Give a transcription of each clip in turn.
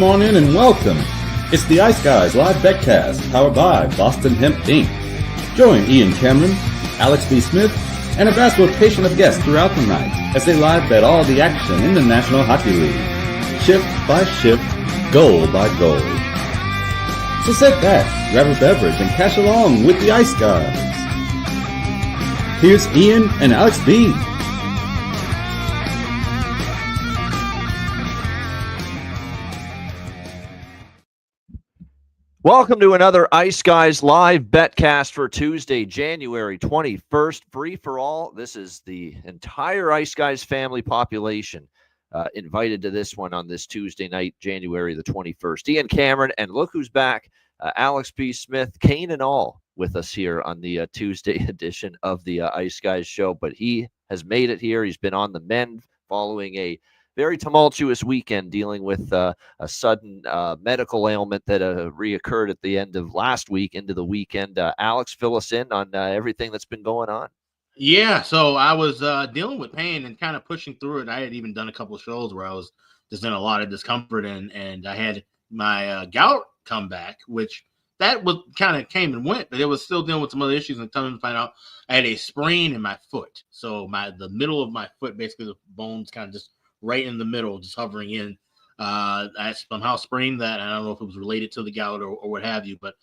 come on in and welcome. It's the Ice Guys live Betcast, powered by Boston Hemp Inc. Join Ian Cameron, Alex B. Smith, and a vast rotation of guests throughout the night as they live bet all the action in the National Hockey League, shift by shift, goal by goal. So sit back, grab a beverage, and cash along with the Ice Guys. Here's Ian and Alex B. Welcome to another Ice Guys live Betcast for Tuesday, January 21st. Free for all. This is the entire Ice Guys family population invited to this one on this Tuesday night, January the 21st. Ian Cameron, and look who's back, Alex B. Smith, Kane and all, with us here on the Tuesday edition of the Ice Guys show. But he has made it here. He's been on the mend following a very tumultuous weekend dealing with a sudden medical ailment that reoccurred at the end of last week into the weekend. Alex, fill us in on everything that's been going on. Yeah, so I was dealing with pain and kind of pushing through it. I had even done a couple of shows where I was just in a lot of discomfort, and I had my gout come back, which that was kind of came and went, but it was still dealing with some other issues. And coming to find out, I had a sprain in my foot. So the middle of my foot, basically the bones kind of just right in the middle, just hovering in. I somehow sprained that. I don't know if it was related to the gout or what have you, but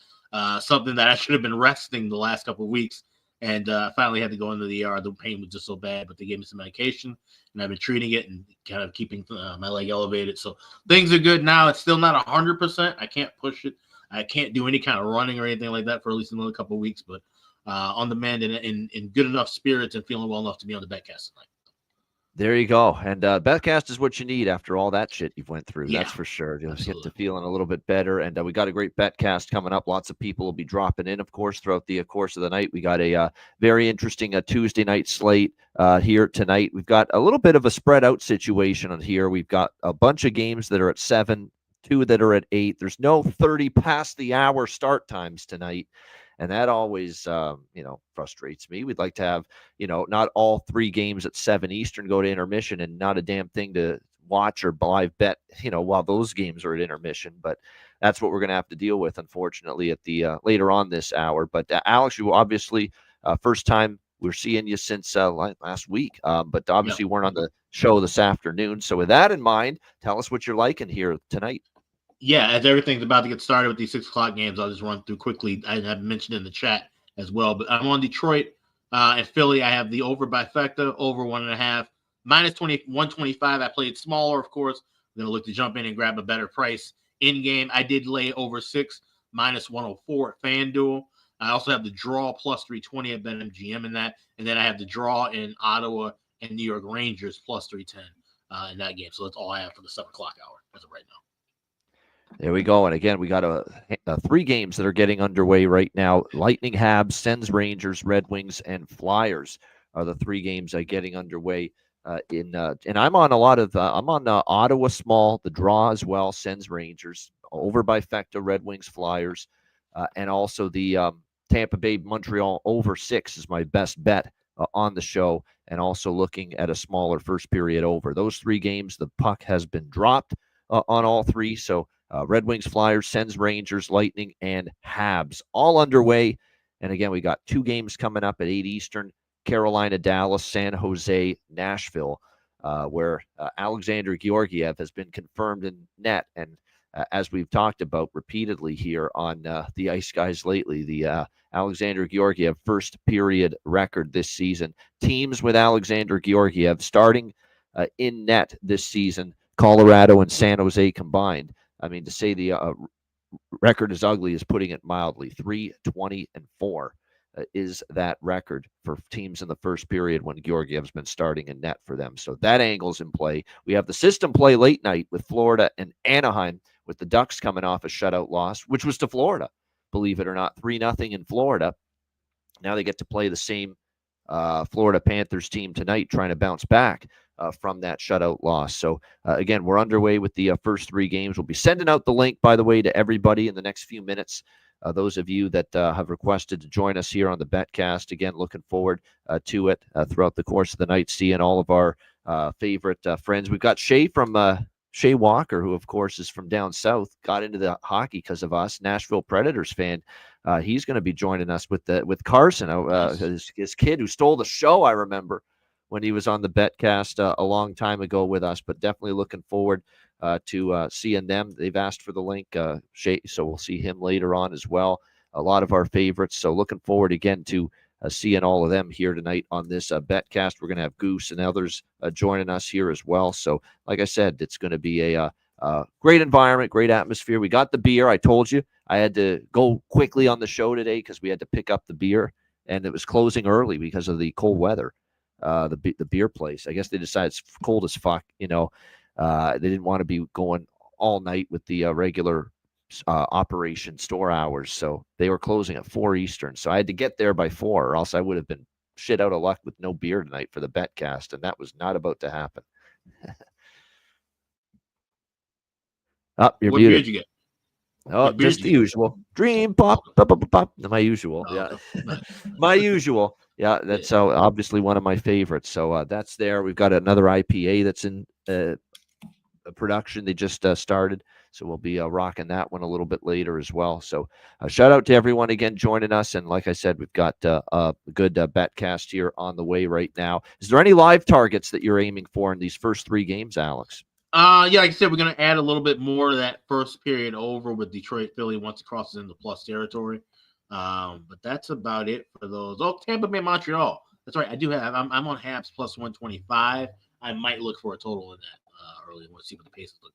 something that I should have been resting the last couple of weeks. And I finally had to go into the ER. The pain was just so bad, but they gave me some medication, and I've been treating it and kind of keeping my leg elevated. So things are good now. It's still not 100%. I can't push it. I can't do any kind of running or anything like that for at least another couple of weeks, but on the mend and in good enough spirits and feeling well enough to be on the Betcast tonight. There you go. And Betcast is what you need after all that shit you've went through. Yeah, that's for sure. You'll get to feeling a little bit better. And we got a great Betcast coming up. Lots of people will be dropping in, of course, throughout the course of the night. We got a very interesting Tuesday night slate here tonight. We've got a little bit of a spread out situation on here. We've got a bunch of games that are at 7, 2 that are at 8. There's no 30 past the hour start times tonight. And that always, frustrates me. We'd like to have, not all 3 games at 7 Eastern go to intermission and not a damn thing to watch or live bet, while those games are at intermission. But that's what we're going to have to deal with, unfortunately, at the later on this hour. But Alex, you obviously first time we're seeing you since last week, but obviously you weren't on the show this afternoon. So with that in mind, tell us what you're liking here tonight. Yeah, as everything's about to get started with these 6 o'clock games, I'll just run through quickly. I've mentioned in the chat as well, but I'm on Detroit and Philly. I have the over bifecta, over 1.5, minus 125. I played smaller, of course. I'm going to look to jump in and grab a better price in game. I did lay over 6, minus 104 at FanDuel. I also have the draw plus 320 at BetMGM in that. And then I have the draw in Ottawa and New York Rangers plus 310 in that game. So that's all I have for the 7 o'clock hour as of right now. There we go. And again, we got 3 games that are getting underway right now. Lightning, Habs, Sens, Rangers, Red Wings, and Flyers are the 3 games getting underway. And I'm on a lot of I'm on Ottawa small, the draw as well, Sens, Rangers, over bifecta, Red Wings, Flyers, and also the Tampa Bay, Montreal over 6 is my best bet on the show, and also looking at a smaller first period over. Those 3 games, the puck has been dropped on all 3, so Red Wings, Flyers, Sens, Rangers, Lightning, and Habs all underway. And again, we got 2 games coming up at 8 Eastern, Carolina, Dallas, San Jose, Nashville, where Alexander Georgiev has been confirmed in net. And as we've talked about repeatedly here on the Ice Guys lately, the Alexander Georgiev first period record this season. Teams with Alexander Georgiev starting in net this season, Colorado and San Jose combined. I mean, to say the record is ugly is putting it mildly. 3-20-4 is that record for teams in the first period when Georgiev's been starting in net for them. So that angle's in play. We have the system play late night with Florida and Anaheim, with the Ducks coming off a shutout loss, which was to Florida, believe it or not, 3-0 in Florida. Now they get to play the same Florida Panthers team tonight, trying to bounce back from that shutout loss. So, again, we're underway with the first 3 games. We'll be sending out the link, by the way, to everybody in the next few minutes. Those of you that have requested to join us here on the Betcast, again, looking forward to it throughout the course of the night, seeing all of our favorite friends. We've got Shay from Shea Walker, who of course is from down south, got into the hockey because of us. Nashville Predators fan. He's going to be joining us with Carson, his kid who stole the show. I remember when he was on the Betcast a long time ago with us. But definitely looking forward to seeing them. They've asked for the link, Shea, so we'll see him later on as well. A lot of our favorites. So looking forward again to seeing all of them here tonight on this Betcast. We're going to have Goose and others joining us here as well. So, like I said, it's going to be a great environment, great atmosphere. We got the beer. I told you I had to go quickly on the show today because we had to pick up the beer, and it was closing early because of the cold weather. The beer place, I guess they decided it's cold as fuck. They didn't want to be going all night with the regular operation store hours, so they were closing at 4 Eastern. So I had to get there by 4, or else I would have been shit out of luck with no beer tonight for the Betcast, and that was not about to happen. What muted. Beer did you get? Oh, just the usual. Dream pop, pop, pop, pop. My usual. Yeah. My usual. Yeah, that's obviously one of my favorites. So that's there. We've got another IPA that's in production. They just started. So we'll be rocking that one a little bit later as well. So shout out to everyone again joining us. And like I said, we've got a good Betcast here on the way right now. Is there any live targets that you're aiming for in these first 3 games, Alex? Like I said, we're going to add a little bit more of that first period over with Detroit, Philly once it crosses into plus territory. But that's about it for those. Oh, Tampa Bay, Montreal. That's right. I do have. I'm on Habs plus 125. I might look for a total in that early. I want to see what the pace look like.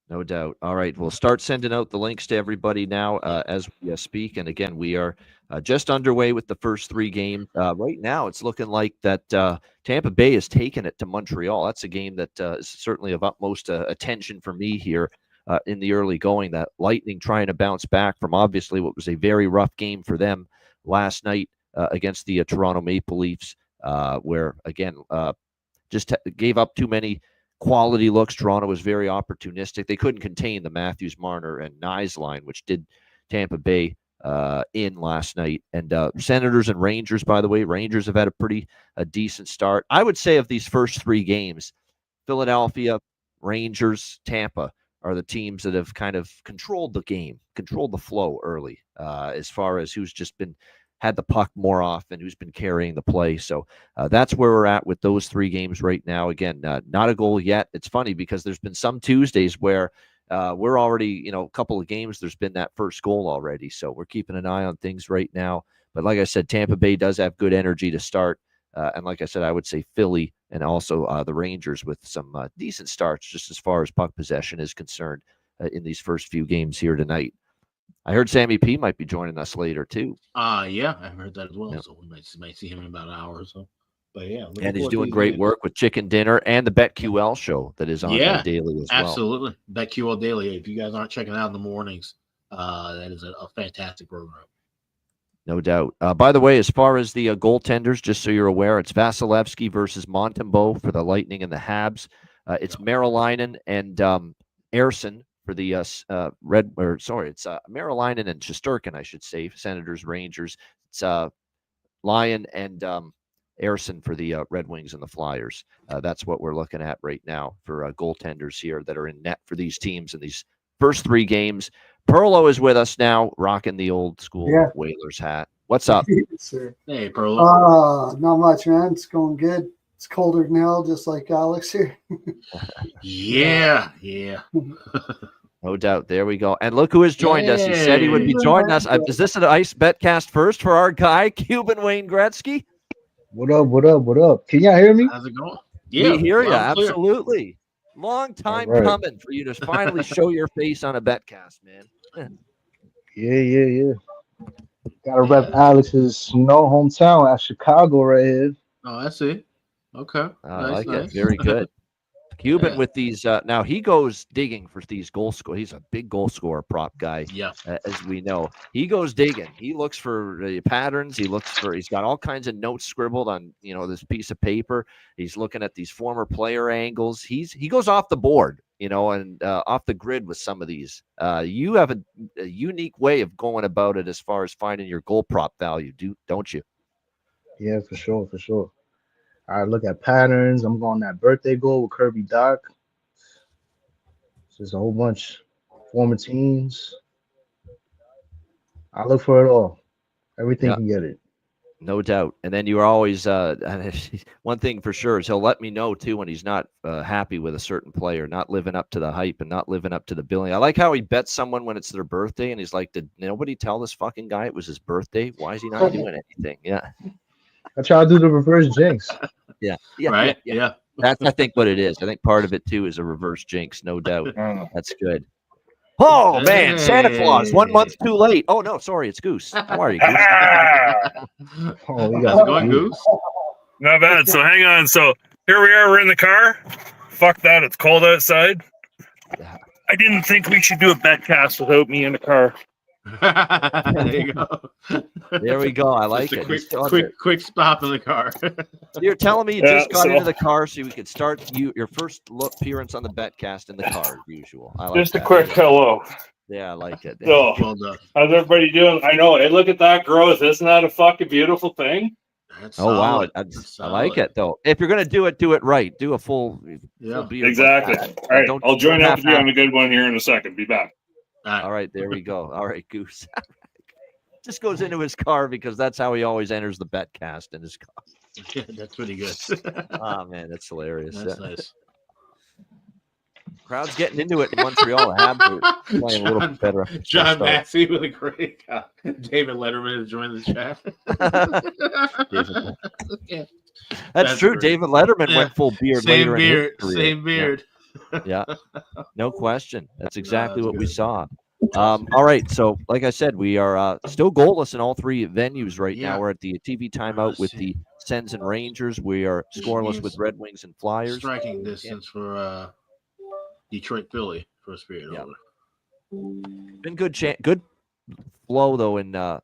No doubt. All right. We'll start sending out the links to everybody now as we speak. And again, we are just underway with the first 3 games. Right now, it's looking like that Tampa Bay has taken it to Montreal. That's a game that is certainly of utmost attention for me here in the early going. That Lightning trying to bounce back from obviously what was a very rough game for them last night against the Toronto Maple Leafs, where, again, just gave up too many quality looks. Toronto was very opportunistic. They couldn't contain the Matthews, Marner, and Nyes line, which did Tampa Bay in last night. And Senators and Rangers, by the way, Rangers have had a decent start. I would say of these first 3 games, Philadelphia, Rangers, Tampa are the teams that have kind of controlled the game, controlled the flow early as far as who's just had the puck more often, who's been carrying the play. So that's where we're at with those 3 games right now. Again, not a goal yet. It's funny because there's been some Tuesdays where we're already, a couple of games, there's been that first goal already. So we're keeping an eye on things right now. But like I said, Tampa Bay does have good energy to start. And like I said, I would say Philly and also the Rangers with some decent starts just as far as puck possession is concerned in these first few games here tonight. I heard Sammy P might be joining us later too. Yeah, I heard that as well. Yeah. So we might see him in about an hour or so. But yeah, and he's doing great work with Chicken Dinner and the BetQL show that is on daily as well. Absolutely, BetQL Daily. If you guys aren't checking out in the mornings, that is a fantastic program. No doubt. By the way, as far as the goaltenders, just so you're aware, it's Vasilevsky versus Montembeault for the Lightning and the Habs. It's Merolainen and Ersson for the it's Merolainen and Shesterkin, I should say, Senators, Rangers. It's Lyon and Ersson for the Red Wings and the Flyers. That's what we're looking at right now for goaltenders here that are in net for these teams in these first 3 games. Perlo is with us now, rocking the old school Whalers hat. What's up? Hey, Perlo. Not much, man. It's going good. It's colder than hell, just like Alex here. Yeah. No doubt. There we go. And look who has joined us. He said he would be joining us. Is this an Ice Betcast first for our guy, Cuban Wayne Gretzky? What up? Can y'all hear me? How's it going? Yeah, we hear you. Absolutely. Long time coming for you to finally show your face on a Betcast, man. Yeah. Gotta rep Alex's hometown at Chicago right here. Oh, I see. Okay. I like it. Very good. Cuban with these. Now he goes digging for these goal score. He's a big goal scorer prop guy. Yeah. As we know, he goes digging. He looks for patterns. He's got all kinds of notes scribbled on this piece of paper. He's looking at these former player angles. He goes off the board, and off the grid with some of these. You have a unique way of going about it as far as finding your goal prop value, don't you? Yeah, for sure. I look at patterns. I'm going that birthday goal with Kirby Doc. Just a whole bunch. Former teams. I look for it all. Everything can get it. No doubt. And then you are always one thing for sure is he'll let me know too when he's not happy with a certain player, not living up to the hype and not living up to the billing. I like how he bets someone when it's their birthday and he's like, did nobody tell this fucking guy it was his birthday? Why is he not doing anything? Yeah. I try to do the reverse jinx. Yeah. Right. Yeah. Yeah. That's I think what it is. I think part of it too is a reverse jinx, no doubt. That's good. Oh man, Santa Claus 1 month too late. Oh no, sorry, it's Goose. How are you, Goose? Oh, we How's got it going, Goose? Not bad. So hang on. So here we are. We're in the car. Fuck that. It's cold outside. I didn't think we should do a Betcast without me in the car. There you go. There we go. I like Just it. a quick stop in the car. You're telling me you just got so- into the car so we could start your first appearance on the Betcast in the car, as usual. I like Just a that. quick hello. Yeah, I like it. So, Well done. how's everybody doing? I know. Hey, look at that growth. Isn't that a fucking beautiful thing? That's Oh wow, solid. I That's like solid. it though. If you're gonna do it right. Do a full Yeah. beard. Exactly. Like that. All right. Don't- I'll join don't up with you half-half. on a good one here in a second. Be back. All right, there we go. All right, Goose. Just goes into his car because that's how he always enters the Betcast in his car. Yeah, that's pretty good. Oh man, that's hilarious. That's Yeah. nice. Crowd's getting into it in Montreal. Habs are playing a little bit better. John start. Massey with a great David Letterman has joined the chat. Yeah. That's true. great. David Letterman Yeah. went full beard Same later beard. in his career. Same beard. Yeah. No question. That's exactly that's what we good. saw. All right. So, like I said, we are still goalless in all three venues right Yeah. now. We're at the TV timeout with the Sens and Rangers. We are scoreless with Red Wings and Flyers. Striking distance for Detroit Philly for a spirit Yeah. over. Been good flow though in the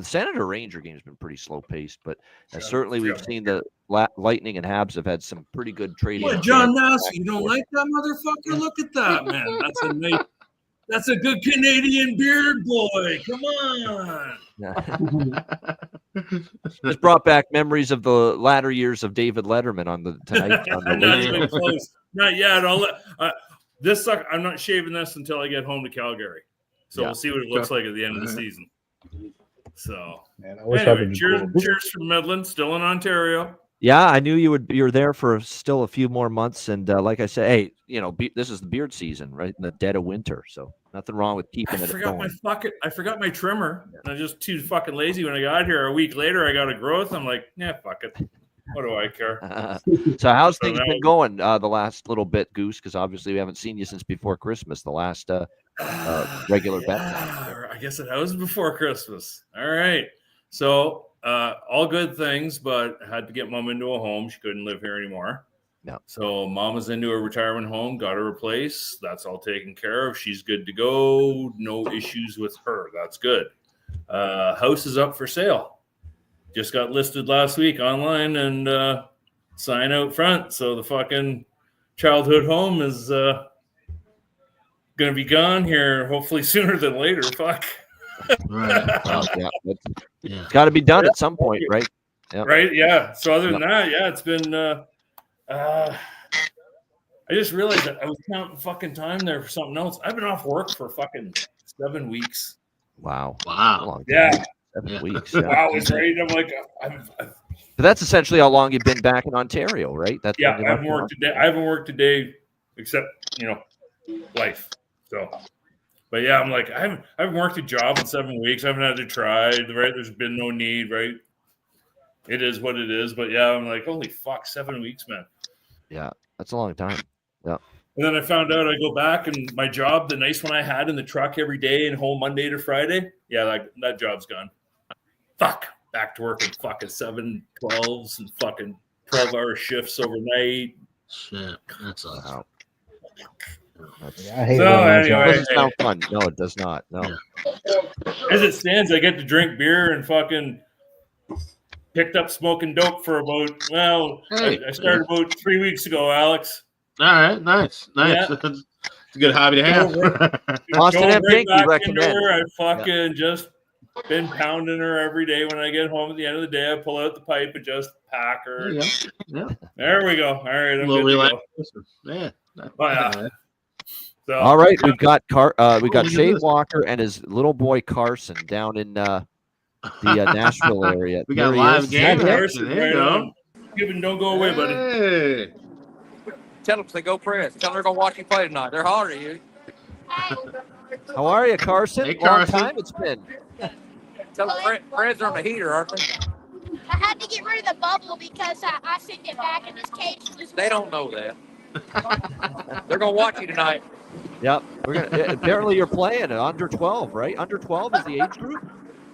Senator Ranger game has been pretty slow paced, but certainly we've seen the Lightning and Habs have had some pretty good trading. What, John Massey? You don't like that motherfucker? Look at that, man. That's a good Canadian beard boy. Come on. Just brought back memories of the latter years of David Letterman on the tonight. On the Not Late even close. Not yet. This suck. I'm not shaving this until I get home to Calgary. So Yeah. we'll see what it looks like at the end of the seasson. So Man, I wish I anyway, could cheers from Midland, still in Ontario. Yeah, I knew you're there for still a few more months, and like I said, hey, this is the beard season, right in the dead of winter, so nothing wrong with keeping I it forgot going. I forgot my trimmer. And I'm just too fucking lazy. When I got here a week later, I got a growth. I'm like, yeah, fuck it. What do I care? So how's things that been was- going the last little bit, Goose? Because obviously we haven't seen you since before Christmas, the last regular bet. I guess it was before Christmas. All right. So all good things, but I had to get mom into a home. She couldn't live here anymore. No. So mom was into a retirement home, got her a place. That's all taken care of. She's good to go. No issues with her. That's good. House is up for sale. Just got listed last week online and sign out front. So the fucking childhood home is going to be gone here hopefully sooner than later. Fuck. Right. Yeah, Yeah. it's got to be done at some point, right? Yep. Right. Yeah. So other than that, yeah, it's been, I just realized that I was counting fucking time there for something else. I've been off work for fucking 7 weeks. Wow. Wow. A long time. Yeah. 7 Yeah. weeks. Yeah. Wow. It's right. I'm like, But that's essentially how long you've been back in Ontario, right? That's yeah, when I you haven't left worked today. I haven't worked today except, life. So, but yeah, I'm like, I haven't worked a job in 7 weeks. I haven't had to try, right? There's been no need, right? It is what it is. But yeah, I'm like, holy fuck, 7 weeks, man. Yeah, that's a long time. Yeah. And then I found out I go back and my job, the nice one I had in the truck every day and home Monday to Friday. Yeah, like that job's gone. Fuck. Back to work at fucking 7/12s and fucking 12-hour shifts overnight. Shit. That's awesome. Wow. That's, Yeah, I hate So, that it anyway, doesn't sound fun. No, it does not. No. Yeah. as it stands, I get to drink beer and fucking picked up smoking dope for about, Hey. I started about 3 weeks ago, Alex. All right. Nice. Yeah. That's a good hobby to have. Austin Going and Pink, we back recommend. into her. I fucking just been pounding her every day. When I get home at the end of the day, I pull out the pipe and just pack her. There you go. Yeah. There we go. All right, A I'm little good to relaxation. go. Yeah. Oh, yeah. So, All right, we've got look at Shea this. Walker and his little boy Carson down in the Nashville area. We got There he live is. game Carson, action. There you right go. on. Cuban, don't go away, buddy. Hey. Tell them to go press. Tell them they're going to watch you play tonight. They're hollering at you. How are you, Carson? Hey, Long Carson. time it's been. Tell them Fred's on the heater, aren't they? I had to get rid of the bubble because I sent it back in this cage. They don't know that. They're going to watch you tonight. Yep. Apparently you're playing at under 12, right? Under 12 is the age group?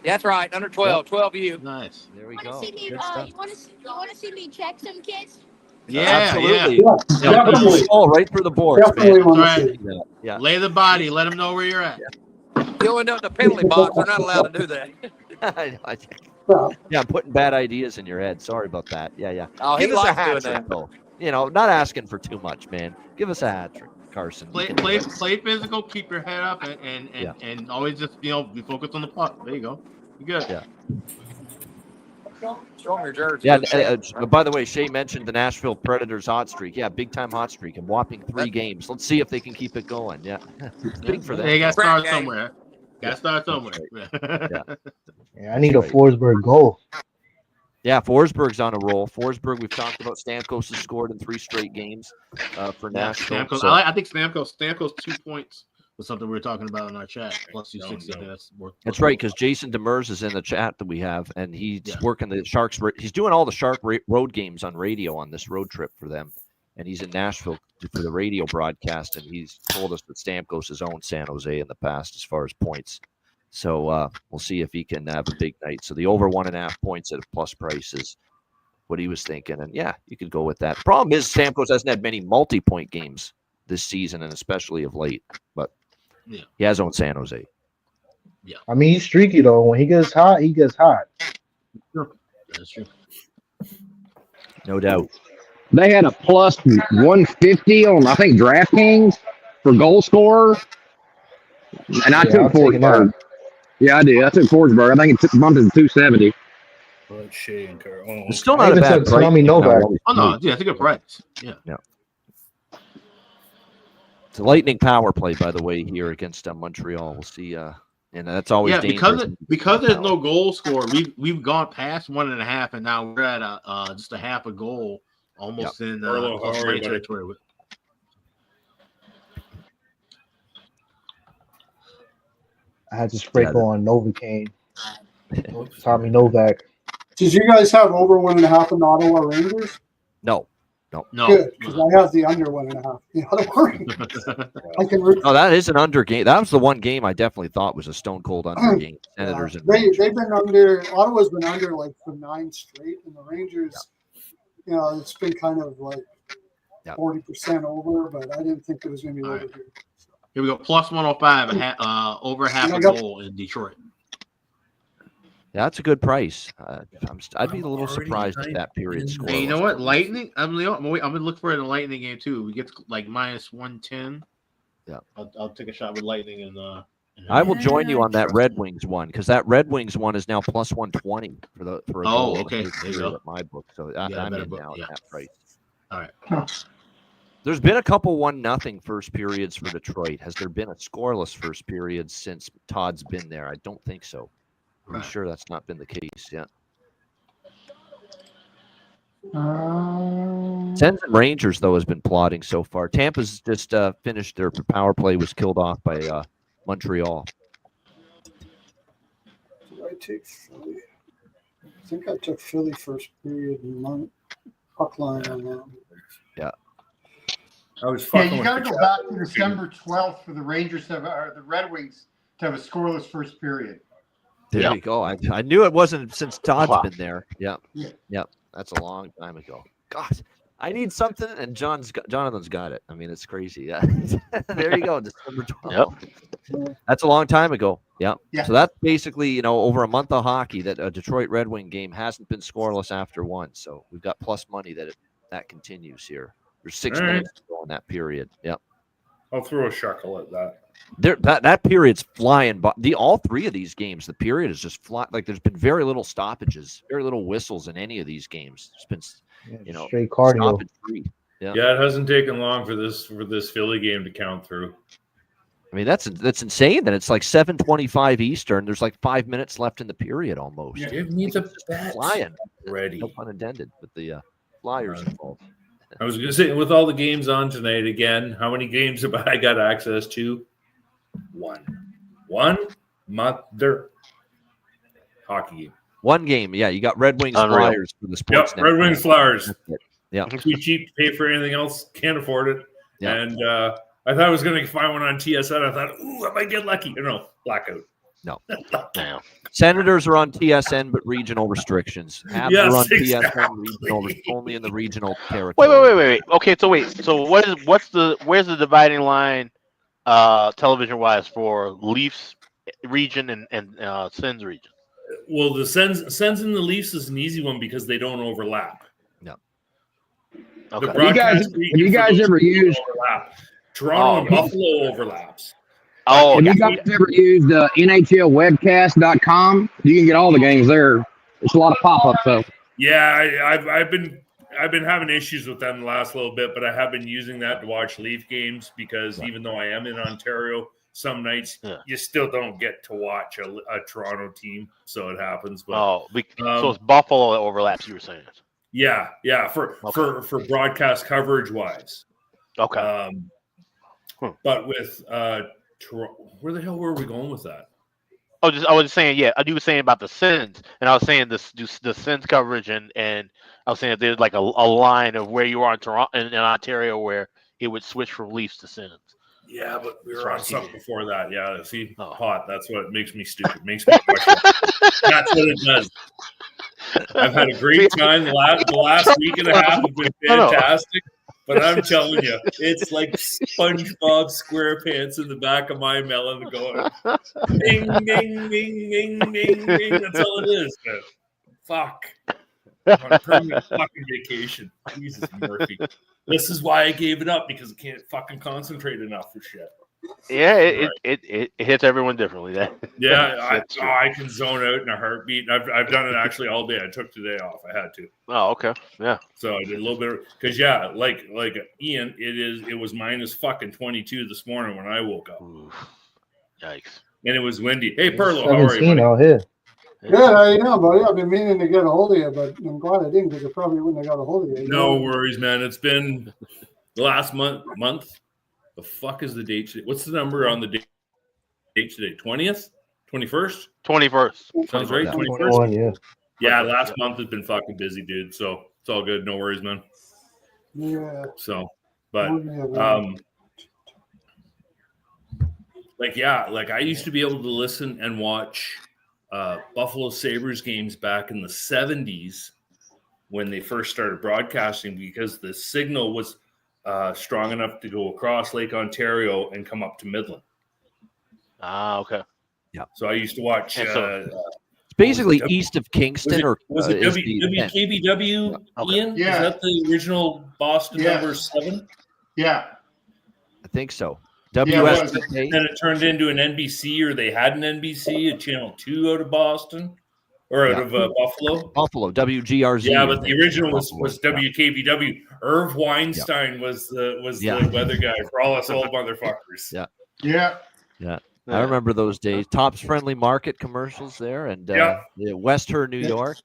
That's right. Under 12. 12 you. Nice. There we You go. want to see me? Good stuff. You want to see me check some kids? Yeah, Absolutely. Yeah, Yeah, definitely. right through the boards, Definitely man. want Right. to see. Yeah. yeah. Lay the body. Let them know where you're at. You'll end up in the penalty box. They're not allowed to do that. Yeah, I'm putting bad ideas in your head. Sorry about that. Yeah. Oh, he Give us a likes hat doing trick, that. though. You know, not asking for too much, man. Give us a hat trick, Carson. Play physical. Keep your head up, and always just be focused on the puck. There you go. You good? Yeah. Show them your jersey. Yeah. By the way, Shay mentioned the Nashville Predators hot streak. Yeah, big time hot streak. A whopping 3 games. Let's see if they can keep it going. Yeah. It's big for them. They got to start Crack game. somewhere. Got to start somewhere. Yeah, I need a Forsberg goal. Yeah, Forsberg's on a roll. Forsberg, we've talked about. Stamkos has scored in 3 straight games for Nashville. Stamkos. So- I think Stamkos 2 points was something we were talking about in our chat. Plus 260. No. That's right, because Jason Demers is in the chat that we have, and he's Yeah. working the Sharks. He's doing all the Shark road games on radio on this road trip for them, and he's in Nashville for the radio broadcast. And he's told us that Stamkos has owned San Jose in the past as far as points. So we'll see if he can have a big night. So the over 1.5 points at a plus price is what he was thinking, and yeah, you could go with that. Problem is Stamkos hasn't had many multi-point games this season, and especially of late, but Yeah. he has owned San Jose. I mean, he's streaky though. When he gets hot, he gets hot. That's true. No doubt. They had a plus 150 on, I think, DraftKings for goal scorer. And I Yeah, took I'm taking Forsberg. that. Yeah, I did. I took Forsberg. I think it bumped to 270. But Shea and Carl. Oh, It's still I not a even bad took price. Tommy Novak. Oh no, yeah, it's a good price. Yeah. It's a lightning power play, by the way, here against Montreal. We'll see. And that's always Yeah, dangerous. because there's no goal scorer, we've gone past 1.5, and now we're at just a half a goal, almost in Orlo, plus how are money you, buddy? territory. I had to sprinkle on Novocaine. Tommy Novak. Did you guys have over 1.5 in Ottawa Rangers? No. No, Good, because I have the under 1.5 in Ottawa Rangers. I can root. No, that is an under game. That was the one game I definitely thought was a stone cold under game. Senators and Rangers. They've been under. Ottawa's been under like for 9 straight, and the Rangers, it's been kind of like 40% over, but I didn't think it was going to be over here. Here we go, plus 105, over half a goal in Detroit. Yeah, that's a good price. I'd be a little surprised if that period score. Hey, you know what? Lightning. I'm gonna look for it in the Lightning game too. We get to like minus 110. Yeah, I'll take a shot with Lightning and. I will join you on that Red Wings one because that Red Wings one is now plus 120 for a goal. Okay. There you go. At my book, so I'm in now at that price. All right. There's been a couple 1-0 first periods for Detroit. Has there been a scoreless first period since Todd's been there? I don't think so. Pretty sure that's not been the case. Yeah. Sens and Rangers though has been plodding so far. Tampa's just finished their power play, was killed off by Montreal. Did I take Philly? I think I took Philly first period and puck line on that. Yeah. I was Yeah, fucking you with got to the go back to December 12th for the Rangers to have, or the Red Wings to have a scoreless first period. There you go. I knew it wasn't since Todd's been there. Yeah. That's a long time ago. God, I need something, and Jonathan's got it. I mean, it's crazy. Yeah. There you go. December 12th. Yep. That's a long time ago. Yeah. So that's basically, over a month of hockey that a Detroit Red Wing game hasn't been scoreless after one. So we've got plus money that continues here. There's 6 minutes to go in that period. Yep. I'll throw a shekel at that. That period's flying by. All 3 of these games, the period is just flying. Like there's been very little stoppages, very little whistles in any of these games. It's been, straight cardio. stoppage free. Yeah. Yeah, it hasn't taken long for this Philly game to count through. I mean, that's insane. That it's like 7:25 Eastern. There's like 5 minutes left in the period almost. Yeah, give me the bets flying. ready. No pun intended with the Flyers involved. I was going to say, with all the games on tonight, again, how many games have I got access to? One mother hockey game. One game, yeah. You got Red Wings Flyers for the sports. Yep, Red Wings Flyers. Yeah, too cheap to pay for anything else. Can't afford it. Yeah. And I thought I was going to find one on TSN. I thought, ooh, I might get lucky. No, blackout. No. Senators are on TSN, but regional restrictions. Habs are on TSN, regional, only in the regional territory. Wait. Okay, so where's the dividing line, television wise, for Leafs region and Sens region? Well, the Sens and the Leafs is an easy one because they don't overlap. No. Okay. Have you guys ever used Toronto and Buffalo overlaps? Have you guys ever used NHLwebcast.com? You can get all the games there. There's a lot of pop-ups though. Yeah, I've been having issues with them the last little bit, but I have been using that to watch Leaf games because even though I am in Ontario, some nights you still don't get to watch a Toronto team, so it happens. But so it's Buffalo that overlaps. You were saying? Yeah, for broadcast coverage wise. Okay. But with where the hell were we going with that? I was just saying, yeah. You were saying about the Sens, and I was saying the Sens coverage, and I was saying there's like a line of where you are in Toronto in Ontario where it would switch from Leafs to Sens. Yeah, but we were on something before that. Yeah, see, hot. That's what makes me stupid. Makes me question. That's what it does. I've had a great time. The last week and a half have been fantastic. But I'm telling you, it's like SpongeBob SquarePants in the back of my melon going, ding, ding, ding, ding, ding, ding. That's all it is. Man. Fuck. I'm on a permanent fucking vacation. Jesus Murphy. This is why I gave it up, because I can't fucking concentrate enough for shit. Yeah, it hits everyone differently. Yeah, I can zone out in a heartbeat. I've done it actually all day. I took today off. I had to. Oh, okay. Yeah. So I did a little bit because like Ian, it was minus fucking 22 this morning when I woke up. Ooh, yikes! And it was windy. Hey Perlo, how are you? Buddy? Out here. Good, how you doing, buddy? I've been meaning to get a hold of you, but I'm glad I didn't because I probably wouldn't have got a hold of you. No worries, man. It's been the last month. The fuck is the date today? What's the number on the date today? 20th? 21st? 21st. Sounds right. 21st. Yeah, last month has been fucking busy, dude. So it's all good. No worries, man. Yeah. So, but I used to be able to listen and watch Buffalo Sabres games back in the 70s when they first started broadcasting because the signal was strong enough to go across Lake Ontario and come up to Midland. Ah, okay. Yeah. So I used to watch. It's basically east of Kingston, was it WKBW? Okay. Ian, yeah. Is that the original Boston number 7? Yeah, I think so. And it turned into an NBC, or they had an NBC, a Channel 2 out of Boston. Or out of Buffalo? Buffalo, WGRZ. Yeah, but the original was WKBW. Irv Weinstein was the weather guy for all us old motherfuckers. Yeah. I remember those days. Tops Friendly Market commercials there, and West Her, New York.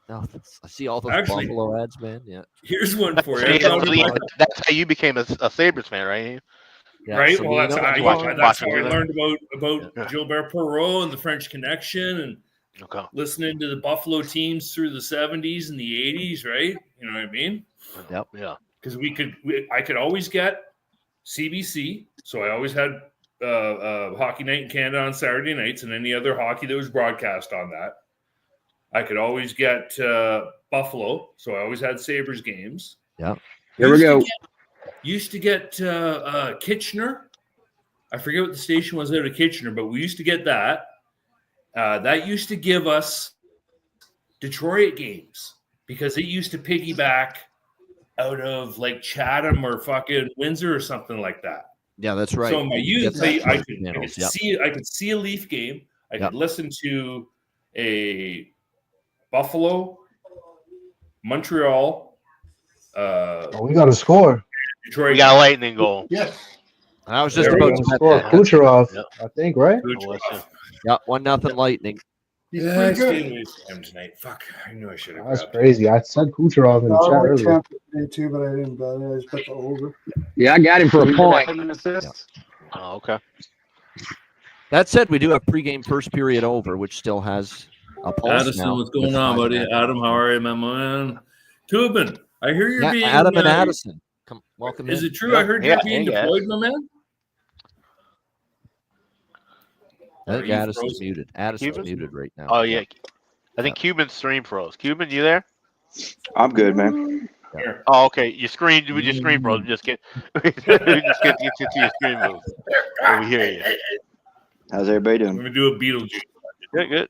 I see all those Buffalo ads, man. Yeah. Here's one for you. That's how you became a Sabres fan, right? Yeah, right. Well, that's how I learned about Gilbert Perrault and the French Connection, and listening to the Buffalo teams through the 70s and the 80s, right? You know what I mean? Yep. Yeah. Because I could always get CBC, so I always had Hockey Night in Canada on Saturday nights and any other hockey that was broadcast on that. I could always get Buffalo, so I always had Sabres games. Yeah. Here we go. Used to get Kitchener. I forget what the station was out of Kitchener, but we used to get that. That used to give us Detroit games because it used to piggyback out of like Chatham or fucking Windsor or something like that. Yeah, that's right. So in my youth, I could see a Leaf game. I could listen to a Buffalo, Montreal. We got a score. Detroit. We got a lightning goal. Yes. I was just They're about gonna to bet score that. Kucherov, Yep. I think, right? Yeah, 1-0 Lightning. He's Yeah, I pretty stayed good. away from him tonight. Fuck, I knew I should have. That's crazy. I said Kucherov in the I chat like earlier. Tampa today too, but I didn't bet it. I just bet the over. Yeah, I got him for a point. Oh, okay. That said, we do have pregame first period over, which still has a pulse Addison, now. what's going with on, 5 buddy? minutes. Adam, how are you, my man? Tubin, I hear you're Yeah, being. Adam and Addison. Come, welcome Is in. it true? I heard you're being deployed, my man. I think Are you Addison's frozen? muted. Addison's Cuban? muted right now. Oh yeah. I think Cuban's stream froze. Cuban, you there? I'm good, man. Oh, okay. Your screen froze. We just get to your screen move. Oh, we hear you. How's everybody doing? Let me do a Beetlejuice. Good.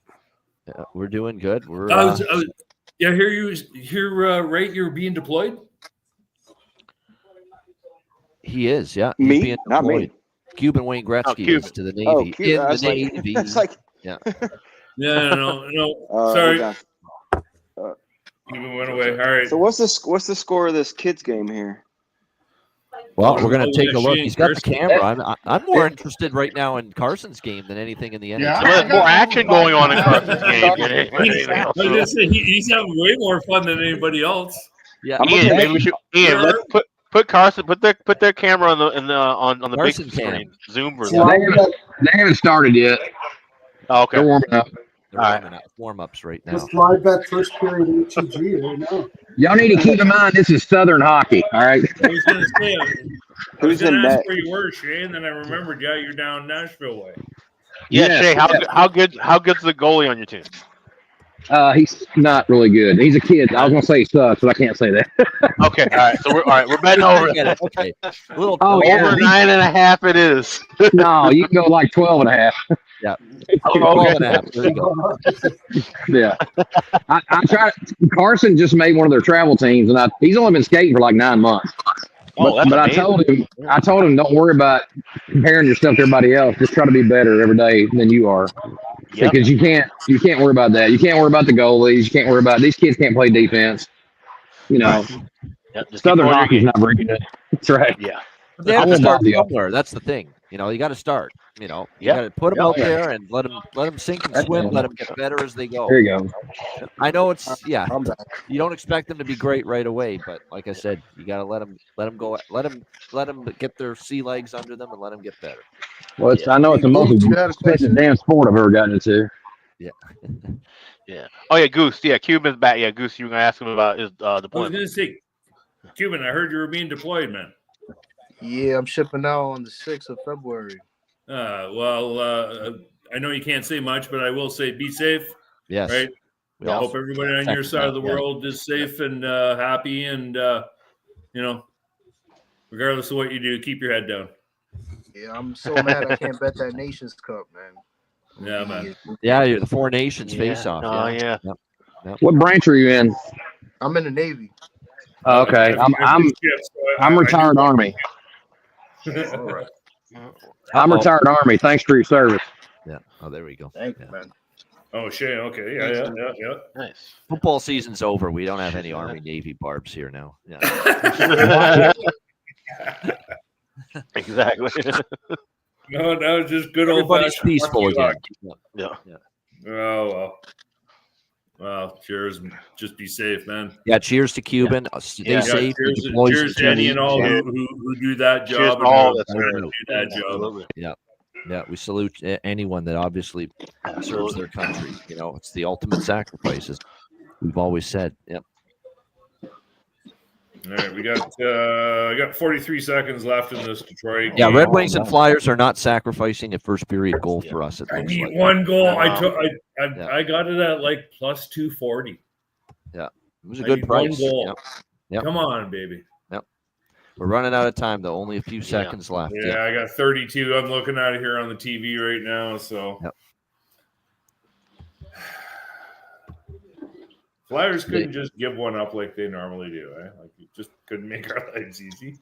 Yeah, we're doing good. We're Yeah, I hear you. Right, you're being deployed. he is. Yeah, Me? he's being Not me. deployed. Cuban Wayne Gretzky Cuban. is to the Navy. Oh, cute. In I the was like, Navy. it's like, Yeah. No. we're Sorry, done. Cuban went away. All right. So what's the score of this kids game here? Well, we're going to take a look. Shane He's got the Kersey. camera. I'm more interested right now in Carson's game than anything in the NHL. Yeah. There's more action going on in Carson's game than anything else. I was gonna say, he's having way more fun than anybody else. Yeah, I'm Ian, looking maybe we should. Ian, let's put Carson. Put their camera on the Carson big cam. screen. Zoom version. They haven't started yet. Oh, okay. They're warming up. They're warming up. Warm-ups right now. Just live bet first period ATG right now. Y'all need to keep in mind this is Southern hockey. All right. I was gonna say, I was Who's in gonna ask net? where you were, Shane. Then I remembered, yeah, you're down Nashville way. Yeah, Shay. How good's the goalie on your team? He's not really good. He's a kid. I was gonna say he sucks, but I can't say that. Okay, all right. So we're betting over. Okay. A little Oh, yeah. Over 9.5. It is. No, you can go like 12 and a half. Yeah. Okay. There you go. Yeah. I tried. Carson just made one of their travel teams, and he's only been skating for like 9 months. Oh, that's But I told him, don't worry about comparing yourself to everybody else. Just try to be better every day than you are. Yep. Because you can't worry about that. You can't worry about the goalies. You can't worry about these kids can't play defense. You know, Yep, just Southern keep going hockey's your not very good. That's right. game. Yeah. They have I to won't start bother you. somewhere. That's the thing. You got to start. You got to put them out there and let them sink and swim. Let them get better as they go. There you go. I know you don't expect them to be great right away, but like I said, you got to let them go. Let them get their sea legs under them and let them get better. Well, I know it's the most expensive damn sport I've ever gotten into. Yeah. Yeah. Oh yeah, Goose. Yeah, Cuban's back. Yeah, Goose. You were gonna ask him about his I was deployment. gonna say, Cuban, I heard you were being deployed, man. Yeah, I'm shipping out on the 6th of February. I know you can't say much, but I will say be safe. Yes. Right. We I all hope everybody on your side of the world is safe and happy, and regardless of what you do, keep your head down. Yeah, I'm so mad I can't bet that Nations Cup, man. Yeah, man. Yeah, you're the Four Nations face-off. Oh yeah. Yep. What branch are you in? I'm in the Navy. Oh, okay, I'm retired Army. All right. I'm retired Army. Thanks for your service. Yeah. Oh, there we go. Thank you, man. Oh, Shay. Okay. Yeah. Nice. Football season's over. We don't have any Army Navy barbs here now. Yeah. Exactly. No, that was just good old Everybody's fashioned peaceful again. Yeah. Oh well. Cheers. Just be safe, man. Yeah. Cheers to Cuban. Stay Yeah. safe. Cheers to any and all who do that job. Cheers to and all who that's do that job. Absolutely. Yeah. Yeah, we salute anyone that obviously serves their country. It's the ultimate sacrifice, as we've always said. Yep. All right, we got 43 seconds left in this Detroit Yeah, game. Red Wings and Flyers are not sacrificing a first period goal for us. It I looks need like. one goal. Wow. I got it at like plus 240. Yeah, it was a I good need one price. goal. Yep. Come on, baby. Yep. We're running out of time though. Only a few seconds left. Yeah, I got 32. I'm looking at it here on the TV right now. So Yep. Flyers couldn't just give one up like they normally do. Eh? Like you just couldn't make our lives easy.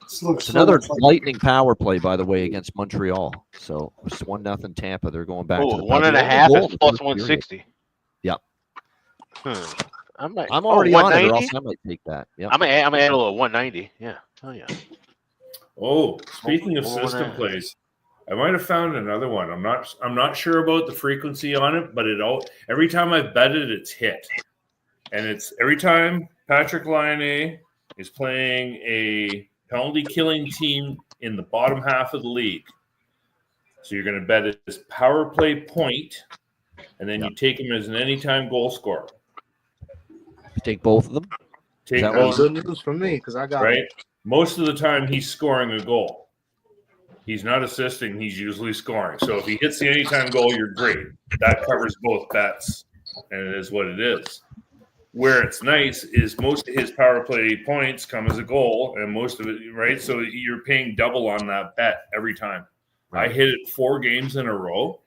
It's another lightning power play, by the way, against Montreal. So it's 1-0 Tampa. They're going back to the 1.5 is plus 160. Yep. I'm already on it, or else I might take that. Yep. I'm gonna add a little 190. Yeah. Oh yeah. Oh, speaking of What system was that? plays, I might have found another one. I'm not sure about the frequency on it, but every time I've betted, it's hit. And it's every time Patrick Laine is playing a penalty killing team in the bottom half of the league. So you're going to bet his power play point, and then you take him as an anytime goal scorer. You take both of them? Take that both. Good news for me because I got Right? it. Most of the time, he's scoring a goal. He's not assisting. He's usually scoring. So if he hits the anytime goal, you're great. That covers both bets, and it is what it is. Where it's nice is most of his power play points come as a goal, and most of it, right? So you're paying double on that bet every time. Right. I hit it 4 games in a row.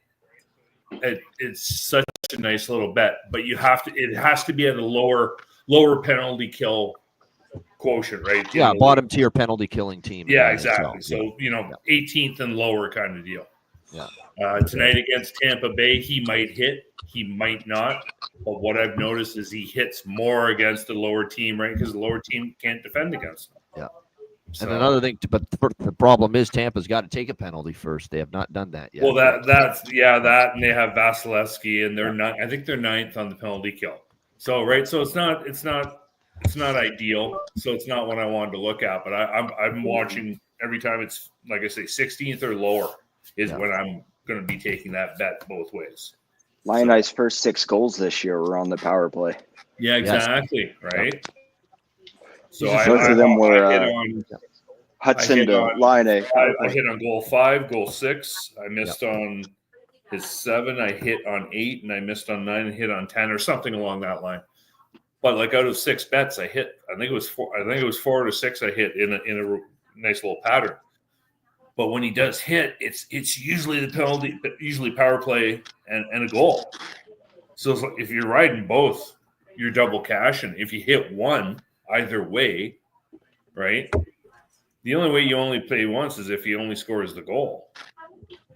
It's such a nice little bet, but it has to be at a lower penalty kill quotient, right? Yeah, bottom tier penalty killing team. Yeah, exactly. So 18th and lower kind of deal. Yeah. Tonight against Tampa Bay, he might hit, he might not. But what I've noticed is he hits more against the lower team, right? Because the lower team can't defend against him. Yeah. So, and another thing, but the problem is Tampa's got to take a penalty first. They have not done that yet. Well, that, and they have Vasilevsky, and I think they're 9th on the penalty kill. So so it's not ideal. So it's not what I wanted to look at. But I'm watching every time it's like I say 16th or lower is when I'm going to be taking that bet both ways. Lionel's first 6 goals this year were on the power play. Yeah, exactly. Yes. Right. So both of them were Hudson to Laine. I hit on goal 5, goal 6. I missed on his 7. I hit on 8, and I missed on 9 and hit on 10, or something along that line. But like out of 6 bets, I hit. I think it was 4. I think it was 4 to 6. I hit in a nice little pattern. But when he does hit, it's usually the penalty, usually power play and a goal. So if you're riding both, you're double cashing. If you hit one, either way, right? The only way you only play once is if he only scores the goal.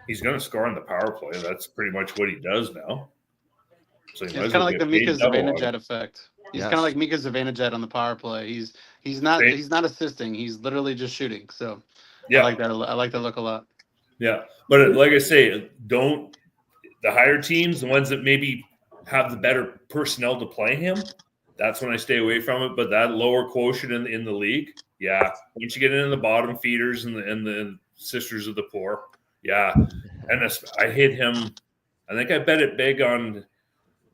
He's going to score on the power play. That's pretty much what he does now. So it's kind of like the Mika Zibanejad effect. He's kind of like Mika Zibanejad on the power play. He's not assisting. He's literally just shooting. So I like that. I like that look a lot. Yeah, but like I say, the higher teams, the ones that maybe have the better personnel to play him, that's when I stay away from it. But that lower quotient in the league, once you get into the bottom feeders and the sisters of the poor, and I hit him. I think I bet it big on.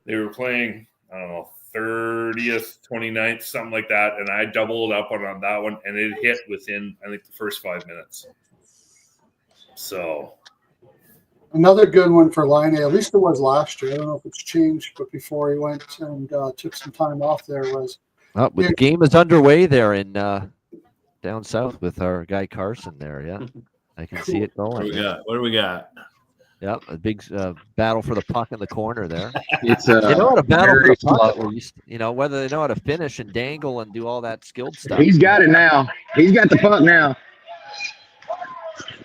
They were playing, I don't know, 30th, 29th, something like that, and I doubled up on that one, and it hit within, I think, the first 5 minutes. So another good one for Laine, at least it was last year. I don't know if it's changed, but before he went and took some time off there was. The game is underway there in down south with our guy Carson there. Yeah, I can see it going. What do we got? Yeah, a big battle for the puck in the corner there. It's you know what a battle for the puck, whether they know how to finish and dangle and do all that skilled stuff. He's got it now. He's got the puck now.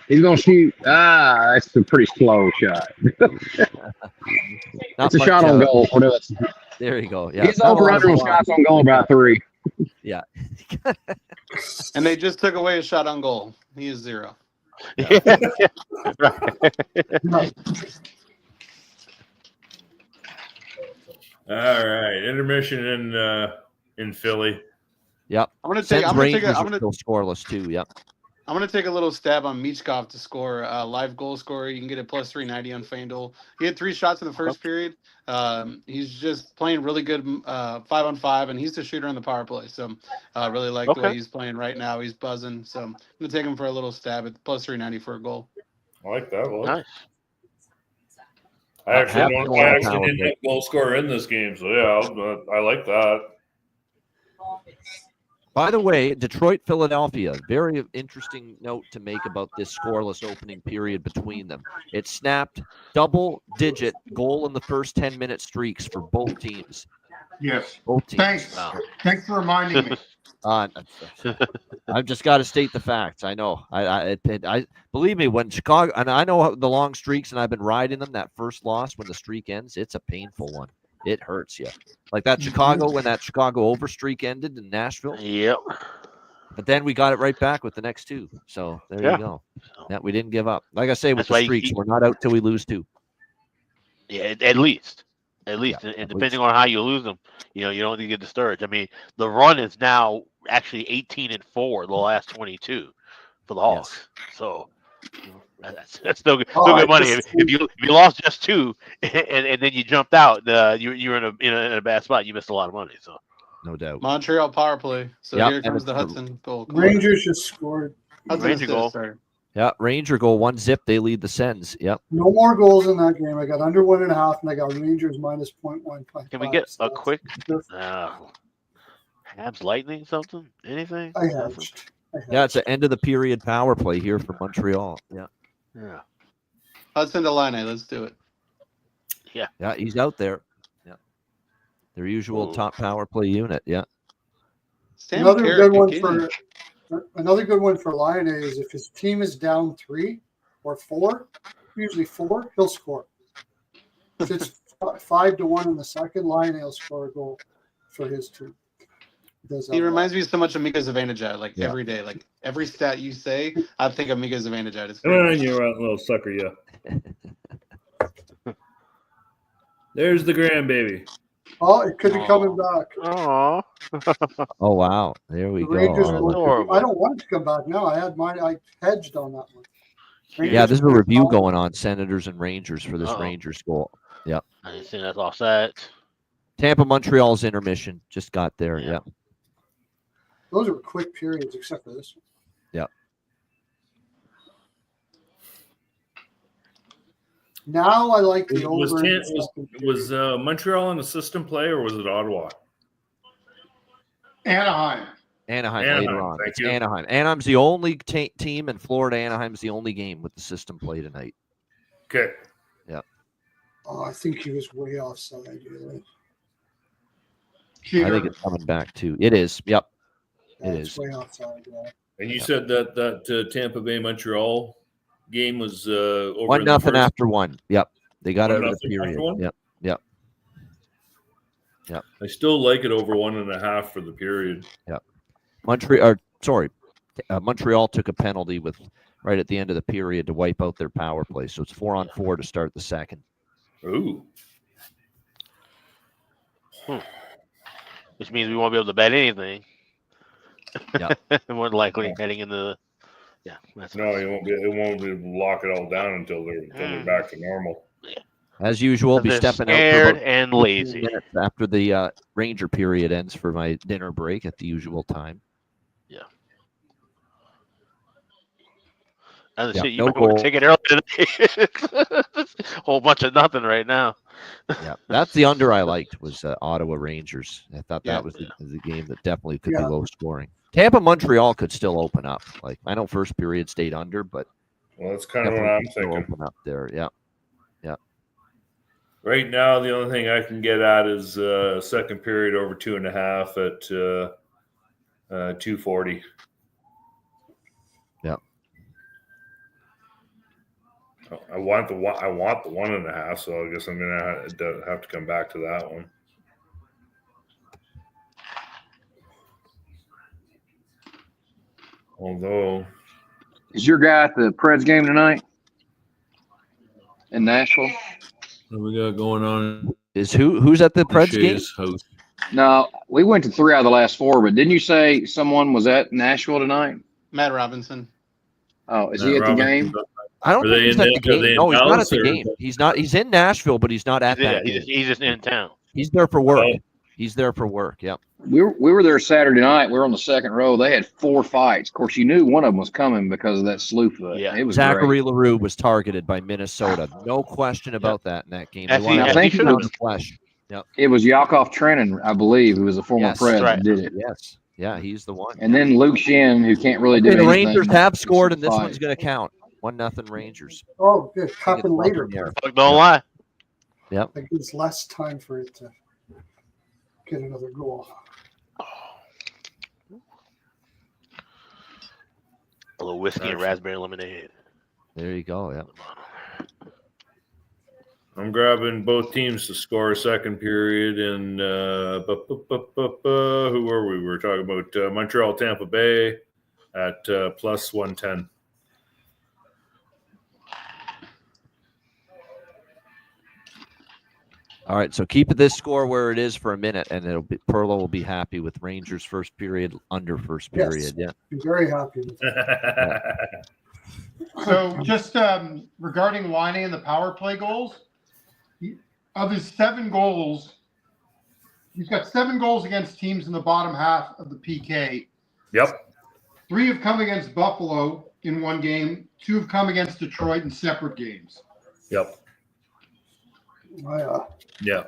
He's going to shoot. That's a pretty slow shot. It's a shot on goal. There you go. Yeah, he's over under on shots on goal about 3. Yeah. And they just took away a shot on goal. He is 0. Yeah. All right, intermission in Philly. Yep. I'm gonna take. Still scoreless too. Yep. I'm gonna take a little stab on Michkov to score live goal scorer. You can get a plus 390 on FanDuel. He had 3 shots in the first period. He's just playing really good 5-on-5, and he's the shooter on the power play. So I really like the way he's playing right now. He's buzzing. So I'm gonna take him for a little stab at plus 390 for a goal. I like that one. Nice. I actually didn't hit goal scorer in this game, so I like that. By the way, Detroit, Philadelphia, very interesting note to make about this scoreless opening period between them. It snapped double-digit goal in the first 10-minute streaks for both teams. Yes. Both teams. Thanks. Wow. Thanks for reminding me. I've just got to state the facts. I know. I believe me, when Chicago, and I know the long streaks, and I've been riding them. That first loss, when the streak ends, it's a painful one. It hurts you. Like that Chicago, when that Chicago overstreak ended in Nashville. Yep. But then we got it right back with the next two. So there you go. Yeah, we didn't give up. Like I say, with the streaks, we're not out till we lose two. Yeah, at least. And depending on how you lose them, you don't need to get discouraged. I mean, the run is now actually 18-4 the last 22 for the Hawks. Yes. So that's still good, good money. If you lost just two and then you jumped out, you're in a bad spot. You missed a lot of money. So no doubt. Montreal power play. So here comes the Hudson goal. Rangers just scored. Ranger goal. Yeah, Ranger goal 1-0. They lead the Sens. Yep. No more goals in that game. I got under 1.5, and I got Rangers minus 0.15. Can we get a quick Habs Lightning something? Anything? I hedged. Yeah, it's the end of the period power play here for Montreal. Yeah. Yeah. Hudson to line. Let's do it. Yeah. Yeah, he's out there. Yeah. Their usual top power play unit. Yeah. Another good one for Lion is if his team is down 3 or 4, usually 4, he'll score. If it's 5-1 in the second, Lion will score a goal for his team. He reminds me so much of Mika Zivanejad, every day. Like every stat you say, I think of Mika Zivanejad. Come on, you little sucker, yeah. There's the grandbaby. Oh, it could be coming back. Oh. Oh wow! There we go. I don't want it to come back now. I hedged on that one. Yeah, there's a review going on Senators and Rangers for this Rangers goal. Yep. I didn't see that's offset. Tampa Montreal's intermission just got there. Yeah. Those are quick periods, except for this one. Yep. Now I like the over. Was Montreal in the system play or was it Ottawa? Anaheim later on. It's Anaheim. Anaheim's the only team in Florida. Anaheim's the only game with the system play tonight. Okay. Yeah. Oh, I think he was way offside. I think it's coming back too. It is. Yep. It is. Way outside, yeah. And you said that Tampa Bay Montreal game was over 1-0 after one. Yep. They got out of the period. Yep. I still like it over 1.5 for the period. Yep. Montreal took a penalty right at the end of the period to wipe out their power play. So it's 4-on-4 to start the second. Ooh. Which means we won't be able to bet anything. Yeah. More likely heading into the it won't be able to lock it all down until they're back to normal. Yeah. As usual, be stepping out for and lazy after the Ranger period ends for my dinner break at the usual time. Yeah. And Yeah, shit, you no might want to goal. take it early today. Whole bunch of nothing right now. Yeah, that's the under I liked was Ottawa Rangers. I thought that was the game that definitely could be low scoring. Tampa Montreal could still open up. Like I know first period stayed under, but that's kind of what I'm thinking. Open up there, yeah. Right now, the only thing I can get at is second period over 2.5 at 240. Yeah. I want the 1.5, so I guess I'm gonna have to come back to that one. Although, is your guy at the Preds game tonight in Nashville? What we got going on? Is who's at the Preds game? Host. No, we went to 3 out of the last 4, but didn't you say someone was at Nashville tonight? Matt Robinson. Oh, is he at the game? I don't think he's at the game. No, he's not at the game. He's not. He's in Nashville, but he's not at that game. He's just in town. He's there for work. He's there for work. Yep. We were there Saturday night. We were on the second row. They had 4 fights. Of course, you knew one of them was coming because of that slew foot. Yeah. It was Zachary great. LaRue was targeted by Minnesota. No question about that in that game. I think it was, flesh. Yep. It was Yakov Trenin, I believe, who was a former Preds, who did it. Yes. Yeah, he's the one. And then Luke Shin, who can't really do anything. The Rangers have scored, and this one's going to count. 1-0 Rangers. Oh, good. Happen later. Don't lie. Yep. It gives less time for it to get another goal. A little whiskey and raspberry lemonade. There you go. Yeah. I'm grabbing both teams to score a second period, and who were we? We were talking about Montreal, Tampa Bay. at plus 110. All right, so keep this score where it is for a minute, and Perlo will be happy with Rangers first period under first period. Yes, Yeah, I'm very happy with that. So just regarding Laine and the power play goals, of his 7 goals, he's got 7 goals against teams in the bottom half of the PK. Yep. 3 have come against Buffalo in one game. 2 have come against Detroit in separate games. Yep. Oh, Yeah.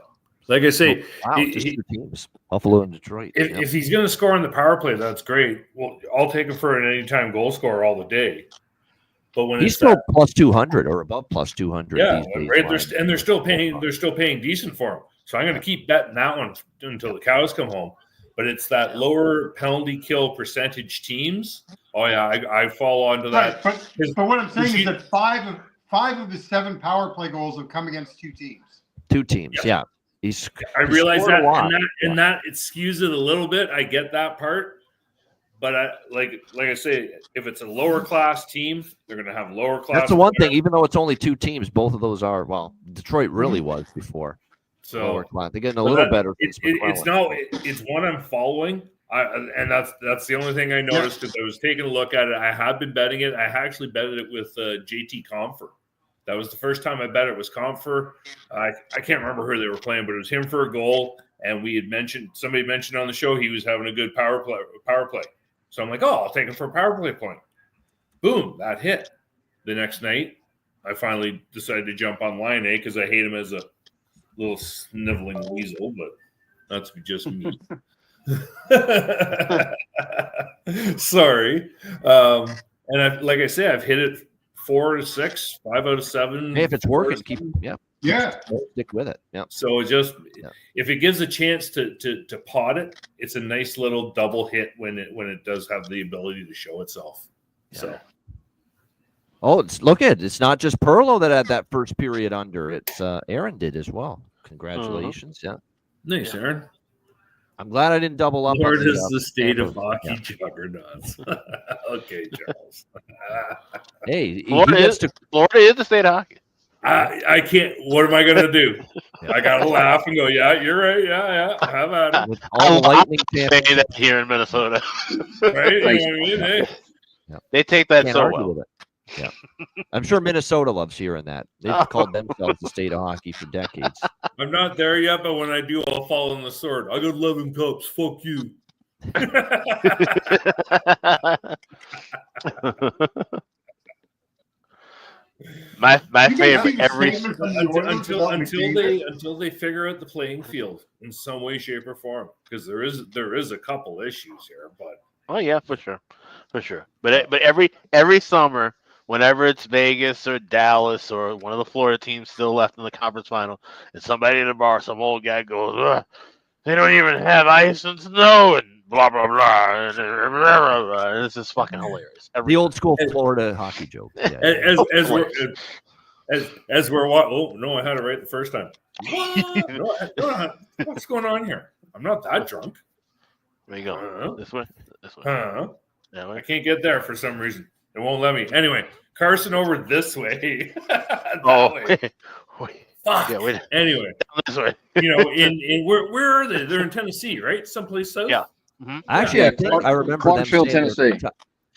Like I say, just 2 teams, Buffalo and Detroit. If he's going to score on the power play, that's great. Well, I'll take him for an anytime goal scorer all the day. But when He's still plus 200 or above plus 200. yeah, these days, right. They're still paying decent for him. So I'm going to keep betting that one until the cows come home. But it's that lower penalty kill percentage teams. Oh yeah, I fall onto that. Right, but what I'm saying is that 5 of his 7 power play goals have come against 2 teams. 2 teams, yeah. I realize that, and that it skews it a little bit. I get that part, but like I say, if it's a lower class team, they're going to have lower class. That's the one thing. Even though it's only 2 teams, both of those are Detroit really was before. So lower class. They're getting a little better. It's one I'm following. And that's the only thing I noticed because I was taking a look at it. I have been betting it. I actually betted it with JT Comfer. That was the first time I bet it was Comfer. I can't remember who they were playing, but it was him for a goal. And somebody mentioned on the show he was having a good power play. So I'm like, oh, I'll take him for a power play point. Boom, that hit. The next night, I finally decided to jump on Laine because I hate him as a little sniveling weasel, but that's just me. Sorry. And like I say, I've hit it 4 out of 6, 5 out of 7. Hey, if it's working, stick with it. Yeah. So if it gives a chance to pot it, it's a nice little double hit when it does have the ability to show itself. Yeah. So. Oh, it's not just Perlo that had that first period under. It's Aaron did as well. Congratulations. Yeah. Nice, Aaron. I'm glad I didn't double up. Where is the state of hockey juggernauts? Okay, Charles. Hey, Florida is the state of hockey. I can't. What am I going to do? I got to laugh and go, yeah, you're right. Yeah. How about it? All the lightning saying that here in Minnesota. Right? You know what I mean? Hey. They take that so well. Yeah, I'm sure Minnesota loves hearing that. They've called themselves the state of hockey for decades. I'm not there yet, but when I do, I'll fall on the sword. I got 11 cups. Fuck you. my favorite every until they figure out the playing field in some way, shape, or form, because there is a couple issues here, but. Oh yeah, for sure. But every summer, whenever it's Vegas or Dallas or one of the Florida teams still left in the conference final, and somebody in the bar, some old guy goes, they don't even have ice and snow and blah blah blah, and it's just fucking hilarious. The old school Florida hockey joke. Yeah. As we're watching, oh no, I had it right the first time. What's going on here? I'm not that drunk. There you go. This way. I can't get there for some reason. It won't let me. Anyway, Carson over this way. Wait. Fuck. Yeah, wait. Anyway, this way. in where are they? They're in Tennessee, right? Someplace south. Yeah. Mm-hmm. Actually, I remember Clarksville, them Tennessee.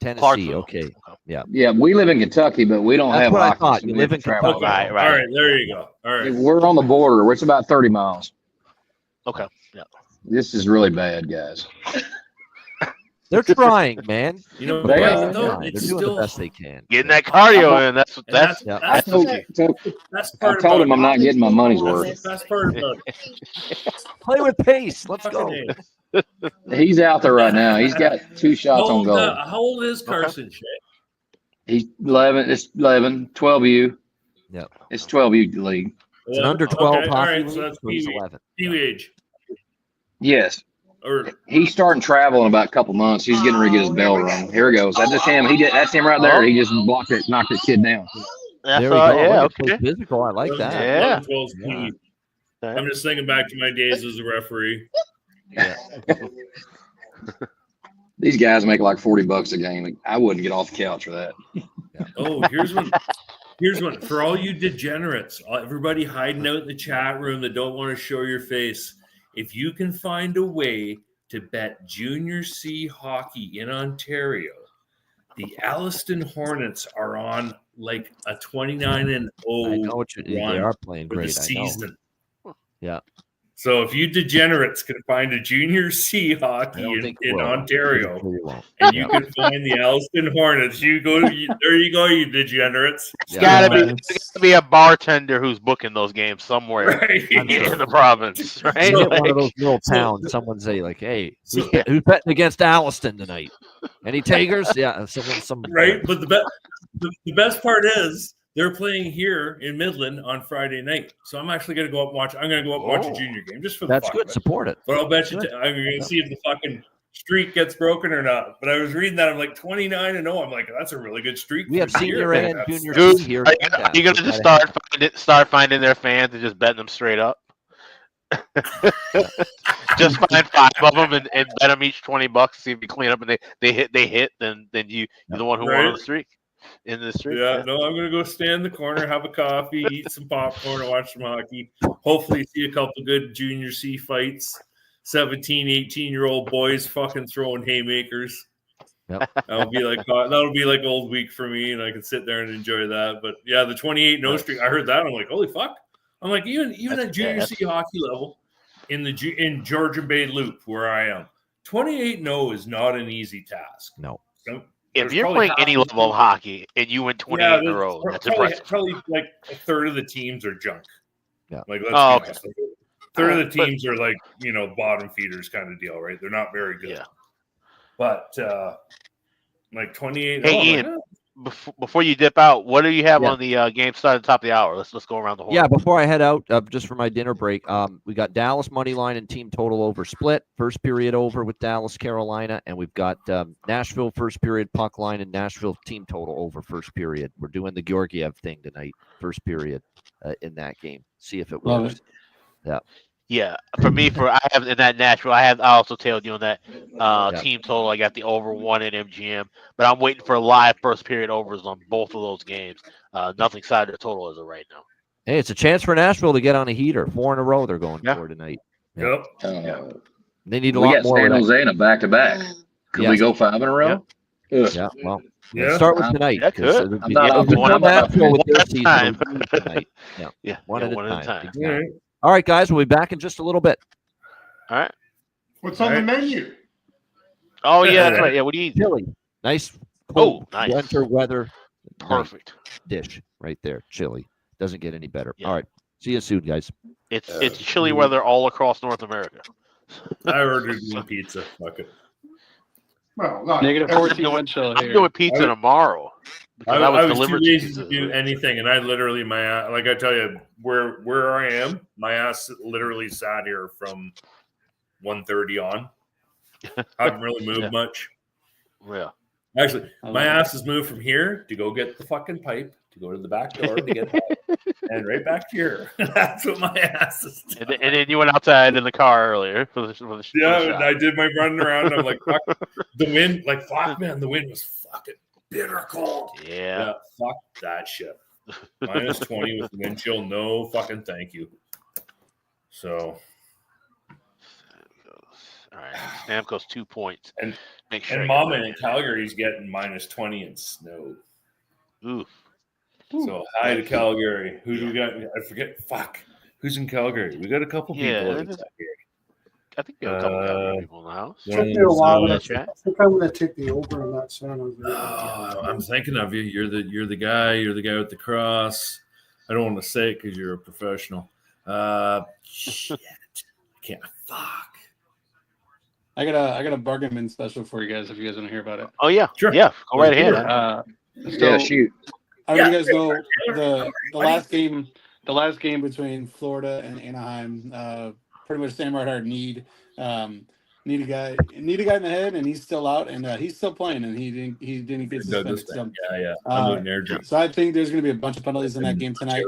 Tennessee. Okay. Yeah. Yeah, we live in Kentucky, but we don't have what hockey. I thought. You live in Kentucky. Right. All right, there you go. All right. We're on the border. It's about 30 miles. Okay. Yeah. This is really bad, guys. They're trying, man. They're doing the best they can. Getting that cardio in. That's I told him I'm not getting my money's worth. That's part of it. Play with pace. Let's go. He's out there right now. He's got 2 shots on goal. How old is Carson? Okay. He's 11. It's 11. 12U. Yeah. It's 12U league. It's an under 12 hockey league. So that's he's 11. Pee age. Yes. Or he's starting travel in about a couple months. He's getting ready to get his bell rung. Here he goes. That's just him. That's him right there. He just knocked that kid down. There we go. Yeah, okay. Physical. I like that. Yeah. I'm just thinking back to my days as a referee. Yeah. These guys make like $40 a game. Like, I wouldn't get off the couch for that. Oh, here's one. Here's one for all you degenerates, everybody hiding out in the chat room that don't want to show your face. If you can find a way to bet Junior C hockey in Ontario, the Alliston Hornets are on like a 29-0 they are playing for great. the season. Yeah. So if you degenerates can find a Junior C hockey in Ontario, and you can find the Alliston Hornets, you go. There you go, you degenerates. It's gotta be a bartender who's booking those games somewhere in the province, right? You hit one of those little towns. Someone say like, "Hey, who's betting against Alliston tonight? Any takers?" Yeah, some right. But the best part is they're playing here in Midland on Friday night, so I'm actually going to go up and watch. I'm going to go up and watch a junior game just for the That's fun good. of it. Support it. But I'll bet you I'm going to see if the fucking streak gets broken or not. But I was reading that I'm like 29-0. I'm like, that's a really good streak. We have senior and junior Dude, here. are you going to just start finding their fans and just betting them straight up? Just find 5 of them and bet them each $20. See if you clean up and they hit. Then you're the one who won on the streak. In the street. Yeah, no, I'm gonna go stand in the corner, have a coffee, eat some popcorn, and watch some hockey. Hopefully see a couple good junior C fights. 17, 18-year-old boys fucking throwing haymakers. Yep. That'll be like old week for me, and I can sit there and enjoy that. But yeah, the 28-0 streak, I heard that. I'm like, holy fuck. I'm like, even at junior C hockey level in Georgian Bay Loop where I am, 28-0 is not an easy task. No. If you're playing any level of hockey and you win 28 in a row, that's impressive. Probably like a third of the teams are junk. Yeah. Like, let's be honest. Like, a third of the teams are like, bottom feeders kind of deal, right? They're not very good. Yeah. But like 28. Hey, Ian, before you dip out, what do you have on the game start at the top of the hour? Let's go around the horn. Yeah, before I head out, just for my dinner break, we got Dallas money line and team total over split. First period over with Dallas, Carolina, and we've got Nashville first period puck line and Nashville team total over first period. We're doing the Georgiev thing tonight, first period in that game. See if it works. Yeah. Yeah, for me, I have in that Nashville. I also tailed you on that team total. I got the over 1 at MGM, but I'm waiting for live first period overs on both of those games. Nothing side of the total as of right now. Hey, it's a chance for Nashville to get on a heater. 4 in a row they're going for tonight. Yep. They need a lot more. We got San Jose in a back-to-back. Could we go 5 in a row? Yeah. Well, start with tonight. That could. One at a time. Exactly. All right, guys, we'll be back in just a little bit. All right. What's on the menu? Oh, yeah, that's right. Yeah, what do you eat? Chili. Nice, cold, nice. winter weather. Perfect. Dish right there. Chili. Doesn't get any better. All right. See you soon, guys. It's chilly weather all across North America. I ordered one pizza. Fuck it. Well, negative 14 wind chill here. I'm doing pizza tomorrow. I was too lazy to do anything, and I literally like I tell you where I am, my ass literally sat here from 1:30 on. I haven't really moved much. Yeah, actually, my ass has moved from here to go get the fucking pipe, to go to the back door to get the pipe, and right back here. That's what my ass is doing. And then you went outside in the car earlier for the and I did my running around. And I'm like, fuck the wind, like fuck, man, the wind was fucking bitter cold. Yeah, fuck that shit. Minus 20 with the wind chill. No fucking thank you. So, all right, Stamkos 2 points. And make sure. And Mama in Calgary's getting minus 20 in snow. Ooh. So hi to Calgary. Who do we got? I forget. Fuck. Who's in Calgary? We got a couple people in Calgary. I think we have a couple Calgary people in the house. Should be a while. I think I'm going to take the over on that San Jose. I'm thinking of you. You're the guy. You're the guy with the cross. I don't want to say it because you're a professional. Shit. I can't. Fuck. I got a bargain bin special for you guys if you guys want to hear about it. Oh yeah, sure. Yeah, go right ahead. Shoot. How do you guys know the last game? The last game between Florida and Anaheim, pretty much Sam Reinhart need a guy in the head, and he's still out, and he's still playing, and he didn't get suspended. So I think there's going to be a bunch of penalties in that game tonight.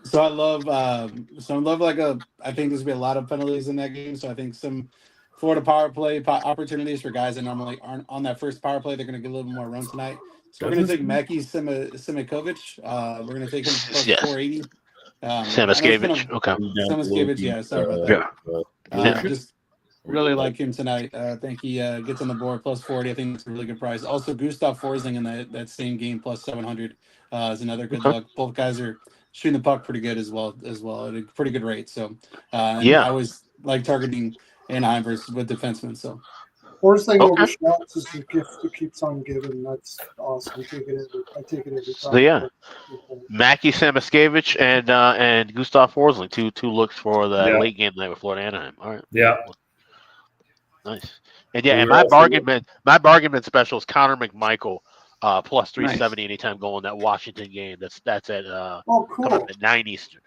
So I love I think there's going to be a lot of penalties in that game. So I think some Florida power play opportunities for guys that normally aren't on that first power play. They're going to get a little more run tonight. So we're going to take Mackie Simikovic. We're going to take him plus 480. Samaskevich. Okay. Samaskevich, yeah, sorry about that. Just really like him tonight. I think he gets on the board plus 40. I think it's a really good price. Also, Gustav Forsling in that same game plus 700 is another good luck. Both guys are shooting the puck pretty good as well at a pretty good rate. So I always like targeting Anaheim with defensemen. So Forsling over shots is the gift that keeps on giving. That's awesome. I take it every time. So yeah, Mackie Samaskevich and Gustav Forsling, two looks for the late game tonight with Florida Anaheim. All right. Yeah. Nice. And my bargain bin special is Connor McMichael plus 370 anytime goal in that Washington game. That's at cool. coming up at 9 Eastern.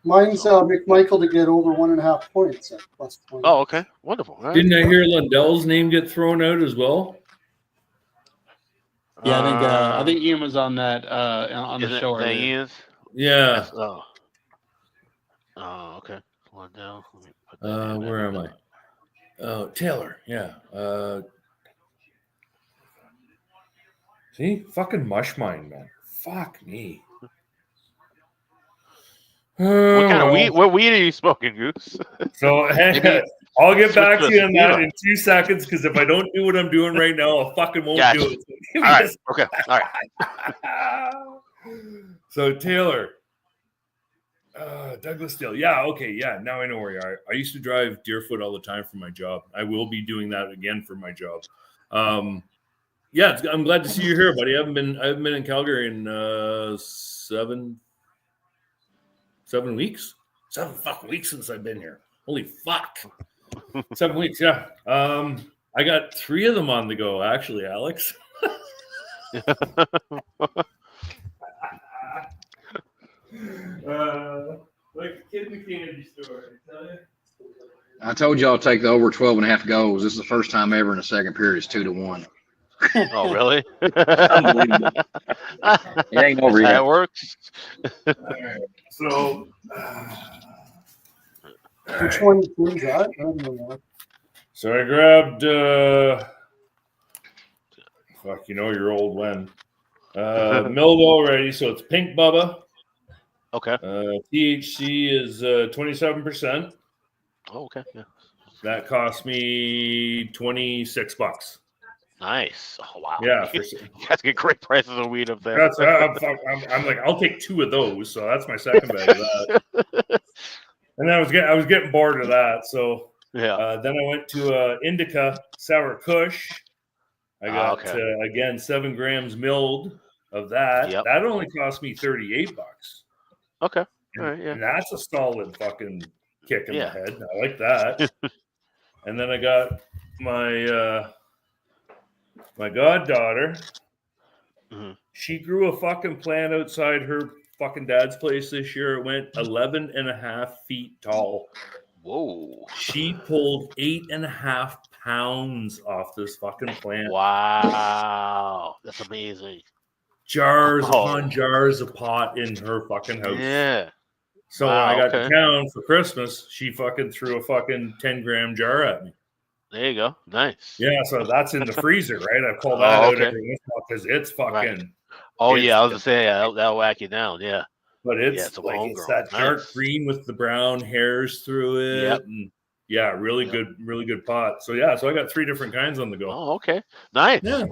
Mine's McMichael to get over 1.5 points at plus 20. Oh, okay. Wonderful. Right. Didn't I hear Lundell's name get thrown out as well? Yeah, I think Ian was on that on the show earlier. Ian's? Yeah. Okay. Lundell. Where am I? Oh, Taylor. Yeah. See, fucking mush mine, man. Fuck me. What weed are you smoking, Goose? So I'll get back to you on that in 2 seconds, because if I don't do what I'm doing right now, I fucking won't do it. All right. Okay. All right. So Taylor, Douglas Dale. Yeah. Okay. Yeah. Now I know where you are. I used to drive Deerfoot all the time for my job. I will be doing that again for my job. Yeah, I'm glad to see you here, buddy. I haven't been in Calgary in 7 weeks. 7 fucking weeks since I've been here. Holy fuck. 7 weeks, yeah. I got 3 of them on the go, actually, Alex. Like a kid in the candy store, I tell you. I told y'all to take the over 12.5 goals. This is the first time ever in the second period it's 2-1. Oh, really? Unbelievable. It ain't over yet. That works. All right. So, which one is that? I don't know. So I grabbed, fuck, you know your old Wen. Milled already, so it's Pink Bubba. Okay. THC is 27%. Oh, okay. Yeah. That cost me $26. Nice. Oh, wow. Yeah, for you guys get great prices of weed up there. That's I'm like, I'll take 2 of those, so that's my second bag of that. And then I was getting bored of that, so then I went to Indica Sour Kush. I got again 7 grams milled of that. Yep. That only cost me $38. Okay. All right. Yeah. And that's a solid fucking kick in the head. I like that. And then I got my my goddaughter. Mm-hmm. She grew a fucking plant outside her fucking dad's place this year. It went 11.5 feet tall. Whoa. She pulled 8.5 pounds off this fucking plant. Wow. That's amazing. Jars upon jars of pot in her fucking house. Yeah. So when I got to town for Christmas, she fucking threw a fucking 10-gram jar at me. There you go. Nice. Yeah, so that's in the freezer, right? I pull that out every once in a while because it's fucking. Right. Oh, yeah. I was going to say, that'll whack you down. Yeah. But it's like it's that dark green with the brown hairs through it. Yep. And really good pot. So so I got 3 different kinds on the go. Oh, okay. Nice. Yeah.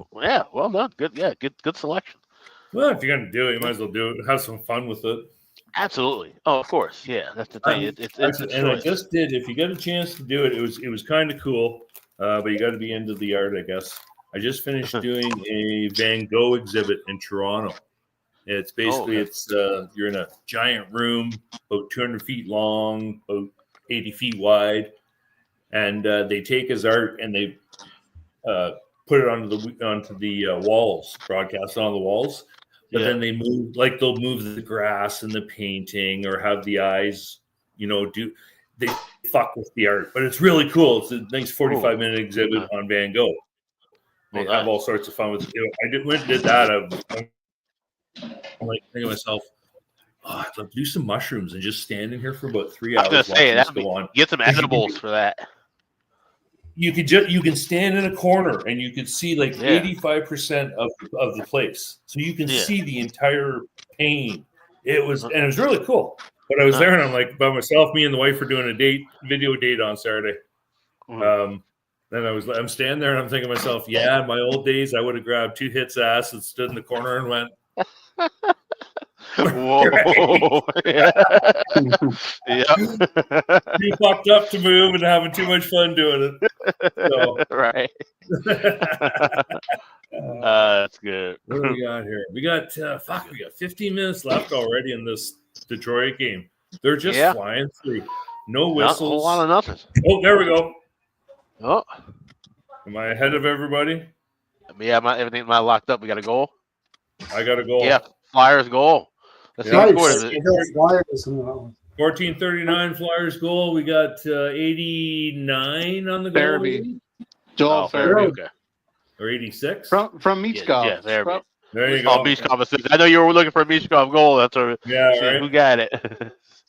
Well done. Good. Yeah. Good selection. Well, if you're gonna do it, you might as well do it. Have some fun with it. Absolutely. Oh, of course. Yeah. That's the thing. It's a I just did. If you get a chance to do it, it was kind of cool. But you got to be into the art, I guess. I just finished doing a Van Gogh exhibit in Toronto. It's basically you're in a giant room, about 200 feet long, about 80 feet wide, and they take his art and they put it onto the walls, broadcast it on the walls. But then they move, like they'll move the grass and the painting, or have the eyes, they fuck with the art. But it's really cool. It's a nice 45-minute exhibit on Van Gogh. They have all sorts of fun with it. I went and did that. I'm like thinking to myself, I'd love to do some mushrooms and just stand in here for about 3 hours. I was going to say, go on. Get some edibles for that. you can stand in a corner and you could see like 85% of the place, so you can see the entire pane. It was really cool. But I was there and I'm like by myself. Me and the wife were doing a video date on Saturday. Then I'm standing there and I'm thinking to myself, yeah, in my old days I would have grabbed 2 hits ass and stood in the corner and went. Whoa! Yeah. Too fucked up to move and having too much fun doing it. So. Right. That's good. What do we got here? We got 15 minutes left already in this Detroit game. They're just flying through. No whistles. Not a whole lot of nothing. Oh, there we go. Oh. Am I ahead of everybody? Yeah, everything locked up. We got a goal. I got a goal. Yeah, Flyers goal. Let's see Nice. what is it. Flyers in that one. 1439 Flyers goal. We got 89 on the goal. Farabee. Joel Farabee. Okay. Or 86? From Michkov. Yeah, there you go. Michkov assist. I know you were looking for a Michkov goal. That's right. Who got it?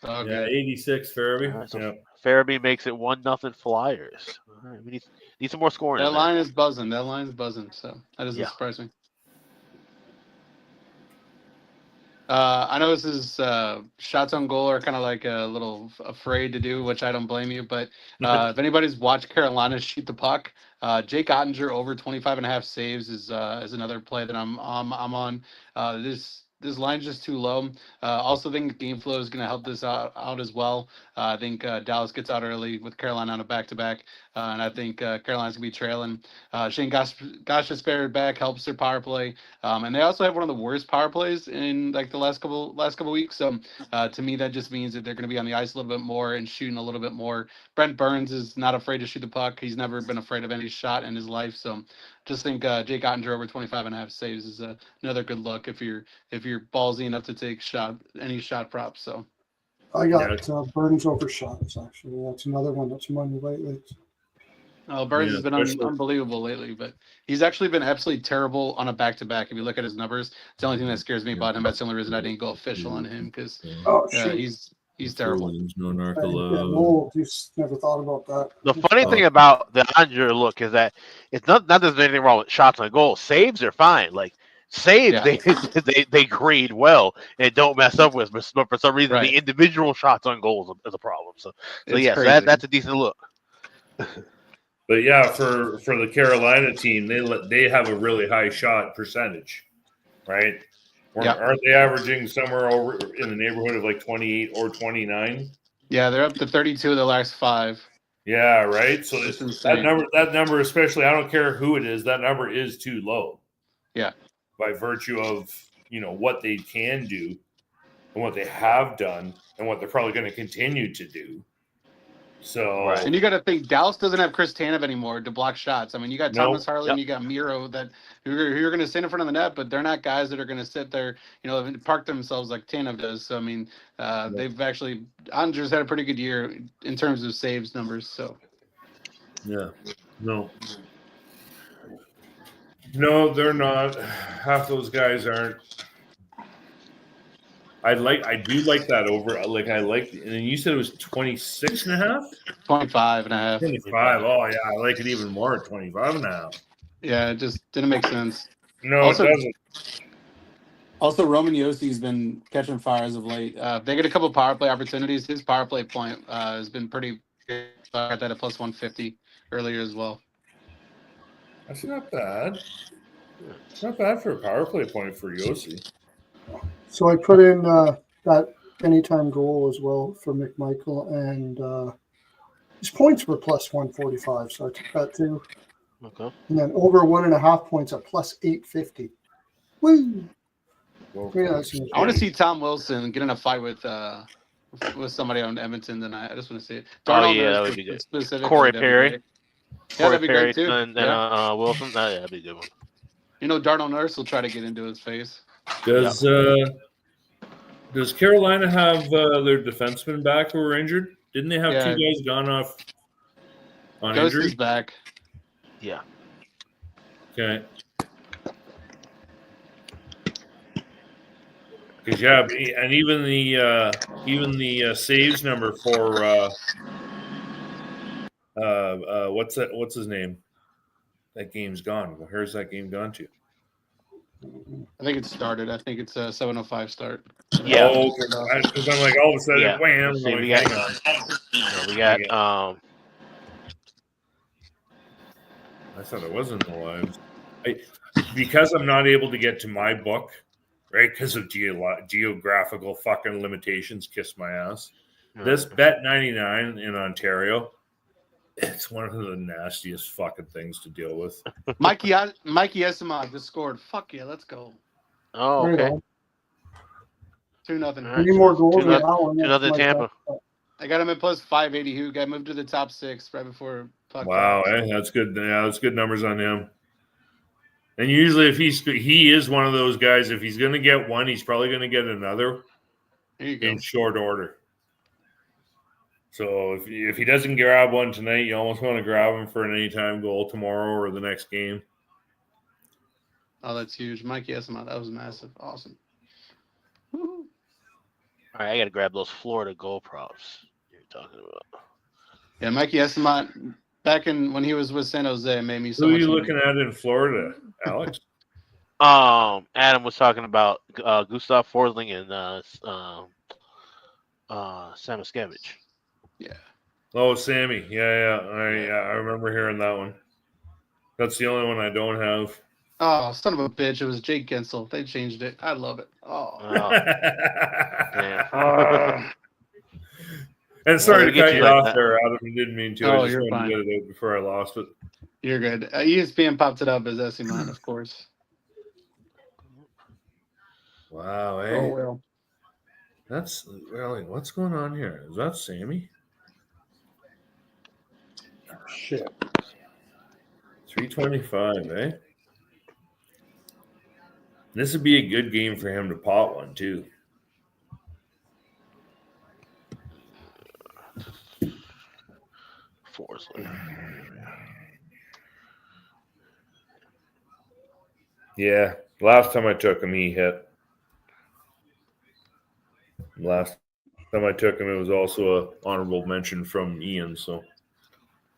Yeah, 86 Farabee. Right, so Farabee makes it 1-0 Flyers. All right, we need some more scoring. That line is buzzing. So that doesn't surprise me. I know this is shots on goal are kind of like a little afraid to do, which I don't blame you. But if anybody's watched Carolina shoot the puck, Jake Ottinger over 25.5 saves is another play that I'm on. This line's just too low. Also think game flow is going to help this out as well. I think Dallas gets out early with Carolina on a back-to-back, and I think Carolina's going to be trailing. Shane Gostisbehere back helps their power play, and they also have one of the worst power plays in like the last couple weeks. So to me, that just means that they're going to be on the ice a little bit more and shooting a little bit more. Brent Burns is not afraid to shoot the puck. He's never been afraid of any shot in his life. So just think Jake Ottinger over 25.5 saves is another good look if you're ballsy enough to take any shot props. So I got Burns over shots. Actually, that's another one that's money lately. Burns has been unbelievable lately, but he's actually been absolutely terrible on a back-to-back. If you look at his numbers, it's the only thing that scares me about him. That's the only reason I didn't go official on him because he's terrible. No Narcola. Just never thought about that. The funny thing about the Ottinger look is that it's not that there's anything wrong with shots on goal. Saves are fine. Like saves, they grade well and don't mess up with. But for some reason, the individual shots on goals is a problem. So yes, that's a decent look. But yeah, for the Carolina team, they have a really high shot percentage, right? Aren't they averaging somewhere over in the neighborhood of like 28 or 29? Yeah, they're up to 32 of the last 5. Yeah, right. So that number, especially, I don't care who it is, that number is too low. Yeah, by virtue of what they can do and what they have done and what they're probably going to continue to do. So, and you got to think Dallas doesn't have Chris Tanev anymore to block shots. I mean, you got Thomas Harley and you got Miro that who are going to stand in front of the net, but they're not guys that are going to sit there, and park themselves like Tanev does. So, I mean, they've actually Ottinger's had a pretty good year in terms of saves numbers. So, no, they're not. Half those guys aren't. I do like that over. And then you said it was 26.5? 25.5. 25. Oh yeah, I like it even more at 25.5. Yeah, it just didn't make sense. No, it doesn't. Also, Roman Yossi's been catching fire as of late. They get a couple power play opportunities. His power play point has been pretty good. I got that at plus 150 earlier as well. That's not bad. It's not bad for a power play point for Yossi. So I put in that anytime goal as well for McMichael, and his points were plus 145, so I took that too. Okay. And then over 1.5 points at plus 850. Woo! Yeah, I want to see Tom Wilson get in a fight with somebody on Edmonton tonight. I just want to see it. That would be good. Corey Perry. Yeah, that'd be great too. And Wilson. That'd be a good one. Darnell Nurse will try to get into his face. Does Carolina have their defenseman back who were injured? Didn't they have 2 guys gone off on Ghost injury? is back. Yeah. Okay. Because and even the saves number for What's that? What's his name? That game's gone. Where's that game gone to? I think it started. I think it's a 7:05 start. Yeah. Oh, because I'm like all of a sudden, wham! See, I'm we like, got, hang on. we got I thought it wasn't the lives. Because I'm not able to get to my book, right? Because of geographical fucking limitations. Kiss my ass. This Bet99 in Ontario, it's one of the nastiest fucking things to deal with. Mikey Esimov just scored. Fuck yeah, let's go. Oh, okay. 2-0. Any more goals? 2-0 Tampa. I got him at plus 580. Who got moved to the top 6 right before puck. Wow, that's good. Yeah, that's good numbers on him. And usually, if he is one of those guys, if he's going to get one, he's probably going to get another in short order. So if he doesn't grab one tonight, you almost want to grab him for an anytime goal tomorrow or the next game. Oh, that's huge. Mikey Esimov, that was massive. Awesome. All right, I got to grab those Florida goal props you're talking about. Yeah, Mikey Esimov, back when he was with San Jose, made me so Who much are you money. looking at in Florida, Alex? Adam was talking about Gustav Forsling and Samoskevich. Yeah. Oh, Sammy. Yeah. I remember hearing that one. That's the only one I don't have. Oh, son of a bitch. It was Jake Gensel. They changed it. I love it. Oh. And sorry to cut you off there, Adam. I didn't mean to. Oh, I just you're wanted fine. to get it out before I lost it. You're good. ESPN popped it up as Esimov, of course. Wow, hey. Oh, well. That's really what's going on here? Is that Sammy? Shit. 325, eh? This would be a good game for him to pot one, too. Yeah, last time I took him, he hit. Last time I took him, it was also an honorable mention from Ian, so...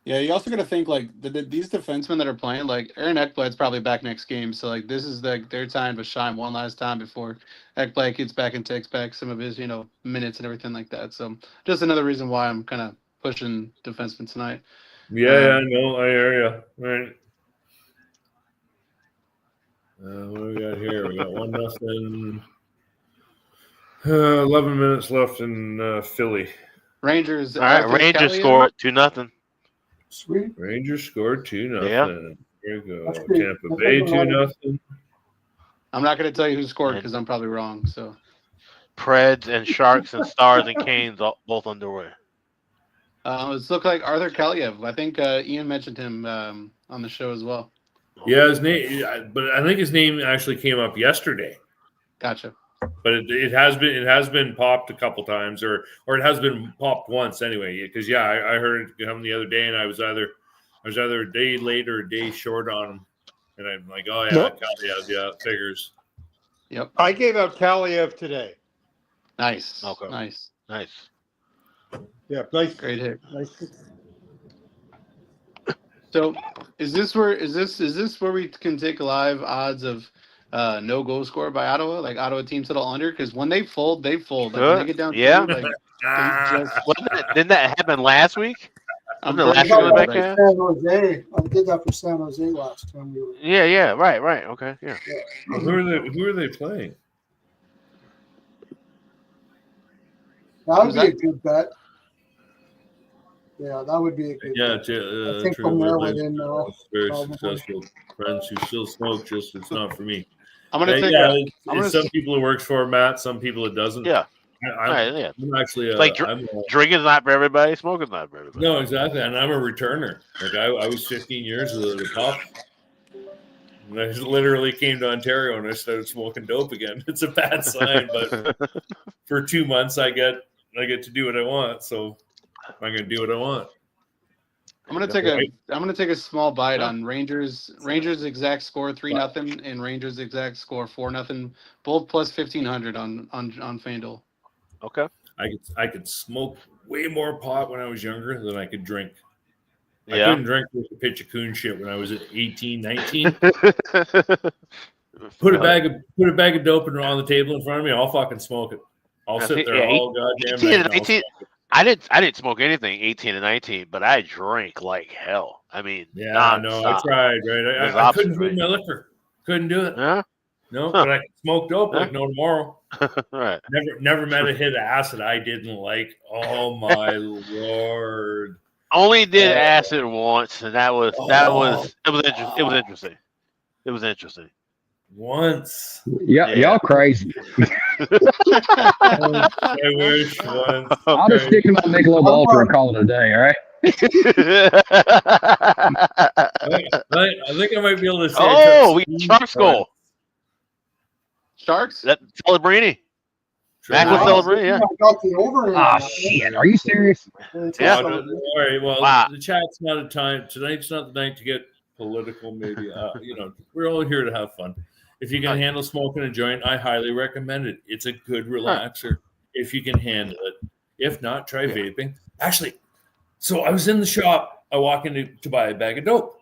Yeah, you also got to think like these defensemen that are playing, like Aaron Ekblad's probably back next game, so like this is their time to shine one last time before Ekblad gets back and takes back some of his minutes and everything like that. So just another reason why I'm kind of pushing defensemen tonight. Yeah, no, I hear you. All right. What do we got here? We got 1-0. 11 minutes left in Philly. Rangers. All right, Rangers scored 2-0. Sweet. Rangers scored 2-0. Yeah. Here we go. Tampa Bay 2-0. I'm not going to tell you who scored because I'm probably wrong. So, Preds and Sharks and Stars and Canes both underway. It looked like Arthur Kaliev. I think Ian mentioned him on the show as well. Yeah, his name, but I think his name actually came up yesterday. Gotcha. But it has been popped a couple times, or it has been popped once anyway. Because I heard it come the other day, and I was either a day late or a day short on him, and I'm like, oh yeah, Kaliev, figures. Yep. I gave out Kaliev today. Nice. Okay. Nice. Yeah, nice. Great hit. Nice. So, is this where we can take live odds of no goal score by Ottawa? Like Ottawa team settle under, because when they fold, they fold. Like, when they get down, yeah. Two, Didn't that happen last week? I'm Wasn't it pretty last sure week, that- San Jose. I did that for San Jose last time we were. Yeah, right, okay, yeah. Who are they playing? That would be a good bet. Yeah, that would be a good bet. I think from there within very successful friends who still smoke. Just it's not for me. I'm gonna take it's some people it works for, Matt. Some people it doesn't. Yeah. I'm actually It's like drinking's not for everybody, smoking's not for everybody. No, exactly. And I'm a returner. Like I was 15 years of the pop. And I literally came to Ontario and I started smoking dope again. It's a bad sign, but for 2 months I get to do what I want. So I'm gonna do what I want. I'm gonna take a small bite on Rangers. Rangers exact score 3-0 and Rangers exact score 4-0. Both plus 1,500 on FanDuel. Okay. I could smoke way more pot when I was younger than I could drink. I couldn't drink with the pitch of coon shit when I was at 18, 19. Put a bag of dope on the table in front of me. I'll fucking smoke it. I'll sit there all goddamn 18 night. and 19. I didn't smoke anything 18 and 19, but I drank like hell. I mean, I tried. Right, I couldn't do my liquor. Couldn't do it. Yeah. No, but I could smoke dope like no tomorrow. Right. Never met a hit of acid I didn't like. Oh my lord. Only did acid once, and it was interesting. It was interesting. Once. Yeah, y'all crazy. I wish once. I'll just stick to my Michelob Ultra and call it a day, all right? I think I might be able to say we Sharks goal. Sharks? That Celebrini. Mac with Celebrini, yeah. I got the over. Ah, shit. Are you serious? Yeah. All right. Well, the chat's not a time. Tonight's not the night to get political. Maybe we're all here to have fun. If you can handle smoking a joint, I highly recommend it. It's a good relaxer if you can handle it. If not, try vaping. Actually, so I was in the shop. I walk in to buy a bag of dope.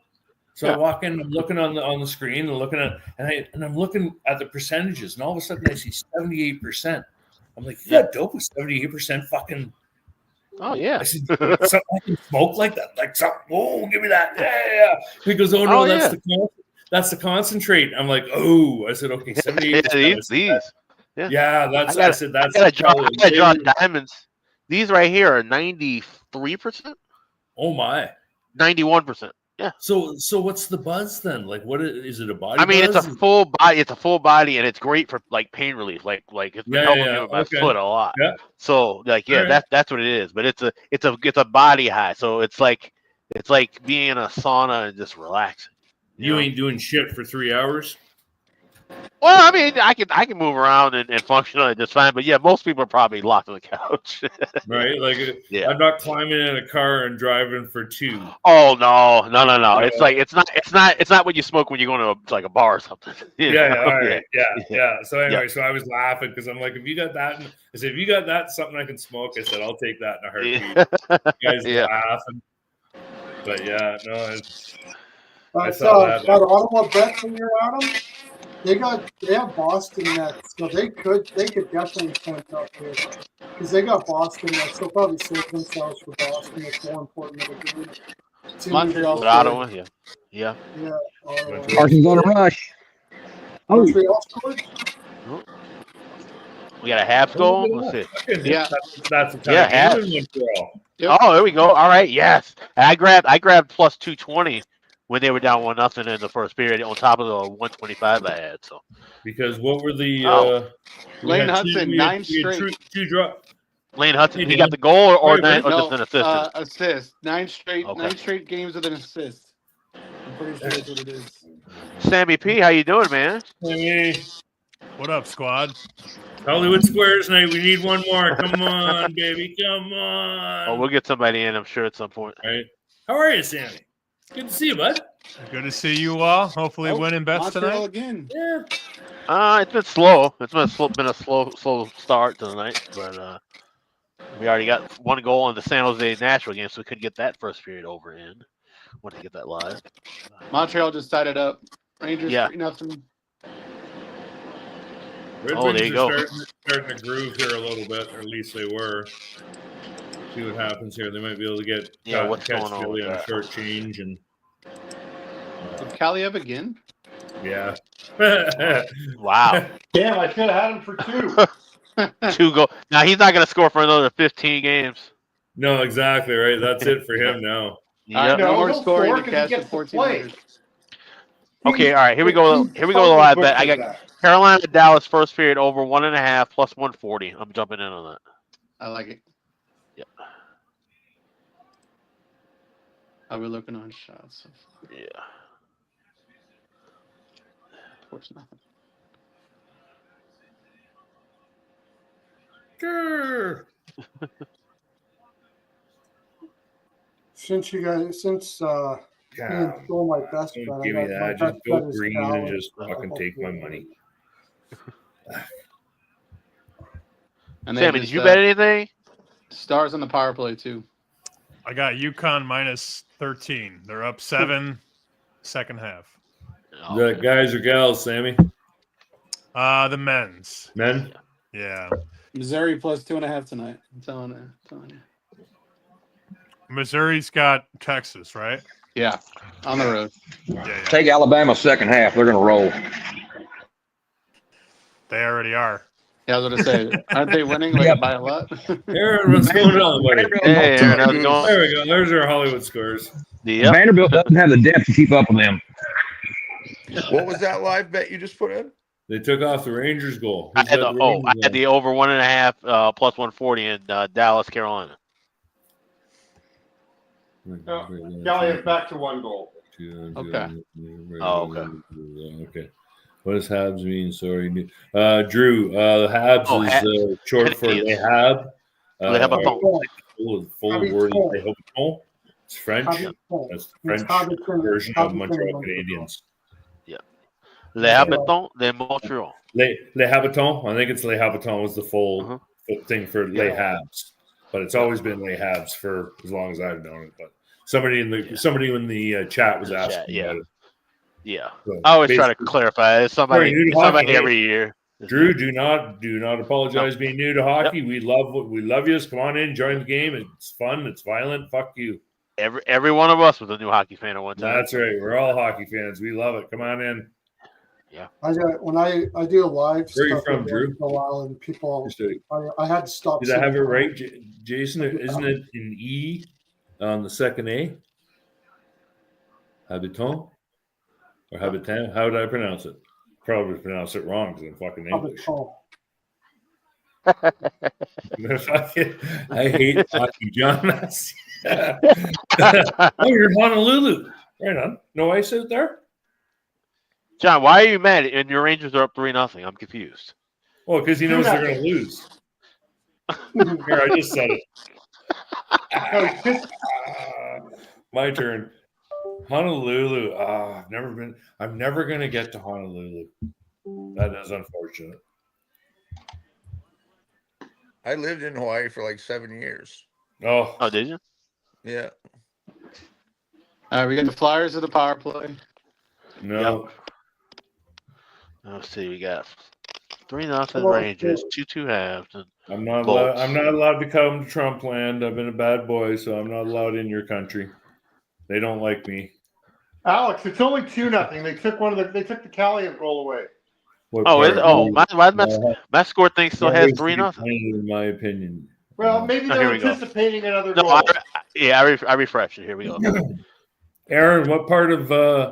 So I walk in, I'm looking on the screen and looking at, and I'm looking at the percentages, and all of a sudden I see 78%. I'm like, you got dope with 78% fucking. Oh yeah. I said, something I can smoke like that, like something. Oh, give me that. Yeah. He goes, oh no, that's the concentrate. I'm like, oh. I said, okay, 78%. These. Yeah, that's. I said that's. I gotta draw diamonds. These right here are 93%. Oh my. 91%. Yeah. So what's the buzz then? Like, what is it? A body? I mean, buzz? it's a full body. It's a full body, and it's great for like pain relief. Like it's been helping me with my foot a lot. Yeah. So that's what it is. But it's a body high. So it's like being in a sauna and just relaxing. You ain't doing shit for 3 hours. Well, I mean, I can move around and function on it just fine. But yeah, most people are probably locked on the couch. Right? Like, I'm not climbing in a car and driving for 2. Oh no! It's like it's not what you smoke when you go to like a bar or something. All right. Yeah. So anyway, so I was laughing because I'm like, if you got that, I said, if you got that, something I can smoke. I said, I'll take that in a heartbeat. You guys laughing, but I saw that. That Ottawa bet from your Adam. They have Boston Nets, so they could definitely tempt up here because they got Boston Nets. They'll probably save themselves for Boston. It's more important than the game. Montreal, Ottawa, yeah. Carson's on a rush. Montreal scored. We got a half goal. Let's see. Yeah, that's the time. Half. Oh, there we go. All right, yes. I grabbed plus 220. When they were down 1-0 in the first period, on top of the 125 I had. So, because what were the Lane Hudson 9 straight. Two drop. Lane Hudson, he got the goal or just an assist? Assist. 9 straight games with an assist. I'm pretty sure that's what it is. Sammy P, how you doing, man? Hey. What up, squad? Hollywood Squares night. We need one more. Come on, baby. Come on. Oh, we'll get somebody in, I'm sure, at some point. All right. How are you, Sammy? Good to see you, bud. Good to see you all. Hopefully winning bets tonight. Again. Yeah. It's been slow. It's been a slow start to the night, but we already got one goal in the San Jose Nashville game, so we couldn't get that first period over in. Want to get that live. Montreal just tied it up. Rangers 3-0. Red Wings there you go. Starting to groove here a little bit, or at least they were. See what happens here. They might be able to get what's going on Philly with on a that? short change and Kaliev again? Yeah. Wow. Damn, I should have had him for 2. 2 goals. Now he's not going to score for another 15 games. No, exactly right. That's it for him now. Yep. No more scoring to catch the 14. Okay, all right. Here we go. Here we go. The live bet. I got Carolina Dallas first period over 1.5 plus 140. I'm jumping in on that. I like it. Yep. Are we looking on shots? Yeah. Of course, nothing. Sure. Since Ian stole my best bet, Don't give me that. Just go green and just fucking take my money. And Sammy, did you bet anything? Stars on the power play too. I got UConn minus 13. They're up 7, second half. Is that guys or gals, Sammy? The men's. Men? Yeah. Missouri plus 2.5 tonight. I'm telling you. Missouri's got Texas, right? Yeah, on the road. Yeah. Take Alabama second half. They're going to roll. They already are. Yeah, I was going to say, aren't they winning like by a lot? Aaron, what's going on, buddy? Hey, Aaron, how's it going? There we go. There's our Hollywood scores. Yep. Vanderbilt doesn't have the depth to keep up with them. What was that live bet you just put in? They took off the Rangers goal. I had the over 1.5 plus 140 in Dallas, Carolina. Gally is back to 1 goal. Okay. Oh, okay. Okay. What does Habs mean? Sorry. Drew, Habs is short for Les Habs. Les Habitants. Full word is Les Habitants. It's French. That's the French version of Montreal Canadiens. Yeah. Les Habitants de Montreal. Les Habitants. I think it's Les Habitants was the full thing for Les Habs. But it's always been Les Habs for as long as I've known it. But somebody in the chat was asking about it. Yeah, so I always try to clarify. It's somebody every year. Drew, do not apologize being new to hockey. We love you. Come on in, join the game. It's fun. It's violent. Fuck you. Every one of us was a new hockey fan at one time. That's right. We're all hockey fans. We love it. Come on in. Yeah. When I do a live Where are you stuff from, Drew? for a while, and people, I had to stop. Did I have it right, Jason? Isn't it an E on the second A? Habitant or habitant? How did I pronounce it? Probably pronounce it wrong because I'm fucking English. I hate hockey, John. Oh, you're in Honolulu. Right on. No ice out there? John, why are you mad? And your Rangers are up 3-0. I'm confused. Well, because he knows they're going to lose. Here, I just said it. My turn. Honolulu. I've never been. I'm never going to get to Honolulu. That is unfortunate. I lived in Hawaii for like 7 years. Oh, did you? Yeah. All right, we got the Flyers of the power play. No. Yep. Let's see. We got 3-0 Rangers, 2-2 halves. I'm not allowed to come to Trump land. I've been a bad boy, so I'm not allowed in your country. They don't like me. Alex, it's only 2-0. They took the Callahan goal away. My score thing still has 3-0. In my opinion. Well, maybe they're anticipating another goal. I refreshed it. Here we go. Aaron, what part of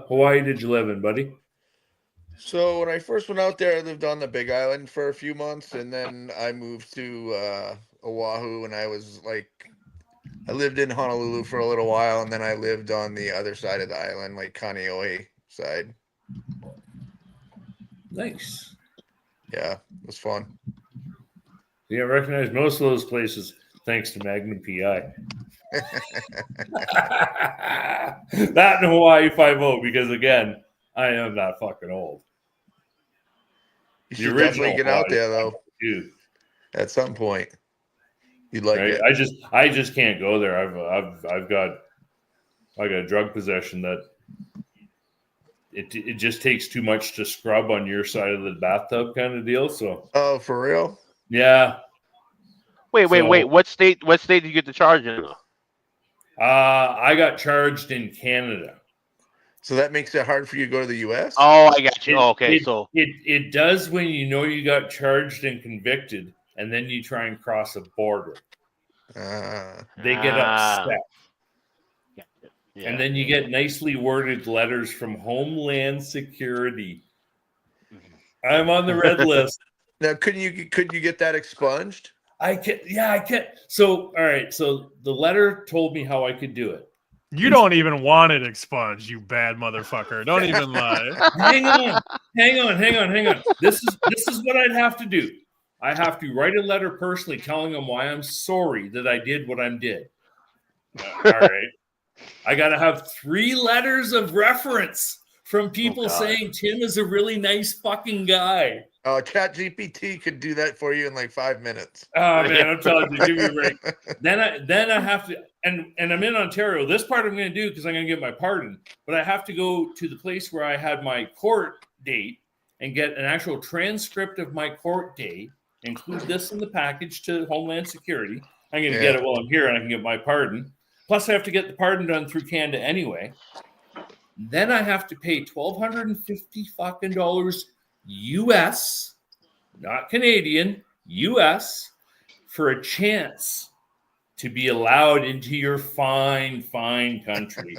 Hawaii did you live in, buddy? So when I first went out there, I lived on the Big Island for a few months, and then I moved to Oahu, and I lived in Honolulu for a little while, and then I lived on the other side of the island, like Kaneohe side. Nice. Yeah, it was fun. Yeah, I recognize most of those places thanks to Magnum PI. That in Hawaii 5-0, because again, I am not fucking old. You should definitely get out there though. Dude. At some point. You'd like it. I just can't go there. I've got drug possession that it just takes too much to scrub on your side of the bathtub kind of deal. So for real? Yeah. Wait. What state did you get the charge in? I got charged in Canada. So that makes it hard for you to go to the U.S.? Oh, I got you. It does when you know you got charged and convicted, and then you try and cross a border. They get upset. Yeah. And then you get nicely worded letters from Homeland Security. I'm on the red list. Now, couldn't you get that expunged? I can. So, all right. So the letter told me how I could do it. You don't even want it expunged, you bad motherfucker. Don't even lie. Hang on. This is what I'd have to do. I have to write a letter personally telling them why I'm sorry that I did what I did. All right. I got to have 3 letters of reference from people saying Tim is a really nice fucking guy. ChatGPT could do that for you in like 5 minutes. Oh man, I'm telling you, give me a break. Then I have to, and I'm in Ontario. This part I'm going to do because I'm going to get my pardon, but I have to go to the place where I had my court date and get an actual transcript of my court date. Include this in the package to Homeland Security. I'm going to get it while I'm here, and I can get my pardon. Plus, I have to get the pardon done through Canada anyway. Then I have to pay $1,250 fucking US, not Canadian, US, for a chance to be allowed into your fine country.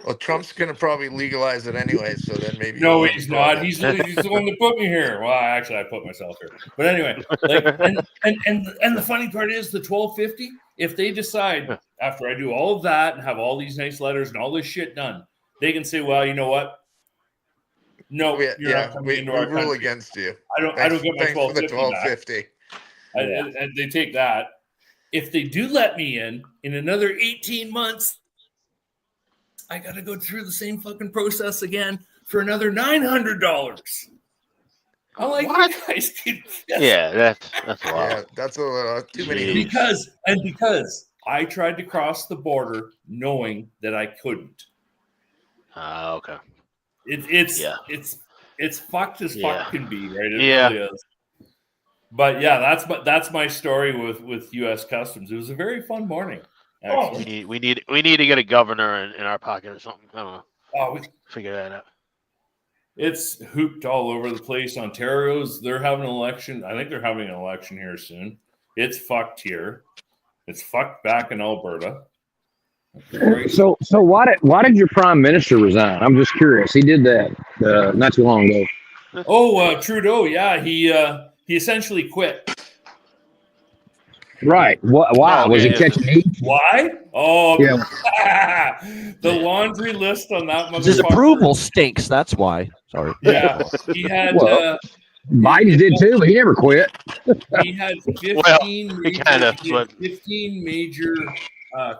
Well, Trump's going to probably legalize it anyway, so then maybe. No, he's not. He's the one that put me here. Well, actually, I put myself here. But anyway, like, and the funny part is the $1,250. If they decide after I do all of that and have all these nice letters and all this shit done, they can say, "Well, you know what? No, you're not coming into our country. Rule against you. I don't get my $1,250 back." And they take that. If they do let me in another 18 months, I got to go through the same fucking process again for another $900. I like what? You guys. Yeah, that's wild. Yeah, that's too many. Because I tried to cross the border knowing that I couldn't. Okay. It's fucked as fuck can be, right? It really is. But yeah, that's my story with U.S. Customs. It was a very fun morning. Actually. We need to get a governor in our pocket or something. I don't know. Oh, figure that out. It's hooped all over the place. They're having an election. I think they're having an election here soon. It's fucked here. It's fucked back in Alberta. So why did your prime minister resign? I'm just curious. He did that not too long ago. Oh, Trudeau. Yeah, he essentially quit. Right. Why? Was he catching heat? Why? Oh, yeah. The laundry list on that motherfucker. His approval stinks. That's why. Sorry. Yeah. He had. Biden did too, but he never quit. He had 15 major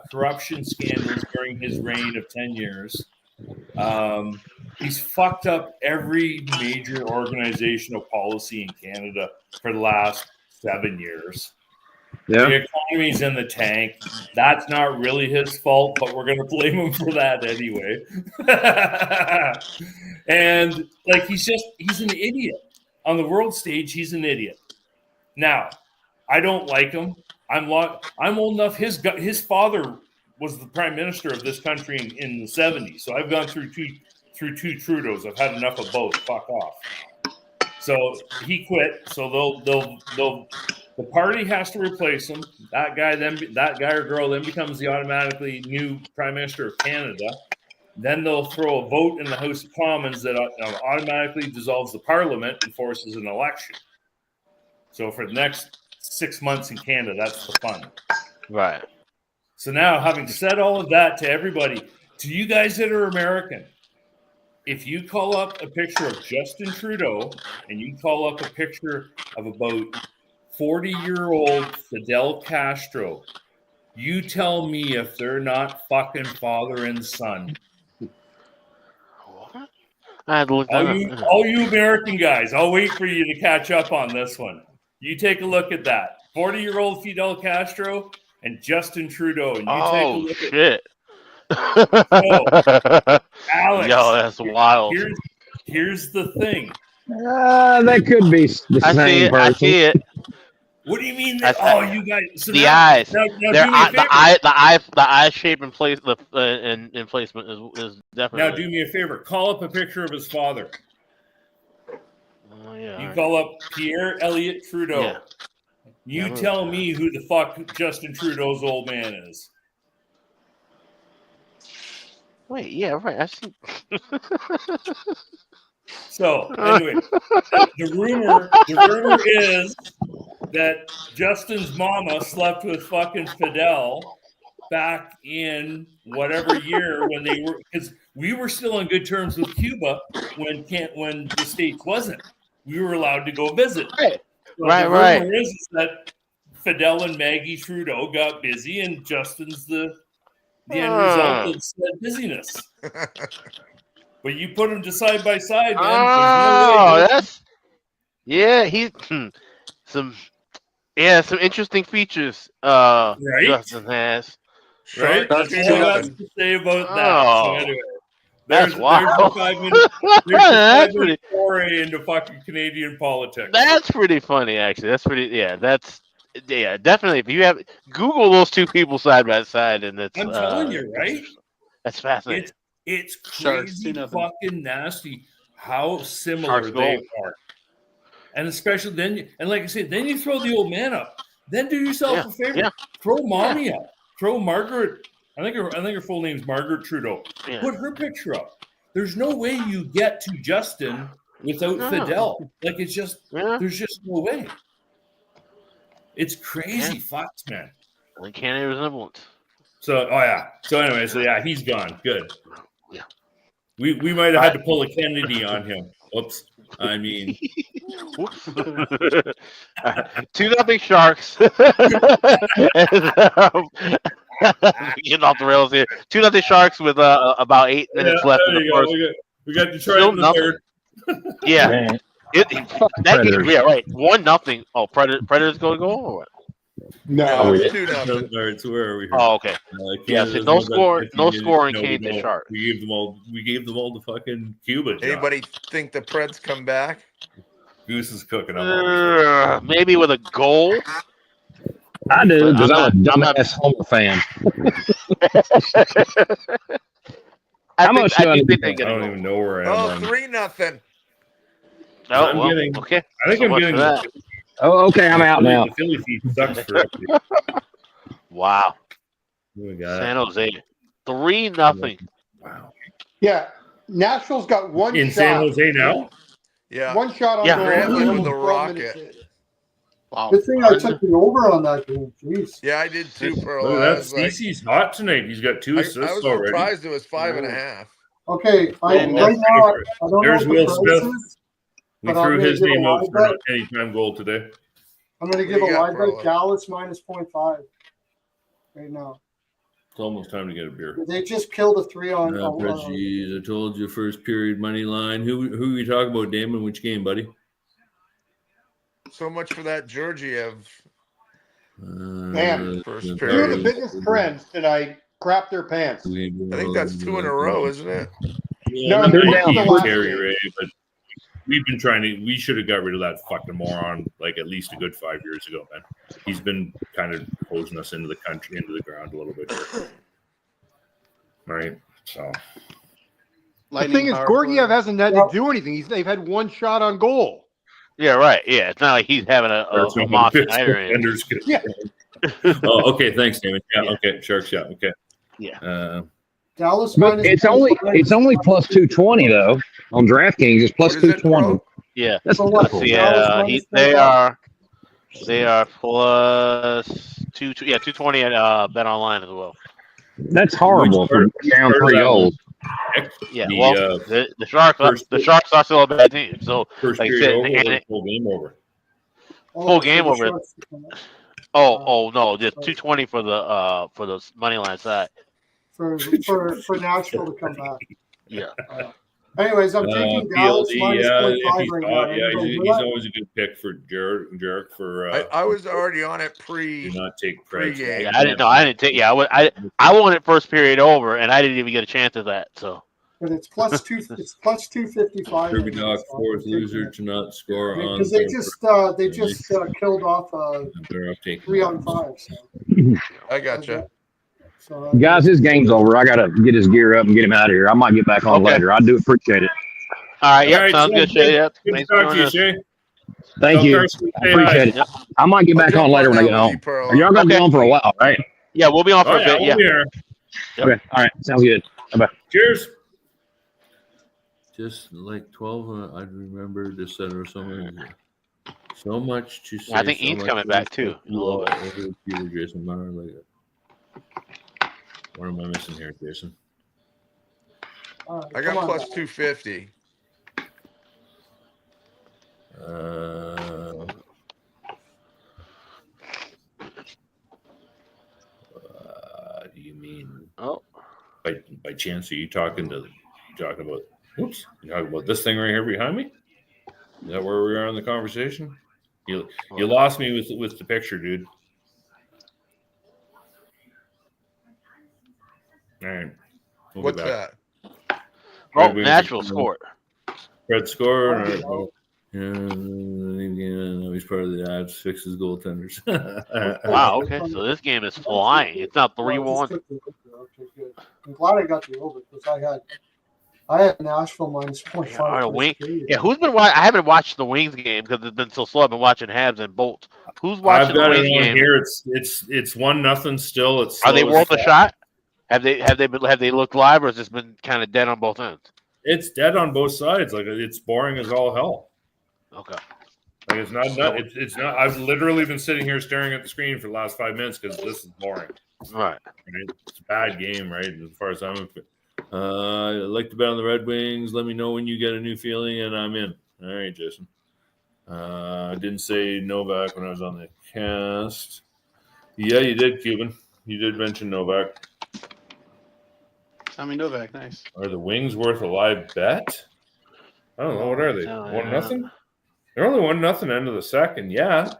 corruption scandals during his reign of 10 years. He's fucked up every major organizational policy in Canada for the last 7 years. Yeah. The economy's in the tank. That's not really his fault, but we're going to blame him for that anyway. And like he's an idiot. On the world stage, he's an idiot. Now, I don't like him. I'm old enough. His father was the prime minister of this country in the 70s. So I've gone through two Trudeaus. I've had enough of both. Fuck off. So he quit. So the party has to replace him. That guy or girl then becomes the automatically new prime minister of Canada. Then they'll throw a vote in the House of Commons that automatically dissolves the parliament and forces an election. So for the next 6 months in Canada, that's the fun. Right. So now, having said all of that to everybody, to you guys that are American, if you call up a picture of Justin Trudeau and you call up a picture of about 40-year-old Fidel Castro, you tell me if they're not fucking father and son. All you American guys, I'll wait for you to catch up on this one. You take a look at that. 40-year-old Fidel Castro and Justin Trudeau. And you take a look shit. Alex, yo, that's wild. Here's the thing. That could be the same person. I see it. What do you mean? You guys. So the now, eyes. Now the eye shape and place in placement is definitely. Now do me a favor. Call up a picture of his father. Yeah. You call up Pierre Elliott Trudeau. Yeah. You tell me who the fuck Justin Trudeau's old man is. Wait, yeah, right. I see. So anyway, the rumor is that Justin's mama slept with fucking Fidel back in whatever year when they were, because we were still on good terms with Cuba when the States wasn't. We were allowed to go visit. Right. So the rumor is that Fidel and Maggie Trudeau got busy, and Justin's the end result of said busyness. But you put them side by side, man. Yeah, he's some interesting features. Right? Justin has. Right? Sharks That's all I got 2-0. to say about that. So Oh, anyway, that's there's wild. the 5 minute That's pretty. foray into fucking Canadian politics. That's pretty funny, actually. That's pretty. Yeah, definitely. If you have Google those two people side by side, and it's I'm telling you, right? That's fascinating. It's Sharks, crazy 2-0. fucking nasty how similar Sharks they goal. are. And especially then, and like I said, then you throw the old man up. Then do yourself a favor. yeah. Throw mommy up. Throw Margaret. I think her full name's Margaret Trudeau. Yeah. Put her picture up. There's no way you get to Justin without Fidel. Like it's just there's just no way. It's crazy fucks, man. Uncanny resemblance. So he's gone. Good. Yeah. We might have had to pull a Kennedy on him. Oops. I mean, 2-0 Sharks. Getting off the rails here. 2-0 Sharks with about 8 minutes left in the first. We got Detroit in the third. Yeah. That game, yeah, right. 1-0. Oh, Predators going to go or what? No, it's 2-0. All right, so where are we here? Oh, okay. Yeah, so no scoring came to Sharks. We gave them all to fucking Cuba. John. Anybody think the Preds come back? Goose is cooking up. Maybe with a goal. I do, because I'm a dumbass Homer fan. I don't even know where I am. Oh, 3-0. Oh, I'm well, getting. okay. I think I'm getting. Oh, okay, I'm out now. The Philly feed sucks for everybody. Wow. We got San Jose. 3-0. Wow. Yeah, Nashville's got one In shot. San Jose now? Yeah. One shot on goal. Grantland with the 12 minutes rocket. in. Wow. Good thing I took the over on that game. Jeez. Yeah, I did too for a Look while. at I that. was like, Stacey's hot tonight. He's got 2 assists I was already. surprised it was 5.5. Okay, And right now I don't there's know Will what the price Smith. is, We but I'm threw gonna his give a name out live for an bet. anytime goal today. I'm going to give a live bet Dallas minus 0.5 right now. It's almost time to get a beer. They just killed a 3 on. Jeez, I told you first period money line. Who are you talking about, Damon? Which game, buddy? So much for that Georgiev. Man, first two of the period. biggest trends tonight crap their pants. I think that's 2 in a row, isn't it? Yeah, No, they're they're down the last Terry game. Ray, but we've been trying to. We should have got rid of that fucking moron like at least a good 5 years ago, man. He's been kind of hosing us into the country, into the ground a little bit here. Right, so. The thing is, Georgiev hasn't had to do anything. They've had one shot on goal. Yeah, right. Yeah, it's not like he's having a monster night or anything. Yeah. Oh, okay. Thanks, Damon. Yeah, okay. Sharks, yeah, okay. Yeah. Dallas But minus it's only plus 220 though on DraftKings. It's plus 220. Yeah. That's Let's cool. see, they are plus 220 at Bet Online as well. That's horrible for down 3 goals. Yeah, the Sharks are still a bad team. So First like I period said, over, full game over. full game over. Oh no, just 220 for the money line side. For Nashville to come back. Yeah. Anyways, I'm taking Dallas PLD, minus yeah, 0.5 if he's right hot, now. yeah, Anybody do he's that? always a good pick for Jarek for. I was already on it pre. Do not take pre-game. Yeah, I didn't take. Yeah, I wanted first period over, and I didn't even get a chance at that. So. But it's plus 255. Kirby Doc, fourth loser to not score on. Because they just killed off They're up taking 3 on 5. So. I gotcha. So, Guys, his game's over. I gotta get his gear up and get him out of here. I might get back on later. I do appreciate it. All right, All right, sounds good, Shay. Yep. Good Thanks to for talk to you, joining us. Shay. Thank you. Appreciate it. I might get back on later when I get home. Are y'all gonna be on for a while, right? Yeah, we'll be on for a bit. We'll be here. Okay. All right. Sounds good. Bye. Cheers. Just like 12, I'd remember this center or something. So much to say. I think Ian's coming back too in a little bit. Peter, Jason Meyer, like what am I missing here, Jason? I got plus 250. Do you mean? Oh, by chance, are you talking about? Oops, you talking about this thing right here behind me? Is that where we are in the conversation? You lost me with the picture, dude. All right. We'll What's get back. that? Oh, natural score. Red score. Yeah, he's part of the odds. Fixes goaltenders. Wow. Okay. So this game is flying. It's not 3-1. Okay, good. I'm glad I got the over because I had Nashville minus 0.5. Wing. Yeah. Who's been watching? I haven't watched the Wings game because it's been so slow. I've been watching Habs and Bolts. Who's watching the Wings game? Here. It's 1-0 still. It's Are they worth a shot? Have they looked live, or has this been kind of dead on both ends? It's dead on both sides. Like it's boring as all hell. Okay. Like it's not. It's not. I've literally been sitting here staring at the screen for the last 5 minutes because this is boring. Right. It's a bad game, right? As far as I'm. I like to bet on the Red Wings. Let me know when you get a new feeling, and I'm in. All right, Jason. I didn't say Novak when I was on the cast. Yeah, you did, Cuban. You did mention Novak. Tommy Novak, nice. Are the Wings worth a live bet? I don't know. What are they? 1-0? They're only 1-0 end of the second. Yeah,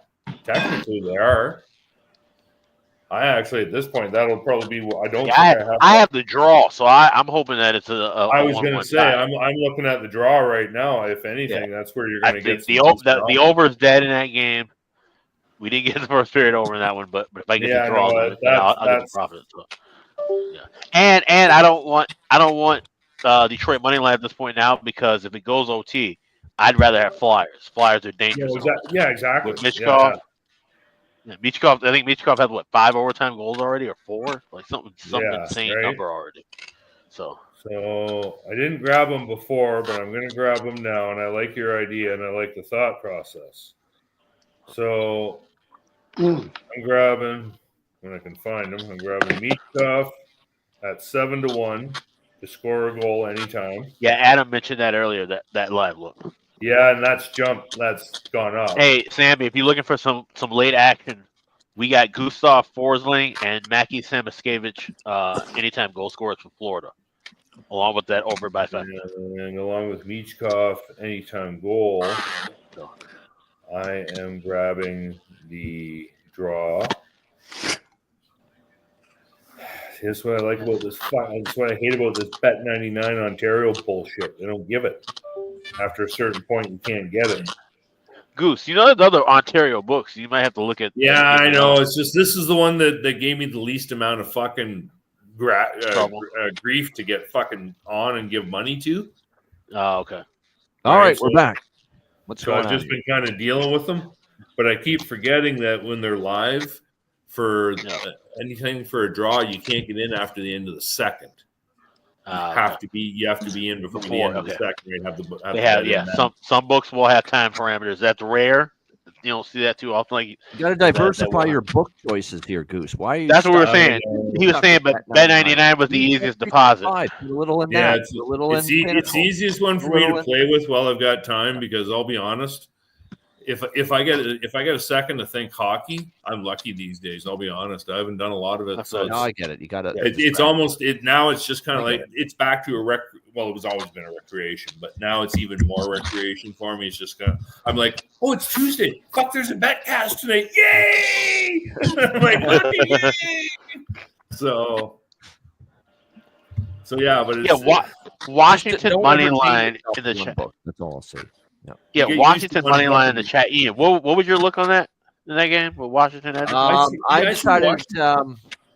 technically they are. I actually, at this point, that'll probably be. I have the draw, so I'm hoping that it's a I was going to say I'm looking at the draw right now. If anything, that's where you're going to get the over is dead in that game. We didn't get the first period over in that one, but if I get the draw, I'll get the profit. So. Yeah. And I don't want Detroit money line at this point now because if it goes OT, I'd rather have Flyers. Flyers are dangerous. Yeah, exactly. With Michkov. Yeah, Michkov. I think Michkov had 5 overtime goals already, or 4, like something insane number already. So I didn't grab them before, but I'm going to grab them now, and I like your idea, and I like the thought process. So I'm grabbing when I can find them. I'm grabbing Michkov at 7-1 to score a goal anytime. Yeah, Adam mentioned that earlier. That live look. Yeah, and that's gone up. Hey, Sammy, if you're looking for some late action, we got Gustav Forsling and Mackie Samoskevich anytime goal scorers from Florida, along with that over by 5. And along with Michkov anytime goal, I am grabbing the draw. Here's what I like about this. That's what I hate about this Bet99 Ontario bullshit. They don't give it. After a certain point, you can't get it. Goose, you know the other Ontario books. You might have to look at. Yeah, I know. It's just this is the one that gave me the least amount of fucking grief to get fucking on and give money to. Oh, okay. All right, we're back. What's going on? I've just been kind of dealing with them, but I keep forgetting that when they're live for anything for a draw, you can't get in after the end of the second. You have to be in before the end of the second. Some books will have time parameters. That's rare. You don't see that too often. Like you got to diversify your book choices here, Goose. Why? Are you That's what we were saying. He was saying, but Bet99 was the easiest deposit. A little in that. It's the easiest one for me to play with while I've got time because I'll be honest. If I get a second to think hockey, I'm lucky these days. I'll be honest. I haven't done a lot of it. So no, I get it. You got to. It's almost now. It's just kind of like it's back to a rec. Well, it was always been a recreation, but now it's even more recreation for me. It's just kind of. I'm like, oh, it's Tuesday. Fuck, there's a Betcast tonight. Yay! I'm like, yay! So yeah, but it's, Washington money line in the chat. That's all I'll say. Yeah, Washington money line in the chat. Ian, what was your look on that in that game with Washington? I decided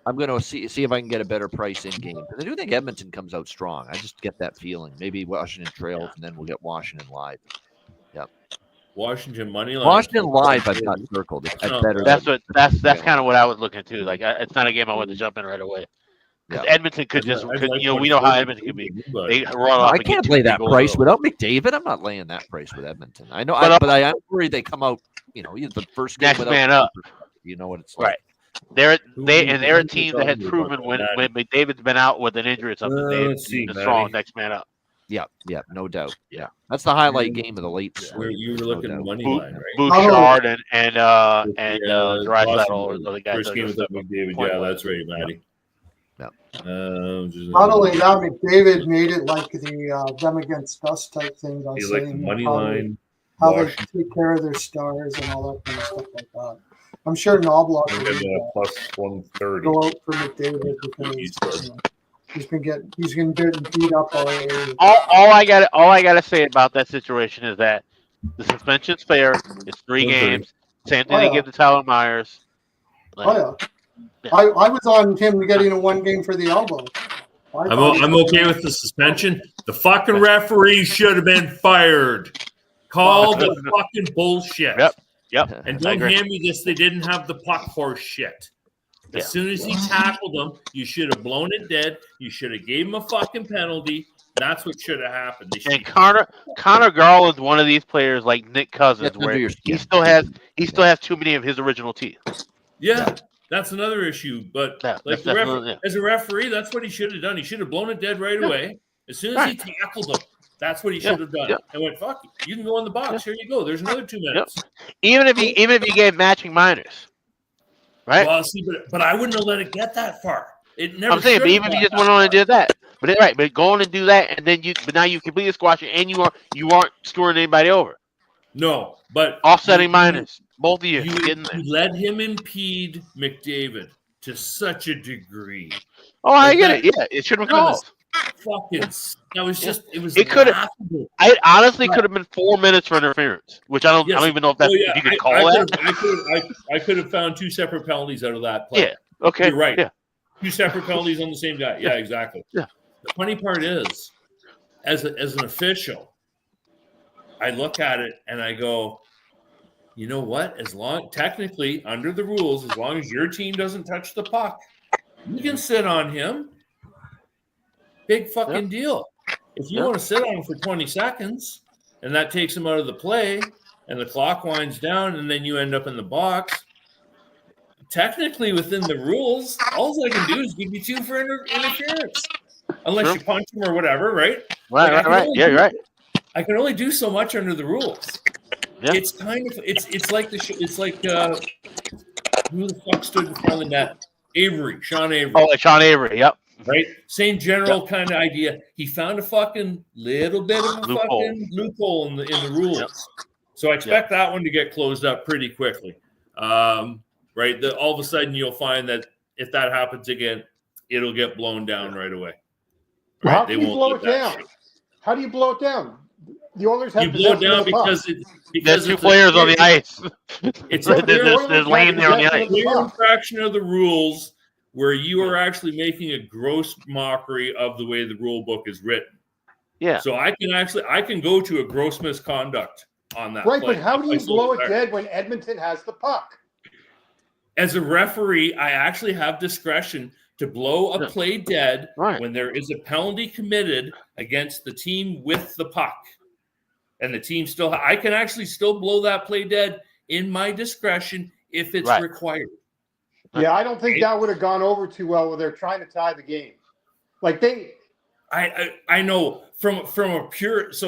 I'm going to see if I can get a better price in game. I do think Edmonton comes out strong. I just get that feeling. Maybe Washington trails, and then we'll get Washington live. Yep. Washington money line. Washington live. I've got circled. It's better. That's kind of what I was looking to. Like, it's not a game I want to jump in right away. Because Edmonton could we know how Edmonton could be. They run off. I can't lay that price without McDavid. I'm not laying that price with Edmonton. I know, but I'm worried they come out. The first game next man up. You know what it's like. Right. They're a team that has proven when McDavid's been out with an injury or something, they're strong next man up. Yeah, no doubt. Yeah, that's the highlight game of the late. You were looking at money line, right? Bouchard and Draisaitl or the guys. First game without McDavid. Yeah, that's right, Matty. Not only that, McDavid made it like the them against us type thing. He like the money line. how they take care of their stars and all that kind of stuff like that. I'm sure Knobloch will plus 130. go out for McDavid because he's been getting beat up already. All I gotta say about that situation is that the suspension's fair. It's 3 games. Same thing they give to Tyler Myers. I was on him getting a 1 game for the elbow. I'm okay with the suspension. The fucking referee should have been fired. Call the fucking bullshit. Yep. And don't hand me this. They didn't have the puck horse shit. As soon as he tackled him, you should have blown it dead. You should have gave him a fucking penalty. That's what should have happened. And Connor Garland's one of these players like Nick Cousins, where he still has too many of his original teeth. Yeah, that's another issue. But as a referee, that's what he should have done. He should have blown it dead right away. As soon as he tackled him, that's what he should have done. And went, fuck, you can go in the box. Here you go. There's another 2 minutes. Even if he gave matching minors, right? Well, see, but I wouldn't have let it get that far. It never. I'm saying, but even if you just went on and did that, but go on and do that, and then now you completely squash it, and you aren't screwing anybody over. No, but offsetting minors, both of you. You let him impede McDavid to such a degree. Oh, I get it. Yeah, it should have been called. It could have. It honestly could have been 4 minutes for interference, which I don't even know if that's if you could call that. I could have found 2 separate penalties out of that play. Yeah. Okay. You're right. Yeah. 2 separate penalties on the same guy. Yeah, exactly. Yeah. The funny part is, as an official, I look at it and I go, you know what? Technically under the rules, as long as your team doesn't touch the puck, you can sit on him. Big fucking deal. If you want to sit on him for 20 seconds and that takes him out of the play and the clock winds down and then you end up in the box, technically within the rules, all I can do is give you 2 for interference. Unless you punch him or whatever, right? Right. Yeah, you're right. I can only do so much under the rules. Yeah. It's kind of it's like who the fuck stood in front of the net? Sean Avery. Oh, Sean Avery, yep. Right? Same general kind of idea. He found a fucking little bit of a fucking loophole in the rules. Yep. So I expect that one to get closed up pretty quickly. Right? All of a sudden you'll find that if that happens again, it'll get blown down right away. Right? How do you blow it down? How do you blow it down? The Oilers have blow it down because there's 2 players on the ice. It's there's lane there on the ice. Clear infraction of the rules where you are actually making a gross mockery of the way the rule book is written. Yeah. So I can go to a gross misconduct on that. Right, play. but how do you blow it dead when Edmonton has the puck? As a referee, I actually have discretion to blow a play dead when there is a penalty committed against the team with the puck. And the team I can actually still blow that play dead in my discretion if it's required. Yeah, I don't think that would have gone over too well when they're trying to tie the game. I know from a purist,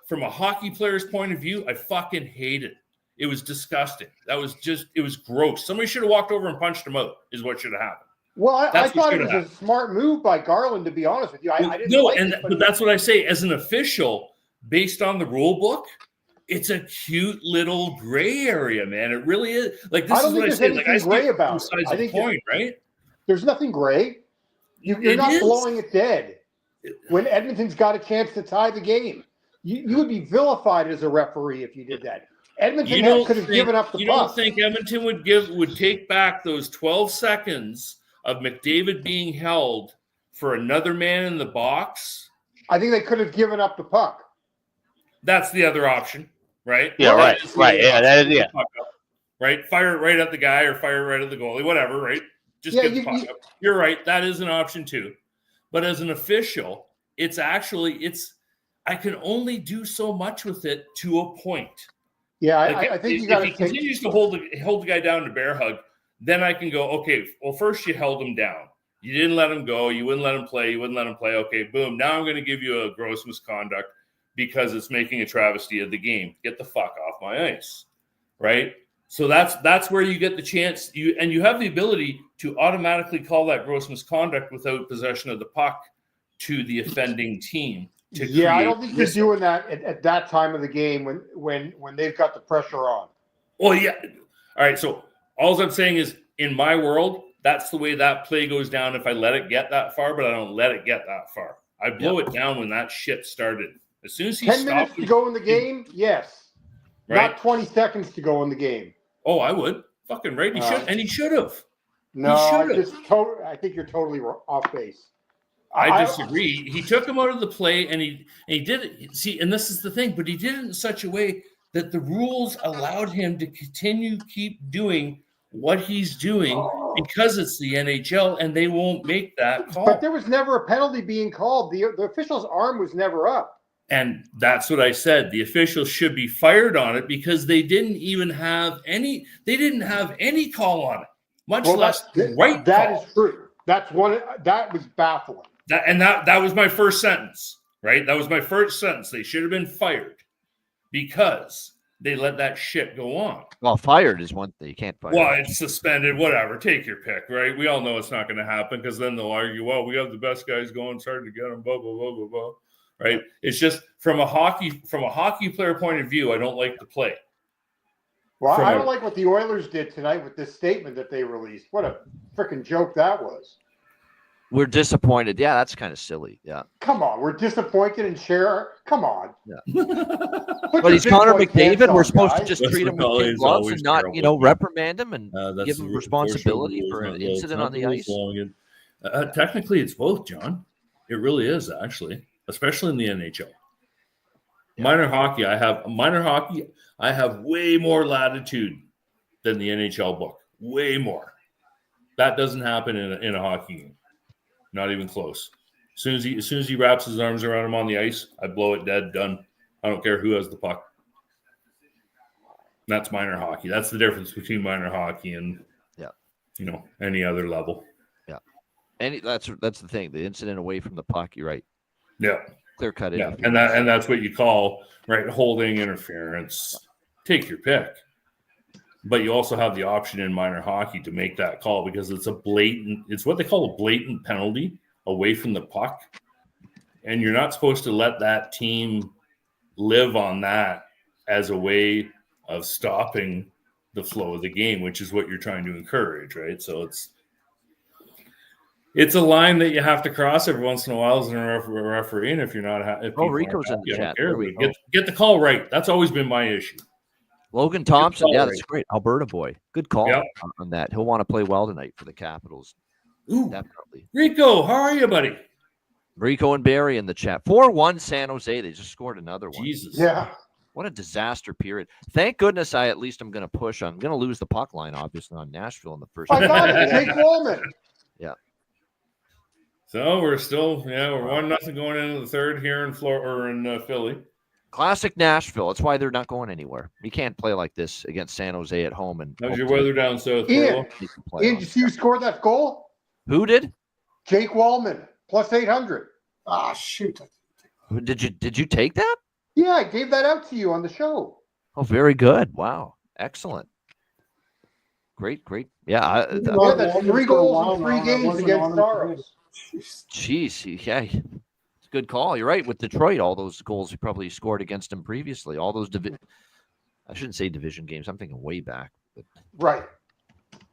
from a hockey player's point of view, I fucking hate it. It was disgusting. It was gross. Somebody should have walked over and punched him out, is what should have happened. Well, I thought it was a smart move by Garland, to be honest with you. I didn't but that's what I say. As an official, based on the rule book, it's a cute little gray area, man. It really is. Like, this is what I say. Like, I gray about it. I think point, right? There's nothing gray. You're not blowing it dead when Edmonton's got a chance to tie the game. You would be vilified as a referee if you did that. Edmonton could have given up the puck. You don't think Edmonton would take back those 12 seconds of McDavid being held for another man in the box? I think they could have given up the puck. That's the other option, right? Yeah, right. Yeah, that is Right? Fire it right at the guy or fire it right at the goalie, whatever, right? Just get the puck up. You're right. That is an option too. But as an official, I can only do so much with it to a point. Yeah, I think you got to. If he continues to hold the guy down to bear hug, then I can go, okay, well, first you held him down. You didn't let him go. You wouldn't let him play. Okay, boom. Now I'm going to give you a gross misconduct because it's making a travesty of the game. Get the fuck off my ice, right? So that's where you get the chance. You have the ability to automatically call that gross misconduct without possession of the puck to the offending team Yeah, I don't think you're doing that at that time of the game when they've got the pressure on. Well, yeah. All right. So all I'm saying is, in my world, that's the way that play goes down if I let it get that far, but I don't let it get that far. I blow it down when that shit started. As soon as he 10 minutes to go in the game, yes. Right? Not 20 seconds to go in the game. Oh, I would. Fucking right. He should, and he should have. No, I think you're totally off base. I disagree. He took him out of the play, and he did it. See, and this is the thing, but he did it in such a way that the rules allowed him to keep doing what he's doing because it's the NHL, and they won't make that call. But there was never a penalty being called. The official's arm was never up. And that's what I said. The officials should be fired on it because they didn't even have any. They didn't have any call on it, much less right. That is true. That's one. That was baffling. That was my first sentence. Right. That was my first sentence. They should have been fired because they let that shit go on. Well, fired is one thing. You can't fire. Well, it's suspended, whatever. Take your pick, right? We all know it's not going to happen because then they'll argue, well, we have the best guys going, it's hard to get them, blah, blah, blah, blah, blah. Right? It's just from a hockey player point of view, I don't like the play. Well, I don't like what the Oilers did tonight with this statement that they released. What a freaking joke that was. We're disappointed. Yeah, that's kind of silly. Yeah. Come on, we're disappointed and share. Come on. Yeah. But he's Connor McDavid. We're supposed to just treat him with kid gloves and not, reprimand him and give him responsibility for an incident on the ice. Technically, it's both, John. It really is, actually, especially in the NHL. Yeah. Minor hockey, I have way more latitude than the NHL book. Way more. That doesn't happen in a hockey game. Not even close. As soon as he wraps his arms around him on the ice, I blow it dead, done. I don't care who has the puck. That's minor hockey. That's the difference between minor hockey and any other level. Yeah. That's the thing. The incident away from the puck, you're right. Yeah. Clear cut. Yeah. And that's what you call holding, interference. Take your pick. But you also have the option in minor hockey to make that call because it's what they call a blatant penalty away from the puck. And you're not supposed to let that team live on that as a way of stopping the flow of the game, which is what you're trying to encourage, right? So it's a line that you have to cross every once in a while as a referee. And if you're not Rico's in the chat. Get the call right. That's always been my issue. Logan Thompson, that's great. Alberta boy. Good call on that. He'll want to play well tonight for the Capitals. Ooh, definitely. Rico, how are you, buddy? Rico and Barry in the chat. 4-1 San Jose. They just scored another one. Jesus. Yeah. What a disaster period. Thank goodness I'm going to push. I'm going to lose the puck line, obviously, on Nashville in the first. I got it. Jake Wallman. Yeah. So we're still, we're 1-0 going into the third here in Philly. Classic Nashville. That's why they're not going anywhere. You can't play like this against San Jose at home. And how's your weather down south? Ian, did you see who scored that goal? Who did? Jake Wallman, plus 800. Ah, shoot. Did you take that? Yeah, I gave that out to you on the show. Oh, very good. Wow. Excellent. Great. Yeah. That's 3 goals in 3 games against Stars. Jeez. Yeah. Good call. You're right. With Detroit, all those goals he probably scored against him previously. All those I shouldn't say division games. I'm thinking way back. Right.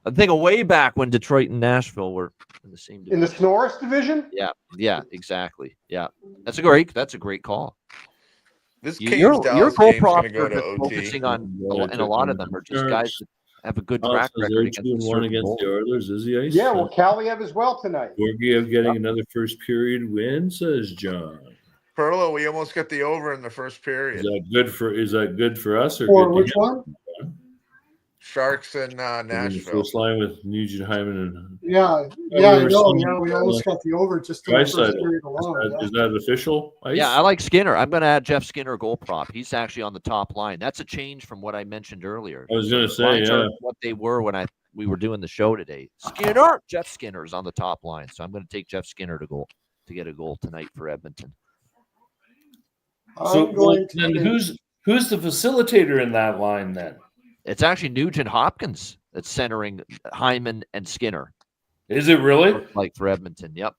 I'm thinking way back when Detroit and Nashville were in the same division. In the Snorris division? Yeah, exactly. Yeah. That's a great call. Your goal props are just focusing on, and a lot of them are just guys that have a good track record against the Oilers. Is he ice? Yeah, well, Kaliev as well tonight. Georgiev getting another first period win, says John. Perlo, we almost got the over in the first period. Is that good for us or for good which one? Sharks and Nashville. First line with Nugent Hyman and I know. Yeah, we almost got the over just in the first period alone. Is that official? Ice? Yeah, I like Skinner. I'm going to add Jeff Skinner goal prop. He's actually on the top line. That's a change from what I mentioned earlier. I was going to say, what they were when we were doing the show today. Jeff Skinner is on the top line, so I'm going to take Jeff Skinner to get a goal tonight for Edmonton. So then who's the facilitator in that line then? It's actually Nugent Hopkins that's centering Hyman and Skinner. Is it really? Like for Edmonton, yep.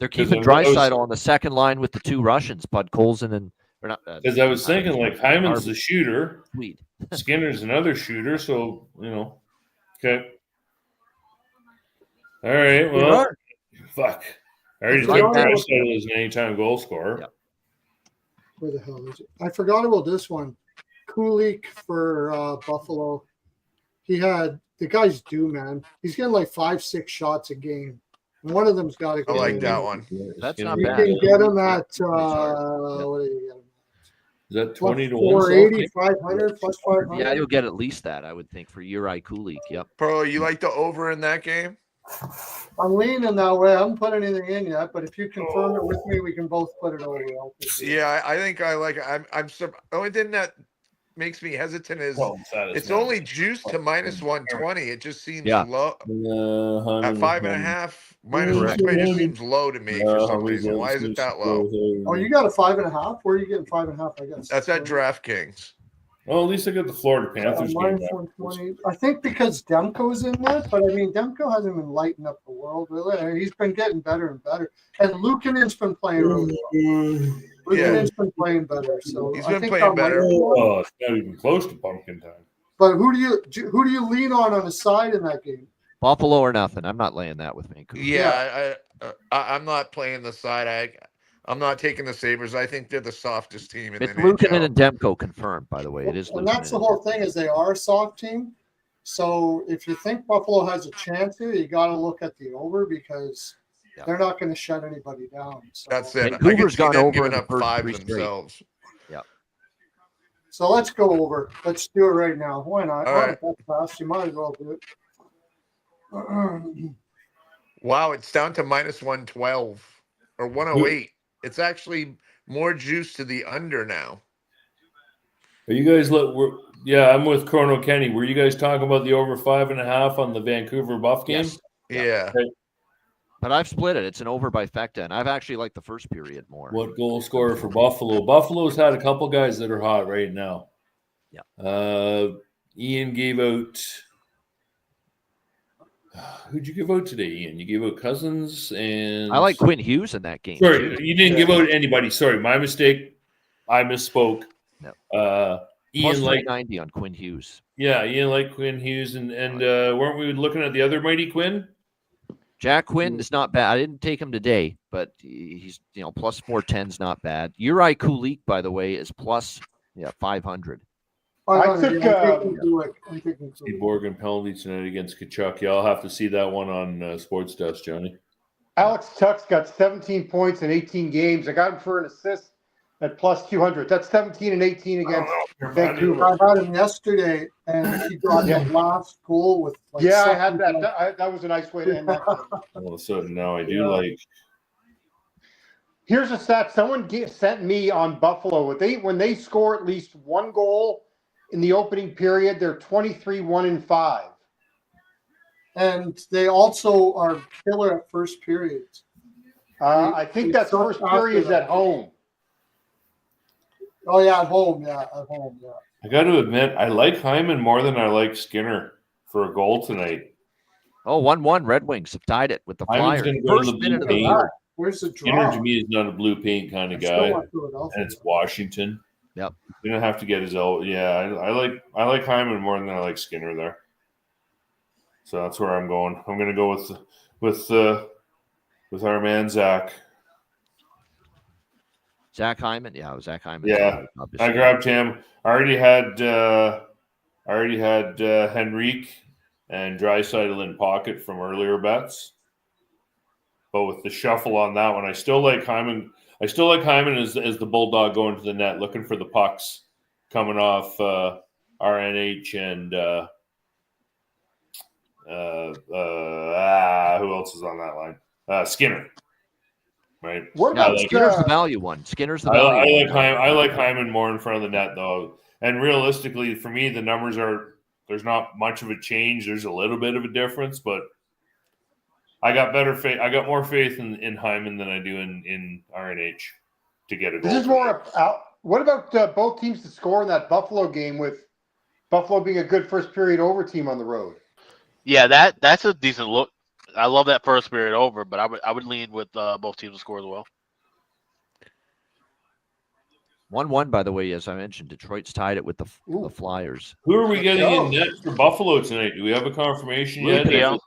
They're keeping Draisaitl on the second line with the two Russians, Bud Colson and because I was thinking like Hyman's the shooter, Sweet. Skinner's another shooter, so okay. All right, well, fuck. I already took Draisaitl as an anytime goal scorer. Yeah. Where the hell is it? I forgot about this one. Kulik for Buffalo. The guy's due, man. He's getting like 5-6 shots a game. And one of them's got to go. I like that one. That's not you bad. You can get him at what do you get him? Is that 20 to 480, 500 plus 500? Yeah, you'll get at least that, I would think, for Uri Kulik. Yep. Pro, you like the over in that game? I'm leaning that way. I haven't put anything in yet, but if you confirm it with me, we can both put it over. Yeah, I think I like it. The only thing that makes me hesitant is it's only juiced to -120. It just seems low. At 5.5, -120 just seems low to me for some reason. Why is it that low? Oh, you got a 5.5? Where are you getting 5.5? I guess that's at DraftKings. Well, at least I got the Florida Panthers. -120. I think because Demko's in there, but I mean Demko hasn't been lighting up the world really. He's been getting better and better, and Lukanen's been playing really well. Lukanen's been playing better, so he's been playing better. Oh, it's not even close to pumpkin time. But who do you lean on the side in that game? Buffalo or nothing. I'm not laying that with Vancouver. Yeah, I'm not playing the side. I'm not taking the Sabres. I think they're the softest team in the NHL. Lukanen and Demko confirmed, by the way. It is And that's the whole thing is they are a soft team. So if you think Buffalo has a chance here, you got to look at the over because they're not going to shut anybody down. So. That's it. Vancouver's gone over in the up first 5 three themselves. Yeah. So let's go over. Let's do it right now. Why not? All right. That's fast. You might as well do it. Wow, it's down to -112 or 108. It's actually more juice to the under now. Are you guys I'm with Chrono Kenny. Were you guys talking about the over 5.5 on the Vancouver Buff game? Yes. Yeah. Okay. But I've split it. It's an over by Fecta, and I've actually liked the first period more. What goal scorer for Buffalo? Buffalo's had a couple guys that are hot right now. Yeah. Ian gave out. Who'd you give out today, Ian? You gave out Cousins and I like Quinn Hughes in that game. Sorry, you didn't give out anybody. Sorry, my mistake. I misspoke. No. Ian like 90 on Quinn Hughes. Yeah, Ian liked Quinn Hughes, and weren't we looking at the other mighty Quinn? Jack Quinn is not bad. I didn't take him today, but he's plus 410's not bad. Uri Kulik, by the way, is plus 500. I took Steve Borgen penalty tonight against Kachuk. Yeah, I'll have to see that one on Sports Desk, Johnny. Alex Tuck's got 17 points in 18 games. I got him for an assist at plus 200. That's 17 and 18 against Vancouver. I had him yesterday, and he got the last goal with. I had that. That was a nice way to end that. All of a sudden, now I do like. Here's a stat. Someone sent me on Buffalo. When they score at least one goal in the opening period, they're 23-1-5. And they also are killer at first periods. I think that's first periods at home. Oh, yeah, at home. Yeah. I got to admit, I like Hyman more than I like Skinner for a goal tonight. Oh, 1-1 Red Wings have tied it with the Hyman's Flyers. going to go to the Minute blue of the paint. third. Where's the Skinner draw? to me is not a blue paint kind of guy, and it's Washington. Yep. You're gonna have to get his old. Yeah, I like Hyman more than I like Skinner there. So that's where I'm going. I'm gonna go with our man Zach. Zach Hyman, Zach Hyman. Yeah, I grabbed him. I already had Henrique and Draisaitl in pocket from earlier bets, but with the shuffle on that one, I still like Hyman. I still like Hyman as the bulldog going to the net, looking for the pucks coming off RNH and who else is on that line? Skinner, right? Skinner's the value one. Skinner's the value. I like Hyman more in front of the net though, and realistically, for me, the numbers there's not much of a change. There's a little bit of a difference, but I got better faith. I got more faith in Hyman than I do in RNH to get a goal. This is more. What about both teams to score in that Buffalo game, with Buffalo being a good first period over team on the road? Yeah, that's a decent look. I love that first period over, but I would lean with both teams to score as well. 1-1, by the way, as I mentioned, Detroit's tied it with the Flyers. Who are we getting in net for Buffalo tonight? Do we have a confirmation yet? UPL.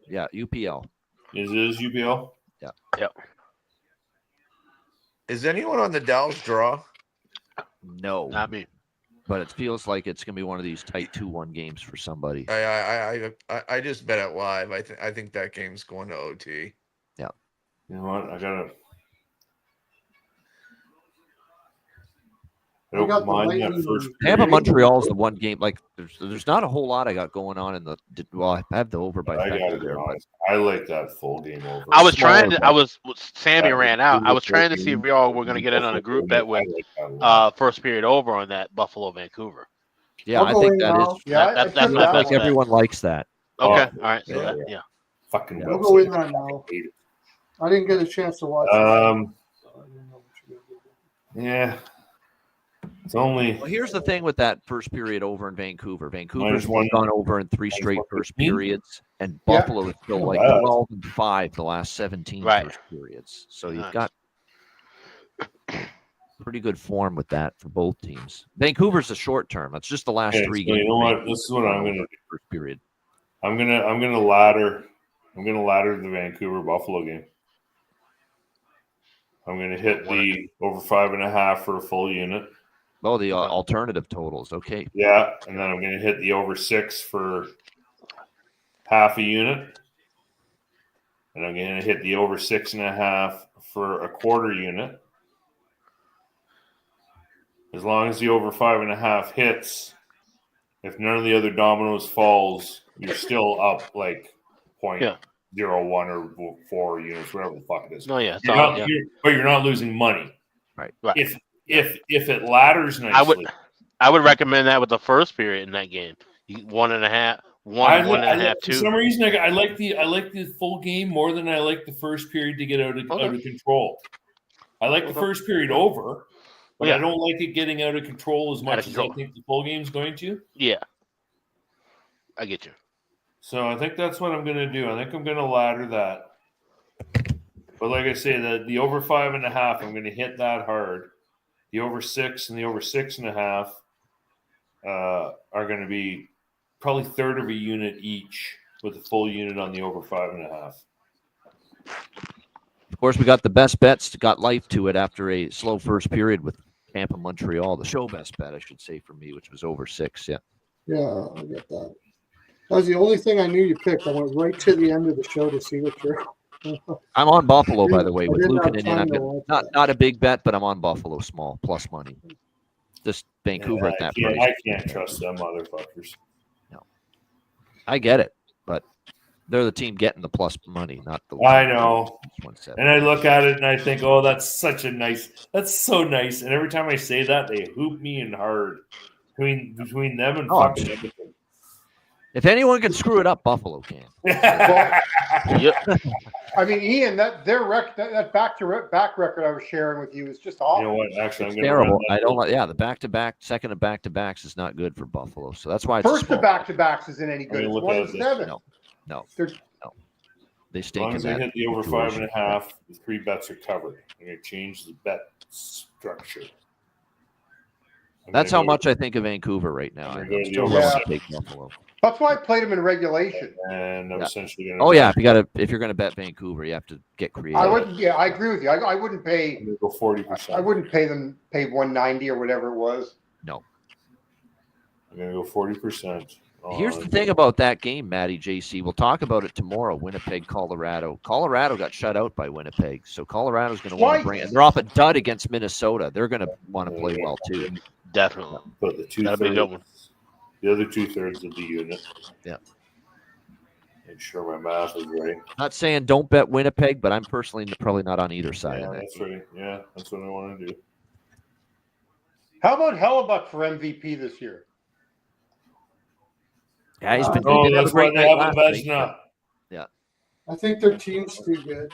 Yeah, UPL. Is it UPL? Yeah. Yep. Is anyone on the Dallas draw? No. Not me. But it feels like it's going to be one of these tight 2-1 games for somebody. I just bet it live. I think that game's going to OT. Yeah. You know what? I We got don't the mind that Lightning. first. Tampa Montreal's the one game. Like there's not a whole lot I got going on in the. Well, I have the over by I factor gotta be there, but honest. I like that full game over. I was Smaller trying to. bet. Sammy ran out. I was trying to see if we all were going to get in on a group bet with first period over on that Buffalo Vancouver. Yeah, I think that is. That's I my think best everyone likes that. Okay, Oh, all right. So yeah. yeah. Fucking We'll Buffs. go in there now. I didn't get a chance to watch it. Yeah. It's only. Well, here's the thing with that first period over in Vancouver. Vancouver's -1. gone over in 3 straight first 15? periods, and Yeah. Buffalo is still like Wow. 12-5 the last 17 first periods. So you've got pretty good form with that for both teams. Vancouver's a short term. It's just the last Okay, 3 so games. you know what? This is what I'm gonna do. First period. I'm gonna ladder the Vancouver Buffalo game. I'm gonna hit the over 5.5 for a full unit. Oh, the alternative totals. Okay. Yeah, and then I'm gonna hit the over 6 for half a unit, and I'm gonna hit the over 6.5 for a quarter unit. As long as the over 5.5 hits, if none of the other dominoes falls, you're still up like 0.01 or 4 units, whatever the fuck it is. No, yeah, it's You're all- not, yeah. but you're not losing money. Right. If it ladders nicely, I would recommend that with the first period in that game. 1.5, 1.5, For 2. some reason, I like the full game more than I like the first period to get out of control. I like the first period over, but I don't like it getting out of control as much as I think the full game's going to. Yeah, I get you. So I think that's what I'm going to do. I think I'm going to ladder that. But like I say, the over 5.5, I'm going to hit that hard. The over 6 and the over 6.5 are going to be probably third of a unit each, with a full unit on the over 5.5. Of course, we got the best bets, got life to it after a slow first period with Tampa Montreal. The show best bet, I should say, for me, which was over 6. Yeah. Yeah, I get that. That was the only thing I knew you picked. I went right to the end of the show to see what you're. I'm on Buffalo, by the way, with I didn't Luke have and Indian. time to I'm watch not a big bet, but I'm on Buffalo small plus money. Just Vancouver at that price. I can't trust them motherfuckers. No, I get it, but they're the team getting the plus money, not the. I know. 1-7. And I look at it and I think, oh, that's so nice. And every time I say that, they hoop me in hard between them and fucking Edmonton. If anyone can screw it up, Buffalo can. I mean, Ian, that back-to-back record I was sharing with you is just awful. You know what? Actually, It's terrible. I don't like. Yeah, the back-to-back, second of back-to-backs is not good for Buffalo. So that's why it's First of back-to-backs isn't any good. It's 1-7. No. They As stink long in as I that hit the over situation. 5.5, the 3 bets are covered. I'm going to change the bet structure. That's how much I think of Vancouver right now. I'm still willing to take Buffalo. That's why I played him in regulation. And I'm essentially going to. Oh yeah, if you're going to bet Vancouver, you have to get creative. I wouldn't. Yeah, I agree with you. I wouldn't pay. I'm going to go 40%. I wouldn't pay 190 or whatever it was. No. I'm going to go 40%. Here's the thing about that game, Matty JC. We'll talk about it tomorrow. Winnipeg, Colorado. Colorado got shut out by Winnipeg, so Colorado's going to want to bring it. They're off a dud against Minnesota. They're going to want to play well too. Definitely. But the That'll be a good one. The other 2/3 of the unit. Yeah. Make sure my math is right. Not saying don't bet Winnipeg, but I'm personally probably not on either side of that. That's right. Yeah, that's what I want to do. How about Hellebuck for MVP this year? Yeah, he's been. Oh, he did have a that's why great they night have a last week. Vezina. Yeah. I think their team's too good.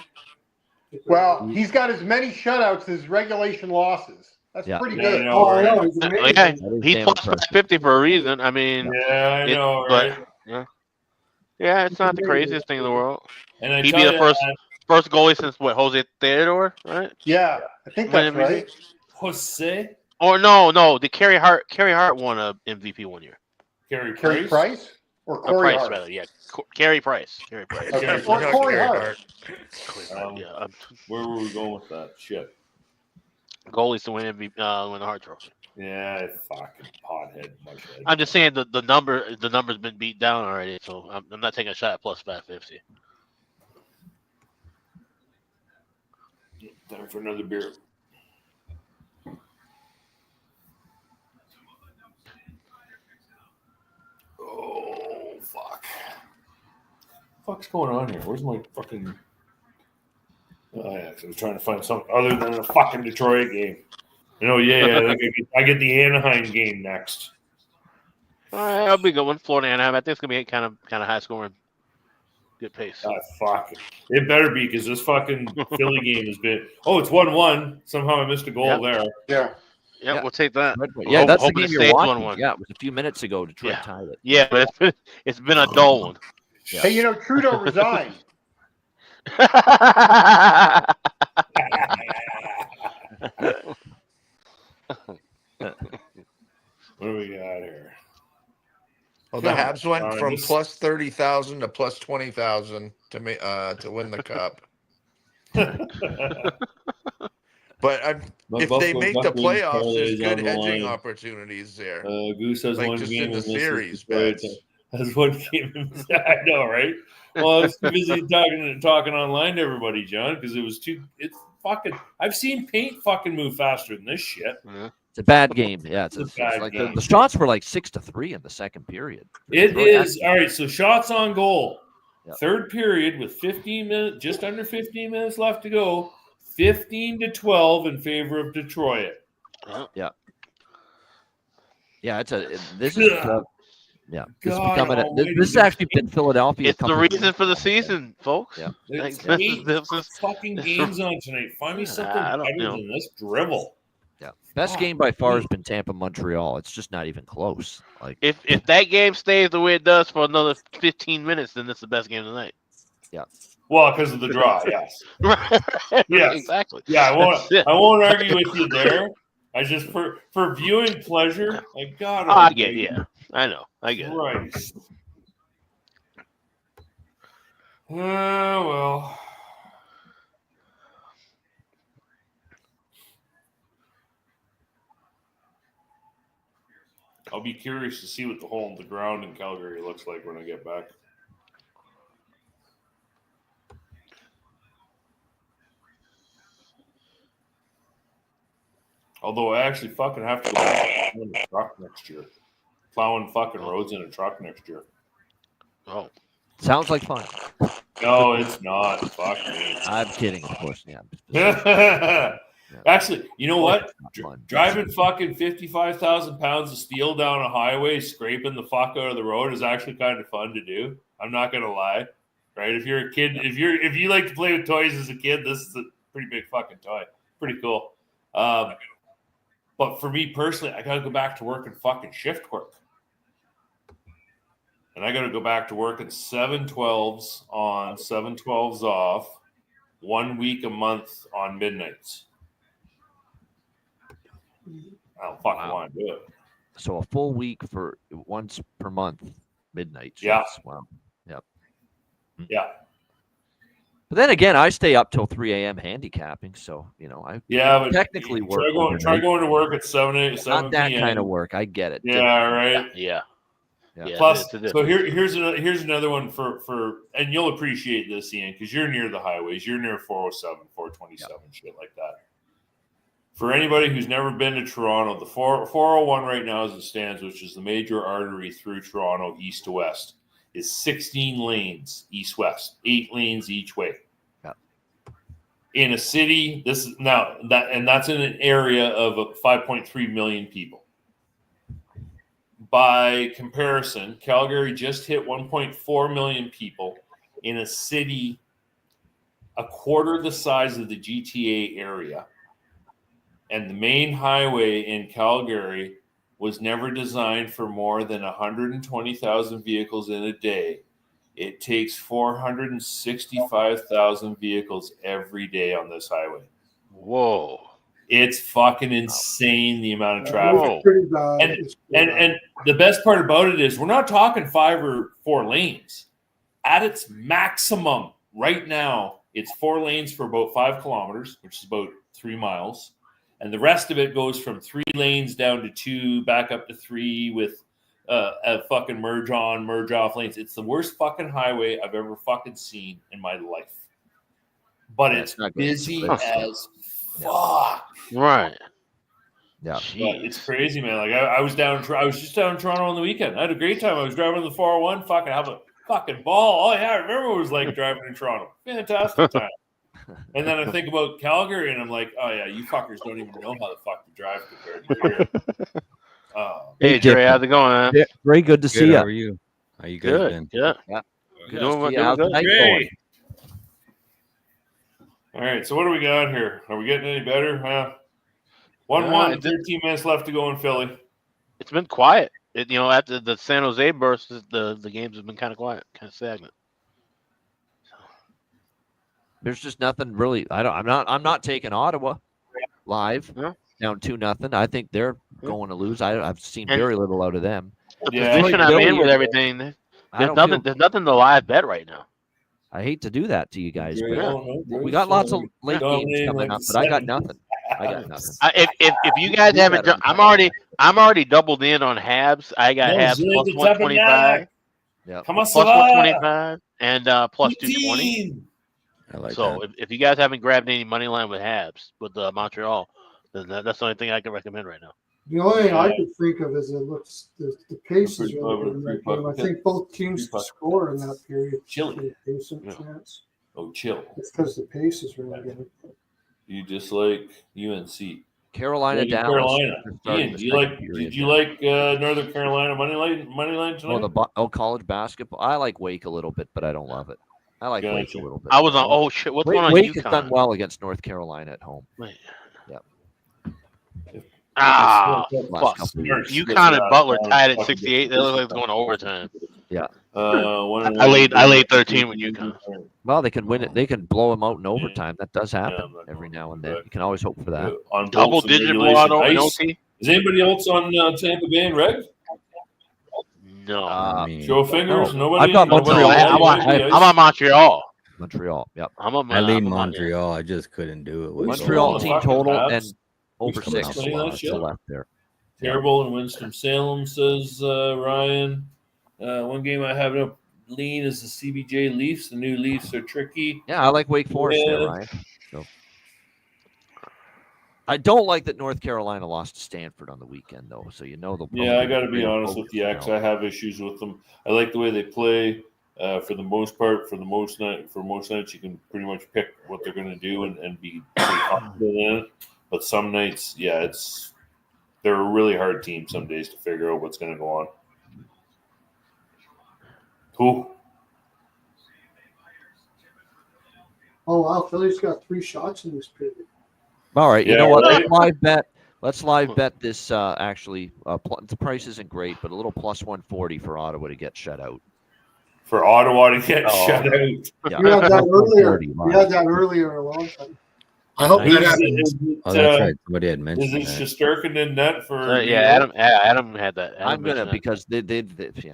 Well, he's got as many shutouts as regulation losses. That's pretty good. I know, I know, right? he's amazing. He's plus 550 for a reason. I mean, Yeah, I know, but right? yeah. Yeah, it's not the craziest thing in the world. And I He'd tell be the you, first goalie since what, Jose Theodore, right? Yeah, I think Win that's MVP? right. Jose Or no, the Kerry Hart won a MVP one year. Carey Carey Price or Or Corey Price Hart? rather, yeah. Kerry Price. Kerry Price. Okay. I Or forgot Corey Carey Hart. Yeah. Where were we going with that shit? Goalies to win MVP, win the Hart Trophy. Yeah, fucking pothead. I'm just saying the number's been beat down already, so I'm not taking a shot at plus 550. Time for another beer. Oh, fuck. What's going on here? Where's my fucking... Oh, yeah, 'cause I was trying to find something other than the fucking Detroit game. I think I get the Anaheim game next. All right, that'll be a good one. Florida Anaheim. I think it's gonna be kind of high scoring, good pace. Fuck it. It better be, because this fucking Philly game has been... Oh, it's 1-1. Somehow I missed a goal there. Yeah. Yeah, we'll take that. Yeah, that's the Hoping game it you're stays watching. 1-1. Yeah, it was a few minutes ago. Detroit Yeah. tied it. Yeah, but it's been a dull one. Yeah. Hey, Trudeau resigned. What do we got here? Well, the Habs went from this- plus 30,000 to plus 20,000 to win the cup. But if they make the playoffs, there's good hedging opportunities there. Goose has Like one just game in the in this series Detroit. bets. Has one game in I know, right? Well, I was too busy talking online to everybody, John, because it's fucking... I've seen paint fucking move faster than this shit. It's a bad game. Yeah, it's bad like game. the shots were like 6-3 in the second period. It Detroit is. All right, so shots on goal. Yep. Third period with 15 minutes, just under 15 minutes left to go. 15-12 in favor of Detroit. Yeah. Yeah, this is this has actually been Philadelphia. It's the reason for the season, folks. Yeah. There's Like, 8 fucking games on tonight. Find me something better than this dribble. Yeah. Best game by far has been Tampa Montreal. It's just not even close. Like if that game stays the way it does for another 15 minutes, then it's the best game tonight. Yeah. Well, because of the draw, yes. Yes. Exactly. Yeah, I won't argue with you there. I just for viewing pleasure, I got it. I get it. Yeah, I know. I get it. Christ. Well. I'll be curious to see what the hole in the ground in Calgary looks like when I get back. Although I actually fucking have to go back in a truck next year. Plowing fucking roads in a truck next year. Oh. sounds like fun. No, it's not. Fuck me. I'm kidding, of course. Yeah. Actually, you know what? Driving fucking 55,000 pounds of steel down a highway, scraping the fuck out of the road is actually kind of fun to do. I'm not gonna lie, right? If you're a kid, if you like to play with toys as a kid, this is a pretty big fucking toy. Pretty cool. But for me personally, I gotta go back to working fucking shift work, and I gotta go back to working 7/12s on, 7/12s off, 1 week a month on midnights. I don't fucking want to do it. So a full week for once per month, midnight. Yeah. Wow. Yep. Yeah. But then again, I stay up till 3 a.m. handicapping, so I but technically work. Try going to work at 7 Not that p.m. kind of work. I get it. Yeah, right. Yeah. Plus, so here's another one for, and you'll appreciate this, Ian, because you're near the highways. You're near 407, 427, shit like that. For anybody who's never been to Toronto, the 401 right now as it stands, which is the major artery through Toronto east to west, is 16 lanes east-west, 8 lanes each way. Yeah. In a city, that's in an area of 5.3 million people. By comparison, Calgary just hit 1.4 million people in a city a quarter the size of the GTA area. And the main highway in Calgary was never designed for more than 120,000 vehicles in a day. It takes 465,000 vehicles every day on this highway. Whoa. It's fucking insane the amount of It's traffic. pretty bad. And, It's pretty bad. and the best part about it is we're not talking 5 or 4 lanes. At its maximum right now, it's 4 lanes for about 5 kilometers, which is about 3 miles. And the rest of it goes from 3 lanes down to 2, back up to 3 with a fucking merge on, merge off lanes. It's the worst fucking highway I've ever fucking seen in my life. But it's busy as fuck. Right. Yeah. But it's crazy, man. Like I was just down in Toronto on the weekend. I had a great time. I was driving the 401, fucking have a fucking ball. Oh yeah, I remember what it was like driving in Toronto. Fantastic time. And then I think about Calgary, and I'm like, oh yeah, you fuckers don't even know how the fuck to drive compared to here. Hey, Dre, how's it going, man? Yeah, very good to see you. How are you? How you guys Good. been? Yeah. Good Doing to what- see you. How's the doing night good. going? All right, so what do we got here? Are we getting any better? 1-1, 13 minutes left to go in Philly. It's been quiet. After the San Jose burst, the games have been kind of quiet, kind of stagnant. There's just nothing really. I'm not taking Ottawa live down 2-0. I think they're going to lose. I've seen very little out of them. The position I'm in with everything, there's nothing to live bet right now. I hate to do that to you guys, Yeah. but we got lots of late games coming up. But I got nothing. If you guys haven't, I'm already doubled in on Habs. I got Habs plus 125. Yeah, plus 125 and plus 220. I like so that. if you guys haven't grabbed any money line with Habs with Montreal, then that's the only thing I can recommend right now. The only thing I could think of is it looks the pace is really good in that game. I think both teams can score in that period. Chilly. Decent chance. Oh, chill. It's because the pace is really good. You just like UNC. Carolina Like Dallas. Carolina. Starting Ian, the do you second like? period Did you like Northern Carolina money line tonight? College basketball. I like Wake a little bit, but I don't love it. I like Wake a little bit. I was on. Oh shit! What's going on? Wake has UConn? done well against North Carolina at home. Yep. Ah, Last fuck. couple of years. UConn and Butler tied at 68. They look like it's going to overtime. Yeah. I laid 13 with UConn. Well, they can win it. They can blow them out in overtime. That does happen every now and then. You can always hope for that. On Double-digit regulation blowout in ice. OT? Is anybody else on Tampa Bay and Reg? No. Show fingers. Nobody. I've got Nobody? Montreal. I'm on Montreal. Montreal. Yep. I'm on. I lean Montreal. I just couldn't do it. with Montreal the team fucking total Habs? and over Who's 6 coming out? to the left there. Terrible in Winston-Salem, says Ryan. One game I have no lean is the CBJ Leafs. The new Leafs are tricky. Yeah, I like Wake Forest there, Yeah. Ryan. So. I don't like that North Carolina lost to Stanford on the weekend, though. So they'll. Yeah, I got to be honest with you, X. I have issues with them. I like the way they play. For the most part, for most nights, you can pretty much pick what they're going to do and be pretty confident in it. But some nights, yeah, they're a really hard team some days to figure out what's going to go on. Cool. Oh wow, Philly's got 3 shots in this period. All right, you Yeah, know what? right. Let's live bet this. Actually, the price isn't great, but a little plus 140 for Ottawa to get shut out. For Ottawa to get shut out. Yeah. You had that earlier. 140 You live. had that earlier a long time. I hope Who's that it- happens. is it, Oh, that's uh, right. Somebody had Is mentioned it that. Shesterkin in net for? Yeah, Adam had that. I'm gonna mentioned that. because they yeah.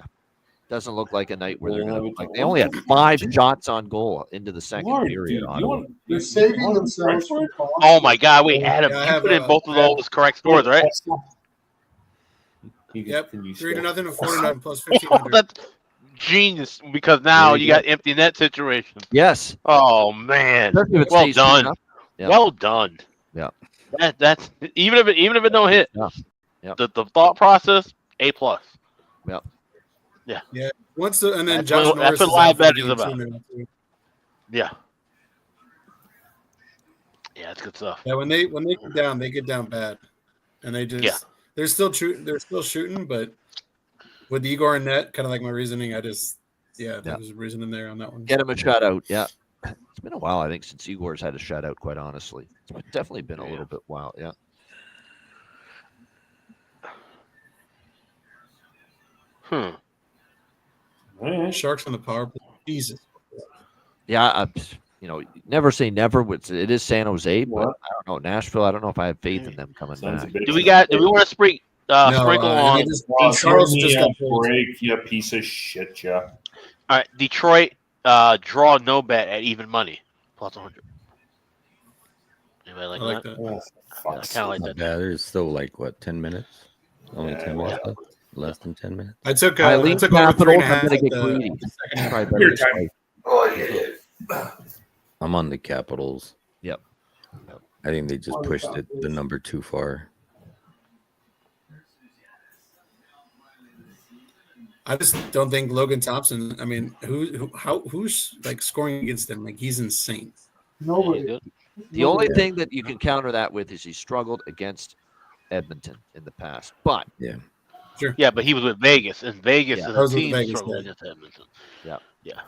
Doesn't look like a night where they're Well, gonna. we Like, can- they only had 5 shots on goal into the second Lord, period. dude, Ottawa. They're saving themselves from Boston. Oh my God! Wait, Adam, Yeah, I you have put in a- both of those correct scores, right? Yep, Can you 3-0 stop? and 4-9 plus 1500. That's genius because now There you you go. got empty net situation. Yes. Oh man! Especially if it Well stays done. 2-0. Yeah. Well done. Yeah. That's even if it don't hit. Yeah. Yep. The thought process A+. Yep. Yeah. Yeah, once the and then That's Josh what- Norris that's what is live out for the betting is game about. too now, too. Yeah. Yeah, it's good stuff. Yeah, when they get down bad, and they just they're still shooting, but with Igor and net, kind of like my reasoning, there's reasoning there on that one. Get him a shutout. Yeah. It's been a while, I think, since Igor's had a shutout, quite honestly. It's definitely been a little bit while. Yeah. Sharks on the power play. Jesus. Yeah, never say never. It is San Jose, but I don't know. Nashville, I don't know if I have faith in them coming back. Do we want to sprinkle on? Charles just got break, you piece of shit, yeah. All right, Detroit draw no bet at even money plus 100. Anybody like that? Oh, I kind of like Not that. bad. There's still like what, 10 minutes? Only 10 minutes left. Less than 10 minutes. I took Eileen over Capitals, 3.5 I'm gonna at get the greedy. second Try half. better Your this time. way. I'm on the Capitals. Yep. I think they just pushed the number too far. I just don't think Logan Thompson. I mean, who's like scoring against him? Like he's insane. Nobody. The only thing that you can counter that with is he struggled against Edmonton in the past. But Sure. Yeah, but he was with Vegas, and Vegas Yeah. is I a was with team Vegas, struggled yeah. against Edmonton. Yeah. Yeah.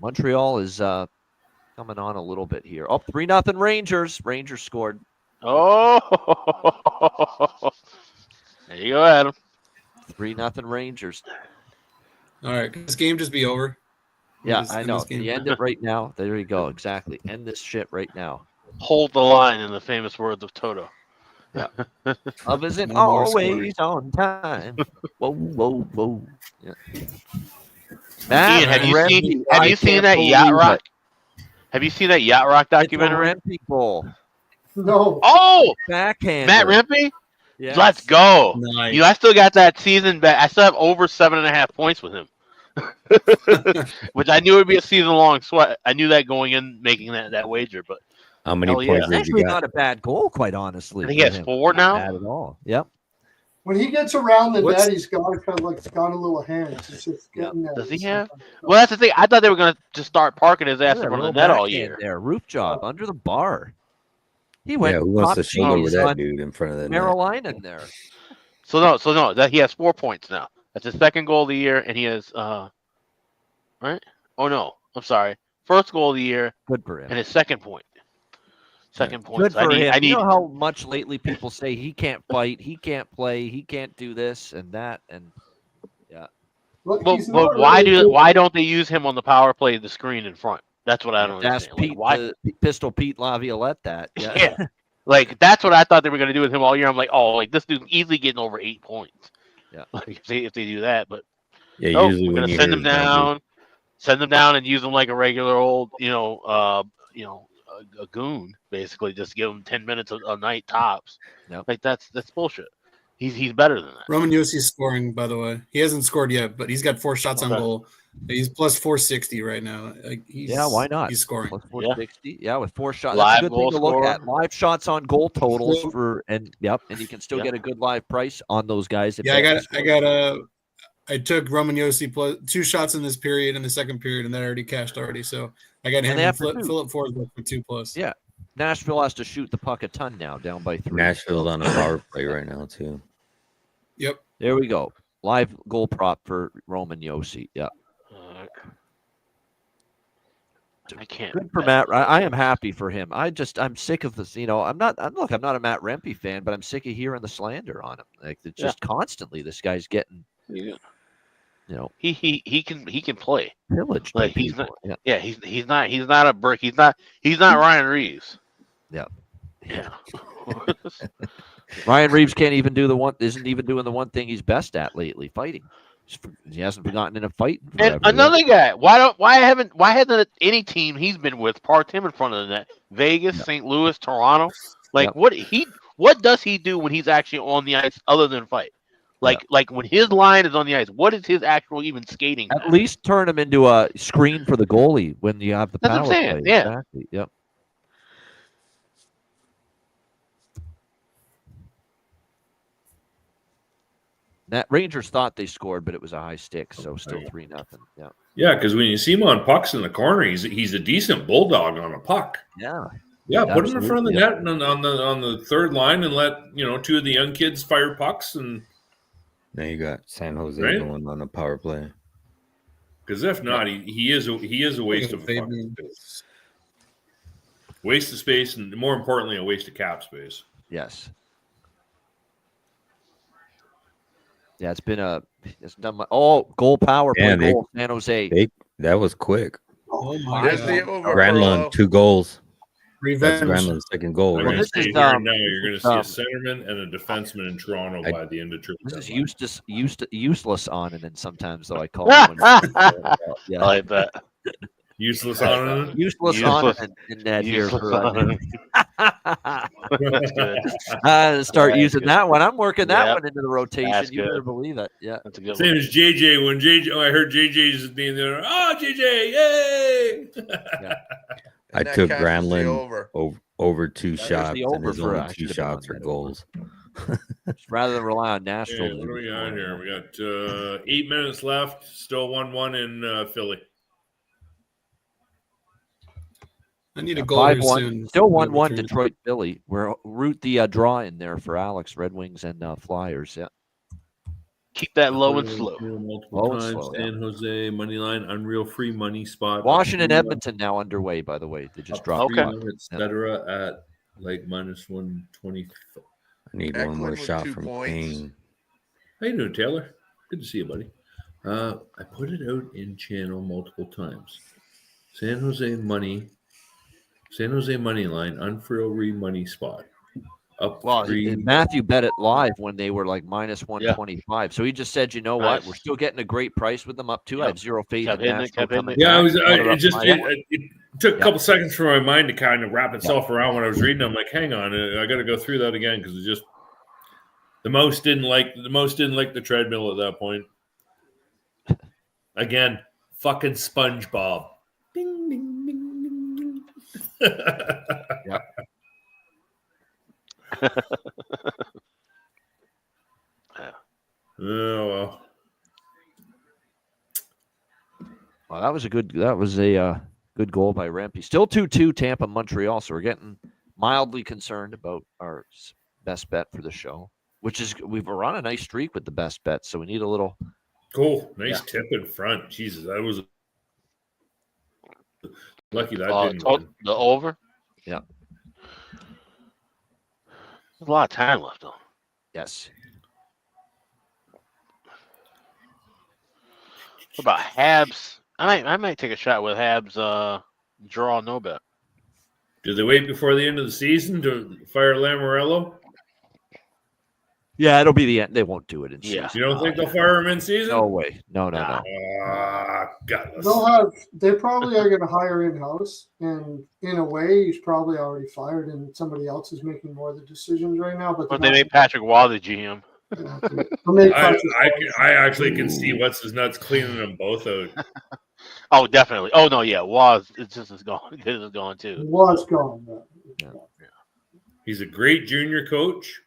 Montreal is coming on a little bit here. Oh, 3-0 Rangers. Rangers scored. Oh, there you go, Adam. 3-0 Rangers. All right, can this game just be over? Yeah, Just I end know. this game. You end it right now. There you go. Exactly. End this shit right now. Hold the line, in the famous words of Toto. Yeah. Love isn't No more always on time. Whoa, whoa, whoa. Yeah. Ian, have you seen that Yacht Rock? Have you seen that Yacht Rock documentary? People. No. Oh, backhand. Matt Rempe. Yes. Let's go. Nice. I still got that season back. I still have over 7.5 points with him, which I knew would be a season-long sweat. I knew that going in, making that wager. But How many hell points yeah. did you Actually, got? not a bad goal, quite honestly. I think he has 4 now. Not bad at all. Yep. When he gets around the What's- net, he's got kind of like got a little hands. It's just getting there. Does he have? Well, that's the thing. I thought they were going to just start parking his ass in front of the net all year. There, roof job under the bar. He went. Yeah, who wants top to shoot over cheese that on dude in front of the net? Carolina in there. So no, that he has 4 points now. That's his second goal of the year, and he has right? Oh no, I'm sorry. First goal of the year, Good for him. and his second point. Second point. Good for him. I need. You know how much lately people say he can't fight, he can't play, he can't do this and that, and yeah. Look, But he's not why really why don't they use him on the power play, the screen in front? That's what I don't Ask understand. Like, Pete, why? Pistol Pete Laviolette that. Yeah. Yeah. Like that's what I thought they were going to do with him all year. I'm like, oh, like this dude's easily getting over 8 points. Yeah. Like if they do that, but Yeah, no, usually we're when gonna you send hear him his numbers- down, and use him like a regular old, a goon, basically. Just give him 10 minutes a night tops. Yep. Like that's bullshit. He's better than that. Roman Yossi's scoring, by the way. He hasn't scored yet, but he's got 4 shots on Okay. goal. He's plus 460 right now. Like Yeah, why not? He's scoring. Plus 460. Yeah, with 4 shots. Live That's a good goal thing to look scorer. at. Live shots on goal totals and you can still Yep. get a good live price on those guys. if Yeah, they- I took Roman Yossi plus 2 shots in this period in the second period, and that already cashed already. So I got And him they and have to shoot. Philip Forsberg for 2+. Yeah. Nashville has to shoot the puck a ton now, down by 3. Nashville's on a power play right now too. Yep. There we go. Live goal prop for Roman Yossi. Yeah. I can't. Good for Matt. I am happy for him. I'm sick of this. I'm not a Matt Rempe fan, but I'm sick of hearing the slander on him. Like it's just constantly this guy's getting, He can play. pillaged. by Like he's people. not. Yeah. Yeah, he's not a brick. He's not Ryan Reeves. Yeah. Yeah. Ryan Reeves isn't even doing the one thing he's best at lately, fighting. He hasn't gotten in a fight. in And forever. another guy. Why hasn't any team he's been with parked him in front of the net? Vegas, St. Louis, Toronto. Like what does he do when he's actually on the ice other than fight? Like when his line is on the ice, what is his actual even skating? At least turn him into a screen for the goalie when you have the That's power what I'm saying, play. yeah. Exactly. Yep. That Rangers thought they scored, but it was a high stick, so still 3-0. Yeah. Yeah, because when you see him on pucks in the corner, he's a decent bulldog on a puck. Yeah. Yeah, put him in front of the Absolutely, net and on the third line and let 2 of the young kids fire pucks and Now you got San Jose Right? going on a power play. because if not, he is a waste of fucking space. Waste of space and more importantly, a waste of cap space. Yes. Yeah, it's done my goal power play Damn, goal San Jose. That was quick. Oh my There's God. the over. Granlund, Perlo. 2 goals. Revenge. That's Granlund's second goal, I'm Well, going right? to say here and now, you're going to see a centerman and a defenseman in Toronto by the end of trade This is deadline. useless on, and then sometimes though I call it. Yeah, I like that. Useless on. Useless on in that here Useless for. on. That's good. Start That's using good. that one. I'm working that Yep. one into the rotation. That's You better good. believe it. Yeah. That's a good Same one. as JJ. When I heard JJ's name there. Oh, JJ! Yay! I that took counts as the Granlund over 2 There's shots, the and over his for only I 2 should have been on shots are that goals. Rather than rely on Nashville. Hey, what do we got here? We got 8 minutes left. Still 1-1 in Philly. I need a goal here 5-1. soon. Still 1-1 Detroit Philly. We're root the draw in there for Alex, Red Wings and Flyers. Yeah. Keep that low and slow. Multiple Low and times. slow, yeah. San Jose money line, unreal free money spot. Washington, Edmonton now underway. By the way, they just dropped. Okay. Etc. at like -120. I need Eklund one more with shot 2 from points. Kane. How you doing, Taylor? Good to see you, buddy. I put it out in channel multiple times. San Jose money line, unfrill money spot. Up Well, 3. Matthew bet it live when they were like -125. So he just said, you know what? We're still getting a great price with them up too. I have zero faith in Nashville coming Yeah, back. it took a couple seconds for my mind to kind of wrap itself around when I was reading. I'm like, hang on, I got to go through that again because it just the most didn't like the treadmill at that point. Again, fucking SpongeBob. Ding ding ding ding ding. Yep. Oh well. Well, that was a good good goal by Rempe. Still 2-2 Tampa Montreal. So we're getting mildly concerned about our best bet for the show, which is we've run a nice streak with the best bet. So we need a little Cool. Nice tip in front. Jesus, that was lucky that didn't win. The over? Yeah. There's a lot of time left, though. Yes. What about Habs? I might take a shot with Habs draw no bet. Did they wait before the end of the season to fire Lamoriello? Yeah, it'll be the end. They won't do it in season. You don't think they'll fire him in season? No way. No. Gutless. They probably are going to hire in-house, and in a way, he's probably already fired, and somebody else is making more of the decisions right now. But they made Patrick Waugh the GM. I actually can see what's his nuts cleaning them both out. Oh, definitely. Oh no, yeah, Waugh it's just is gone. It is gone too. Was gone. He's a great junior coach.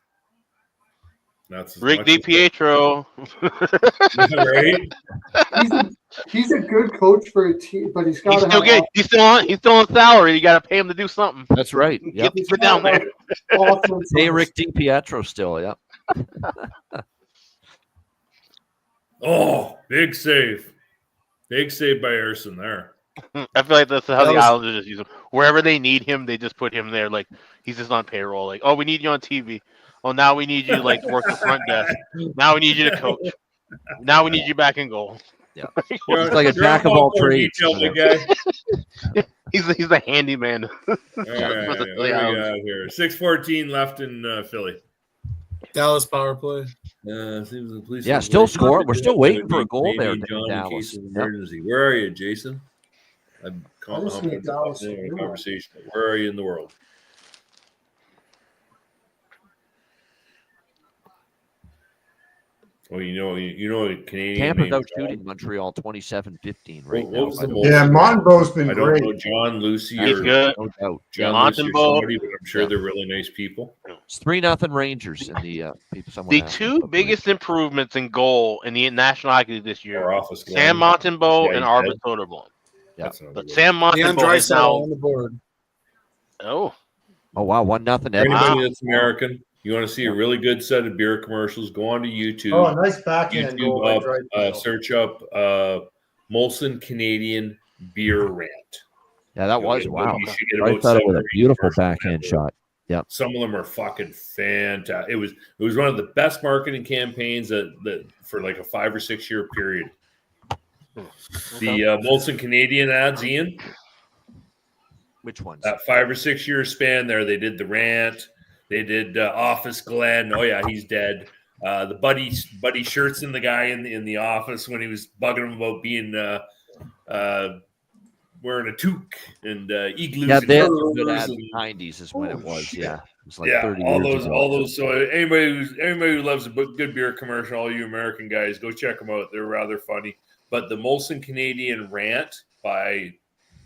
That's Rick DiPietro. Right? He's a good coach for a team, but he's got to. He's still on salary. You got to pay him to do something. That's right. Yep. Get down there. Hey, Rick DiPietro still. Yep. Oh, big save. Big save by Erson there. I feel like that's how the Islanders just use him. Wherever they need him, they just put him there. Like he's just on payroll. Like, oh, we need you on TV. Oh, now we need you to like work the front desk. Now we need you to coach. Now we need you back in goal. Yeah, it's like a jack of all trades. He's a handyman. All right, what do we got here? 6:14 left in Philly. Dallas power play. Yeah, still scoring. We're still waiting for a goal there in Dallas. Emergency. Where are you, Jason? I'm confident about the conversation. Where are you in the world? Well, you know, Canadian. Tampa's out shooting Montreal 27-15 right now. Yeah, Monbo's been I great. don't know John, Lucy, He's or good. No doubt. John, Lucy, or Montembeau. somebody, but I'm sure they're really nice people. It's 3-0 Rangers in the people. The two biggest improvements in goal in the National Hockey League this year: Office Sam Montembeau and Arvid Soderblom. Yeah, but Sam Leon Montembeau is Draisaitl now. on the board. Oh wow, 1-0. For anybody that's American, you want to see a really good set of beer commercials? Go on to YouTube. Oh, a nice backhand goal by Draisaitl. Search up Molson Canadian Beer Rant. Yeah, that was wow. You should get about I thought it was a 7 or 8 beautiful commercials backhand ever. shot. Yep. Some of them are fucking fantastic. It was one of the best marketing campaigns that for like a 5 or 6 year period. The Molson Canadian ads, Ian. Which ones? That 5 or 6 year span there, they did the rant. They did Office Glenn. Oh yeah, he's dead. The Buddy Shirts and the guy in the office when he was bugging him about being wearing a toque and igloos. Yeah, and they furs good ad and- in the 90s is when it was. shit. Yeah, it was like yeah, 30 all years those, ago. all those. So anybody who loves a good beer commercial, all you American guys, go check them out. They're rather funny. But the Molson Canadian rant by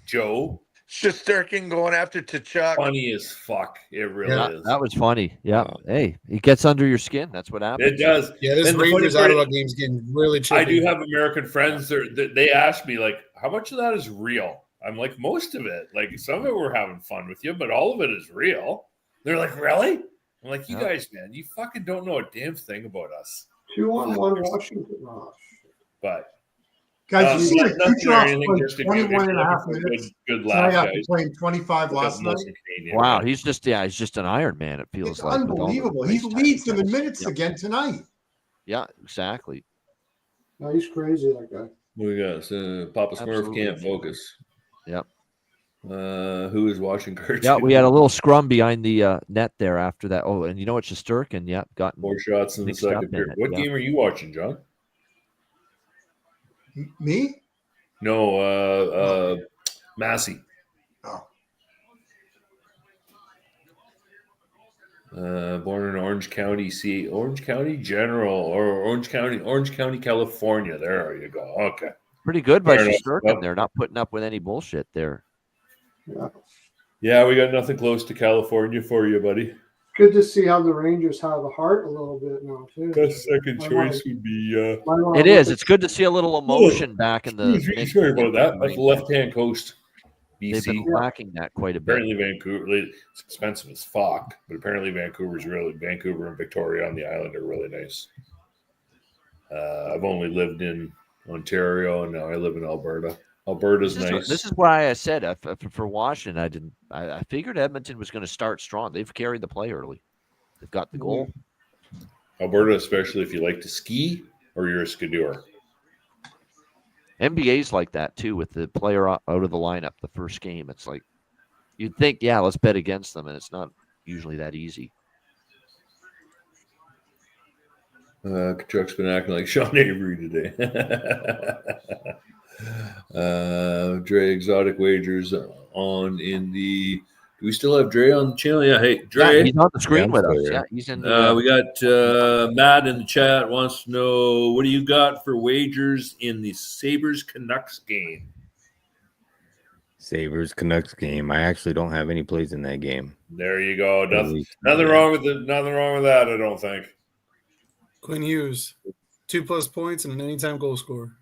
Joe, Shesterkin going after Tkachuk. funny as fuck. It really is. That was funny. Yeah. Hey, it gets under your skin. That's what happens. It does. Yeah, this And the funny Rangers part- Ottawa game's getting really chippy. I do have American friends. They ask me like, how much of that is real? I'm like, most of it. Like some of it we're having fun with you, but all of it is real. They're like, really? I'm like, you guys, man, you fucking don't know a damn thing about us. 2-1-1 Washington. Oh, But Guys, you see nothing that or Kucherov anything, played just a 21 and a half good- minutes. good tonight laugh, after guys. playing 25 last night. Wow, he's just an Iron Man. It feels It's like with all the unbelievable. He ice time leads them in tests. minutes Yep. again tonight. Yeah, exactly. no, he's crazy, that guy. We got Papa Smurf Absolutely. can't focus. Yep. Who is watching cartoons? Yeah, we had a little scrum behind the net there after that. Oh, and you know what? Shesterkin, yeah, got 4 shots in the mixed up second in period. it, What yeah. game are you watching, John? Me? No, Massey. Oh. Born in Orange County, Orange County General, or Orange County, California. There you go. Okay. Pretty good by Fair enough. Shesterkin. Yep. They're not putting up with any bullshit there. Yeah, we got nothing close to California for you, buddy. Good to see how the Rangers have a heart a little bit now, too. Best second I choice wanna- would be. I wanna It look is. at- It's good to see a little emotion back in the. Sorry about that. That's the left-hand coast. They've BC. been lacking that quite a bit. Apparently, Vancouver. It's expensive as fuck, but apparently Vancouver and Victoria on the island are really nice. I've only lived in Ontario, and now I live in Alberta. Alberta's nice. This is why I said for Washington, I figured Edmonton was going to start strong. They've carried the play early. They've got the goal. Alberta, especially if you like to ski or you're a skidooer. NBA's like that too, with the player out of the lineup the first game. It's like you'd think, yeah, let's bet against them, and it's not usually that easy. Kachuk's been acting like Sean Avery today. Dre Exotic Wagers on in the. Do we still have Dre on the channel? Yeah, hey, Dre. Yeah, he's on the screen with us. Yeah, he's in. We got Matt in the chat wants to know, what do you got for wagers in the Sabres Canucks game? Sabres Canucks game. I actually don't have any plays in that game. There you go. Nothing wrong with it. Nothing wrong with that, I don't think. Quinn Hughes, 2+ points and an anytime goal scorer.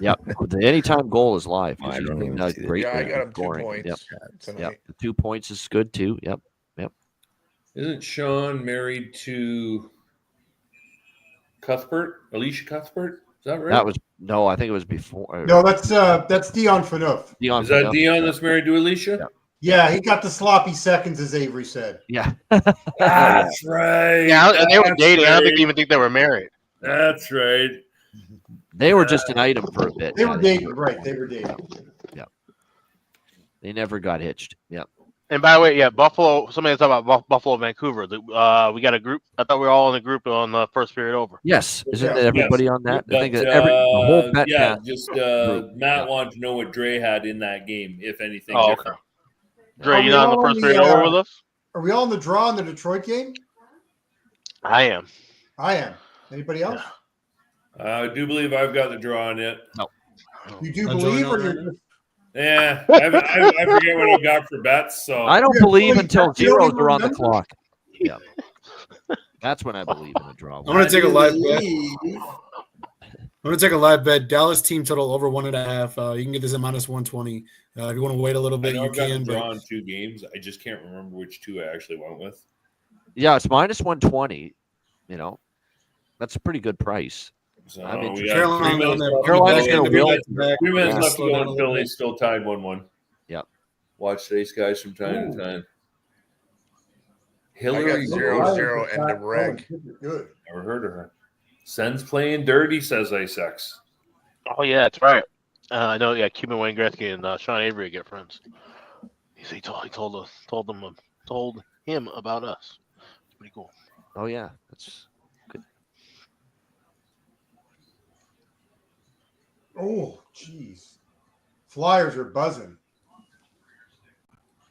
Yep, the anytime goal is live. I don't even see that. Great. Yeah, I got him 2 scoring. points Yep. tonight. Yep. The 2 points is good too. Yep. Isn't Sean married to Cuthbert? Alicia Cuthbert? Is that right? That was I think it was before. No, that's Dion Phaneuf. Dion. Is that Phaneuf. Dion that's married to Alicia? Yeah, he got the sloppy seconds, as Avery said. Yeah. That's right. Yeah, and they were That's dating. I don't right. even think they were married. That's right. They were just an item for a bit. They yeah, were dating, right? They were dating. Yep. They never got hitched. Yep. And by the way, yeah, Buffalo. Somebody was talking about Buffalo, Vancouver. We got a group. I thought we were all in a group on the first period over. Yes. Isn't everybody on that? I think But, that the whole Betcast yeah, just group. Matt wanted to know what Dre had in that game, if anything. Oh, different. okay. Dre, you not in the first period over with us? Are we all in the draw in the Detroit game? I am. I am. Anybody else? I do believe I've got the draw on it. No. You do I'll believe, join or on you're that. just Yeah, I forget what I got for bets. So I don't Yeah, believe really, until you don't zeros even are on the remember? clock. Yeah. That's when I believe in the draw. I'm going to take a live bet. I'm going to take a live bet. Dallas team total over 1.5. You can get this at -120. If you want to wait a little I bit, know you I've got the can. draw But on 2 games. I just can't remember which 2 I actually went with. Yeah, it's -120. You know, that's a pretty good price. So I'm we interested. got 3 minutes left. Carolina's to going go. to will. 3 minutes Yeah. left to Slow go, down a and little Philly's bit. still tied 1-1. Yep. Watch these guys from time to time. Hillary 0-0 and the reg. Good. Never heard of her. Sens playing dirty, says Isex. Oh yeah, that's right. I know. Yeah, Cuban Wayne Gretzky and Sean Avery get friends. He told him about us. It's pretty cool. Oh yeah, that's good. Oh, jeez. Flyers are buzzing.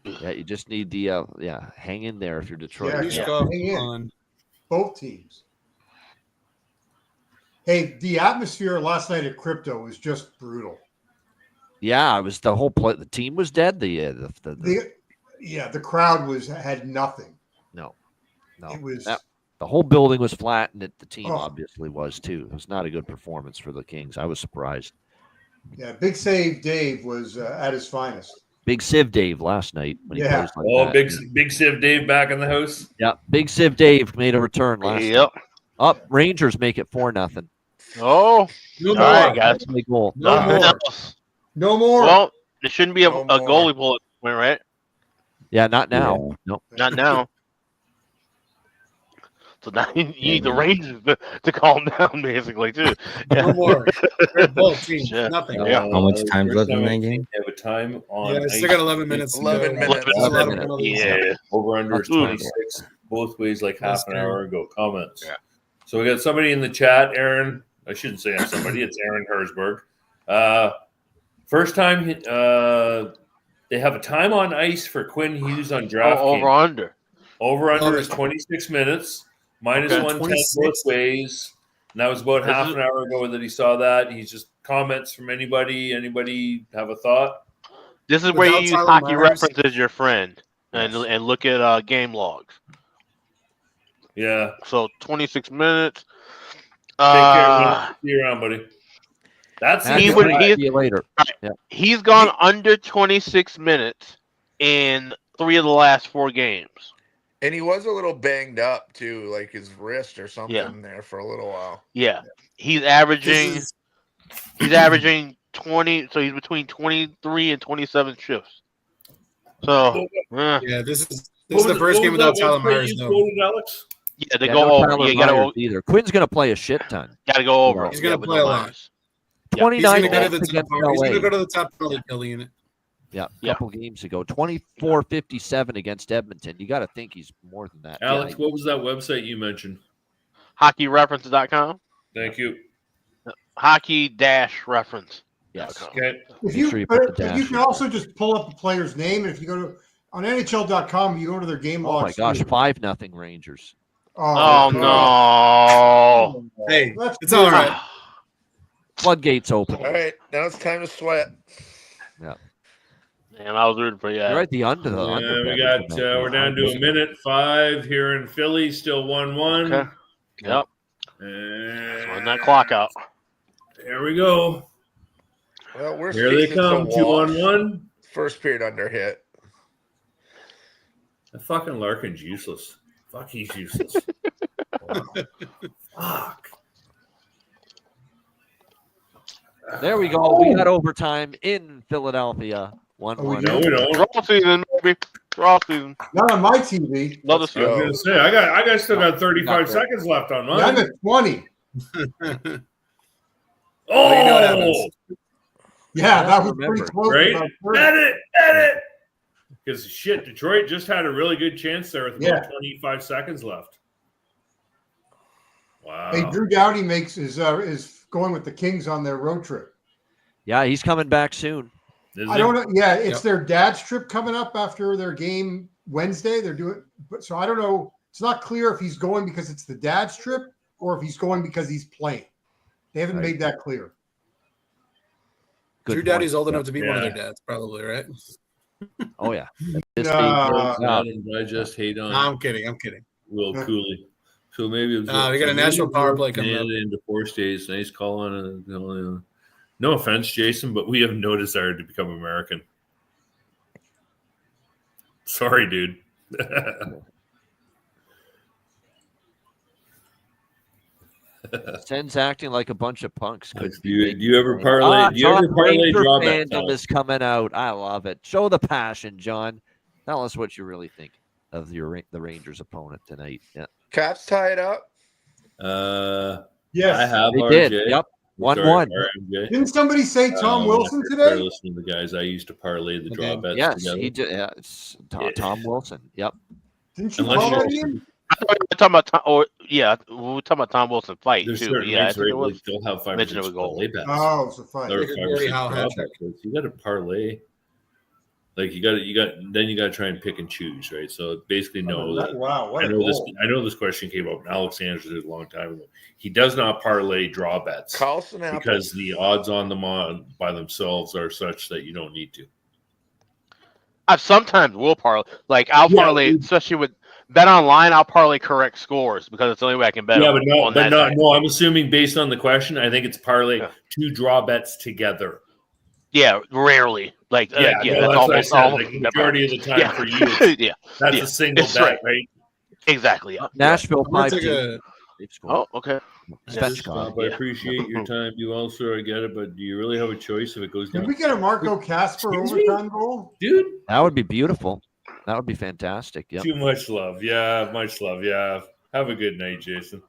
Yeah, you just need the hang in there if you're Detroit. Hang in. Both teams. Hey, the atmosphere last night at Crypto was just brutal. Yeah, it was the whole play. The team was dead. The crowd had nothing. No. It was the whole building was flat, and the team obviously was too. It was not a good performance for the Kings. I was surprised. Yeah, Big Save Dave was at his finest. Big Civ Dave last night when he plays like that. Big Civ Dave back in the house. Yeah, Big Civ Dave made a return last night. Yep. Up, Rangers make it 4-0. Oh, no all more. right, guys. Goal. No more. Well, there shouldn't be a goalie bullet point, right? Yeah, not now. No, not now. So now you need the Rangers to calm down, basically, too. No more. Both teams, nothing. How much time's left in that game? They have a time on. Yeah, still got 11 minutes. 11 minutes. 11 minutes. Yeah. Over under is 26. Both ways, like half an hour ago. Comments. Yeah. So we got somebody in the chat, Aaron. I shouldn't say I'm somebody. It's Aaron Herzberg. First time they have a time on ice for Quinn Hughes on DraftKings. Over under. Over under is 26 minutes. Minus 110 both ways. And that was about half an hour ago that he saw that. He's just comments from anybody. Anybody have a thought? This is where you use Hockey Reference as your friend and look at game logs. Yeah. So 26 minutes. Take care, man. See you around, buddy. See you later. Yeah. He's gone under 26 minutes in 3 of the last 4 games. And he was a little banged up too, like his wrist or something there for a little while. Yeah. He's averaging 20, so he's between 23 and 27 shifts. So yeah, this is the first game without Tyler Myers though. Alex? Yeah, they go over. You gotta go either. Quinn's gonna play a shit ton. Gotta go over. He's gonna play a lot. 29 He's gonna against He's gonna go to the top penalty kill unit. Yeah, a couple games ago. 24-57 against Edmonton. You got to think he's more than that. Alex, what was that website you mentioned? HockeyReference.com. Thank you. Hockey-reference. Yes. Okay. If you can also just pull up a player's name, and if you go to on NHL.com, you go to their game logs. Oh my gosh, 5-0 Rangers. Oh no! Hey, it's all right. Floodgates open. All right, now it's time to sweat. Yeah. And I was rooting for you. You're right. The under. We got. We're down to a minute 5 here in Philly. Still 1-1. Okay. Yep. And run that clock out. There we go. Well, we're here they come. 2-1-1. First period under hit. The fucking Larkin's useless. Fuck, he's useless. Fuck. There we go. We got overtime in Philadelphia. 1-1. No, we don't. Draw season, baby. Draw season. Not on my TV. Another I was gonna say I still got 35 seconds left on mine. I'm at 20. Oh, you know what happens. Yeah, that was pretty close. Right? Edit. Because shit, Detroit just had a really good chance there with about 25 seconds left. Wow. Hey, Drew Doughty is going with the Kings on their road trip. Yeah, he's coming back soon. I don't know. Yeah, it's their dad's trip coming up after their game Wednesday. They're doing, but so I don't know. It's not clear if he's going because it's the dad's trip or if he's going because he's playing. They haven't made that clear. Drew Doughty's old enough to be one of their dads, probably, right? Oh yeah. I just hate on. No, I'm kidding. Will Cooley. So maybe it was we got a national power play coming up. Into 4 states. Nice call on it. No offense, Jason, but we have no desire to become American. Sorry, dude. Sens acting like a bunch of punks. Do you ever parlay? Do you ever parlay drawback? Fandom is coming out. I love it. Show the passion, John. Tell us what you really think. of the Rangers' opponent tonight. Yeah. Caps tie it up. Yes. I have They RJ. did. Yep. 1-1. RMJ. Didn't somebody say Tom Wilson After I today? started listening to the guys, I used to parlay the draw bets Yes, together. he did. Yeah, it's Tom Wilson. Yep. Didn't you Unless call you- that Ian? I thought we were talking about Tom, or yeah, we were talking about Tom Wilson fight There's too. certain Yeah, I nights think where it was. like, they'll have 5 or mentioned 6 it with goal. parlay bets. Oh, it's a fight. Or Like a 5 or Gordie 6 Howe draw hat trick. bets. You got to parlay. Like you got to try and pick and choose, right? So basically, no. Wow, what I a know this. goal. I know this question came up. And Alex answered it a long time ago. He does not parlay draw bets Carlson Apple. because the odds on them by themselves are such that you don't need to. I sometimes will parlay. Like I'll parlay, especially with Bet Online. I'll parlay correct scores because it's the only way I can bet. Yeah, on, but no, on that side. no. I'm assuming based on the question, I think it's parlay 2 draw bets together. Yeah, rarely. Like Yeah, yeah, no, that's what I almost said. almost Like, the majority of the time yeah. for you, it's- yeah, that's yeah. a single It's bet, right? Exactly. Yeah. Nashville I'm gonna 5-2. Oh, okay. Svechnikov. I appreciate your time. You also, I get it, but do you really have a choice if it goes Did down? we get a Marco Casper Excuse me? overtime goal? Dude, That would be beautiful. That would be fantastic. Yep. too much love. Yeah, much love. Yeah. Have a good night, Jason.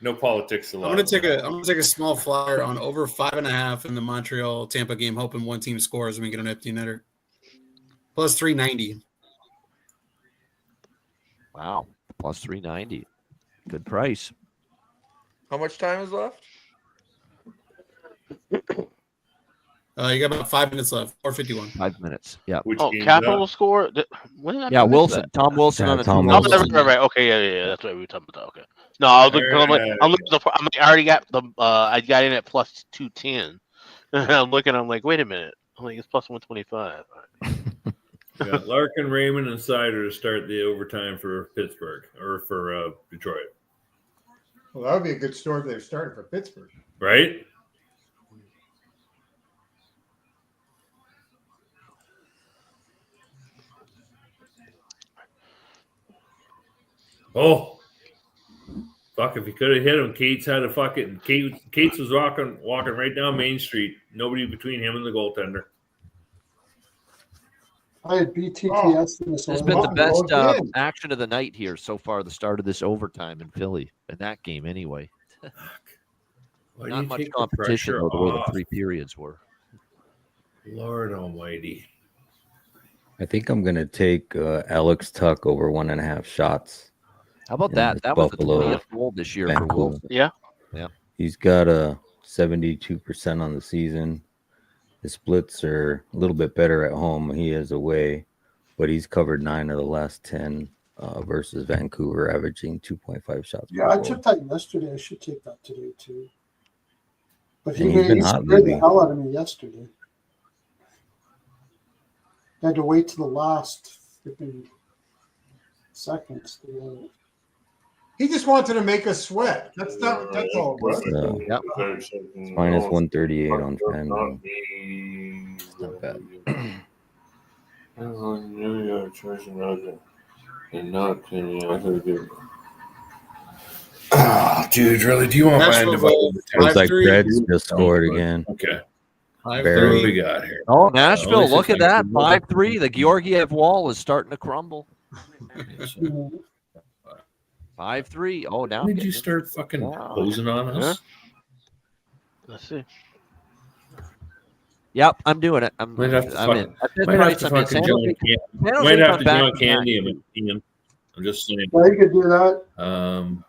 No politics allowed. I'm gonna take a small flyer on over 5.5 in the Montreal Tampa game, hoping one team scores and we get an empty netter. Plus 390. Wow. Plus 390. Good price. How much time is left? You got about 5 minutes left. 4:51. 5 minutes. Yeah. Oh, Capital score. When did I Yeah, miss Wilson. that? Tom Wilson Yeah, on a Tom 2-1. Wilson. Right. Okay, yeah. That's what we were talking about. Okay. No, I was looking. I'm looking. I already got the. I got in at plus 210. I'm looking. I'm like, wait a minute. I'm like, it's plus 125. Yeah, Larkin, Raymond, and Sider to start the overtime for Pittsburgh or for Detroit. Well, that would be a good story if they started for Pittsburgh. Right? Oh, fuck! If he could have hit him, Cates had a fucking Cates was walking right down Main Street. Nobody between him and the goaltender. I had BTTS in this It's one. been the best Again. action of the night here so far, the start of this overtime in Philly, in that game anyway. Why do Not you much take the competition, pressure though, the way the off? 3 periods were. Lord Almighty! I think I'm gonna take Alex Tuck over 1.5 shots. How about in that? this That was the Buffalo 20th goal this year for Vancouver. Wilson. Yeah. Yeah. He's got a 72% on the season. His splits are a little bit better at home. He is away, but he's covered 9 of the last 10 versus Vancouver, averaging 2.5 shots Yeah, per I goal. took that yesterday. I should take that today too. But And he's been hot scared the lately. hell out of me yesterday. I had to wait to the last freaking seconds. To get it. He just wanted to make us sweat. That's all it was. Yep. It's minus 138 on FanDuel. Not bad. Dude, really? Do you want my Nashville's undivided Looks like 5-3. Preds just scored again. Okay. Five Barely. What do three. we got here? Oh, Nashville, this look is at that. like- 5-3. The Georgiev wall is starting to crumble. 5-3. Oh, now. When did you start fucking posing on us? Let's see. Yep, I'm doing it. I'm Might have to in. fucking, At this might have price, to I'm in. fucking San John Jose- Can- San Jose might have come to back John from Candy that. him, Ian. I'm just saying. Yeah, you could do that.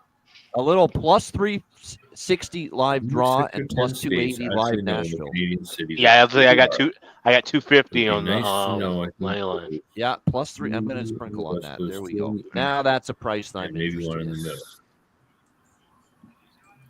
A little plus 360 live draw Six or and 10 plus states 280 actually live know the Nashville. Canadian cities Yeah, are I got pretty two. I got 250 hard. on the It'd be nice to know, I think, money line. Yeah, plus 3. I'm going to sprinkle on that. There we go. Now that's a price that I'm maybe interested one in in. the middle.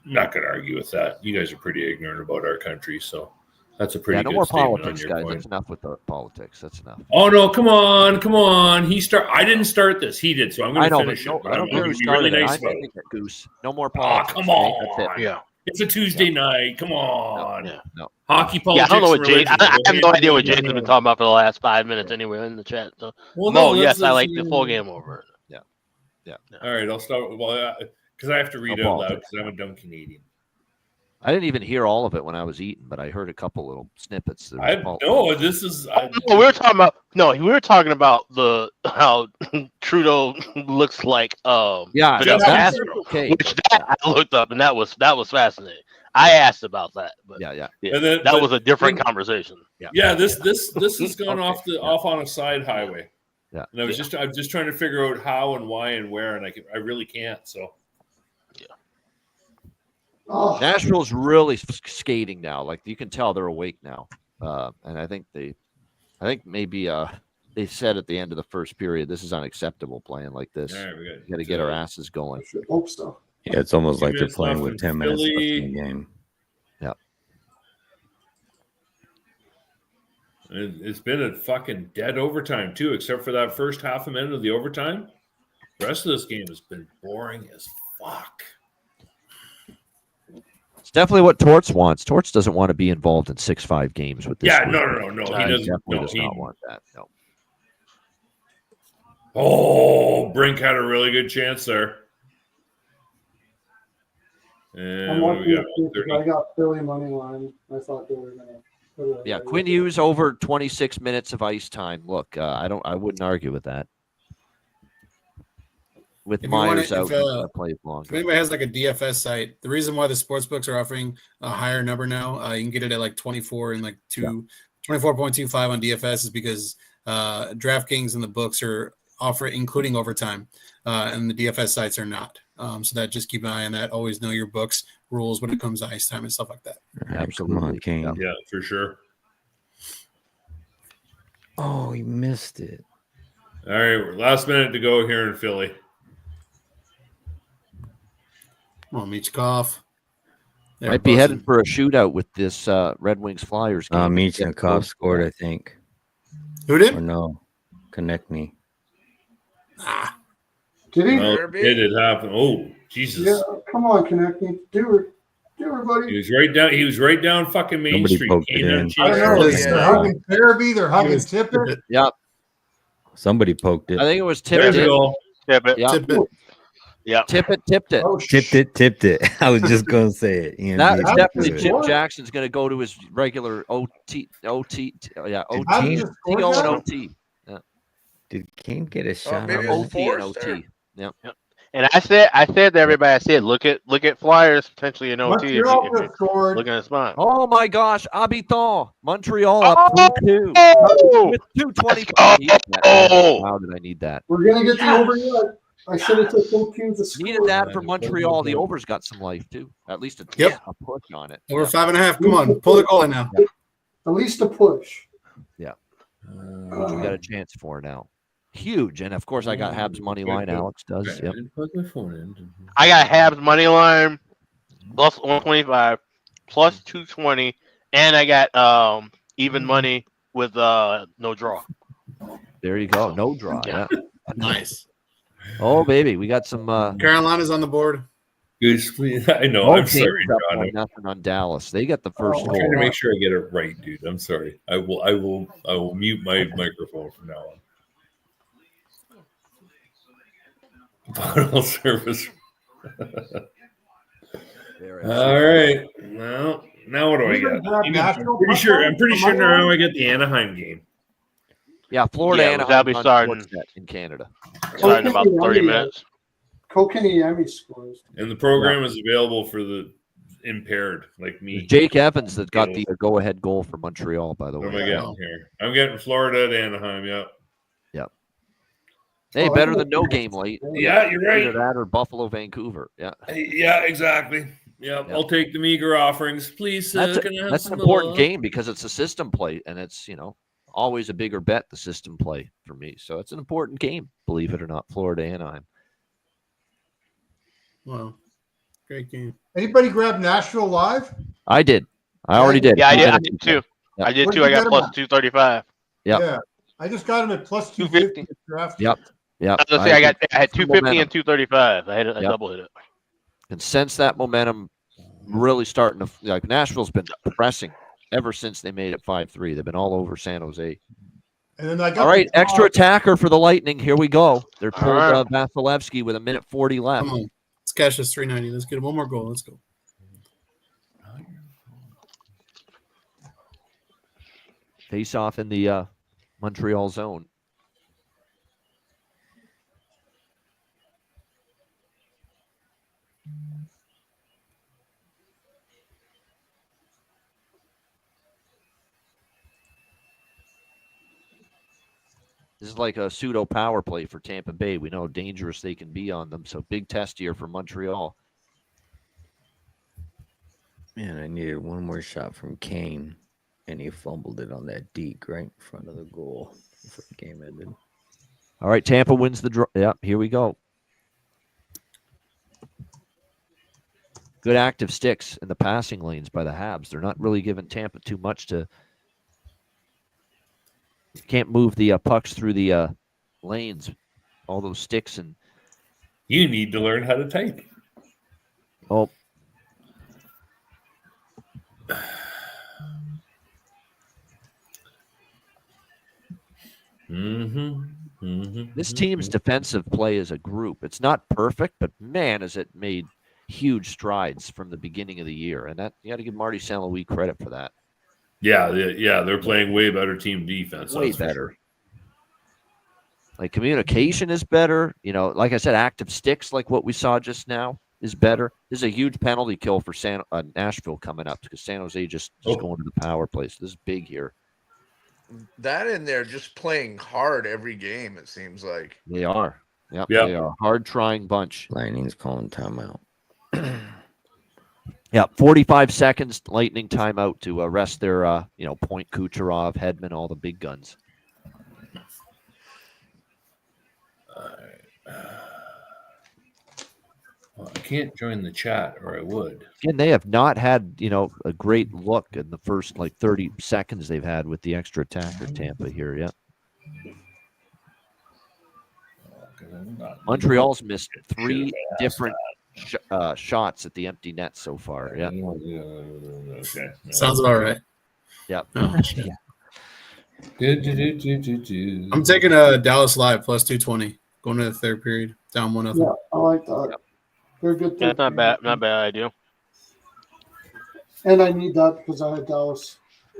Not going to argue with that. You guys are pretty ignorant about our country, so that's a pretty Yeah, no good more statement politics, on your guys. point. That's enough with the politics. That's enough. Oh no! Come on! I didn't start this. He did, so I'm going I to know, finish but no, it. But I I'm don't care going who to be really started it. nice I'm about it. making it, Goose. No more Oh, politics. come okay? That's on! it. Yeah. It's a Tuesday night. Come on! No. Hockey Yeah, politics. I don't know what and Jay. religion. I have no idea what No, Jason's been talking about for the last 5 minutes anyway in the chat. So, Well, no, no, yes, I let's- like the full game over. Yeah. Yeah. All right, I'll start. Well, because I have to read No out loud politics. because I'm a dumb Canadian. I didn't even hear all of it when I was eating, but I heard a couple little snippets. There was I politics. no. This is. We were talking about No, we were talking about how Trudeau looks like Yeah, Fidel that's Castro, okay. which that I looked up and that was fascinating. I asked about that, but yeah. And then, that was a different conversation. Yeah, this has gone Okay. off on a side highway. Yeah. And I'm just trying to figure out how and why and where, and I really can't. So Nashville's really skating now. Like you can tell they're awake now. And I think maybe they said at the end of the first period, this is unacceptable playing like this. All right, we got to get our asses going. Hope so. Yeah, it's almost 2 like they're minutes playing left with in 10 minutes left Philly. in the game. Yeah. It's been a fucking dead overtime too, except for that first half a minute of the overtime. The rest of this game has been boring as fuck. It's definitely what Torts wants. Torts doesn't want to be involved in 6-5 games with this. Yeah, group. no. He doesn't. Definitely does not want that. No. Oh, Brink had a really good chance there. And I'm what do we got? lucky I got Philly money line. I thought they were gonna. Yeah, Quinn Hughes over 26 minutes of ice time. Look, I wouldn't argue with that. With Myers out, play long. If anybody has like a DFS site, the reason why the sports books are offering a higher number now, you can get it at like 24 and like 24.25 on DFS is because DraftKings and the books are offering including overtime, and the DFS sites are not. So that just keep an eye on that. Always know your books rules when it comes to ice time and stuff like that. Absolutely. Come on, King. Yeah, for sure. Oh, he missed it. All right, last minute to go here in Philly. Come on, Michkov. Might be heading for a shootout with this Red Wings Flyers game. Michkov scored, I think. Who did? Or no, connect me. Did he? Well, it happened. Oh, Jesus! Yeah, come on, connect me. Do it, buddy. He was right down fucking Main Somebody Street. poked it in. I don't know. They're hugging Farabee. They're hugging Tippett. Yep. Somebody poked it. I think it was There's Tippett. a goal. Tippett. Yeah. Yeah. Tipped it. Oh, Tipped it. I was just going to say it. That's definitely Tippett. Jim Jackson's going to go to his regular OT. How did He you score going that? OT. Yeah. Did Kane get a shot? maybe on it was that? OT and forced OT. Yep. And I said to everybody, I said, look at Flyers potentially in OT if Montreal you're just scored. looking at spot. Oh my gosh, Habitant, Montreal up 3-2 with 2:25. How did I need that? We're gonna get the over yet. I said it to 14 to score. Needed that for Montreal. The over's got some life too. At least a push on it. Over 5.5. Come on, pull the goal in now. At least a push. Yeah. Which we got a chance for now. Huge. And of course I got Habs money line. Alex does. Okay, Yep. I didn't plug my phone in. I got Habs money line plus 125, plus 220, and I got even money with no draw. There you go. No draw. Yeah. Nice. Oh baby, we got some Carolina's on the board. I know. I'm sorry, John. Nothing on Dallas. They got the first I'm goal. trying to make sure I get it right, dude. I'm sorry. I will mute my microphone from now on. Bottle service. All right. Well, now what do I get? I'm pretty sure now I get the Anaheim game. Yeah, Florida Yeah, and that'll be starting in Canada. Starting in about 30 minutes. Kokeniemi scores. And the program is available for the impaired like me. Jake Evans that got the go-ahead goal for Montreal, by the way. What am I getting here? I'm getting Florida at Anaheim. Yep. Yep. Hey, better than no game late. Yeah, you're right. Either that or Buffalo, Vancouver. Yeah. Yeah, exactly. Yeah, I'll take the meager offerings, please. That's can I have an some, important game because it's a system play, and it's always a bigger bet, the system play for me. So it's an important game, believe it or not. Florida Anaheim. Wow, great game. Anybody grab Nashville live? I did. I already did. Yeah, I did too. Yeah. I did Where'd too. you I get got 'em plus at? 235. Yep. Yeah, I just got him at plus 250. Draft. Yep. Yep. I was gonna say I had some 250 momentum. and 235. I Yep. double hit it. And since that momentum really starting to Nashville's been pressing ever since they made it 5-3. They've been all over San Jose. And then I got All right, the extra attacker for the Lightning. Here we go. They're pulled right. Vasilevsky with 1:40 left. Come on, let's cash this 390. Let's get one more goal. Let's go. Face off in the Montreal's own. This is like a pseudo power play for Tampa Bay. We know how dangerous they can be on them. So big test here for Montreal. Man, I needed one more shot from Kane, and he fumbled it on that deke right in front of the goal before the game ended. All right, Tampa wins the draw. Yep, here we go. Good active sticks in the passing lanes by the Habs. They're not really giving Tampa too much to. Can't move the pucks through the lanes. All those sticks and. You need to learn how to type. Oh. This team's defensive play as a group, it's not perfect, but man, has it made huge strides from the beginning of the year. And that you got to give Marty St. Louis credit for that. Yeah, they're playing way better team defense. Way that's better. For sure. Like communication is better. You know, like I said, active sticks, like what we saw just now, is better. This is a huge penalty kill for Nashville coming up because San Jose just going to the power play. So this is big here. That in there, just playing hard every game, it seems like. They are. Yep. They are a hard-trying bunch. Lightning's calling timeout. Yeah, 45 seconds, Lightning timeout to rest their, Point Kucherov, Hedman, all the big guns. Well, I can't join the chat, or I would. Again, they have not had, a great look in the first 30 seconds they've had with the extra attacker Tampa here. Yeah. Montreal's missed 3 different shots at the empty net so far. Yeah. Okay. Sounds about right. Yep. Yeah. I'm taking Dallas Live plus 220 going to the third period, down 1-0. Yeah, I like that. Yep. They're good. Yeah, not bad. Not bad idea. And I need that because I had Dallas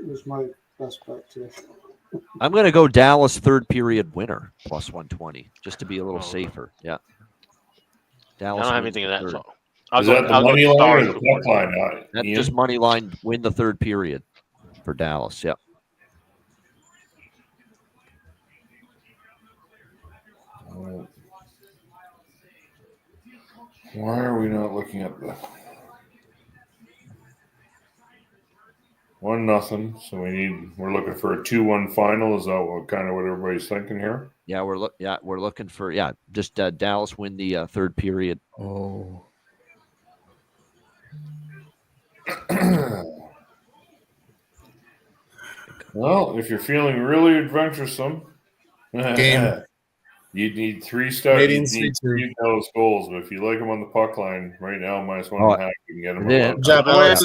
was my best bet too. I'm going to go Dallas third period winner plus 120 just to be a little safer. Yeah. Dallas. I don't have anything of that. Third. So I'll Is go, that the I'll money go line or Stars. the puck line? That's Ian? just money line win the third period for Dallas. Yep. Why are we not looking at the 1-0? So we're looking for a 2-1 final. Is that what everybody's thinking here? Yeah, we're looking for just Dallas win the third period. Oh. Well, if you're feeling really adventuresome, Game. you'd need 3 Canadians, you'd need 3 Dallas goals. But if you like them on the puck line right now, -1.5, you can get them. Good job, Alex.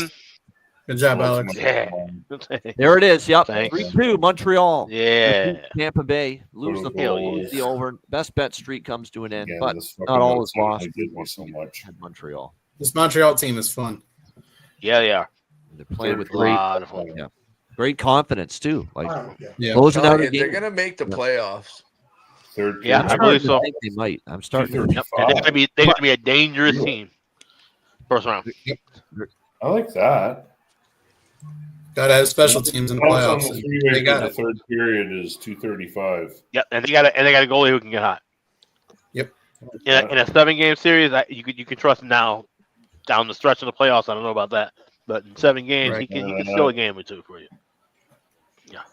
Good job, Alex. Yeah. There it is. Yep. Thanks. 3-2 Montreal. Yeah. Tampa Bay lose the Hell goal, lose yes. the over. Best bet streak comes to an end, Yeah, but this not fucking all is Minnesota lost. did me so much. At Montreal. This Montreal team is fun. Yeah, they are. They're playing with A great, lot of fun. great confidence too. Like Yeah. closing out a They're game. going to make the playoffs. Third Yeah, I'm I believe starting to so. think they might. I'm starting to. Yep. And they're gonna be a dangerous team. First round. I like that. Got to have special teams in the Odds on playoffs. the and three-way They for got the it. third period is 235. Yep, and they got a goalie who can get hot. Yep. In a 7-game series, you can trust him now down the stretch of the playoffs. I don't know about that, but in 7 games, Right. he can steal a game or two for you. Yeah.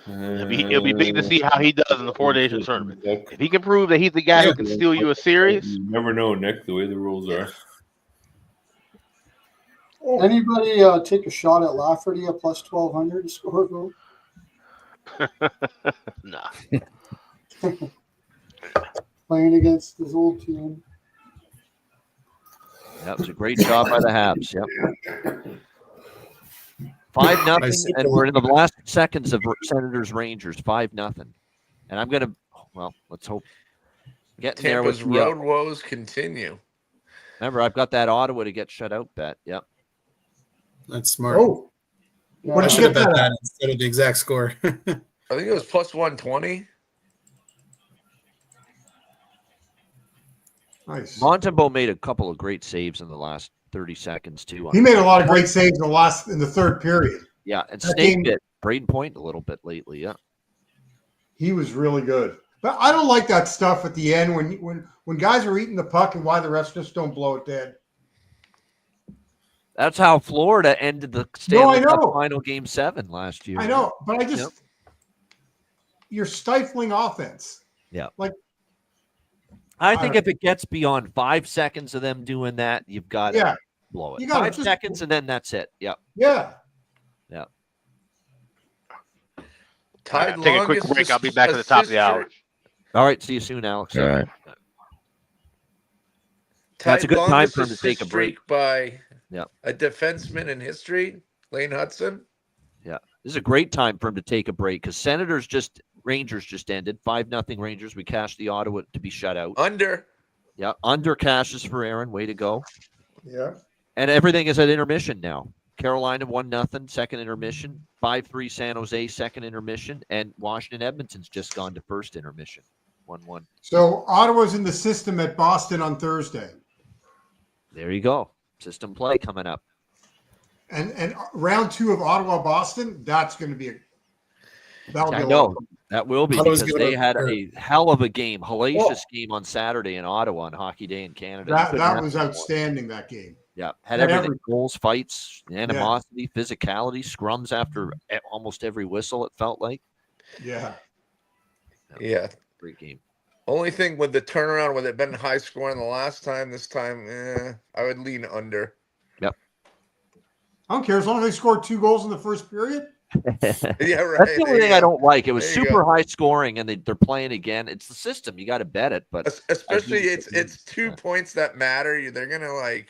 It'll be big to see how he does in the 4-day tournament. If he can prove that he's the guy who can steal you a series, You never know, Nick, the way the rules are. Anybody take a shot at Lafferty at plus 1200 to score a goal? nah. Playing against his old team. That was a great job by the Habs. Yep. 5-0, and we're in the last seconds of Senators Rangers. 5-0, and I'm gonna. Well, let's hope. Getting there with Tampa's road woes continue. Remember, I've got that Ottawa to get shut out bet. Yep. That's smart. Oh, I should have bet that instead of the exact score. I think it was plus 120. Nice. Montembeault made a couple of great saves in the last 30 seconds too. He made a lot of great saves in the third period. Yeah, and That Snake game- bit Braden Point a little bit lately. Yeah, He was really good. But I don't like that stuff at the end when guys are eating the puck and why the refs just don't blow it dead. that's how Florida ended the Stanley Cup final Game 7 last year. I know, but you're stifling offense. Yeah. Like, I think if it gets beyond 5 seconds of them doing that, you've got to blow it. You gotta 5 just- seconds and then that's it. Yeah. Yeah. Yeah. Tied Take a quick longest break. I'll be back at the top of the hour. All right. See you soon, Alex. All right. That's a good time longest for him to take a assist break. streak by Yeah. a defenseman in history, Lane Hudson. Yeah. This is a great time for him to take a break because Rangers just ended 5-0 Rangers. We cashed the Ottawa to be shut out. Under. Yeah. Under cashes for Aaron. Way to go. Yeah. And everything is at intermission now. Carolina 1-0, second intermission. 5-3 San Jose, second intermission. And Washington Edmonton's just gone to first intermission. 1-1. So Ottawa's in the system at Boston on Thursday. There you go. System play coming up. And round 2 of Ottawa Boston, that's going to be that'll be I a know. lot of fun. That will be Ottawa's because gonna- they had a hell of a game, hellacious game on Saturday in Ottawa on Hockey Day in Canada. That was outstanding, that game. Yeah, had Had everything: goals, fights, animosity, physicality, scrums after almost every whistle. It felt like. Yeah. Yeah. Great game. Only thing with the turnaround, with it been high scoring the last time, this time, I would lean under. Yep. I don't care as long as they scored 2 goals in the first period. Yeah, right. That's the only thing I don't like. It was There you super go. high scoring, and they're playing again. It's the system. You got to bet it, but Especially it's 2 points that matter. They're gonna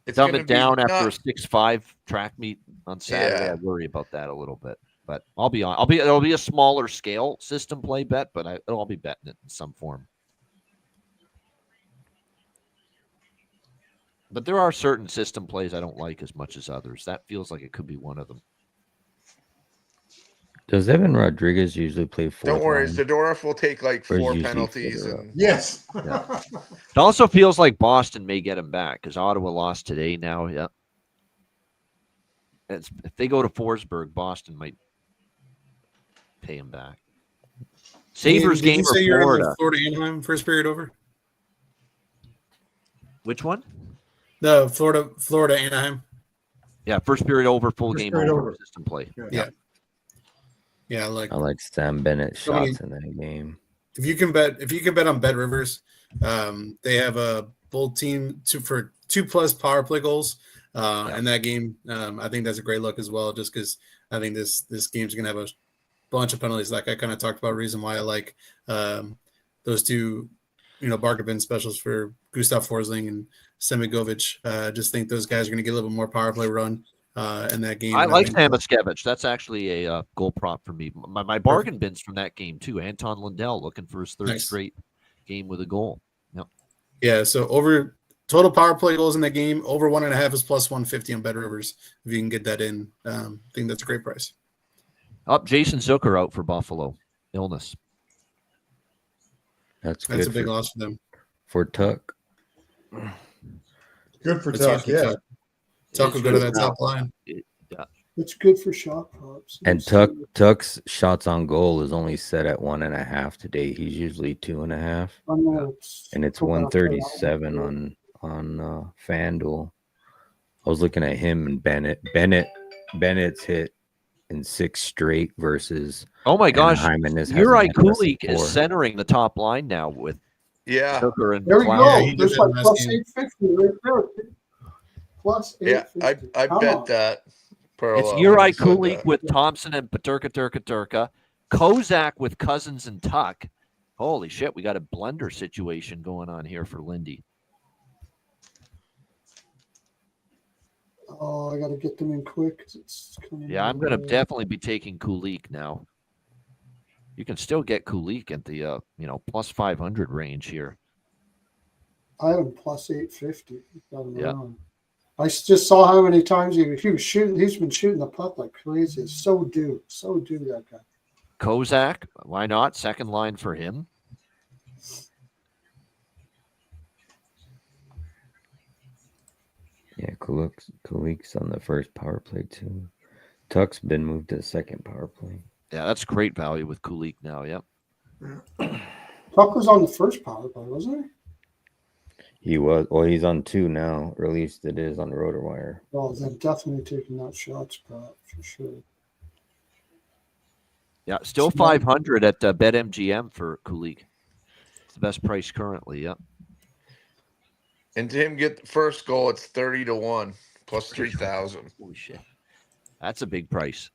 it's dumb gonna it down be after not- a 6-5 track meet on Saturday. Yeah. I worry about that a little bit, but it'll be a smaller scale system play bet, but I'll be betting it in some form. But there are certain system plays I don't like as much as others. That feels like it could be one of them. Does Evan Rodriguez usually play 4th Don't worry, line? Zadorov will take like Or is 4 usually penalties. further And Yes. Yeah. It also feels like Boston may get him back because Ottawa lost today now. Yeah. If they go to Forsberg, Boston might pay him back. Sabres Did you game or say you're in Florida? the Florida Anaheim first period over? Which one? The Florida Anaheim. Yeah, first period over, full First game period over, over. system play. Yeah. Yeah, like I like Sam Bennett So many- shots in that game. if you can bet on Bet Rivers, they have a bold team for 2+ power play goals. In that game, I think that's a great look as well, just because I think this game's gonna have a bunch of penalties. Like I kind of talked about, reason why I like those two, Barker bin specials for Gustav Forsling and Semigovic. Just think those guys are gonna get a little bit more power play run in that game. I And like think- Samiskevich. That's actually a goal prop for me. My bargain bins from that game too. Anton Lundell looking for his 3rd Nice. straight game with a goal. Yep. Yeah, so over total power play goals in that game, over 1.5 is plus 150 on Bet Rivers. If you can get that in, I think that's a great price. Up, Jason Zucker out for Buffalo, illness. That's That's good a big for, loss for them. for Tuck. Good for That's Tuck, huge for yeah. Tuck. Tuck will go to that top line. Yeah. It's good for shot props. And Tuck's shots on goal is only set at 1.5 today. He's usually 2.5. I know it's And it's go back to that 137 on FanDuel. I was looking at him and Bennett. Bennet's hit in 6 straight versus Oh my gosh, Anaheim, and this Uri hasn't been less than Kulik is 4. centering the top line now with Zucker and There we Clown. go. There's like plus 850 right there. Plus Yeah, 850. I Come bet on. that. It's Perlo Uri said Kulik that. with Thompson and Paterka, Kozak with Cousins and Tuck. Holy shit, we got a blender situation going on here for Lindy. Oh, I got to get them in quick. 'Cause it's coming Yeah, I'm in. going to definitely be taking Kulik now. You can still get Kulik at the plus 500 range here. I have him plus 850. Got him Yeah. around. I just saw how many times he was shooting. He's been shooting the puck like crazy. It's so due that guy. Kozak, why not? Second line for him. Yeah, Kulik's on the first power play too. Tuck's been moved to the second power play. Yeah, that's great value with Kulik now. Yep. Tuck was on the first power play, wasn't he? He was. Well, he's on 2 now, or at least it is on the RotorWire. Well, they're definitely taking that shot spot for sure. Yeah, still 500 at BetMGM for Kulik. It's the best price currently. Yep. And to him get the first goal, it's 30-1 plus 3,000. Holy shit. That's a big price.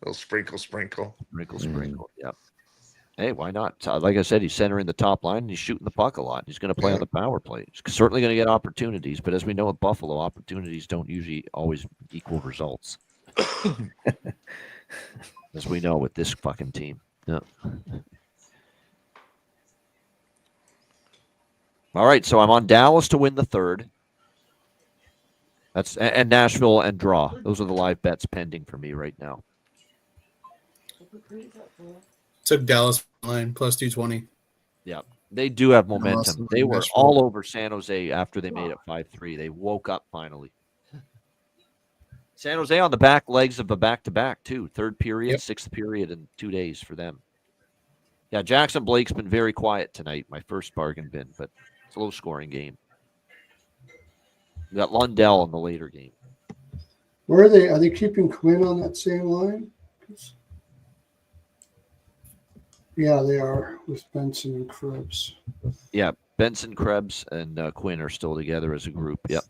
Little sprinkle. Sprinkle. Yep. Hey, why not? Like I said, he's centering the top line and he's shooting the puck a lot. He's going to play on the power play. He's certainly going to get opportunities, but as we know at Buffalo, opportunities don't usually always equal results. As we know with this fucking team. Yeah. All right, so I'm on Dallas to win the third. And Nashville and draw. Those are the live bets pending for me right now. Took Dallas line plus 220. Yeah, they do have momentum. Awesome. They were Nashville. all over San Jose after they made it 5-3. They woke up finally. San Jose on the back legs of a back-to-back, too. Third period, sixth period in 2 days for them. Yeah, Jackson Blake's been very quiet tonight, my first bargain bin, but it's a low-scoring game. We got Lundell in the later game. Where are they? Are they keeping Quinn on that same line? Yeah, they are with Benson and Krebs. Yeah, Benson, Krebs, and Quinn are still together as a group. Yep.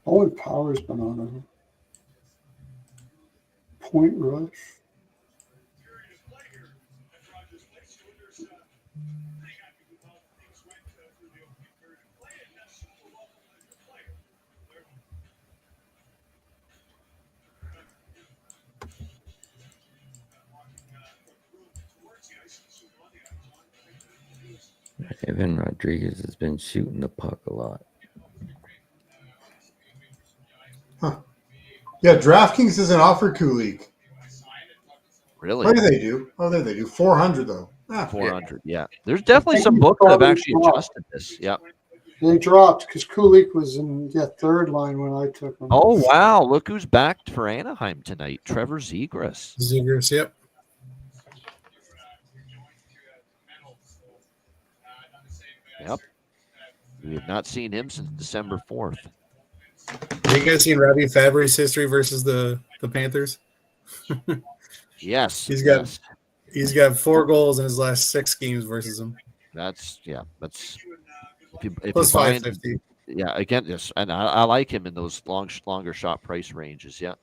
Owen Power's been on a point rush. Evan Rodriguez has been shooting the puck a lot. Huh. Yeah, DraftKings doesn't offer Kulik. Really? What do they do? Oh, there they do. 400 though. 400. Yeah. There's definitely some books that have actually adjusted this. Yeah. They dropped because Kulik was in third line when I took him. Oh, wow. Look who's backed for Anaheim tonight. Trevor Zegras. Zegras, yep. Yep. We have not seen him since December 4th. Have you guys seen Robbie Fabry's history versus the Panthers? Yes. He's got 4 goals in his last 6 games versus them. That's if Plus you find, 550. yeah, again, yes, and I like him in those longer shot price ranges. Yeah.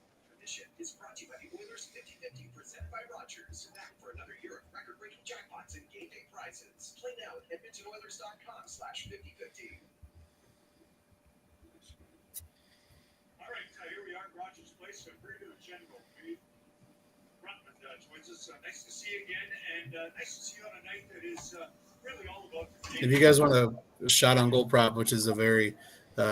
Nice to see you again, and nice to see you on a night that is really all about. If you guys want a shot on goal prop, which is a very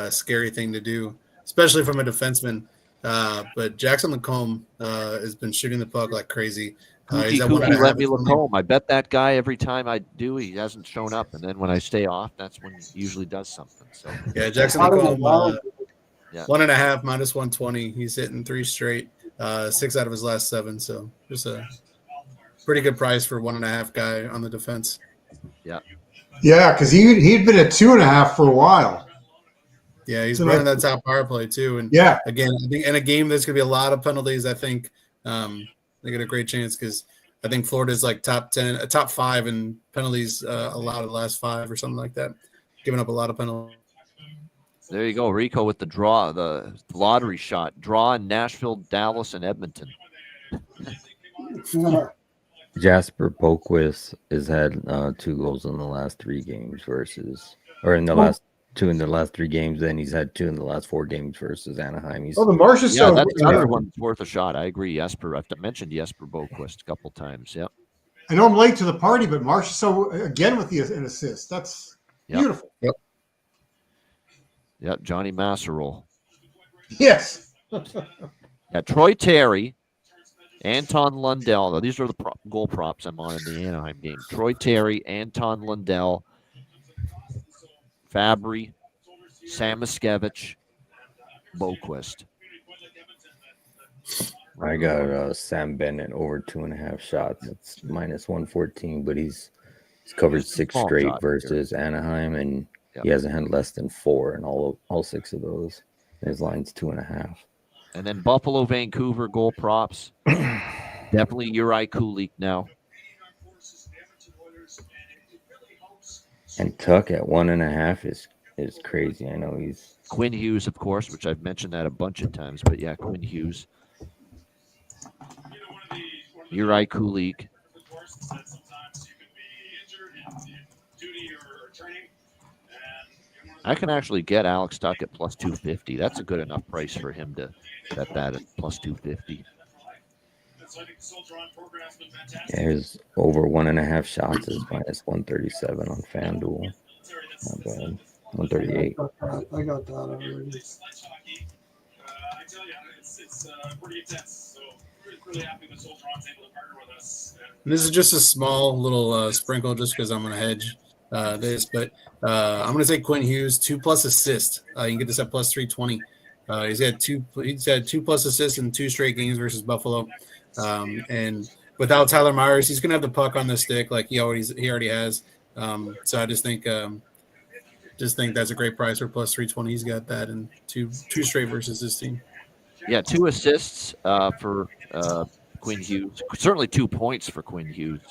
scary thing to do, especially from a defenseman, but Jackson Lacombe has been shooting the puck like crazy. He's at let me look home. I bet that guy every time I do, he hasn't shown up, and then when I stay off, that's when he usually does something. So yeah, Jackson Lacombe, 1.5 minus 120. He's hitting 3 straight, 6 out of his last 7. So just a pretty good price for 1.5 guy on the defense. Yeah. Yeah, because he'd been at 2.5 for a while. Yeah, he's running that top power play too. And yeah, again, I think in a game there's gonna be a lot of penalties. I think they get a great chance because I think Florida's like top 5 in penalties allowed in the last 5 or something like that, giving up a lot of penalties. There you go, Rico, with the draw, the lottery shot. Draw in Nashville, Dallas, and Edmonton. Jasper Boquist has had 2 goals in the last 3 games in the last 2 in the last 3 games. Then he's had 2 in the last 4 games versus Anaheim. He's Oh, the Marchessault. That's another one that's worth a shot. I agree. Jesper, I've mentioned Jesper Boquist a couple times. Yep. I know I'm late to the party, but Marchessault again with an assist. That's beautiful. Yep. Yep. Johnny Masserole. Yes. Yeah. Troy Terry, Anton Lundell. Now, these are the goal props I'm on in the Anaheim game. Troy Terry, Anton Lundell, Fabry, Samoskevich, Boquist. I got Sam Bennett over 2.5 shots. It's minus 114, but he's covered 6 straight versus Anaheim, and he hasn't had less than 4 in all 6 of those. His line's 2.5. And then Buffalo, Vancouver goal props. Definitely Uri Kulik now. And Tuck at 1.5 is crazy. I know he's Quinn Hughes, of course, which I've mentioned that a bunch of times, but yeah, Quinn Hughes. Uri Kulik. I can actually get Alex Tuck at plus 250. That's a good enough price for him to bet that at plus 250. Yeah, his over 1.5 shots is minus 137 on FanDuel. Not bad. 138. I got that already. This is just a small little sprinkle just because I'm going to hedge this, but I'm going to take Quinn Hughes 2+ assists. You can get this at plus 320. He's had 2+ assists in 2 straight games versus Buffalo. And without Tyler Myers, he's going to have the puck on the stick like he already has. So I just think that's a great price for plus 320. He's got that in two straight versus this team. Yeah, 2 assists for Quinn Hughes. Certainly 2 points for Quinn Hughes.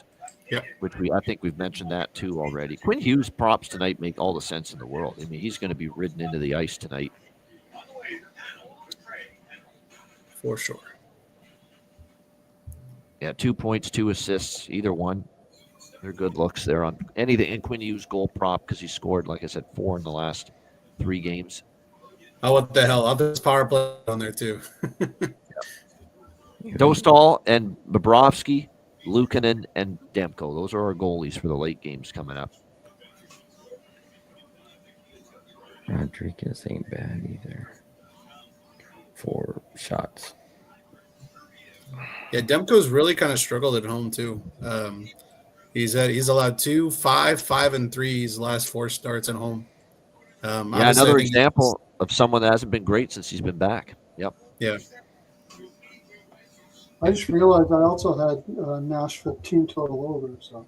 Yep. Which I think we've mentioned that too already. Quinn Hughes props tonight make all the sense in the world. I mean, he's going to be ridden into the ice tonight. For sure. Yeah, 2 points, 2 assists, either one. They're good looks there on anything. And Quinn Hughes goal prop because he scored, like I said, 4 in the last 3 games. Oh, what the hell? I'll have this power play on there too. Dostal and Bobrovsky, Luukkonen, and Demko. Those are our goalies for the late games coming up. Rodriguez ain't bad either. 4 shots. Yeah, Demko's really kind of struggled at home too. He's allowed 2, 5, 5, and 3 his last 4 starts at home. Another example of someone that hasn't been great since he's been back. Yep. Yeah. I just realized I also had Nashville team total over. So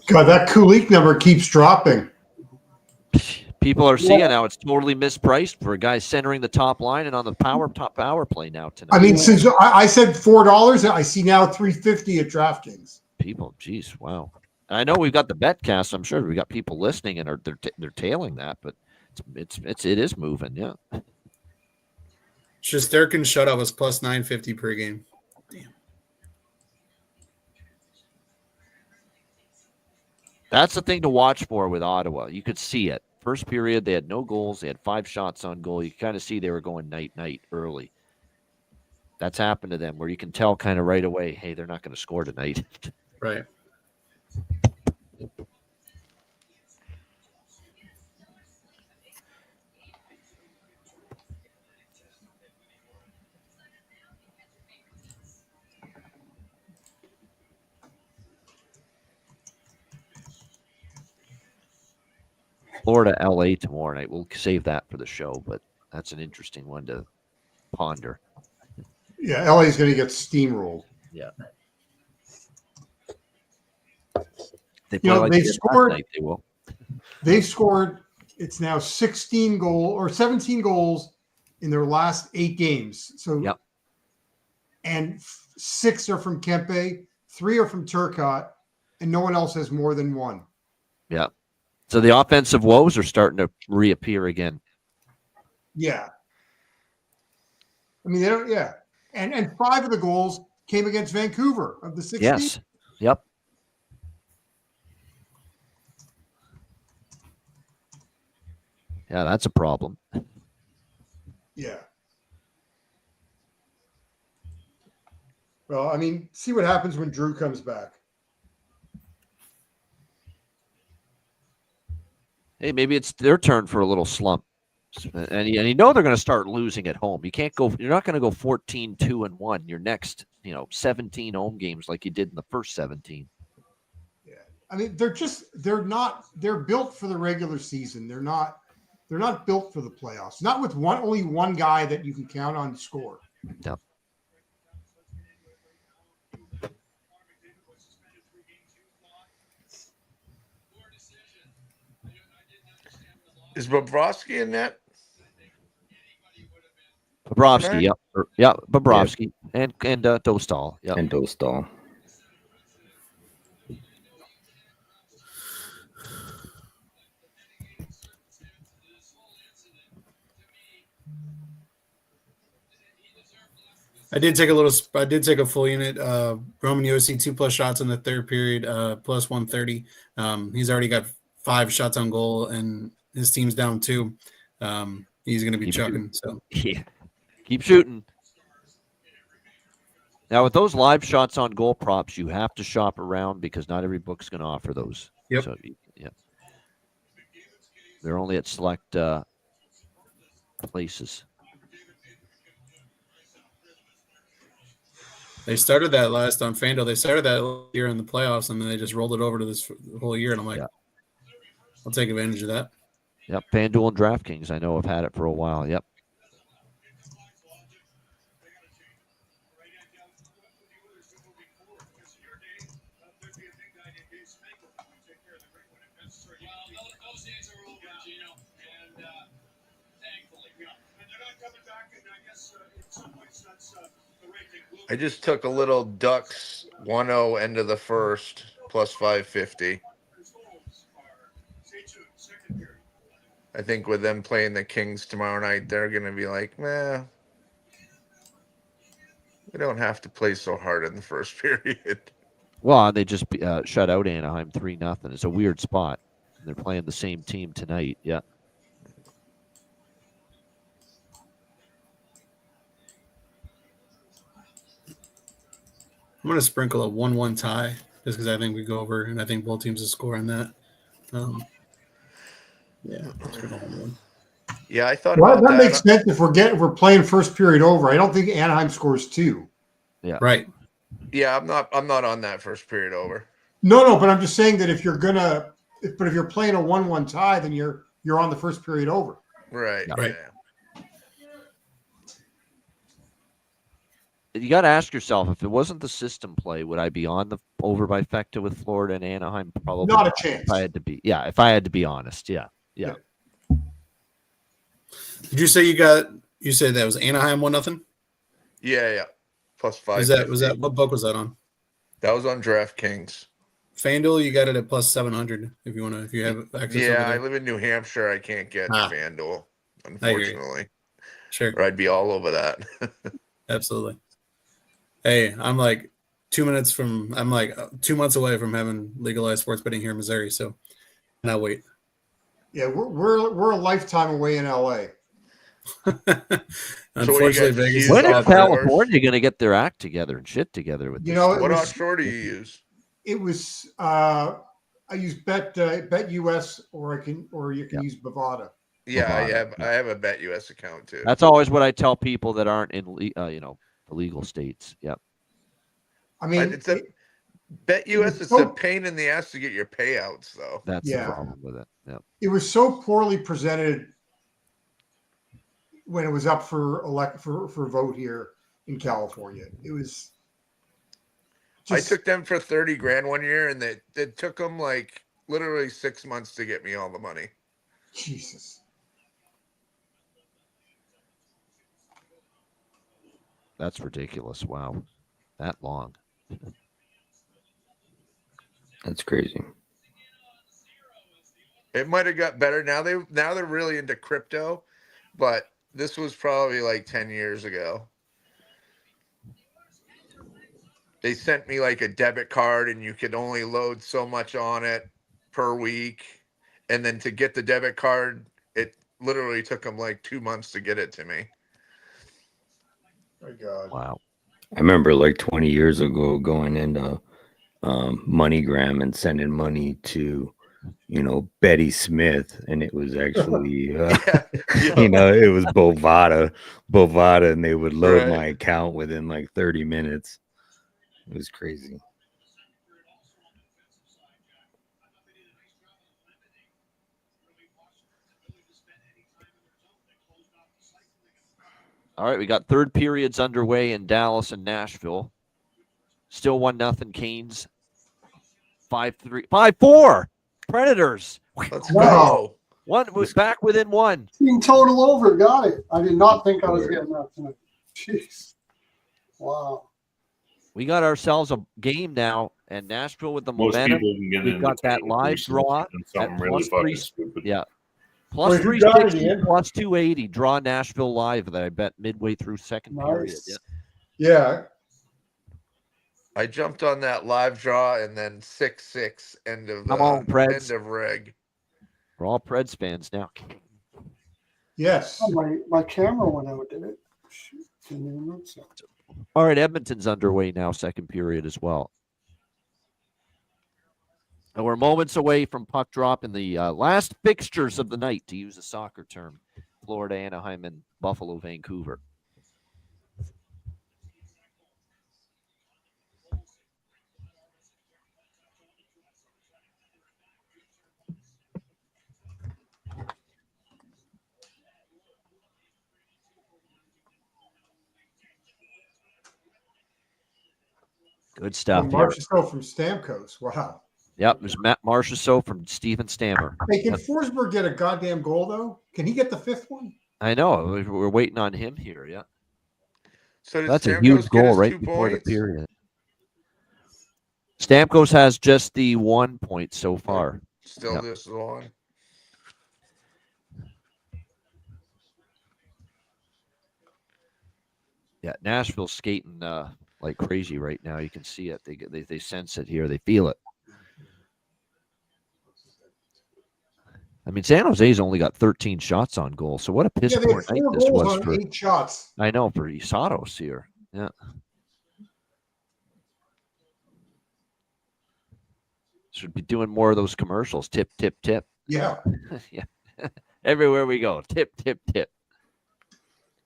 God, that Kulik number keeps dropping. People are seeing now it's totally mispriced for a guy centering the top line and on the top power play now tonight. I mean, since I said $4, I see now $3.50 at DraftKings. People, geez, wow. And I know we've got the Betcast. I'm sure we got people listening and they're tailing that, but it is moving. Yeah. Shesterkin's shutout was plus 950 per game. Damn. That's the thing to watch for with Ottawa. You could see it. First period, they had no goals. They had 5 shots on goal. You kind of see they were going night early. That's happened to them where you can tell kind of right away, hey, they're not going to score tonight. Right. Florida, LA tomorrow night. We'll save that for the show, but that's an interesting one to ponder. Yeah, LA is going to get steamrolled. Yeah. They scored. Night, they will. They scored. It's now 17 goals in their last 8 games. So, yep. And 6 are from Kempe, 3 are from Turcotte, and no one else has more than 1. Yeah. So the offensive woes are starting to reappear again. Yeah. I mean, they don't. Yeah. And 5 of the goals came against Vancouver of the 16. Yes. Yep. Yeah, that's a problem. Yeah. Well, I mean, see what happens when Drew comes back. Hey, maybe it's their turn for a little slump. And you know they're going to start losing at home. You can't go. You're not going to go 14-2-1 your next 17 home games like you did in the first 17. Yeah, I mean they're built for the regular season. They're not built for the playoffs. Not with only one guy that you can count on to score. Yep. Is Bobrovsky in that? Bobrovsky, yep, Bobrovsky, and Dostal, yep, and Dostal. I did take a full unit. Roman Yossi 2+ shots in the third period, plus 130. He's already got 5 shots on goal, and his team's down 2. He's going to be chucking. So yeah, keep shooting. Now with those live shots on goal props, you have to shop around because not every book's going to offer those. Yep. So, yeah. They're only at select places. they started that last on FanDuel. They started that year in the playoffs, and then they just rolled it over to this whole year. And I'm like, I'll take advantage of that. Yep, FanDuel and DraftKings, I know, have had it for a while. Yep. I just took a little Ducks 1-0 end of the first plus 550. I think with them playing the Kings tomorrow night, they're going to be like, we don't have to play so hard in the first period. Well, they just shut out Anaheim 3-0. It's a weird spot. They're playing the same team tonight. Yeah. I'm going to sprinkle a 1-1 tie just because I think we go over, and I think both teams will score on that. Sprinkle 1-1. Yeah, I thought Well, about that makes sense if we're playing first period over. I don't think Anaheim scores 2. Yeah. Right. Yeah, I'm not on that first period over. No, but I'm just saying that if you're playing a 1-1 tie, then you're on the first period over. Right. Right. Yeah. You got to ask yourself, if it wasn't the system play, would I be on the over by Fecta with Florida and Anaheim? Probably not a chance. If I had to be honest, yeah. Did you say you said that was Anaheim 1-0? Yeah. Plus 5. Was that what book was that on? That was on DraftKings. FanDuel, you got it at plus 700 if you have access. Yeah, I live in New Hampshire. I can't get FanDuel, unfortunately. Sure. Or I'd be all over that. Absolutely. Hey, I'm like 2 months away from having legalized sports betting here in Missouri, so now wait. Yeah, we're a lifetime away in LA. Unfortunately, Vegas. When is California going to get their act together and shit together with this? What offshore do you use? It was I use Bet US or you can use Bovada. Yeah, I have a Bet US account too. That's always what I tell people that aren't in the legal states. Yep. I mean, Bet US is a pain in the ass to get your payouts, though. That's the problem with it. Yeah. It was so poorly presented when it was up for vote here in California. It was. I took them for $30,000 one year, and it took them like literally 6 months to get me all the money. Jesus. That's ridiculous. Wow. That long. That's crazy. It might have got better. Now they're really into crypto, but this was probably like 10 years ago. They sent me like a debit card and you could only load so much on it per week. And then to get the debit card, it literally took them like 2 months to get it to me. My God. Wow. I remember like 20 years ago going into MoneyGram and sending money to, Betty Smith, and it was actually, it was Bovada, and they would load my account within like 30 minutes. It was crazy. All right, we got third periods underway in Dallas and Nashville. Still 1-0 Canes. 5-3, 5-4 Predators. Let's go. One back within one. Team total over. Got it. I did not think I was getting that tonight. Jeez. Wow. We got ourselves a game now, and Nashville with the Most momentum. people can get We've into got that live draw and at something really fucking +3. stupid. Yeah. Wait, who got it, +360, Ian? +280. Draw Nashville live that I bet midway through second period. Nice. Yeah. Yeah. I jumped on that live draw and then 6-6 end of Come on, Preds. end of reg. We're all Preds fans now. Yes. Oh, my camera went out, did it? Shoot, didn't even notice that. All right, Edmonton's underway now, second period as well. And we're moments away from puck drop in the last fixtures of the night, to use a soccer term. Florida, Anaheim, and Buffalo, Vancouver. Good stuff here. Marchessault from Stamkos. Wow. Yep, there's Matt Marchessault from Steven Stammer. Hey, can Forsberg get a goddamn goal, though? Can he get the fifth one? I know. We're waiting on him here, yeah. So That's a Stamkos huge get goal his right 2 before the points? period. Stamkos has just the 1 point so far. Still Yep. this long. Yeah, Nashville's skating like crazy right now. You can see it. They sense it here. They feel it. I mean, San Jose's only got 13 shots on goal. So what a piss Yeah, they poor had night 4 this goals was on for. 8 shots. I know, for Isatos here. Yeah. Should be doing more of those commercials. Tip, tip, tip. Yeah. Yeah. Everywhere we go. Tip, tip, tip.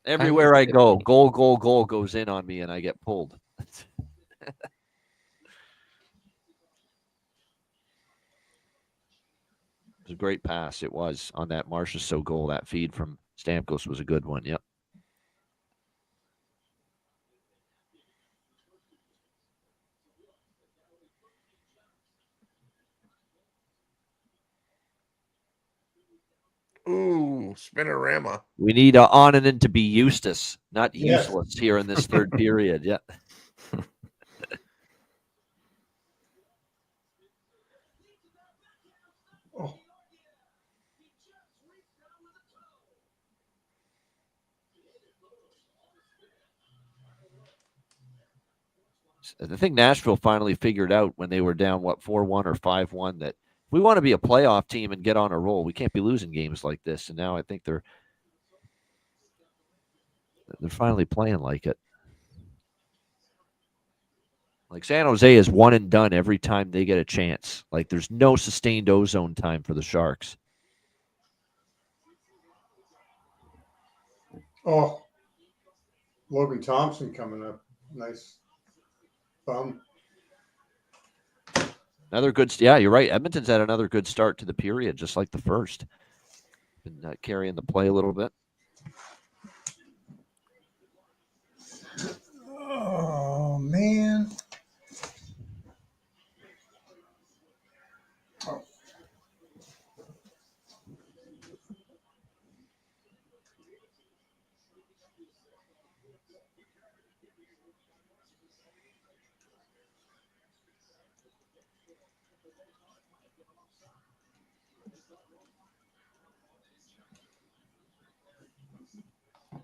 Everywhere I go, goal, goal, goal goes in on me and I get pulled. It was a great pass. It was on that Marchessault goal. That feed from Stamkos was a good one. Yep. Ooh, spinorama. We need Onanen to be Eustace, not Yes. useless here in this third period. Yeah. I think Nashville finally figured out when they were down, 4-1 or 5-1, that if we want to be a playoff team and get on a roll, we can't be losing games like this. And now I think they're finally playing like it. Like San Jose is one and done every time they get a chance. Like there's no sustained ozone time for the Sharks. Oh, Logan Thompson coming up. Nice bum. Another good, yeah, you're right. Edmonton's had another good start to the period, just like the first. Been carrying the play a little bit. Oh, man. Oh.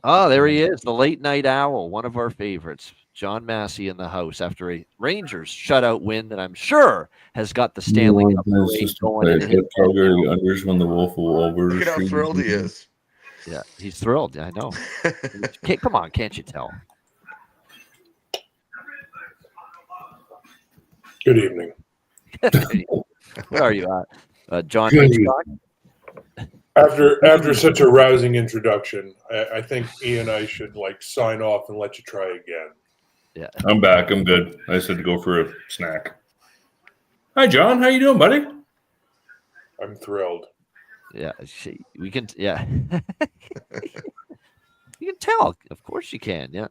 Oh, there he is, the late night owl, one of our favorites. John Massey in the house after a Rangers shutout win that I'm sure has got the Stanley Cup parade going in his Calgary unders when the Wolf will over. Look at how thrilled he is. Yeah, he's thrilled. I know. Come on, can't you tell? Good evening. Where are you at? John Good Hitchcock? After such a rousing introduction, I think Ian and I should sign off and let you try again. Yeah, I'm back. I'm good. I just had to go for a snack. Hi, John. How you doing, buddy? I'm thrilled. Yeah, we can. Yeah, you can tell. Of course, you can. Yeah.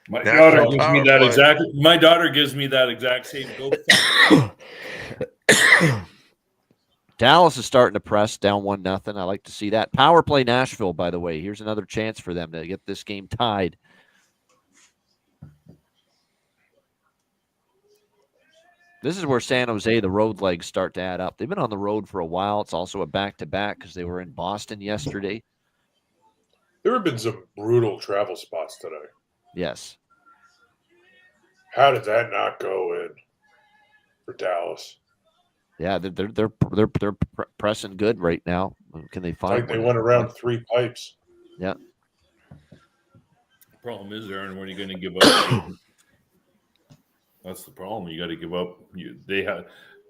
My daughter gives me that exact. My daughter gives me that exact same go. Dallas is starting to press down 1-0. I like to see that. Power play Nashville, by the way. Here's another chance for them to get this game tied. This is where San Jose, the road legs start to add up. They've been on the road for a while. It's also a back-to-back because they were in Boston yesterday. There have been some brutal travel spots today. Yes. How did that not go in for Dallas? Yeah, they're pressing good right now. Can they find? They went around 3 pipes. Yeah. The problem is, Aaron, when are you going to give up? That's the problem. You got to give up.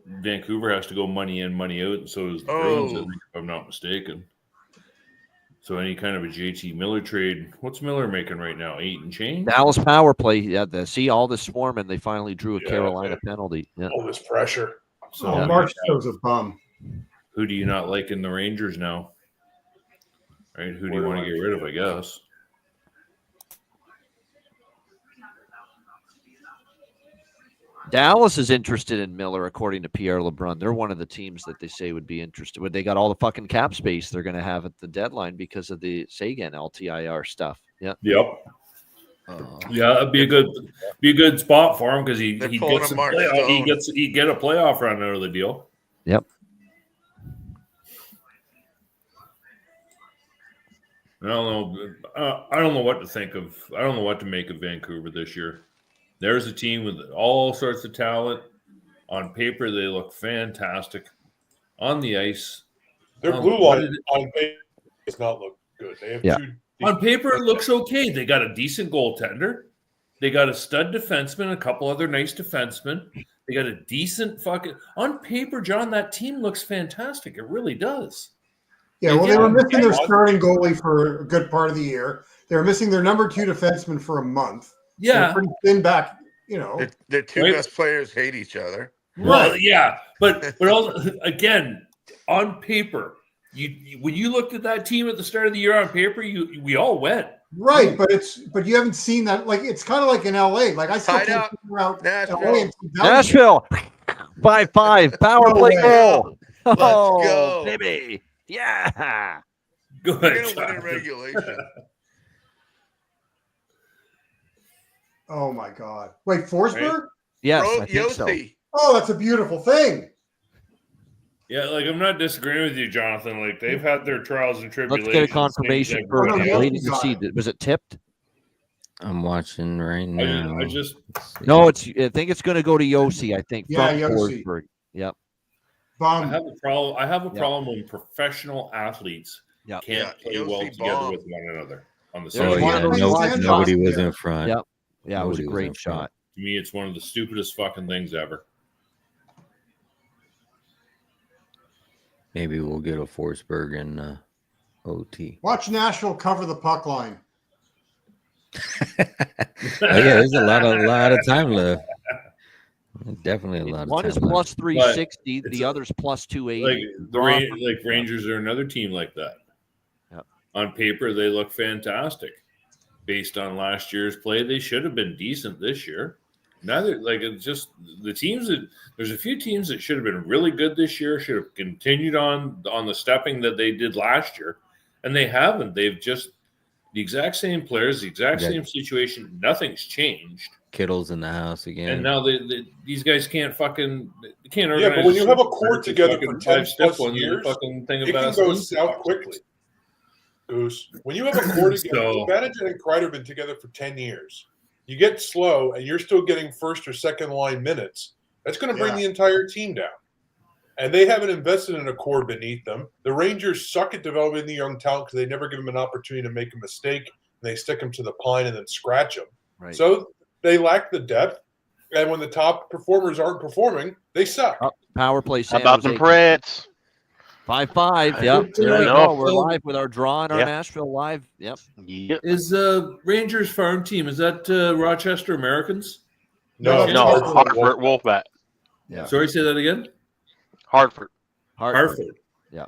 Vancouver has to go money in, money out, and so does the Bruins, I think, if I'm not mistaken. So any kind of a JT Miller trade, what's Miller making right now? 8 and change? Dallas power play. Yeah, see all this swarming. They finally drew a Carolina penalty. Yeah. All this pressure. So Marchessault's a bum. Who do you not like in the Rangers now? Right? Who do you want to get rid of, I guess? Dallas is interested in Miller, according to Pierre LeBrun. They're one of the teams that they say would be interested. They got all the fucking cap space they're going to have at the deadline because of the Sagan LTIR stuff. Yeah. Yep. Yeah, it'd be a good spot for him because he get a playoff run out of the deal. Yep. I don't know what to think of. I don't know what to make of Vancouver this year. There's a team with all sorts of talent. On paper, they look fantastic. On the ice, their blue line on paper does not look good. They have two. On paper, it looks okay. They got a decent goaltender. They got a stud defenseman, a couple other nice defensemen. They got a decent fucking. On paper, John, that team looks fantastic. It really does. Yeah, well, they were missing their starting goalie for a good part of the year. They were missing their number 2 defenseman for a month. Yeah, so pretty thin back. The two best players hate each other. Well, yeah, but also, again, on paper, when you looked at that team at the start of the year on paper, we all went right. But you haven't seen that. Like it's kind of like in LA. Like I still can't figure out Nashville 5-5 power play goal. Let's go, baby. Yeah, good. We're gonna win in regulation. Oh my God! Wait, Forsberg? Right. Yes, I think so. Oh, that's a beautiful thing. Yeah, I'm not disagreeing with you, Jonathan. They've had their trials and tribulations. Let's get a confirmation for waiting to see. Was it tipped? I'm watching right now. No, I think it's going to go to Yossi. I think. Yeah, from Yossi. Forsberg. Yep. I have a problem when professional athletes can't play well together with one another on the same. Nobody was in front. Yep. Yeah, it was a great shot. To me, it's one of the stupidest fucking things ever. Maybe we'll get a Forsberg in OT. Watch Nashville cover the puck line. There's a lot of time left. Definitely a lot of time. One is plus 360, the other's plus 280. Rangers are another team like that. Yep. On paper, they look fantastic. Based on last year's play, they should have been decent this year. It's just the teams there's a few teams that should have been really good this year, should have continued on the stepping that they did last year, and they haven't. They've just the exact same players, the exact same situation. Nothing's changed. Kittle's in the house again, and now these guys can't organize. Yeah, but when you have a core together for 10 plus years, it can go south quickly. Goose, when you have a core together, Zibanejad and Kreider have been together for 10 years. You get slow, and you're still getting first or second line minutes. That's going to bring the entire team down. and they haven't invested in a core beneath them. The Rangers suck at developing the young talent because they never give them an opportunity to make a mistake. And they stick them to the pine and then scratch them. Right. So they lack the depth. And when the top performers aren't performing, they suck. Power play. How about the Preds? 5-5. Yep. There we go. We're live with our draw and our Nashville live. Yep. Is Rangers farm team, is that Rochester Americans? No, Hartford Wolfpack. Yeah. Sorry, say that again? Hartford. Yeah.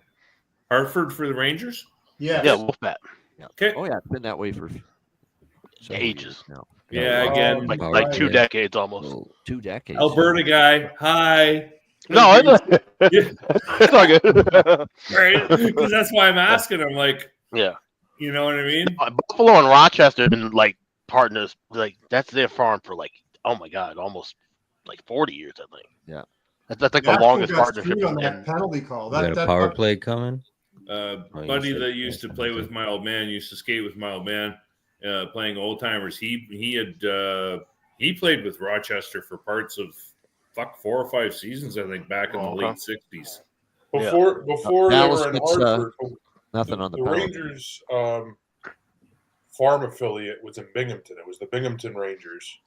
Hartford for the Rangers? Yeah. Yeah, Wolfpack. Yeah. Okay. Oh, yeah. It's been that way for ages. now. Yeah, again. Like 2 decades almost. 2 decades. Alberta guy. Hi. No, it's all good. Right? Because that's why I'm asking. I'm like, yeah. You know what I mean? Buffalo and Rochester have been like partners. Like that's their farm for like, oh my God, almost like 40 years, I think. Yeah. That's like the Nashville longest got partnership. screwed on that penalty call. We got a power play coming. Buddy that used to play with my old man, used to skate with my old man, playing old timers. He played with Rochester for parts of 4 or 5 seasons, I think, back in the late 60s. Before they Dallas were in gets, Hartford, nothing on the the power. Rangers farm affiliate was in Binghamton. It was the Binghamton Rangers.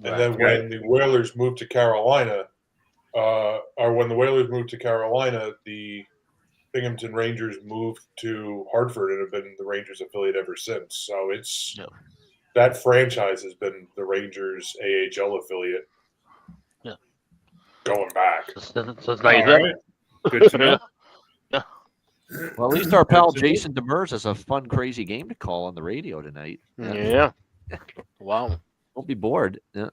And then when the Whalers moved to Carolina, the Binghamton Rangers moved to Hartford and have been the Rangers affiliate ever since. So it's that franchise has been the Rangers AHL affiliate. Yeah. Going back. So it's nice. Right. Good to know. Yeah. Well, at least our pal Jason Demers has a fun, crazy game to call on the radio tonight. Yeah. Wow. Don't be bored. Yeah.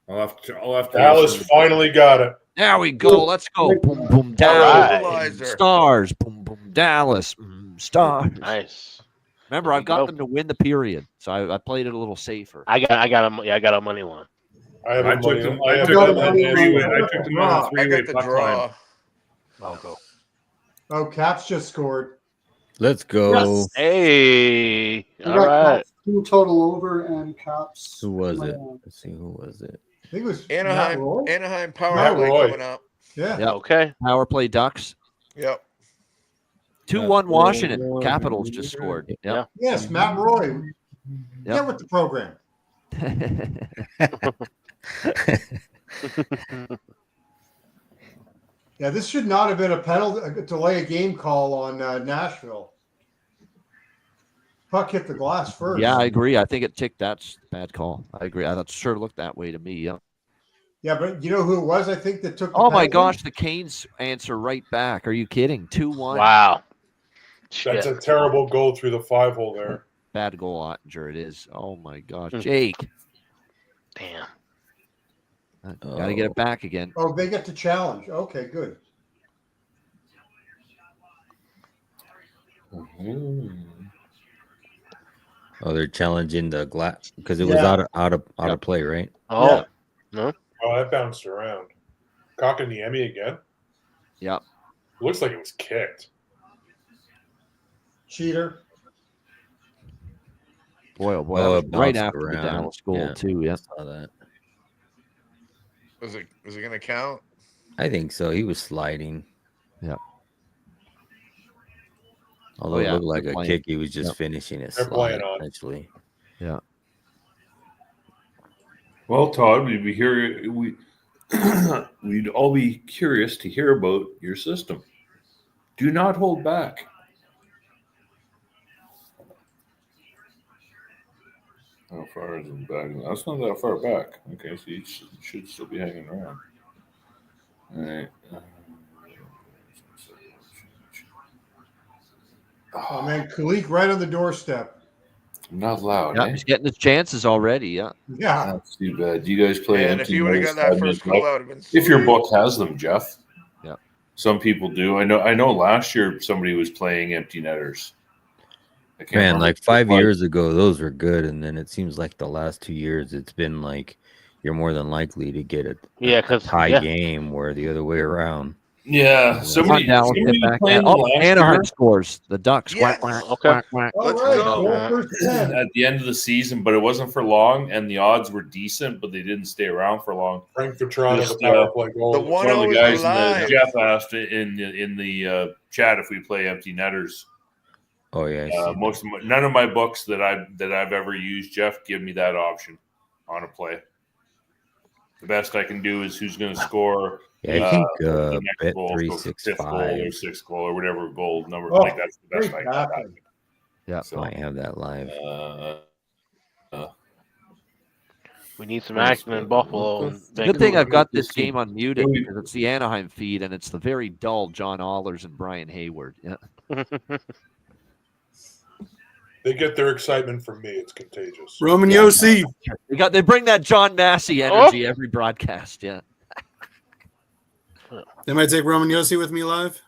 I'll have to Dallas finally got it. There we go. Let's go. Boom, boom, Dallas. Stars. Boom, boom, Dallas. Stars. Nice. Remember, I've got them to win the period, so I played it a little safer. I got a money line. I took them on the three-way puck line. I'll go. Oh, Caps just scored. Let's go. Yes. Hey. We All got right. Caps 2 total over and Caps. Who was it? Let's see. Who was it? I think it was Anaheim power Matt play Roy. coming up. Yeah. Yep. Okay. Power play Ducks. Yep. 2-1 Washington. Capitals just scored. Yep. Yes, Matt Roy. Get with the program. Yeah, this should not have been a penalty, a delay a game call on Nashville. Puck hit the glass first. Yeah, I agree. I think it ticked. That's a bad call. I agree. That sure looked that way to me. Yeah. Yeah, but you know who it was? I think that took. The Oh my penalty? gosh, the Canes answer right back. Are you kidding? 2-1. Wow. That's a terrible goal through the 5-hole there. Bad goal, Ottinger. It is. Oh my gosh, Jake. Damn. Got to get it back again. Oh, they get to challenge. Okay, good. Oh, they're challenging the glass because it was out of play, right? Oh, Yeah. No. Oh, that bounced around. Kotkaniemi again. Yep. Looks like it was kicked. Cheater. Boy, oh boy. Oh, That it was right bounced after the around. Dallas goal, Yeah. too. Yeah. Saw that. Was it going to count? I think so. He was sliding. Yeah. Although yeah, it looked like they're a playing. kick, he was just Yep. finishing his They're slide, playing on. essentially. Yeah. Well, Todd, we'd be here. We'd all be curious to hear about your system. Do not hold back. How far is it back? That's not that far back. Okay, so you should still be hanging around. All right. Oh man, Kulik right on the doorstep. Not loud. Yeah, eh? he's getting his chances already. Yeah. Yeah. That's too bad. Do you guys play And if empty you would have netters got that in first this goal, book? that would have been If your sweet. book has them, Jeff. Yeah. Some people do. I know last year somebody was playing empty netters. I can't Man, remember. like 5 years ago, those were good, and then it seems like the last 2 years, it's been like you're more than likely to get a Yeah, 'cause tie game, where the other way around. Yeah, Come on, somebody Dallas, get back playing at. the Oh, last Anaheim year. scores. The Ducks. Yes. Quack, quack, Okay. quack, quack. All Let's right, go. goal first 10. At the end of the season, but it wasn't for long, and the odds were decent, but they didn't stay around for long. Frank Vetrano, Just, the power play goal. The One of 1-0 the is guys alive. Jeff asked in the chat if we play empty netters. Oh yeah, I see that. None of my books that I've ever used, Jeff, give me that option on a play. The best I can do is who's going to score. Yeah, I think the next bet goal, so fifth goal or 365. sixth goal or whatever goal number. Oh, Like that's the best I can do. Yeah, So, Might have that live. We need some action in Buffalo. And Good thing I've got this Vancouver. game unmuted because it's the Anaheim feed and it's the very dull John Allers and Brian Hayward. Yeah. They get their excitement from me. It's contagious. Roman Yossi. They bring that John Massey energy every broadcast. Yeah. They might take Roman Yossi with me live.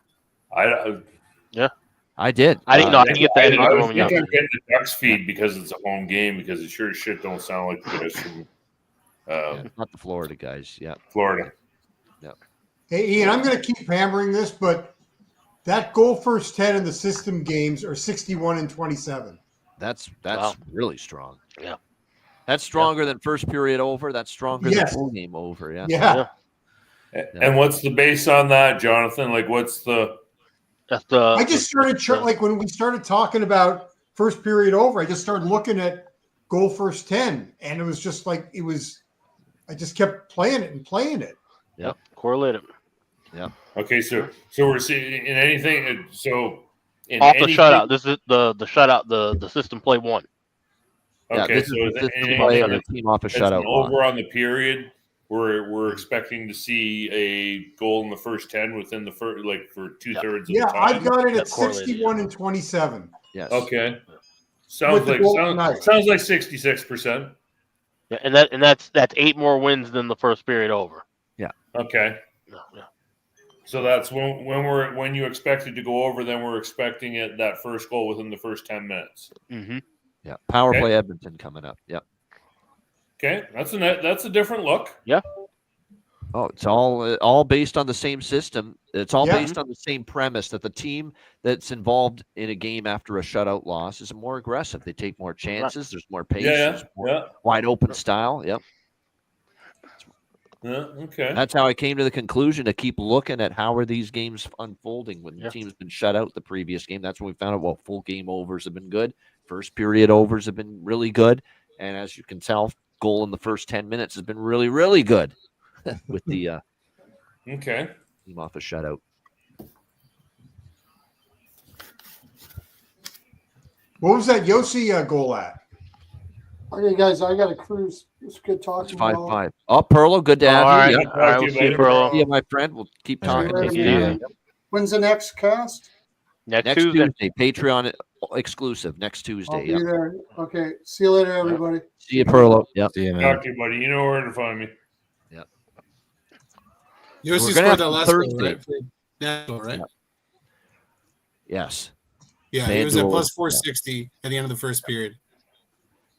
Yeah. I did. I didn't know. I didn't get that. I didn't get I the was Roman thinking Yossi. of getting the Ducks feed because it's a home game because it sure as shit don't sound like the guys from Not the Florida guys. Yeah. Florida. Yeah. Hey, Ian, I'm going to keep hammering this, but that goal first 10 in the system games are 61 and 27. That's Wow. really strong. Yeah. That's stronger than first period over. That's stronger than full game over. Yeah. Yeah. And what's the base on that, Jonathan? Like, what's the? That's the. I just started like when we started talking about first period over, I just started looking at goal first 10, and it was just like I just kept playing it. Yep. Correlated. Yeah. Okay, so we're seeing in anything. So in Off the anything- shutout. This is the shutout. The system play one. Yeah, Okay, this so is is the anything play of the that's- team off a that's shutout. an over on the period. We're expecting to see a goal in the first 10 within the first, like for 2/3 of Yeah, the time. I've got it at That's correlated, 61 and 27. Yes. Okay. With the goal tonight. Sounds like 66%. Yeah, and that's 8 more wins than the first period over. Yeah. Okay. Yeah. So that's when you expect it to go over, then we're expecting that first goal within the first 10 minutes. Mm-hmm. Yeah. Power Okay. play Edmonton coming up. Yeah. Okay, that's a different look. Yeah. Oh, it's all based on the same system. It's all Yeah. based on the same premise that the team that's involved in a game after a shutout loss is more aggressive. They take more chances. There's more pace. Yeah, There's more wide open style. Yep. Yeah, okay. That's how I came to the conclusion to keep looking at how are these games unfolding when the Yeah. team's been shut out the previous game. That's when we found out, well, full game overs have been good. First period overs have been really good. And as you can tell, goal in the first 10 minutes has been really, really good with the Okay. team off a shutout. What was that Yossi goal at? Okay, guys, I got to cruise. It's good talking. It's to you all. 5-5. Oh, Perlo, good to have All right. you. All right. We'll see you, Perlo. See you, my friend. We'll keep All right, talking. take to it you. easy. When's the next cast? Next Next Tuesday. Tuesday, Patreon exclusive. Next I'll Tuesday. be Yep. there. Okay. See you later, everybody. See you, Perlo. Yep. See you, man. Talk to you, buddy. You know where to find me. Yep. Yossi We're gonna scored have that some last goal, Thursday. right? For Nashville, right? Yes. Yeah, he was at FanDuel, plus yeah. 460 at the end of the first period.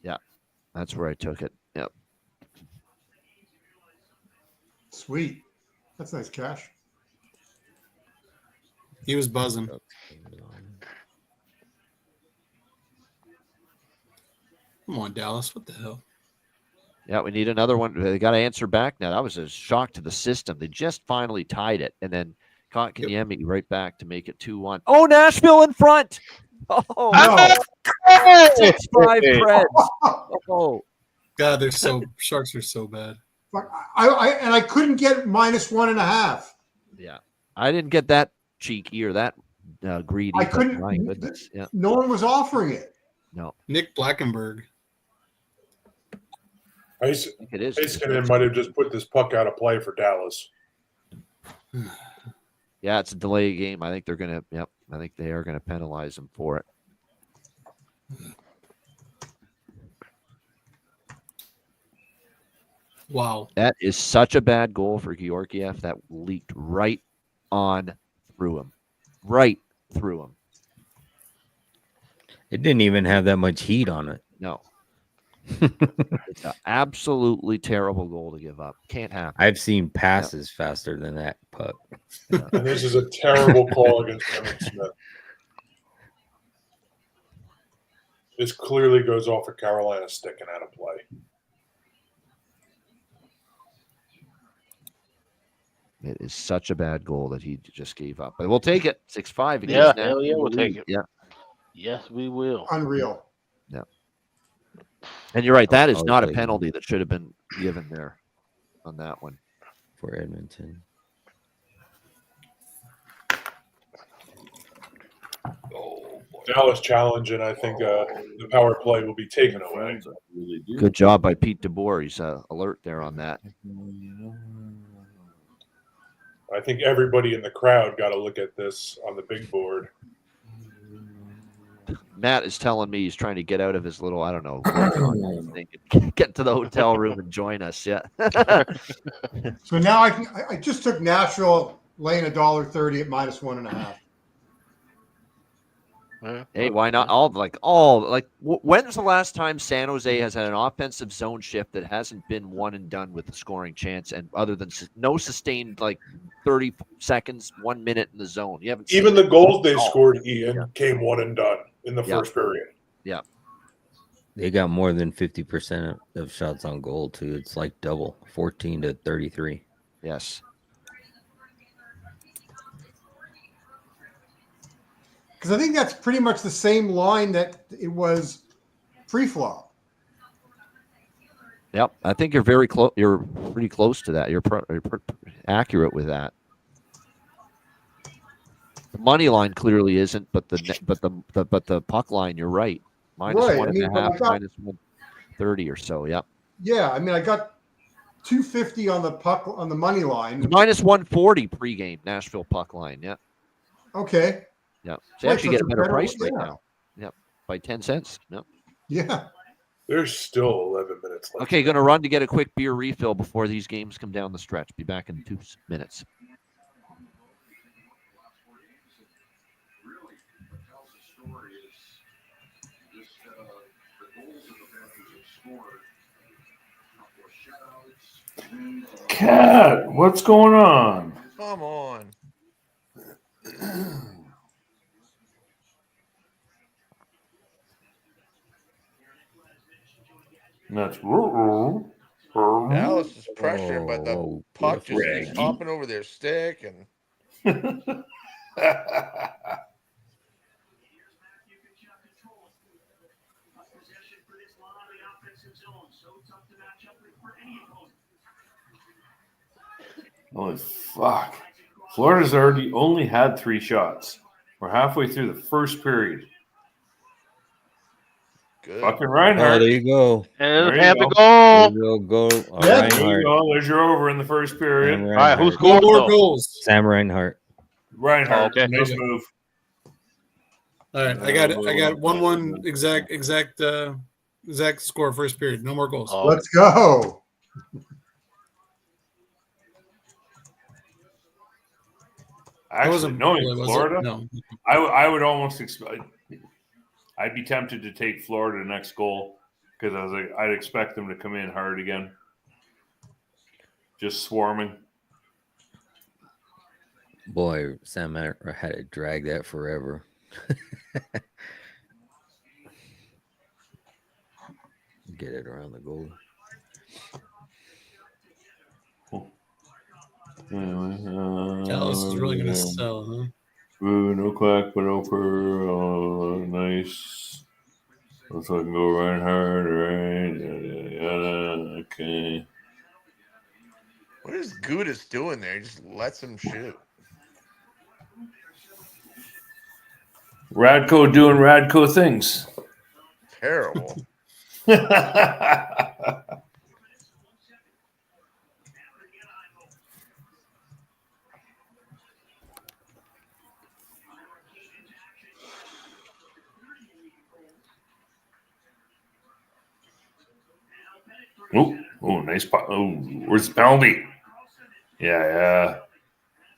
Yeah. That's where I took it. Yep. Sweet. That's nice cash. He was buzzing. Come on, Dallas. What the hell? Yeah, we need another one. They got to answer back now. That was a shock to the system. They just finally tied it, and then Kotkaniemi right back to make it 2-1. Oh, Nashville in front. Oh, no. 6-5 Preds. Oh, God, they're so Sharks are so bad. But I couldn't get -1.5. yeah. I didn't get that cheeky or that greedy. I but couldn't. My goodness. Yeah. No one was offering it. No. Nick Blackenberg. I think it is. Heiskanen might have just put this puck out of play for Dallas. Yeah, it's a delay game. I think they're gonna. Yep. I think they are gonna penalize them for it. Wow. That is such a bad goal for Georgiev. That leaked right on through him. Right through him. It didn't even have that much heat on it. No. It's an absolutely terrible goal to give up. Can't happen. I've seen passes faster than that puck. Yeah. And this is a terrible call against Evan Smith. This clearly goes off of Carolina sticking out of play. It is such a bad goal that he just gave up. But we'll take it. 6-5 against Yeah, Nashville. hell yeah, we'll take it. Yeah. Yes, we will. Unreal. Yeah. And you're right. That is I'll not a take penalty that should have been given there on that one. For Edmonton. Dallas challenge, and I think the power play will be taken away. Good job by Pete DeBoer. He's alert there on that. I think everybody in the crowd got to look at this on the big board. Matt is telling me he's trying to get out of his little, I don't know, thing, get to the hotel room and join us. Yeah. So now I just took Nashville laying $1.30 at -1.5. Hey, why not? When's the last time San Jose has had an offensive zone shift that hasn't been one and done with the scoring chance, and other than no sustained 30 seconds, 1 minute in the zone? You haven't Even seen the it. goals they scored, Ian, came one and done in the first period. Yeah. They got more than 50% of shots on goal, too. It's like double, 14 to 33. Yes. Because I think that's pretty much the same line that it was pre-flop. Yep. I think you're very close. You're pretty close to that. You're accurate with that. The money line clearly isn't, but the puck line, you're right. -1.5, -130 or so. Yep. Yeah, I mean, I got 250 on the puck on the money line. -140 pregame Nashville puck line. Yeah. Okay. Yeah. So you actually get a better price right now. Yep. By 10 cents. Yep. Yeah. There's still 11 minutes left. Okay, going to run to get a quick beer refill before these games come down the stretch. Be back in 2 minutes. Cat, what's going on? Come on. That's Dallas is pressuring, but the puck just Reggie. keeps hopping over their stick. And Holy fuck. Florida's already only had 3 shots. We're halfway through the first period. good. Fucking Reinhardt. Oh, there you go. And There you have the go. goal. There you go. There you Reinhardt. go. There's your over in the first period. Sam All right, who Reinhardt. scored? More though? goals. Sam Reinhardt. Reinhardt. Oh, okay. Nice Okay. move. All right, I got 1-1 exact score first period. No more goals. Oh, Let's go. Actually, wasn't knowing really, was it? Florida, No. I would almost expect. I'd be tempted to take Florida next goal because I was like, I'd expect them to come in hard again, just swarming. Boy, Sam Reinhardt had to drag that forever. Get it around the goal. Anyway, Dallas is really going to sell, huh? No clack, but no per. Nice. Let's fucking go Reinhardt, right? Yada, yada. Okay. What is Gudis doing there? He just lets him shoot. Radko doing Radko things. Terrible. Oh, nice pot. Oh, where's the penalty? Yeah.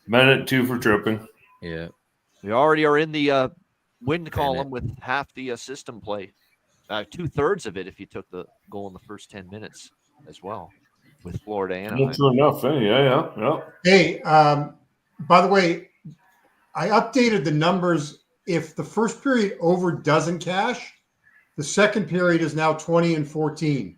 Minute 2 for tripping. Yeah. We already are in the win column with half the system play. 2/3 of it if you took the goal in the first 10 minutes as well with Florida Anaheim. Not true enough. Yeah. Hey, by the way, I updated the numbers. If the first period over doesn't cash, the second period is now 20-14.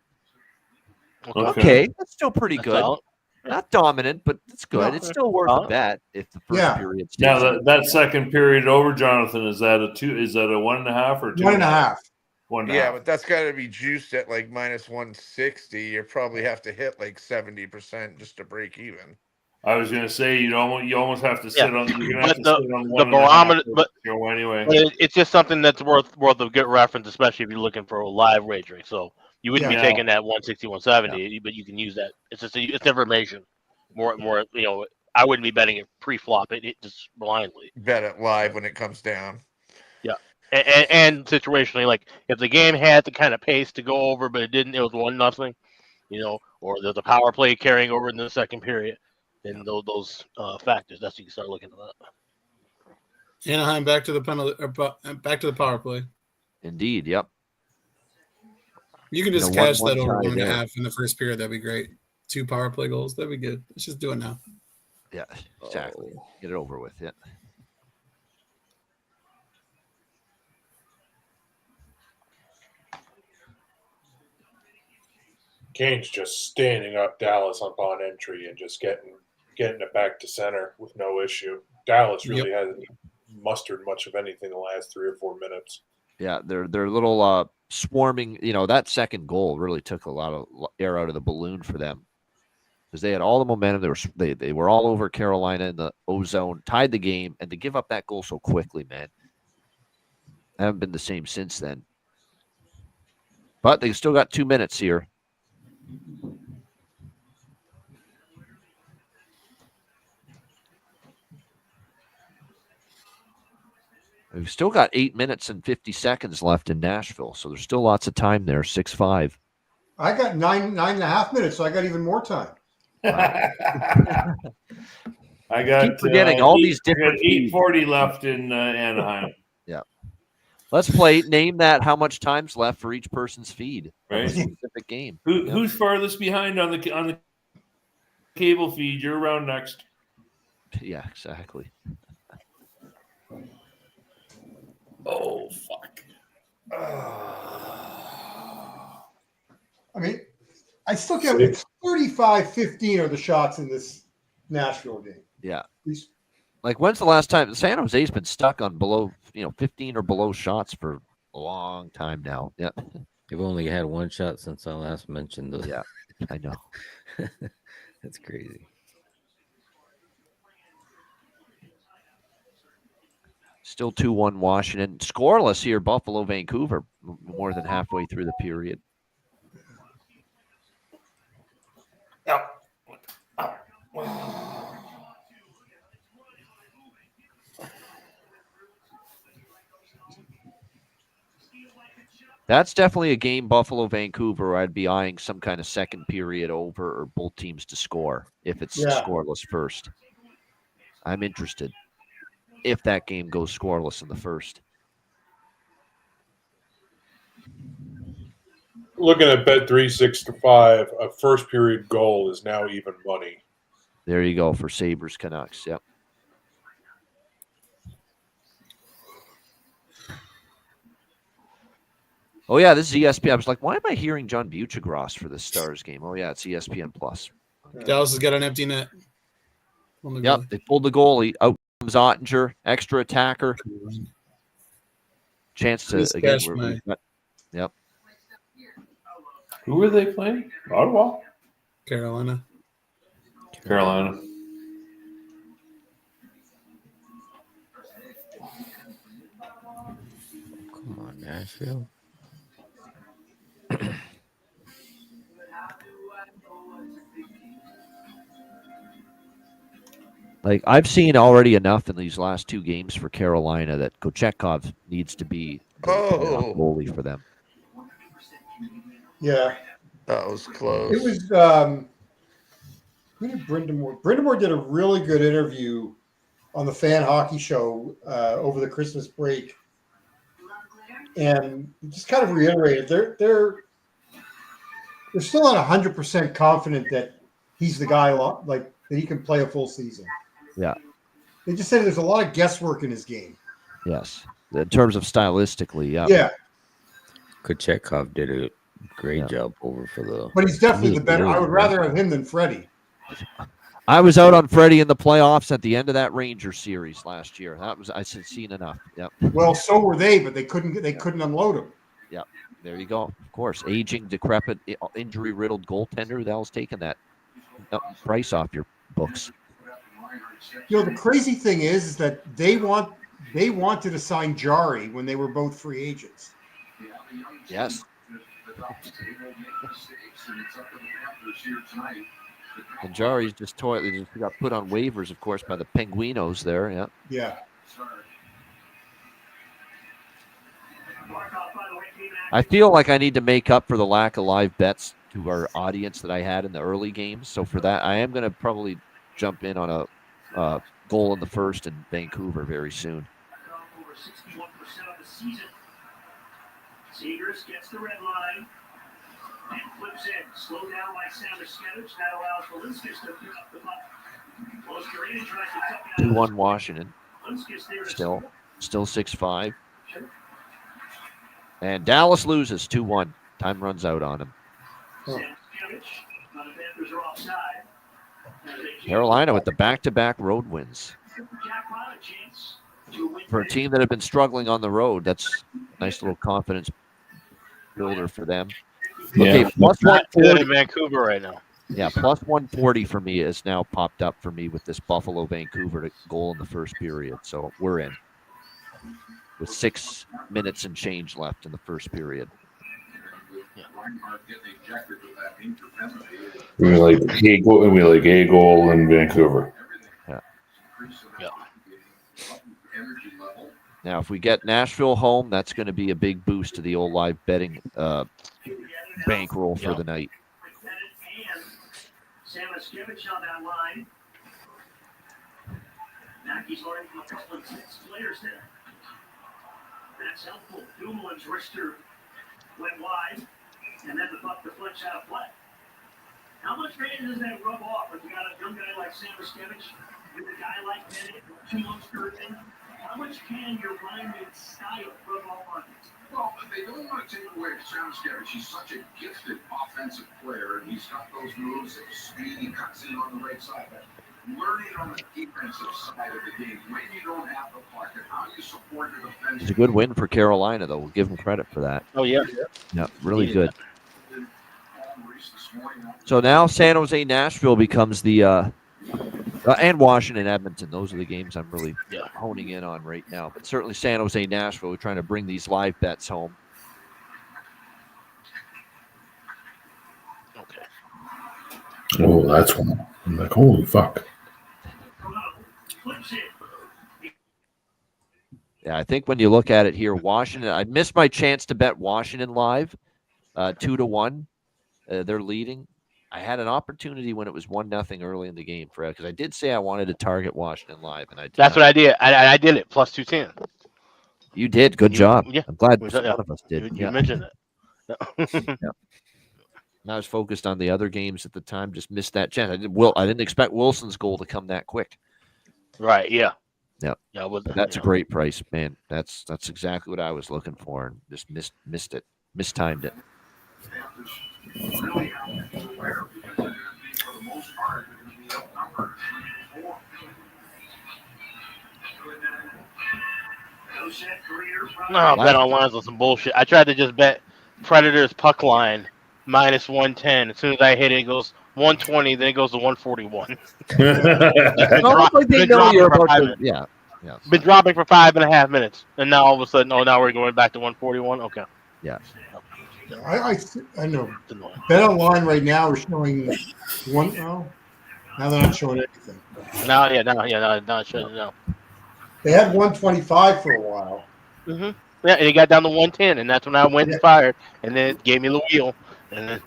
Okay, that's still pretty That's good. solid. Not dominant, but it's good. No. It's still worth a bet if the first period stays. Now that second period over, Jonathan, is that a 2? Is that a 1.5 or 2? 1.5? 1.5. Yeah, but that's got to be juiced at like -160. You probably have to hit like 70% just to break even. I was going to say you almost have to sit on. You're going to have to But sit on the barometer, but anyway. it's just something that's worth a good reference, especially if you're looking for a live wagering. So you wouldn't be taking that 160, 170, but you can use that. It's just it's information. More, I wouldn't be betting it pre-flop. It just blindly. Bet it live when it comes down. Yeah, and situationally, like if the game had the kind of pace to go over, but it didn't, it was 1-0, or there's a power play carrying over in the second period. Then those factors, that's you can start looking at that. Anaheim back to the penalty, back to the power play. Indeed, yep. You can just cash that over tie 1.5 in the first period. That'd be great. 2 power play goals. That'd be good. Let's just do it now. Yeah, exactly. Get it over with. Yeah. Kane's just standing up Dallas upon entry and just getting it back to center with no issue. Dallas really hasn't mustered much of anything the last 3 or 4 minutes. Yeah, they're little swarming. That second goal really took a lot of air out of the balloon for them because they had all the momentum. They were all over Carolina in the O-zone, tied the game, and to give up that goal so quickly, man, I haven't been the same since then. But they still got 2 minutes here. We've still got 8 minutes and 50 seconds left in Nashville, so there's still lots of time there. 6-5. I got 9.5 minutes, so I got even more time. I got Keep forgetting all these different 8:40 left in Anaheim. Yeah. Let's play. Name that. How much time's left for each person's feed? Right. Of a specific game. Who's farthest behind on the cable feed? You're around next. Yeah, exactly. Oh fuck. I mean, I still get it's 35-15 are the shots in this Nashville game. Yeah. Like, when's the last time San Jose's been stuck on below, 15 or below shots for a long time now? Yeah. They've only had one shot since I last mentioned those. Yeah, I know. That's crazy. Still 2-1 Washington. Scoreless here, Buffalo, Vancouver, more than halfway through the period. That's definitely a game, Buffalo, Vancouver, where I'd be eyeing some kind of second period over or both teams to score if it's scoreless first. I'm interested if that game goes scoreless in the first. Looking at Bet365, a first period goal is now even money. There you go for Sabres Canucks. Yep. Oh, yeah, this is ESPN. I was like, why am I hearing John Buccigross for this Stars game? Oh, yeah, it's ESPN Plus. Dallas has got an empty net. Yep, they pulled the goalie. Out comes Ottinger, extra attacker. Chance to, again, yep. Who are they playing? Ottawa? Carolina. Carolina. Come on, Nashville. Like, I've seen already enough in these last 2 games for Carolina that Kochetkov needs to be the goalie for them. Yeah. That was close. It was who did Brindamore? Brindamore did a really good interview on the Fan Hockey Show over the Christmas break. and just kind of reiterated they're still not 100% confident that he's the guy like that he can play a full season. Yeah. They just said there's a lot of guesswork in his game. Yes. In terms of stylistically, yeah. Yeah. Kochetkov did a great job over for the. But he's definitely the better. I would rather have him than Freddie. I was out on Freddie in the playoffs at the end of that Rangers series last year. That was I said seen enough. Yep. Well, so were they, but they couldn't unload him. Yep. There you go. Of course, aging, decrepit, injury-riddled goaltender. That was taking that price off your books. You know, the crazy thing is that they wanted to sign Jari when they were both free agents. Yes. And Jari's just got put on waivers, of course, by the Penguinos there. Yeah. Yeah. I feel like I need to make up for the lack of live bets to our audience that I had in the early games. So for that, I am going to probably jump in on a goal in the first in Vancouver very soon. Over 61% of the season. Zegers gets the red line and flips in. Slow down by Samoskevich. That allows Valinskas to pick up the puck. Oscarina tries to tuck it out. 2-1 Washington. Still 6-5. And Dallas loses 2-1. Time runs out on him. Carolina with the back-to-back road wins. For a team that had been struggling on the road, that's a nice little confidence builder for them. Okay, plus not good 140 in Vancouver right now. Yeah, plus 140 for me is now popped up for me with this Buffalo-Vancouver goal in the first period. So we're in with 6 minutes and change left in the first period. We like a goal in Vancouver. Yeah. Now, if we get Nashville home, that's going to be a big boost to the old live betting bankroll for the night. Samoskevich on that line. Mackey's learning from a couple of players there. That's helpful. Dumoulin's wrister went wide, and then the puck deflects out of play. How much rain does that rub off if you got a young guy like Samoskevich with a guy like Bennett, 2 months in? How much can your lineman style rub off on it? Well, they don't want to take away Samoskevich. He's such a gifted offensive player, and he's got those moves at speed. He cuts in on the right side. But learning on the defensive side of the game, when you don't have the puck, and how you support your defense. It's a good win for Carolina, though. We'll give them credit for that. Oh, yeah. Yeah, really good. So now San Jose, Nashville becomes the and Washington, Edmonton. Those are the games I'm really honing in on right now. But certainly San Jose, Nashville, we're trying to bring these live bets home. Okay. Oh, that's one. I'm like, holy fuck. Yeah, I think when you look at it here, Washington, I missed my chance to bet Washington live, 2-1. They're leading. I had an opportunity when it was 1-0 early in the game for because I did say I wanted to target Washington live, and I did. That's what I did. I did it plus 210. You did. Good job. Yeah. I'm glad one of us did. You mentioned it. Yeah. And I was focused on the other games at the time. Just missed that chance. I didn't expect Wilson's goal to come that quick. Right. Yeah. Yeah. Yeah. That's a great price, man. That's exactly what I was looking for, and just missed it, mistimed it. No, bet on lines on some bullshit. I tried to just bet Predators puck line minus 110. As soon as I hit it, it goes 120, then it goes to 141. Been dropping for 5.5 minutes, and now all of a sudden, now we're going back to 141. Okay. Yeah. I know. Bet online right now is showing one. Oh, now they're not showing anything. Now it's showing no. They had 125 for a while. Mm-hmm. Yeah, and it got down to 110, and that's when I went and fired, and then it gave me the wheel, and then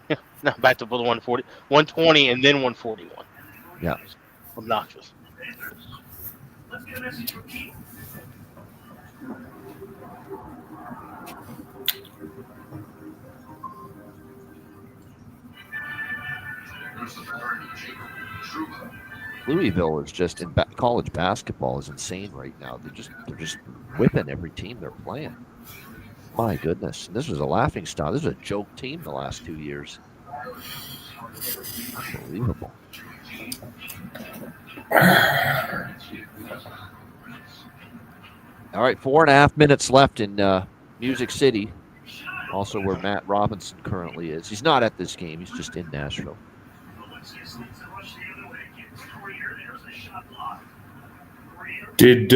now back to the 140, 120, and then 141. Yeah. Obnoxious. Let's get a message from Keith. Louisville is just in college basketball is insane right now. They're just whipping every team they're playing. My goodness, and this was a laughing stock. This is a joke team the last 2 years. Unbelievable. All right, 4.5 minutes left in Music City, also where Matt Robinson currently is. He's not at this game. He's just in Nashville. Did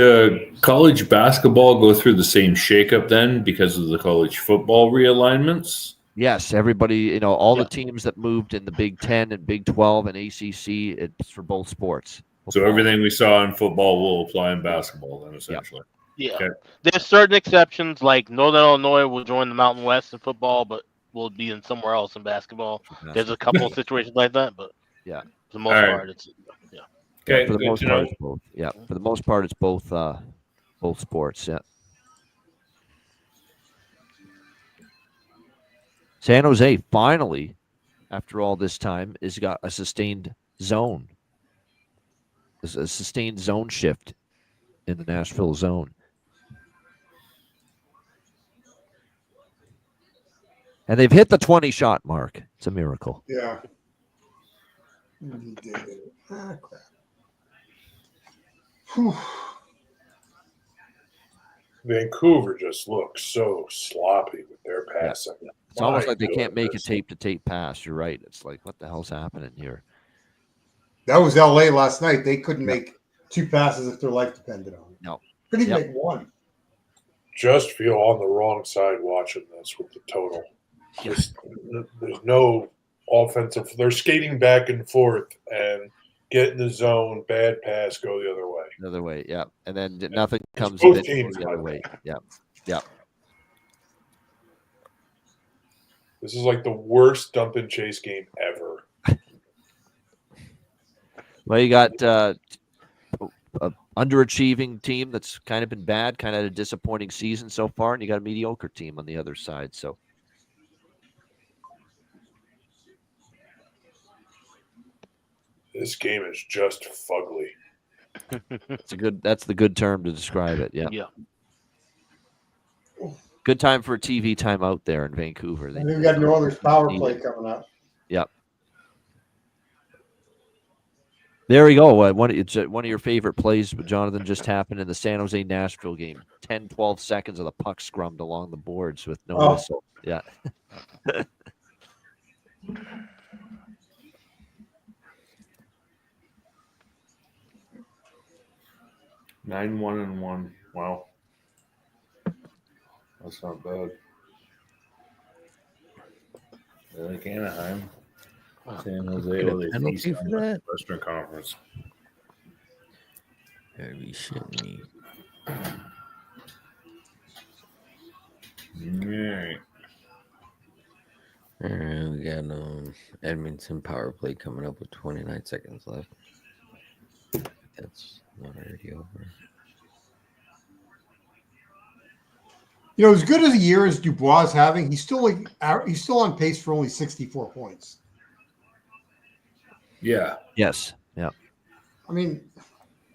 college basketball go through the same shakeup then because of the college football realignments? Yes, everybody, all the teams that moved in the Big 10 and Big 12 and ACC, it's for both sports. So everything we saw in football will apply in basketball then, essentially. Yeah. Okay. There's certain exceptions, like Northern Illinois will join the Mountain West in football, but will be in somewhere else in basketball. There's a couple of situations like that, but yeah, for the most part, it's Okay, for the good most to part, know. it's both. Yeah, for the most part, it's both sports. Yeah. San Jose finally, after all this time, has got a sustained zone. There's a sustained zone shift in the Nashville zone. And they've hit the 20-shot mark. It's a miracle. Yeah. He did it. Ah, crap. Whew. Vancouver just looks so sloppy with their passing. It's almost like they can't make a tape-to-tape pass. You're right. It's like, what the hell's happening here? That was LA last night. They couldn't make two passes if their life depended on it. No. Couldn't even make one. Just feel on the wrong side watching this with the total. There's no offensive. They're skating back and forth and get in the zone, bad pass, go the other way. The other way, yeah. And then nothing comes both of it teams, the other way. Yeah. Yeah. This is like the worst dump and chase game ever. Well, you got a underachieving team that's kind of been bad, kind of had a disappointing season so far, and you got a mediocre team on the other side. So this game is just fugly. that's the good term to describe it. Yeah. Yeah. Good time for a TV timeout there in Vancouver. And then we got New Orleans power play coming up. Yep. There we go. It's one of your favorite plays, Jonathan, just happened in the San Jose Nashville game. 10, 12 seconds of the puck scrummed along the boards with no whistle. Yeah. 9-1-1. Wow. That's not bad. I like Anaheim. San Jose. They penalty for that? Western Conference. Gotta be shitting me. Alright. All right, we got Edmonton power play coming up with 29 seconds left. That's not already over. You know, as good as a year as Dubois is having, he's still on pace for only 64 points. Yeah. Yes. Yeah. I mean,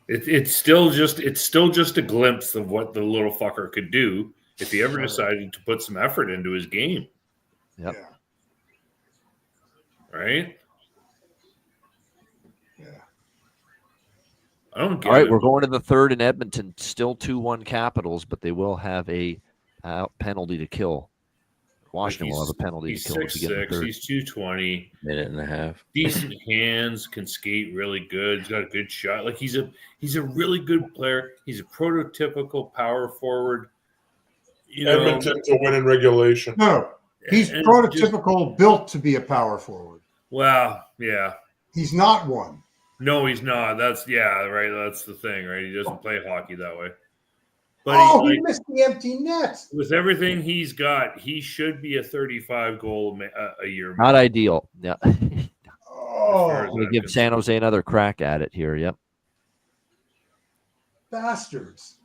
it's still just a glimpse of what the little fucker could do if he ever decided to put some effort into his game. Yep. Yeah. Right? Yeah. I don't get All right, it. we're going to the third in Edmonton. Still 2-1 Capitals, but they will have a penalty to kill. Washington will have a penalty to kill. He's 6'6", he's 220. Minute and a half. Decent hands, can skate really good. He's got a good shot. Like he's a really good player. He's a prototypical power forward. You know, Edmonton to win in regulation. No, he's and prototypical, built to be a power forward. Wow, yeah. He's not one. No, he's not. That's right. That's the thing, right? He doesn't play hockey that way. But he missed the empty net. With everything he's got, he should be a 35-goal a year. Not ideal. Yeah. Oh, we give San Jose another crack at it here. Yep. Bastards.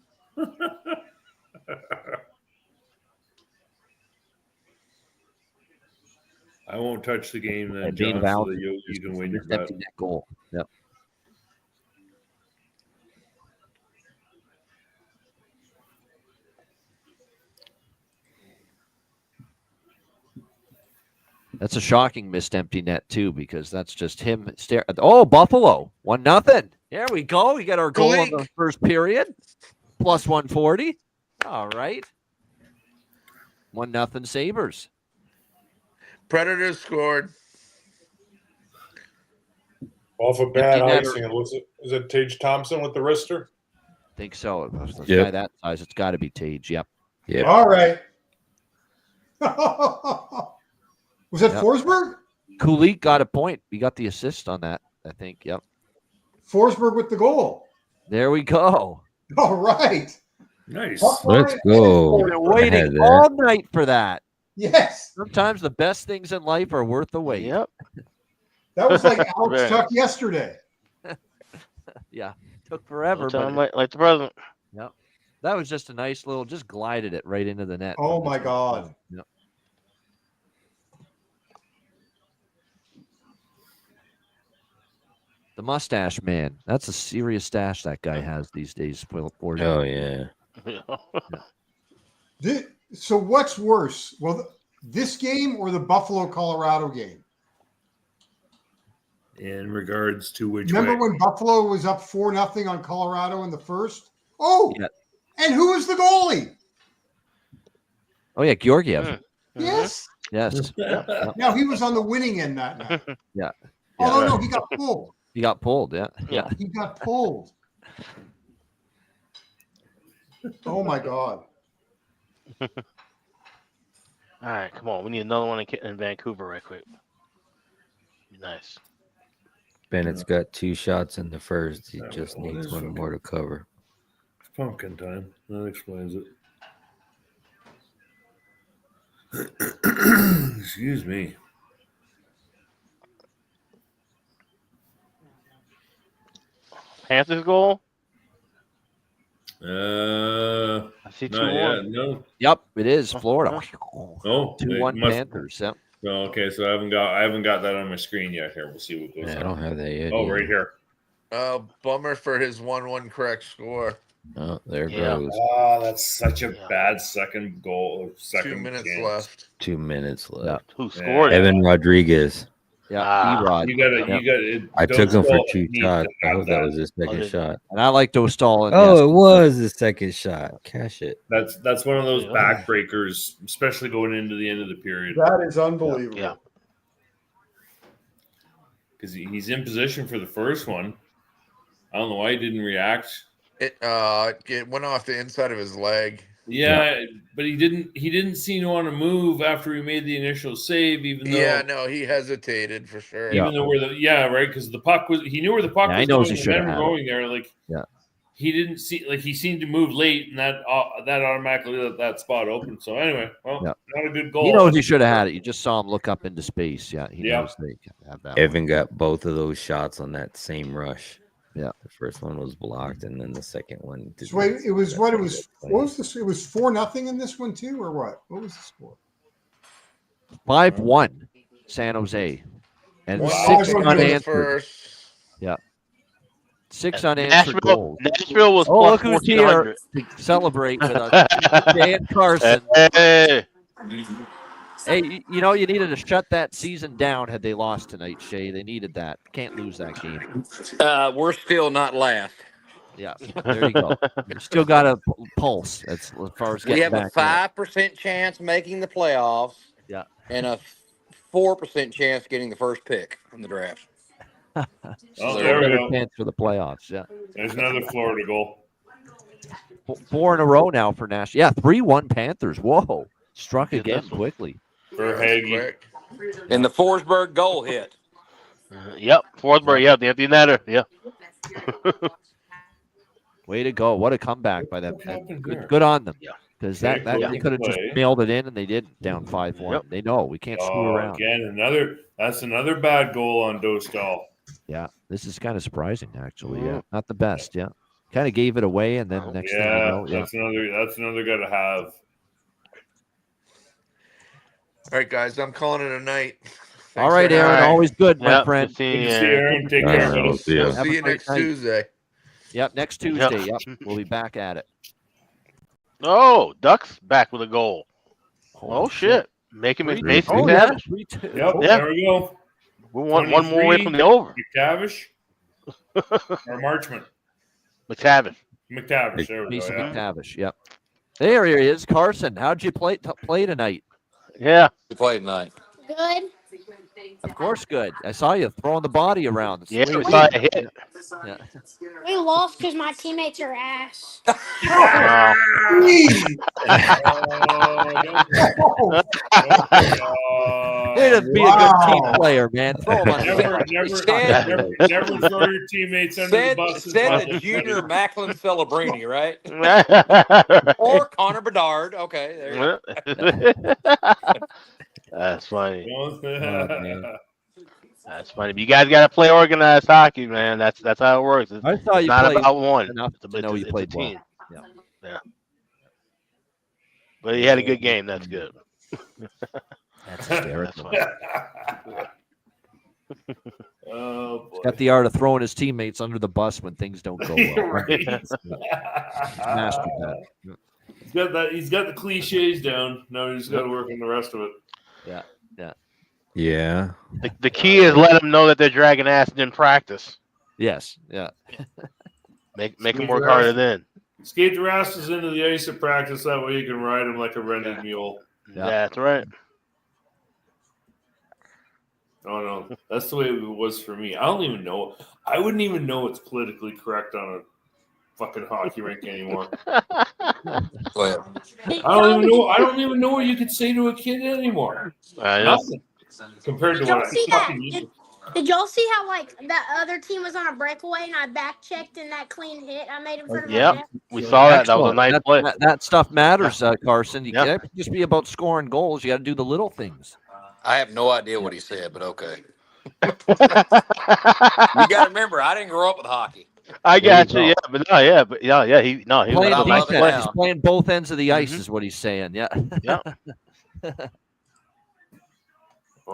I won't touch the game then, Dean John, Val, so that you can win your bet. empty net goal. Yep. That's a shocking missed empty net too, because that's just him staring. Oh, Buffalo 1-0. There we go. We got our goal in the first period. Plus 140. All right. 1-0 Sabres. Predators scored. Off of bad Empty icing. Is it Tage Thompson with the wrister? Think so. A Yep. guy that size, it's got to be Tage. Yep. Yep. All right. Was that Forsberg? Kulik got a point. He got the assist on that, I think. Yep. Forsberg with the goal. There we go. All right. Nice. Let's go. You've been I waiting had that. all night for that. Yes. Sometimes the best things in life are worth the wait. Yep. That was like Alex Tuck yesterday. Yeah. Took forever. Time But like the president. yep. That was just a nice little, just glided it right into the net. Oh my God. Yep. The mustache man. That's a serious stash that guy has these days. Oh, yeah. So what's worse? Well, this game or the Buffalo Colorado game? In regards to which Remember way? when Buffalo was up 4-0 on Colorado in the first? Oh, yeah. And who was the goalie? Oh, yeah, Georgiev. Yes. Yes. Now he was on the winning end that night. Yeah. Oh, no, he got pulled. He got pulled, yeah. Yeah, he got pulled. Oh, my God. All right, come on. We need another one in Vancouver right quick. Nice. Bennett's got 2 shots in the first. He just needs one more to cover. It's pumpkin time. That explains it. Excuse me. Panthers goal? I see 2-1. No. Yep, it is Florida. Oh, 2-1 Panthers. Yep. Oh, okay, so I haven't got that on my screen yet. Here, we'll see what goes on. I don't have that yet. Oh, either. right here. Bummer for his 1-1 correct score. Oh, there goes. Oh, that's such a bad second goal. 2 minutes left. 2 minutes left. Who scored? Evan Rodriguez. Yeah, E-Rod. You got it. I took him for 2 needs shots. to I have hope that was his second shot. And I like Dostal. Oh, it was his second shot. Cash it. That's one of those backbreakers, especially going into the end of the period. That is unbelievable. Yeah. Because he's in position for the first one. I don't know why he didn't react. It went off the inside of his leg. Yeah, but he didn't seem to want to move after he made the initial save, even though he hesitated for sure. Even though right, because the puck he knew where the puck was he knows going. he should have going there, he didn't see, he seemed to move late, and that automatically let that spot open. So anyway, not a good goal. He knows he should have had it. You just saw him look up into space. Yeah, he knows they have that. Evan got both of those shots on that same rush. Yeah, the first one was blocked, and then the second one. So wait, it was what? It was what was this? It was 4-0 in this one too, or what? What was the score? 5-1, San Jose, and Wow. 6 unanswered. Yeah, 6 unanswered goals. Nashville was look plus who's here 1400. to celebrate with us, Dan Carson. Hey, you needed to shut that season down had they lost tonight, Shay. They needed that. Can't lose that game. We're still not last. Yeah, there you go. Still got a pulse as far as getting We have back a 5% chance making the playoffs. Yeah. And a 4% chance getting the first pick in the draft. So there we better go. chance for the playoffs. Yeah. There's another Florida goal. 4 in a row now for Nash. Yeah, 3-1 Panthers. Whoa, struck again quickly. For Hagee. And the Forsberg goal hit. Yep, Forsberg. Yeah, the empty netter. Yeah. Way to go! What a comeback by them. Good on them. Because that they could have just mailed it in, and they did down 5-1. They know we can't screw around. Again, that's another bad goal on Dostal. Yeah, this is kind of surprising, actually. Yeah, not the best. Yeah, kind of gave it away, and then next thing you know, that's another guy to have. All right, guys, I'm calling it a night. All right, Aaron. Always good, my friend. Good to see you, Aaron. Take care. We'll see you next Tuesday. Yep, next Tuesday. Yep, we'll be back at it. Oh, Ducks back with a goal. Oh shit! Make him Three- Mason oh, yeah, McTavish. 3-2. Yep, Yeah. there we go. We want one more away from the over. McTavish or Marchman. McTavish. McTavish. There we go. Mason Yeah. McTavish. Yep. There he is, Carson. How'd you play tonight? Yeah. You played tonight. Good. Of course, good. I saw you throwing the body around. That's the Yeah, way we you saw do it it. hit. Yeah. We lost because my teammates are ass. Wow. Way to be a good team player, man. Throw him on Never throw your teammates under the bus. Said the junior Macklin Celebrini, right? Or Connor Bedard. Okay, there you go. That's funny. Oh, man. That's funny. But you guys got to play organized hockey, man. That's how it works. It's, I thought it's you not played about one. enough to know you it's played a team. well. Yeah. But he had a good game. That's good. That's hysterical. Oh, boy. He's got the art of throwing his teammates under the bus when things don't go well. Right. Mastered that. He's got the cliches down. Now he's got to work on the rest of it. Yeah. Yeah. The key is let them know that they're dragging ass in practice. Yes. Yeah. Make them work harder then. Skate their asses into the ice at practice. That way you can ride them like a rented mule. Yeah. That's right. Oh no, that's the way it was for me. I don't even know. I wouldn't even know it's politically correct on a fucking hockey rink anymore. I don't even know. I don't even know what you could say to a kid anymore. Nothing compared to Did what y'all I see that? fucking used to. Did y'all see how like that other team was on a breakaway and I back checked and that clean hit I made in front of my Yep, net? we saw that. That was a Excellent. nice play. That stuff matters, Carson. You Yep. can't just be about scoring goals. You got to do the little things. I have no idea what he said, but okay. You got to remember, I didn't grow up with hockey. I got There you. you Yeah, but he Playing was a nice defense. play. He's playing both ends of the ice, is what he's saying. Yeah. Yeah.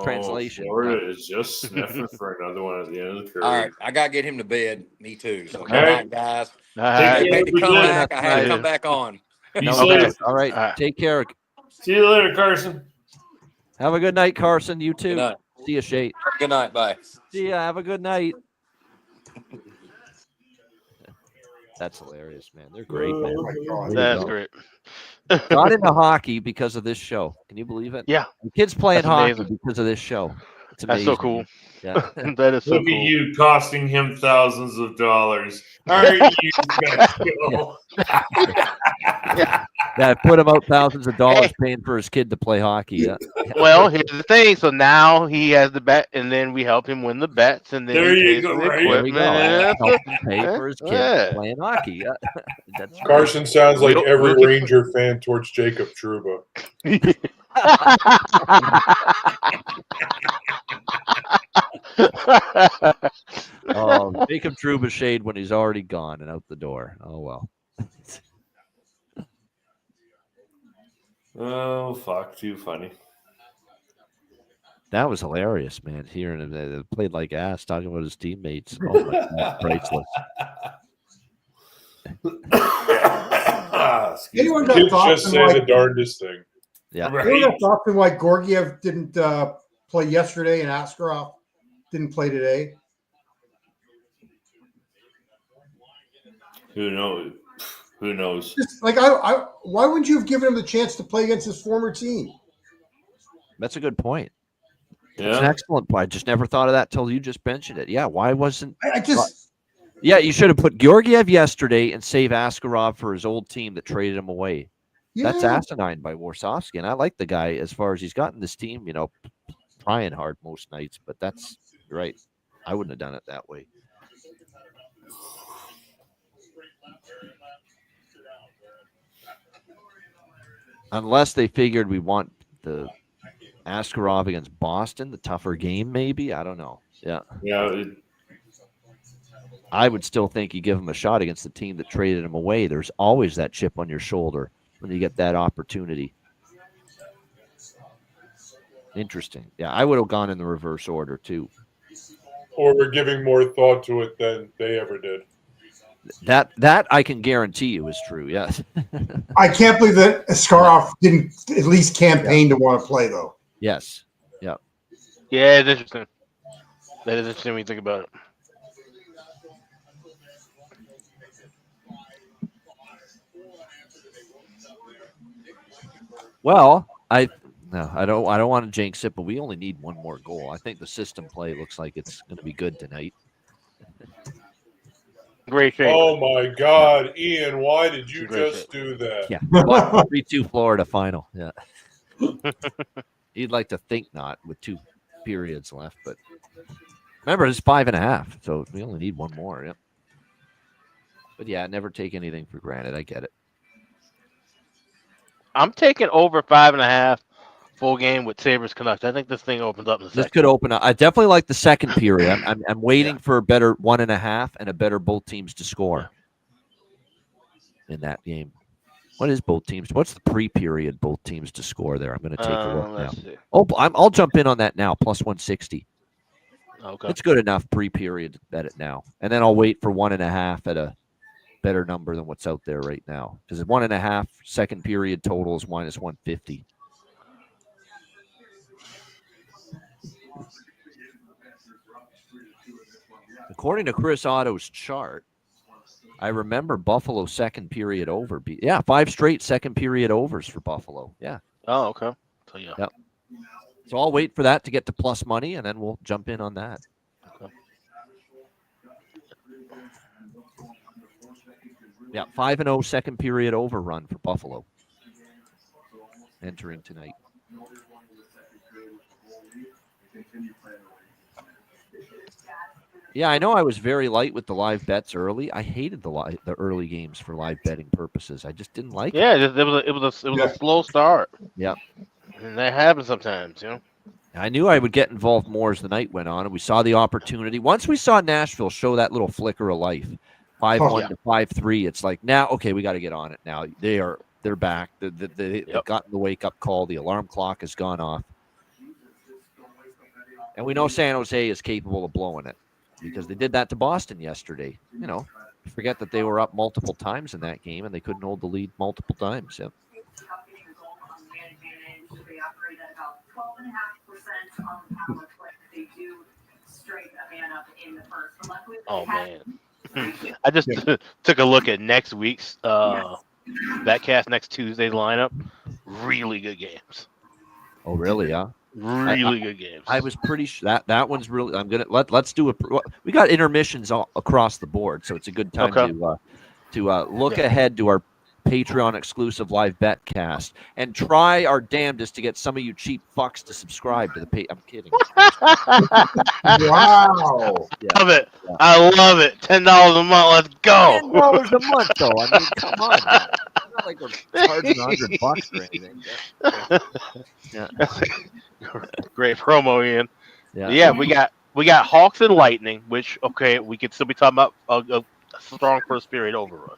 Translation. Florida is just sniffing for another one at the end of the career. All right, I got to get him to bed. Me too. So good All right. night, guys. All right. I made to come Good. back. I had to come back on. Peace Okay. later. All right. Take care. See you later, Carson. Have a good night, Carson. You too. Good night. See you, Shade. Good night. Bye. See ya. Have a good night. That's hilarious, man. They're great, man. That's great. Got into hockey because of this show. Can you believe it? Yeah. The kids playing That's hockey amazing. because of this show. It's That's amazing. so cool. Yeah. That is so Look cool. at you costing him thousands of dollars. Aren't you special? Yeah, put him out thousands of dollars paying for his kid to play hockey. Yeah. Well, here's the thing. So now he has the bet, and then we help him win the bets, and then There he you pays go, for the right? There we go. equipment. Help him pay for his kid Yeah. playing hockey. Yeah. That's right. Carson sounds like We'll- every we'll- Ranger fan towards Jacob Trouba. Oh, Jacob Trouba shade when he's already gone and out the door. Oh well. Oh, fuck. Too funny. That was hilarious, man. Hearing him they played like ass, talking about his teammates. Oh my God, priceless. Anyone got Kids thoughts just on say why, the darndest thing. Yeah. anyone got thoughts on why Gorgiev didn't play yesterday and Askarov didn't play today? Who knows? Who knows? Just like I why wouldn't you have given him the chance to play against his former team? That's a good point. It's an Yeah. excellent point. I just never thought of that till you just mentioned it. Yeah, why wasn't I just Yeah, you should have put Georgiev yesterday and save Askarov for his old team that traded him away. That's yeah. asinine by Warsofsky, and I like the guy as far as he's gotten this team, trying hard most nights, but that's you're right. I wouldn't have done it that way. Unless they figured we want the Askarov against Boston, the tougher game, maybe. I don't know. Yeah. Yeah. I would still think you give him a shot against the team that traded him away. There's always that chip on your shoulder when you get that opportunity. Interesting. Yeah, I would have gone in the reverse order too. Or we're giving more thought to it than they ever did. That I can guarantee you is true. Yes. I can't believe that Askarov didn't at least campaign to want to play, though. Yes. Yeah. Yeah, it's interesting. That is interesting when you think about it. Well, I don't want to jinx it, but we only need one more goal. I think the system play looks like it's going to be good tonight. Great shape. Oh my God, Ian! Why did you just do that? Yeah, 3-2 Florida final. Yeah, you'd like to think not with 2 periods left, but remember it's 5.5, so we only need one more. Yep. But yeah, never take anything for granted. I get it. I'm taking over 5.5 full game with Sabres Canucks. I think this thing opens up in the second. This could open up. I definitely like the second period. I'm waiting for a better 1.5 and a better both teams to score in that game. What is both teams? What's the pre-period both teams to score there? I'm going to take a look now. See. Oh, I'll jump in on that now. Plus 160. Okay. It's good enough pre-period to bet it now, and then I'll wait for 1.5 at a better number than what's out there right now. Because 1.5 second period total is minus 150. According to Chris Otto's chart, I remember Buffalo second period over. 5 straight second period overs for Buffalo. Yeah. Oh, okay. So yeah. Yep. So I'll wait for that to get to plus money, and then we'll jump in on that. Okay. Yeah, 5-0 second period overrun for Buffalo. Entering tonight. Yeah, I know I was very light with the live bets early. I hated the early games for live betting purposes. I just didn't like it. Yeah, it was a slow start. Yeah. And that happens sometimes, you know. I knew I would get involved more as the night went on, and we saw the opportunity. Once we saw Nashville show that little flicker of life, 5-1 to 5-3, it's like, now, okay, we got to get on it now. They're back. They've gotten the wake-up call. The alarm clock has gone off. And we know San Jose is capable of blowing it because they did that to Boston yesterday. You know, forget that they were up multiple times in that game, and they couldn't hold the lead multiple times. Yeah. Oh man, I just took a look at next week's Betcast next Tuesday's lineup. Really good games. Oh really? Yeah. Really good games. I was pretty sure that one's really. I'm gonna let's do we got intermissions all across the board, so it's a good time to look ahead to our Patreon exclusive live betcast and try our damnedest to get some of you cheap fucks to subscribe to the I'm kidding. Wow. Yeah. Love it. Yeah. I love it. $10 a month. Let's go. $10 a month, though. I mean, come on. Man. It's not like we're charging $100 or anything. Yeah. Great promo, Ian. Yeah. We got Hawks and Lightning, which we could still be talking about a strong first period overrun.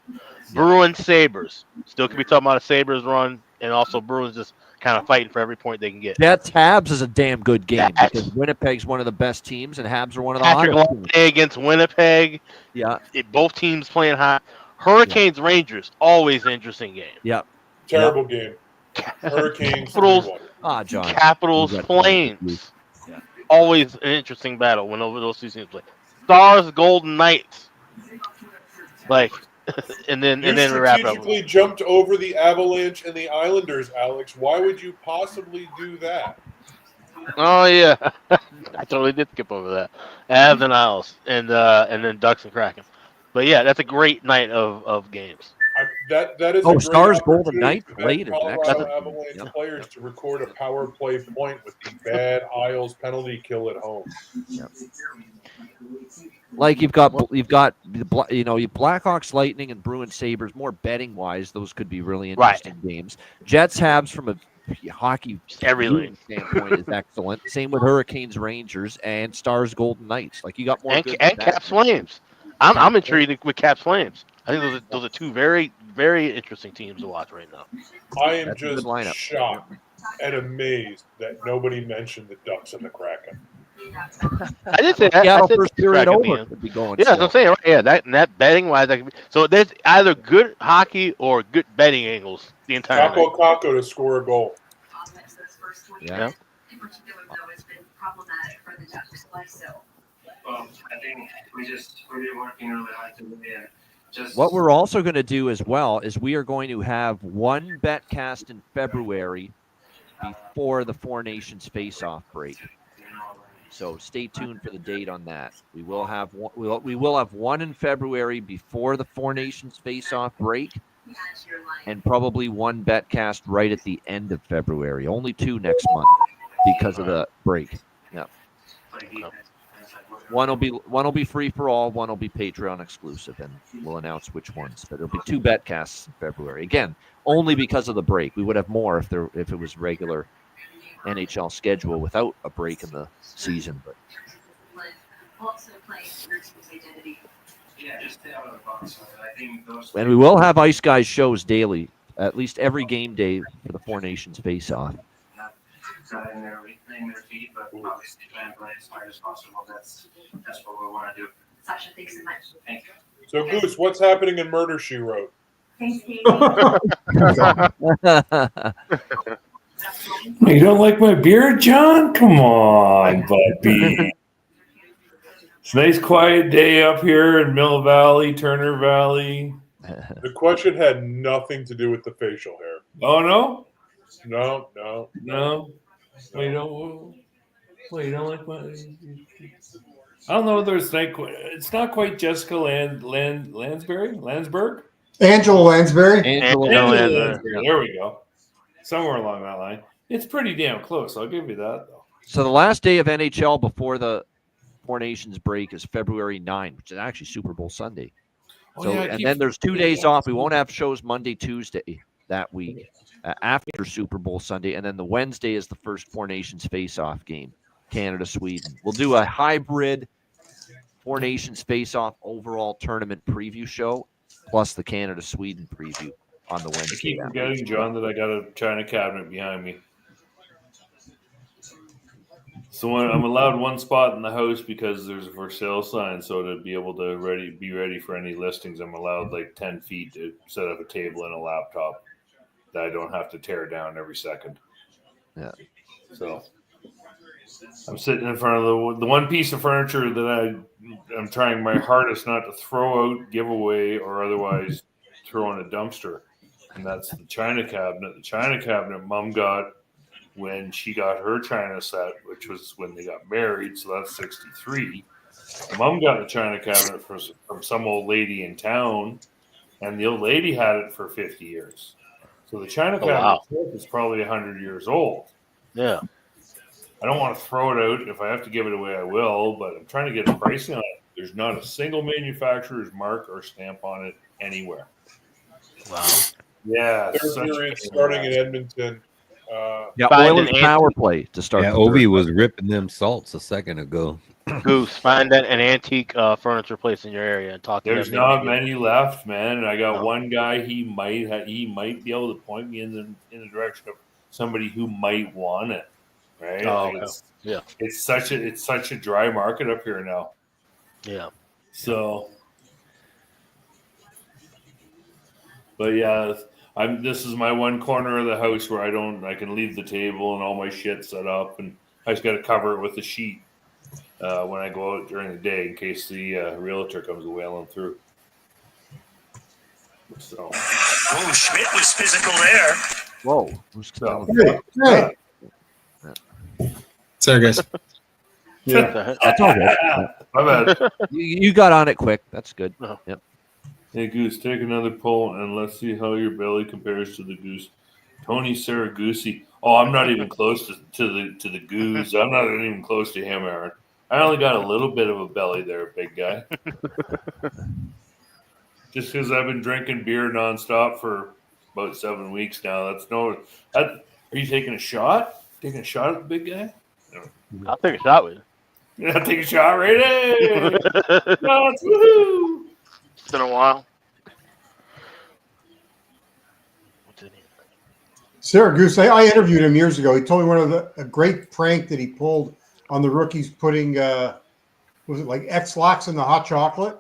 Bruins Sabres, still could be talking about a Sabres run, and also Bruins just kind of fighting for every point they can get. Jets Habs is a damn good game because Winnipeg's one of the best teams and Habs are one of the hottest teams. Against Winnipeg. Yeah. Both teams playing high. Hurricanes Rangers, always an interesting game. Yeah. Terrible game. Hurricanes. Capitals. John. Capitals Flames. Yeah. Always an interesting battle when those two teams play. Stars Golden Knights. And then we wrap up. Strategically jumped over the Avalanche and the Islanders, Alex. Why would you possibly do that? Oh yeah, I totally did skip over that. Avs and Isles, and then Ducks and Kraken. But yeah, that's a great night of games. That is a Stars Golden Knights late. Colorado Avalanche players to record a power play point with the bad Isles penalty kill at home. Yep. Like you've got Blackhawks, Lightning, and Bruins Sabres. More betting wise, those could be really interesting games. Jets Habs from a hockey everything standpoint is excellent. Same with Hurricanes Rangers and Stars Golden Knights. Like you got more and Caps Flames. I'm intrigued with Caps Flames. I think those are two very, very interesting teams to watch right now. I am just shocked and amazed that nobody mentioned the Ducks and the Kraken. I did say that. Seattle I said first period distracted me over in. could be going. Yeah, that's still. what I'm saying. Right? Yeah, that betting wise, so there's either good hockey or good betting angles the entire night. Kako to score a goal. Yeah. Well, I think we're working really hard to just. What we're also going to do as well is we are going to have one Betcast in February before the Four Nations face-off break. So stay tuned for the date on that. We will have one, we will have one in February before the Four Nations face-off break, and probably one Betcast right at the end of February. Only 2 next month because of the break. Yeah. One will be free for all. One will be Patreon exclusive, and we'll announce which ones. But it'll be 2 Betcasts in February. Again, only because of the break. We would have more if it was regular NHL schedule without a break in the season. But and we will have Ice Guys shows daily, at least every game day for the Four Nations face-off. Not in their feet, but obviously try and play as hard as possible. That's what we want to do. Sasha, thanks so much. Thank you. So, Goose, what's happening in Murder, She Wrote? Thanks, Katie. You don't like my beard, John? Come on, buddy. It's a nice quiet day up here in Mill Valley, Turner Valley. The question had nothing to do with the facial hair. Oh, no? No. Well, you don't like my... I don't know whether it's not quite Jessica Landsberg? Angela Lansbury. Angela Lansbury. There we go. Somewhere along that line. It's pretty damn close. I'll give you that, though. So the last day of NHL before the Four Nations break is February 9, which is actually Super Bowl Sunday. So, and then there's 2 days off. We won't have shows Monday, Tuesday that week after Super Bowl Sunday. And then the Wednesday is the first Four Nations face-off game, Canada, Sweden. We'll do a hybrid Four Nations face-off overall tournament preview show, plus the Canada, Sweden preview on the Wednesday. I keep forgetting, John, that I got a china cabinet behind me. So I'm allowed one spot in the house because there's a for sale sign. So to be able to be ready for any listings, I'm allowed like 10 feet to set up a table and a laptop that I don't have to tear down every second. Yeah. So I'm sitting in front of the one piece of furniture that I'm trying my hardest not to throw out, give away, or otherwise throw in a dumpster. And that's the china cabinet. The china cabinet Mom got when she got her china set, which was when they got married. So that's 1963. Mom got the china cabinet from some old lady in town, and the old lady had it for 50 years. So the china cabinet is probably 100 years old. Yeah. I don't want to throw it out. If I have to give it away, I will, but I'm trying to get a pricing on it. There's not a single manufacturer's mark or stamp on it anywhere. Wow. Yeah. They're starting in Edmonton. Yeah, Oilers power play to start. Yeah, Ovi was ripping them salts a second ago. Goose, find an antique furniture place in your area and talk to them. There's not many left, man. I got one guy. He might be able to point me in the direction of somebody who might want it. Right? Oh, like yeah. It's such a dry market up here now. Yeah. So, but yeah, this is my one corner of the house where I can leave the table and all my shit set up, and I just got to cover it with a sheet when I go out during the day in case the realtor comes wailing through. So. Oh, Schmidt was physical there. Whoa. Hey. Sorry, guys. Yeah, that's all good. My bad. You got on it quick. That's good. Yep. Hey Goose, take another poll and let's see how your belly compares to the Goose. Tony Saragusi. Oh, I'm not even close to the Goose. I'm not even close to him, Aaron. I only got a little bit of a belly there, big guy. Just because I've been drinking beer nonstop for about 7 weeks now. Are you taking a shot? Taking a shot at the big guy? No. I'll take a shot with you. Yeah, take a shot right in. Shots, woohoo! It's been a while. Saragusa, I interviewed him years ago. He told me a great prank that he pulled on the rookies putting was it like X-Lax in the hot chocolate?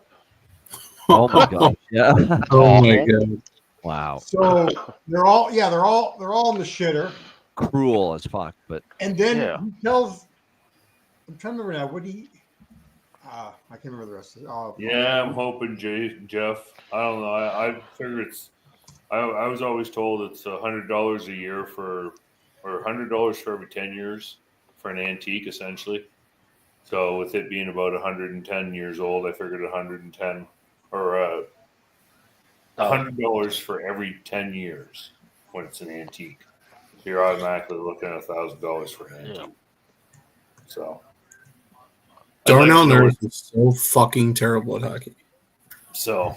Oh my god! Yeah. Oh my god! Wow. So they're all in the shitter. Cruel as fuck, but And then he tells, I'm trying to remember now. What he? I can't remember the rest of it. Yeah, I'm hoping Jeff. I don't know. I figure it's. I was always told it's $100 a year or $100 for every 10 years for an antique, essentially. So with it being about 110 years old, I figured 110 or $100 for every 10 years when it's an antique. So you're automatically looking at $1,000 for an antique. So Darnell Nurse is so fucking terrible at hockey. So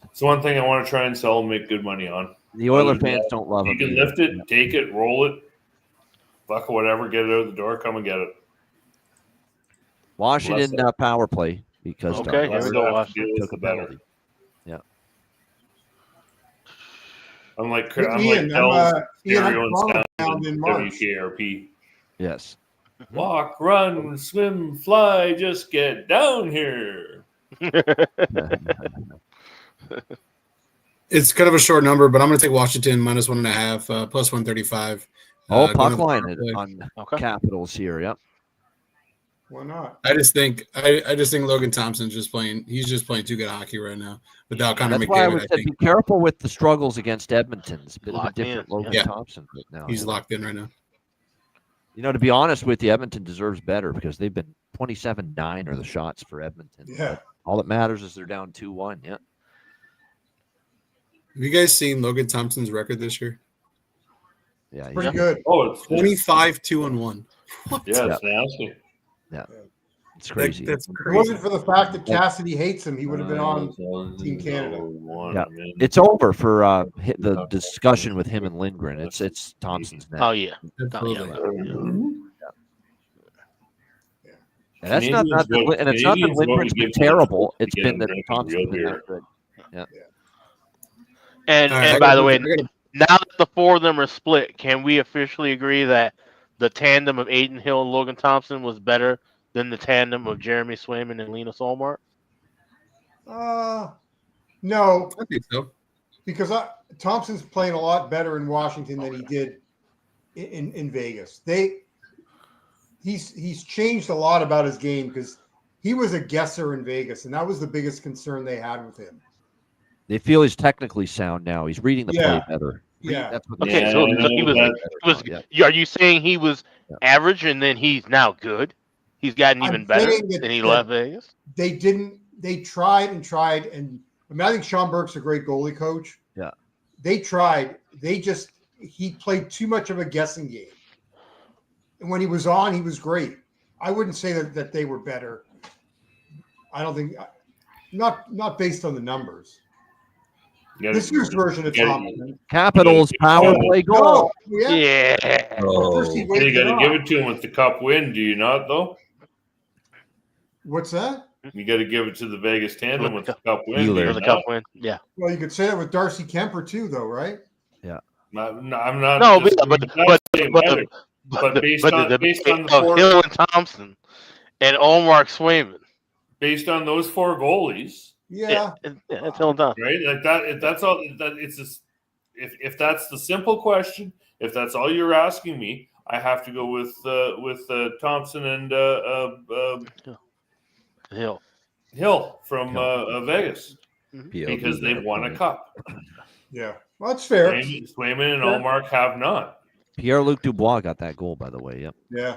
it's one thing I want to try and sell and make good money on. The Oiler fans don't love him. You can lift it, take it, roll it, fuck whatever, get it out the door, come and get it. Washington power play because here we go. Washington took a penalty. Yeah. I'm like Ian, stereo and sound down in March. WKRP. Yes. Walk, run, swim, fly, just get down here. It's kind of a short number, but I'm going to take Washington -1.5, plus 135. Puck line on Capitals here. Yep. Why not? I just think Logan Thompson's just playing. He's just playing too good hockey right now without Connor That's McDavid. why I would say be careful with the struggles against Edmonton. It's a bit of a different Logan Yeah. Thompson right now. He's locked in right now. You know, to be honest with you, Edmonton deserves better because they've been 27-9 are the shots for Edmonton. Yeah. All that matters is they're down 2-1. Yeah. Have you guys seen Logan Thompson's record this year? Yeah, Pretty good. Oh, it's 25-2-1. Yeah, it's nasty. Yeah. It's crazy. That's If it crazy. wasn't for the fact that Cassidy hates him, he would have been on Team Canada. Yeah. It's over for the discussion with him and Lindgren. It's Thompson's now. Oh yeah. And that's not that, and it's not that Lindgren's been terrible. It's been that Thompson's been that good. Yeah. And by the way, now that the four of them are split, can we officially agree that the tandem of Aiden Hill and Logan Thompson was better than the tandem of Jeremy Swayman and Linus Ullmark? No, I think so. Because Thompson's playing a lot better in Washington than he did in Vegas. He's changed a lot about his game because he was a guesser in Vegas, and that was the biggest concern they had with him. They feel he's technically sound now. He's reading the play better. Yeah. That's what Okay, so he was. Are you saying he was average and then he's now good? He's gotten even better than he left Vegas. They tried, and I mean, I think Sean Burke's a great goalie coach. Yeah. They tried. He played too much of a guessing game. And when he was on, he was great. I wouldn't say that they were better. I don't think, not based on the numbers. This year's version of Thompson. Capitals power play goal. Yeah. First he You waved got to it give off. it to him with the cup win, do you not, though? What's that? You got to give it to the Vegas tandem with the cup win. do you The not? cup win. Yeah. Well, you could say that with Darcy Kemper too, though, right? Yeah. I'm not. No, but based on the four, Hill and Thompson and Omar Swayman. Based on those four goalies, Yeah. That's Hill and Thompson. right? Like that. If that's all. That it's just, if that's the simple question, if that's all you're asking me, I have to go with Thompson and Hill from Vegas because they've won a cup. Yeah. Well, that's fair. Swayman and Allmark have not. Pierre-Luc Dubois got that goal, by the way. Yep. Yeah.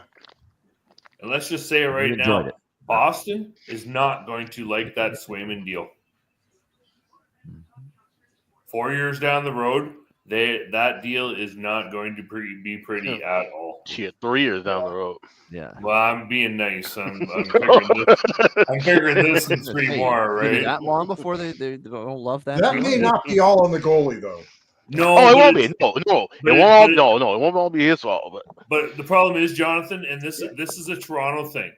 And let's just say it right enjoyed now, it. Boston is not going to like that Swayman deal. 4 years down the road, that deal is not going to be pretty at all. Shit, 3 years down the road. Yeah. Well, I'm being nice. I'm figuring this in 3 more, right? That long before they don't love that. That deal? may not be all on the goalie, though. No, Oh, it but won't be. it's- No, it but won't all be his fault. But the problem is, Jonathan, and this is a Toronto thing.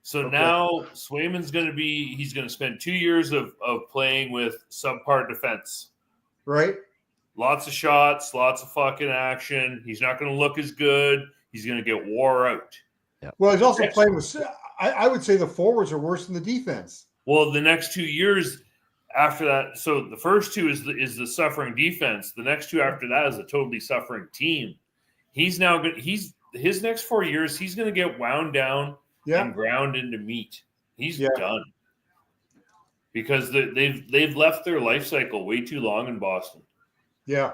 So now Swayman's going to he's going to spend 2 years of playing with subpar defense. Right. Lots of shots, lots of fucking action. He's not going to look as good. He's going to get wore out. Well, he's also playing with. I would say the forwards are worse than the defense. Well, the next 2 years after that, so the first two is the suffering defense. The next two after that is a totally suffering team. He's now his next 4 years, he's going to get wound down and ground into meat. He's done because they've left their life cycle way too long in Boston. Yeah.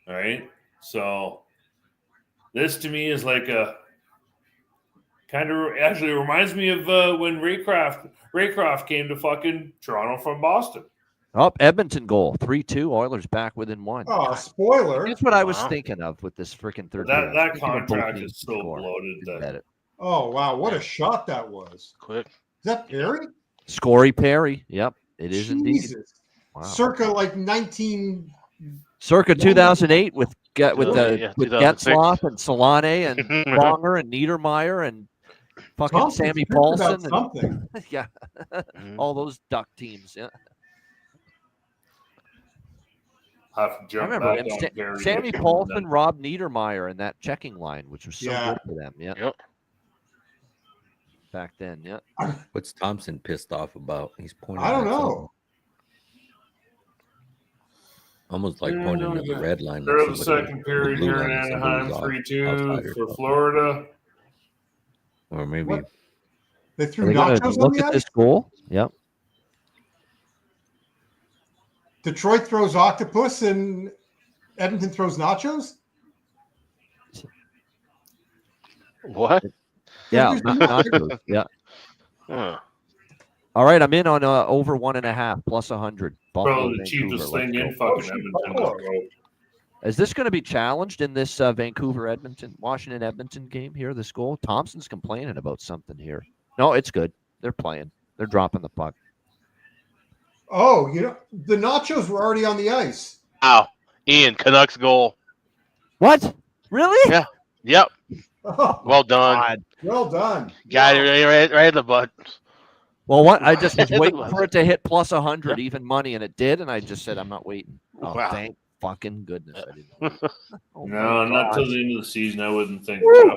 All right. So this to me is like a kind of actually reminds me of when Raycroft came to fucking Toronto from Boston. Oh, Edmonton goal, 3-2. Oilers back within 1. Oh, spoiler! That's what I was thinking of with this freaking third. That contract is so bloated that. Oh wow, what a shot that was! Quick. Is that Perry? Scory Perry. Yep, it is indeed. Wow. Circa like 19. Circa 2008 with Yeah, Getzlaff and Solane and Pronger and Niedermeyer and fucking Thompson's Sammy thinking about Paulson. something. Yeah, all those Duck teams. Yeah. Have to jump I remember back him, on Perry. Sammy Paulson, Rob Niedermeyer, and that checking line, which was so good for them. Yeah. Yep. Back then, yeah. What's Thompson pissed off about? He's pointing. I don't at know. something. Almost like pointing at the red line. They're the second period here in Anaheim, 3-2 for Florida. Or maybe they Are threw they gonna nachos on look the at ice. this goal? Yep. Detroit throws octopus and Edmonton throws nachos. What? Yeah, nachos. Yeah. Huh. All right, I'm in on over 1.5 plus 100. Buffalo, Probably the cheapest Vancouver. thing in Let's go. fucking Edmonton. Is this going to be challenged in this Washington Edmonton game here? This goal, Thompson's complaining about something here. No, it's good. They're playing. They're dropping the puck. Oh, the nachos were already on the ice. Ow. Ian, Canucks goal. What? Really? Yeah. Yep. Oh, well done. well done. Got it right in the butt. Well, what I just was waiting for it to hit plus 100, even money, and it did, and I just said I'm not waiting. Oh, Wow. Thank fucking goodness I didn't. Oh, No, my not gosh. till the end of the season. I wouldn't think. Woo! So.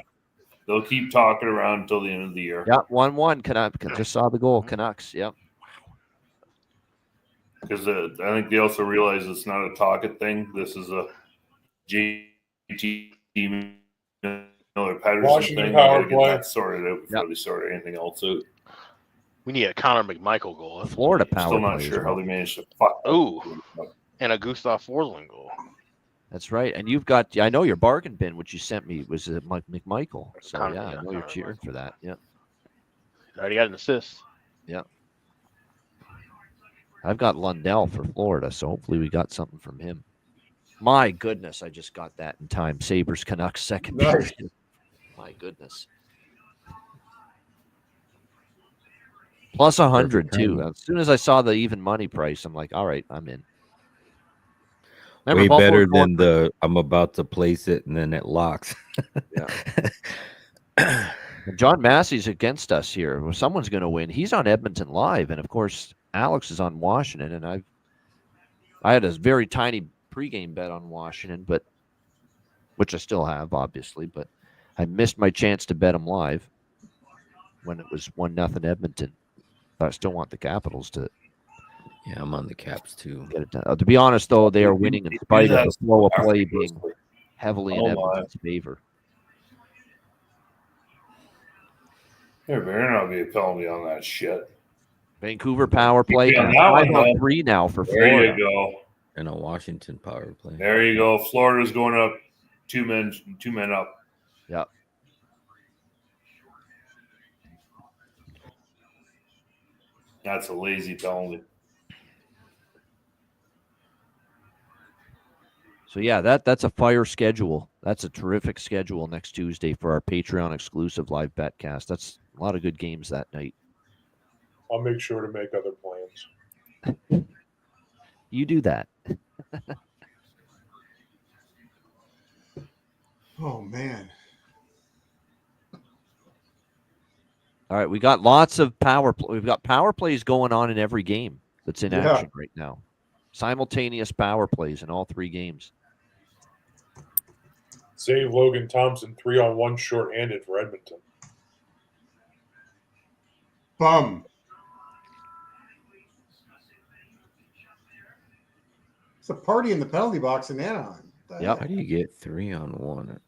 They'll keep talking around until the end of the year. Yeah, 1-1. Canucks. Just saw the goal. Canucks. Yep. Because I think they also realize it's not a talking thing. This is a JT Miller Patterson Washington thing. power They gotta get play. that sorted out before they sort anything else out. We need a Connor McMichael goal. Florida power Still not play sure as how well. they managed to fuck. Ooh. And a Gustav Forsling goal. That's right. And you've got, I know your bargain bin, which you sent me, was Mike McMichael. So, Connor, yeah, I yeah, know you're Connor cheering for that. Yeah. Already got an assist. Yeah. I've got Lundell for Florida, so hopefully we got something from him. My goodness, I just got that in time. Sabres Canucks second Nice. period. My goodness. Plus 100 too. As soon as I saw the even money price, I'm like, all right, I'm in. Remember, way Buffalo's better going than the I'm about to place it and then it locks. Yeah. John Massey's against us here. Well, someone's going to win. He's on Edmonton Live, and of course, Alex is on Washington. And I had a very tiny pregame bet on Washington, but which I still have, obviously. But I missed my chance to bet him live when it was 1-0 Edmonton. But I still want the Capitals to. Yeah, I'm on the Caps too. Get it done. To be honest, though, they are winning in spite of the flow of play being heavily in Edmonton's favor. There better not be a penalty on that shit. Vancouver power play. Yeah, that one, 5-on-3 now for There Florida. you go. And a Washington power play. There you go. Florida's going up two men up. Yep. That's a lazy penalty. So yeah, that's a fire schedule. That's a terrific schedule next Tuesday for our Patreon exclusive live betcast. That's a lot of good games that night. I'll make sure to make other plans. You do that. Oh man. All right, we got lots of power. We've got power plays going on in every game that's in Yeah. action right now. Simultaneous power plays in all three games. Save Logan Thompson 3-on-1 shorthanded for Edmonton. Bum. It's a party in the penalty box in Anaheim. Yep. How do you get 3-on-1?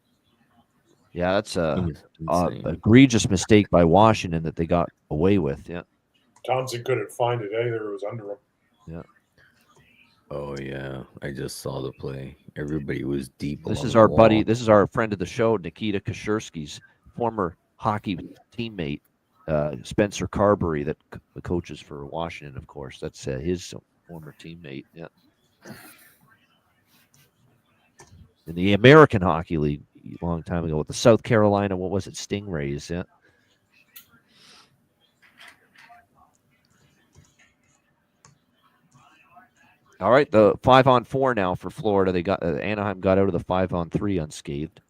Yeah, that's a Insane. egregious mistake by Washington that they got away with. Yeah. Thompson couldn't find it either. It was under him. Yeah. Oh yeah, I just saw the play. Everybody was deep. This along is the our wall. buddy. This is our friend of the show, Nikita Kashersky's former hockey teammate, Spencer Carberry, that coaches for Washington, of course. That's his former teammate. Yeah. In the American Hockey League a long time ago with the South Carolina, what was it, Stingrays? Yeah. All right, the 5-on-4 now for Florida. They got Anaheim got out of the 5-on-3 unscathed.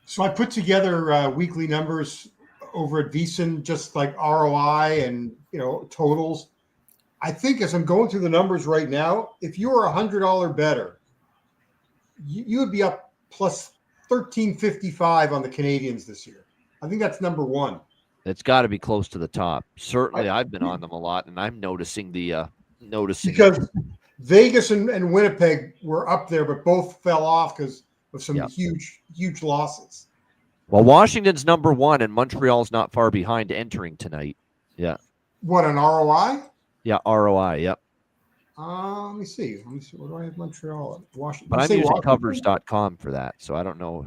So I put together weekly numbers over at VEASAN, just like ROI and totals. I think as I'm going through the numbers right now, if you were $100 better, you would be up plus 1355 on the Canadians this year. I think that's number one. It's got to be close to the top. Certainly, I've been on them a lot, and I'm noticing because Vegas and Winnipeg were up there, but both fell off because of some huge losses. Well, Washington's number one, and Montreal's not far behind entering tonight. Yeah. What, an ROI? Yeah, ROI. Yep. Let me see. What do I have? Montreal, Washington. But I'm using covers.com for that, so I don't know.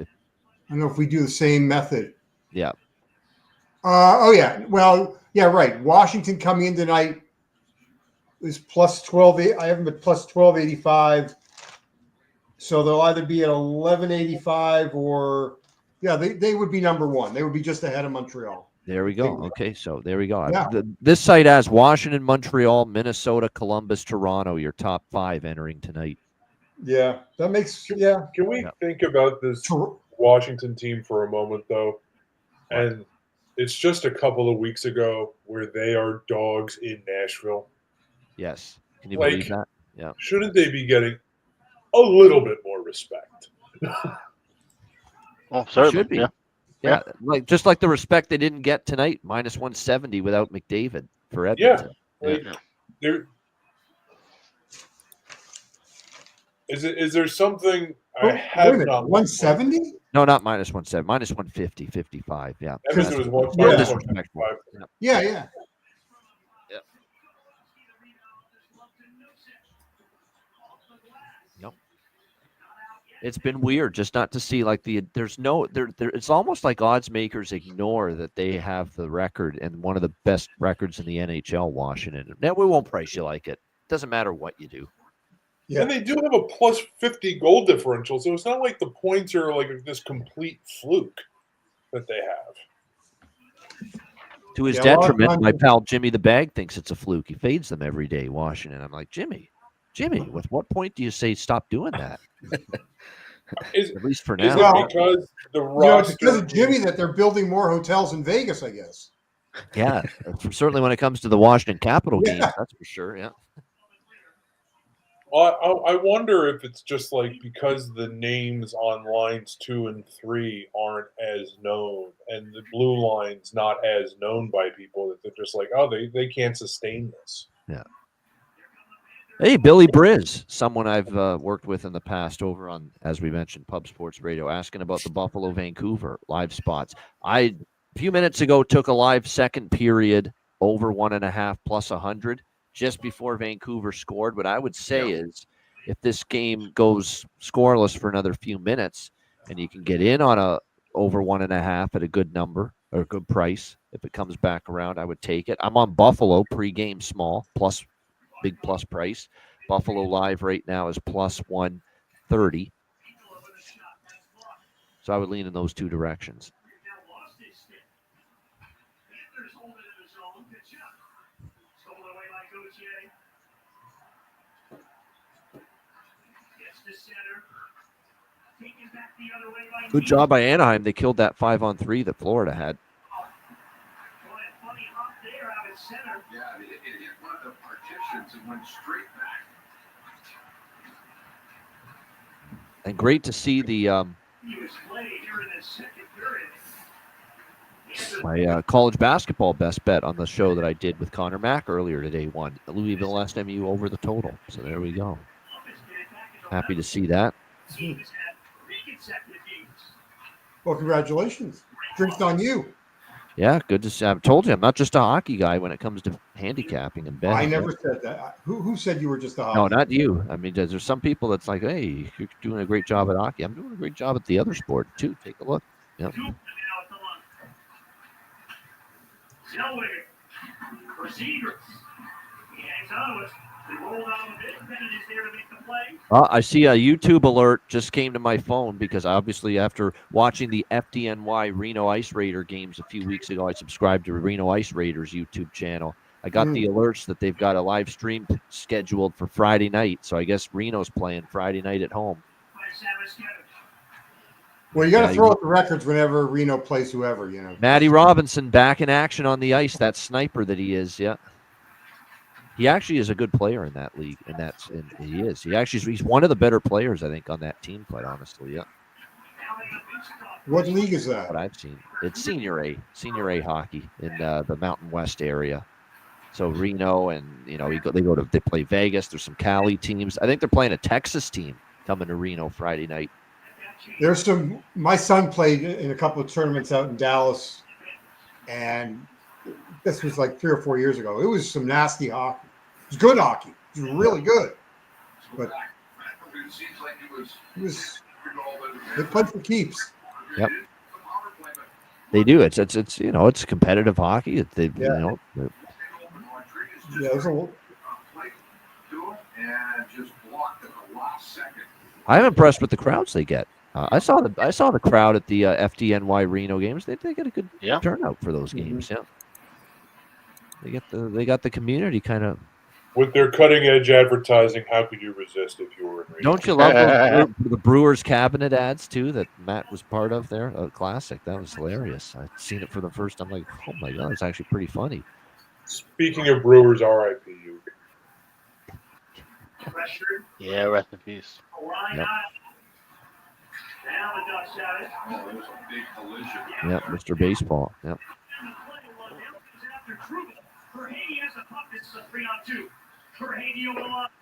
I don't know if we do the same method. Yeah. Oh yeah. Well, yeah, right. Washington coming in tonight is plus 12. I have them at plus 1285. So they'll either be at 1185 or they would be number one. They would be just ahead of Montreal. There we go. Okay, so there we go. Yeah. This site has Washington, Montreal, Minnesota, Columbus, Toronto, your top 5 entering tonight. Yeah, that makes Can we think about this Washington team for a moment, though? And it's just a couple of weeks ago where they are dogs in Nashville. Yes. Can you believe that? Yeah. Shouldn't they be getting a little bit more respect? Well, certainly. Should be. Yeah, just like the respect they didn't get tonight, minus 170 without McDavid for Edmonton. Is there something I have not 170? No, not minus 170, minus 150, 55. Yeah. Because it was 155. Yeah. It's been weird just not to see it's almost like odds makers ignore that they have the record and one of the best records in the NHL, Washington. Now, we won't price you like it. Doesn't matter what you do. Yeah. And they do have a plus 50 goal differential, so it's not like the points are like this complete fluke that they have. To his detriment, my pal Jimmy the Bag thinks it's a fluke. He fades them every day, Washington. I'm like, Jimmy, with what point do you say stop doing that? At least for now. Is it because the roster? It's because of Jimmy that they're building more hotels in Vegas, I guess. Yeah, certainly when it comes to the Washington Capital game, that's for sure. Yeah. Well, I wonder if it's just like because the names on lines 2 and 3 aren't as known, and the blue line's not as known by people, that they're just like, oh, they can't sustain this. Yeah. Hey, Billy Briz, someone I've worked with in the past over on, as we mentioned, Pub Sports Radio, asking about the Buffalo-Vancouver live spots. A few minutes ago took a live second period over 1.5 plus 100 just before Vancouver scored. What I would say is if this game goes scoreless for another few minutes and you can get in on a over 1.5 at a good number or a good price, if it comes back around, I would take it. I'm on Buffalo pregame small plus big plus price. Buffalo live right now is plus 130. So I would lean in those two directions. Good job by Anaheim. They killed that 5-on-3 that Florida had. Yeah, it hit one of the partitions and went straight back. And great to see the my college basketball best bet on the show that I did with Connor Mack earlier today won. Louisville SMU over the total. So there we go. Happy to see that. Well, congratulations. Drinks on you. Yeah, good to see. I've told you I'm not just a hockey guy when it comes to handicapping and betting. I never said that. Who said you were just a hockey? No, not you. I mean, there's some people that's like, hey, you're doing a great job at hockey. I'm doing a great job at the other sport too. Take a look. Yep. I see a YouTube alert just came to my phone because obviously after watching the FDNY Reno Ice Raider games a few weeks ago, I subscribed to Reno Ice Raiders YouTube channel. I got the alerts that they've got a live stream scheduled for Friday night. So I guess Reno's playing Friday night at home. Well, you got to throw out the records whenever Reno plays whoever, you know. Matty Robinson back in action on the ice. That sniper that he is, yeah. He actually is a good player in that league, and he is. He's one of the better players, I think, on that team, quite honestly, yeah. What league is that? What I've seen. It's Senior A hockey in the Mountain West area. So Reno and, they play Vegas. There's some Cali teams. I think they're playing a Texas team coming to Reno Friday night. My son played in a couple of tournaments out in Dallas, and this was like 3 or 4 years ago. It was some nasty hockey. It was good hockey. It was really good. But they played for keeps. Yep. They do. It's competitive hockey. I'm impressed with the crowds they get. I saw the crowd at the FDNY Reno games. They get a good turnout for those games. Yeah, they got the community kind of. With their cutting edge advertising, how could you resist if you were in Reno? Don't you love the Brewers cabinet ads too that Matt was part of there? A classic. That was hilarious. I've seen it for the first time. Like, oh my god, it's actually pretty funny. Speaking of Brewers, R.I.P. you. Yeah, rest in peace. Yep. Yep, Mr. Baseball. Yep.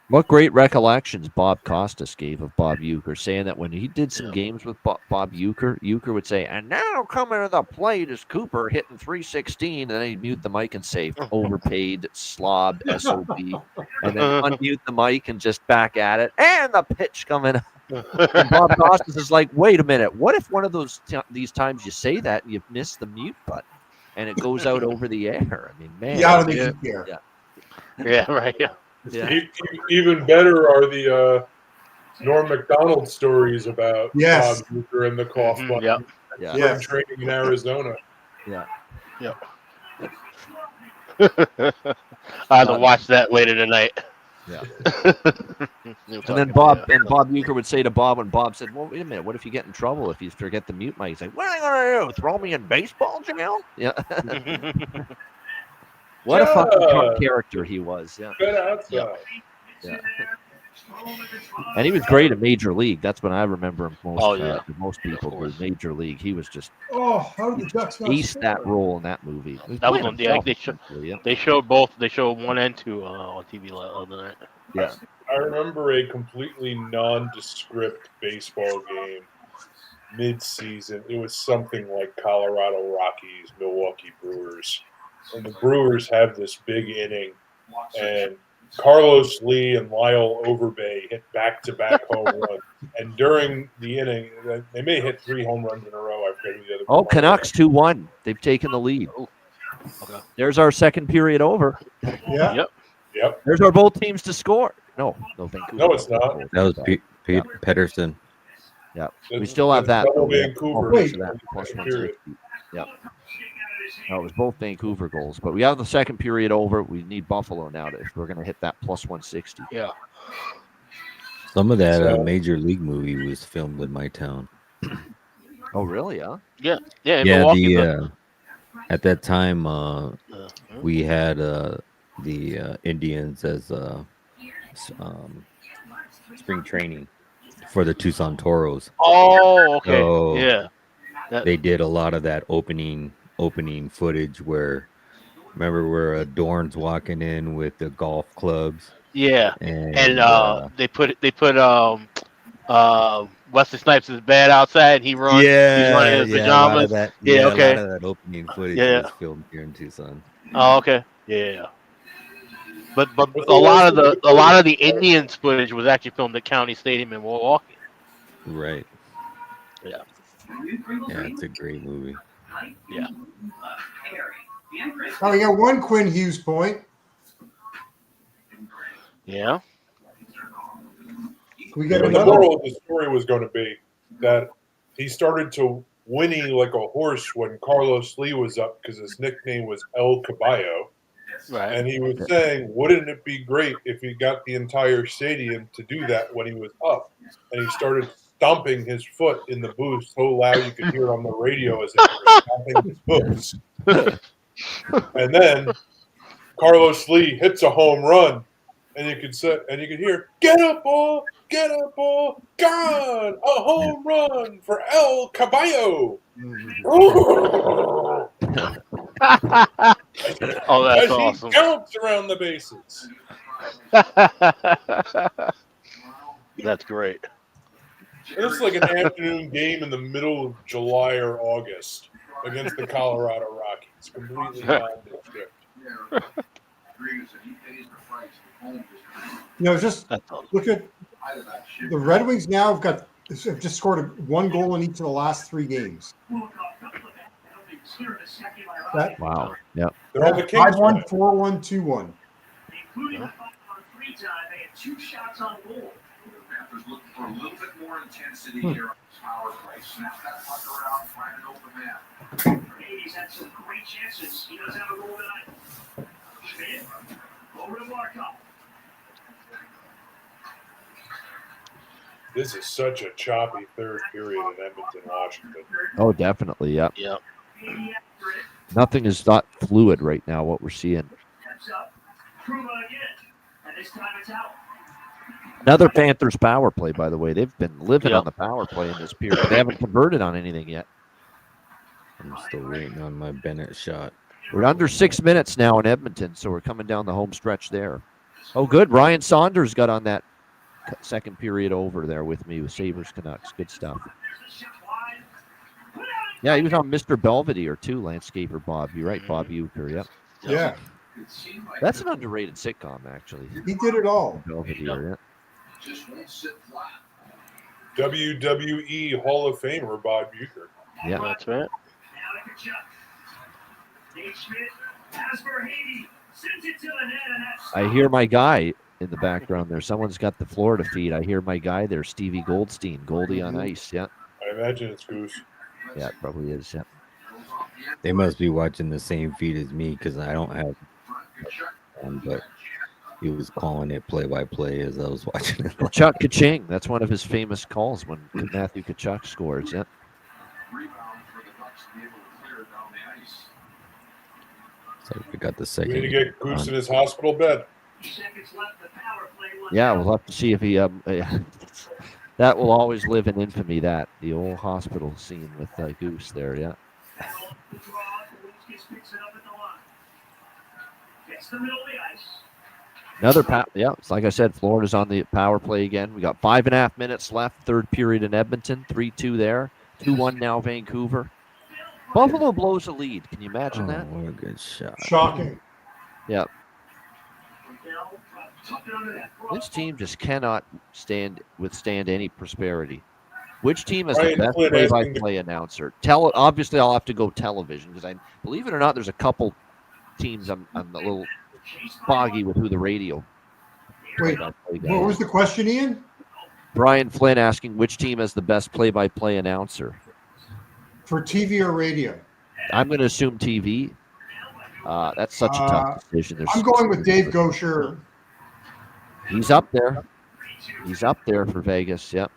What great recollections Bob Costas gave of Bob Uecker, saying that when he did some games with Bob Uecker would say, and now coming to the plate is Cooper hitting .316, and then he'd mute the mic and say, overpaid, slob, SOB, and then unmute the mic and just back at it, and the pitch coming up. And Bob Costas is like, wait a minute, what if one of these times you say that and you miss the mute button and it goes out over the air? I mean, man. Yeah, I don't think you care. Yeah, right. Yeah. Even better are the Norm Macdonald stories about Bob Uecker and the cough button. Spring training in Arizona. Yeah. Yep. I have to watch that later tonight. Yeah. And then Bob Uecker would say to Bob when Bob said, well, wait a minute, what if you get in trouble if you forget the mute mic? He's like, what am I going to do? Throw me in baseball jail? Yeah. What a fucking fun character he was. Yeah. Good outside. Yeah. And he was great at Major League. That's when I remember him most. Most people were Major League. He was just how did the Ducks not ace that role in that movie. That was on they showed both. They showed 1 and 2 on TV the other night. Yeah. I remember a completely nondescript baseball game mid-season. It was something like Colorado Rockies, Milwaukee Brewers. And the Brewers have this big inning, and Carlos Lee and Lyle Overbay hit back-to-back home runs. And during the inning, they may hit 3 home runs in a row. I forget who the other. Canucks 2-1. They've taken the lead. Okay. There's our second period over. Yeah. Yep. There's our both teams to score. No, Vancouver. No, it's not. That was Pete Pedersen. Yeah, we still have that. Vancouver. Yeah. No, it was both Vancouver goals, but we have the second period over. We need Buffalo now if we're going to hit that +160. Yeah. Some of that So- Major League movie was filmed in my town. Oh, really? Huh? Yeah, in Yeah, Milwaukee. at that time we had the Indians as spring training for the Tucson Toros. Oh, okay. So Yeah. they did a lot of that opening footage where, remember where Dorn's walking in with the golf clubs. Yeah, And they put Wesley Snipes' bed outside, and he's running in his a lot of pajamas. that. Yeah, A okay. lot of that opening footage Yeah. was filmed here in Tucson. Oh, okay. Yeah. But a lot of the Indians footage was actually filmed at County Stadium in Milwaukee. Right. Yeah. Yeah, it's a great movie. Yeah. Oh, we got one Quinn Hughes point. Yeah. We got The another. moral of the story was going to be that he started to whinny like a horse when Carlos Lee was up because his nickname was El Caballo. Right. And he was saying, wouldn't it be great if he got the entire stadium to do that when he was up? And he started stomping his foot in the booth so loud you could hear it on the radio as if he was stomping his foot. And then Carlos Lee hits a home run, and you could hear, "Get up, ball! Get up, ball! Gone! A home run for El Caballo!" Oh, that's as awesome. He jumps around the bases. That's great. This is like an afternoon game in the middle of July or August against the Colorado Rockies. Completely nondescript. Just look at the Red Wings now have just scored one goal in each of the last 3 games. Wow. Yep. They're on the Kings 5-1, 4-1, 2-1. Including the 5-on-3 time, they had 2 shots on goal. The Panthers looking for a little bit more intensity here on this power play. Snap that puck around, find an open man. He's had some great chances. He does have a goal tonight. Schmidt over to Markov. This is such a choppy third period in Edmonton, Washington. Oh, definitely. Yep. Yeah. Nothing is not fluid right now, what we're seeing. Steps up. Kruma again. And this time it's out. Another Panthers power play, by the way. They've been living on the power play in this period. They haven't converted on anything yet. I'm still waiting on my Bennett shot. We're under 6 minutes now in Edmonton, so we're coming down the home stretch there. Oh, good. Ryan Saunders got on that second period over there with me with Sabres Canucks. Good stuff. Yeah, he was on Mr. Belvedere too, landscaper Bob. You're right, Bob Euchre. Yep. Yeah. That's an underrated sitcom, actually. He did it all. Belvedere, yeah. Just won't sit flat. WWE Hall of Famer Bob Euchre. Yeah, that's right. Now to Kachuk. Dave Schmidt has Verhage. Sends it to the net, and that's I hear my guy in the background there. Someone's got the Florida feed. I hear my guy there, Stevie Goldstein, Goldie on ice. Yeah. I imagine it's Goose. Yeah, it probably is. Yeah. They must be watching the same feed as me because I don't have one, but he was calling it play-by-play as I was watching it. Chuck Kaching. That's one of his famous calls when Matthew Kachuk scores. Yeah. So we got the We second. need to get Goose in his hospital bed. Yeah, we'll have to see if he. That will always live in infamy. That the old hospital scene with Goose there. Yeah. Another yeah, it's like I said, Florida's on the power play again. We got 5.5 minutes left, third period in Edmonton, 3-2 there, 2-1 now Vancouver. Buffalo blows a lead. Can you imagine that? What a good shot. Shocking. Yep. This team just cannot withstand any prosperity. Which team has the Ryan best Flynn play-by-play announcer? Obviously, I'll have to go television because believe it or not, there's a couple teams I'm a little foggy with who the radio. Wait, what was the question, Ian? Brian Flynn asking which team has the best play-by-play announcer. For TV or radio? I'm going to assume TV. That's such a tough decision. I'm going with Dave Gaucher. He's up there. He's up there for Vegas. Yep.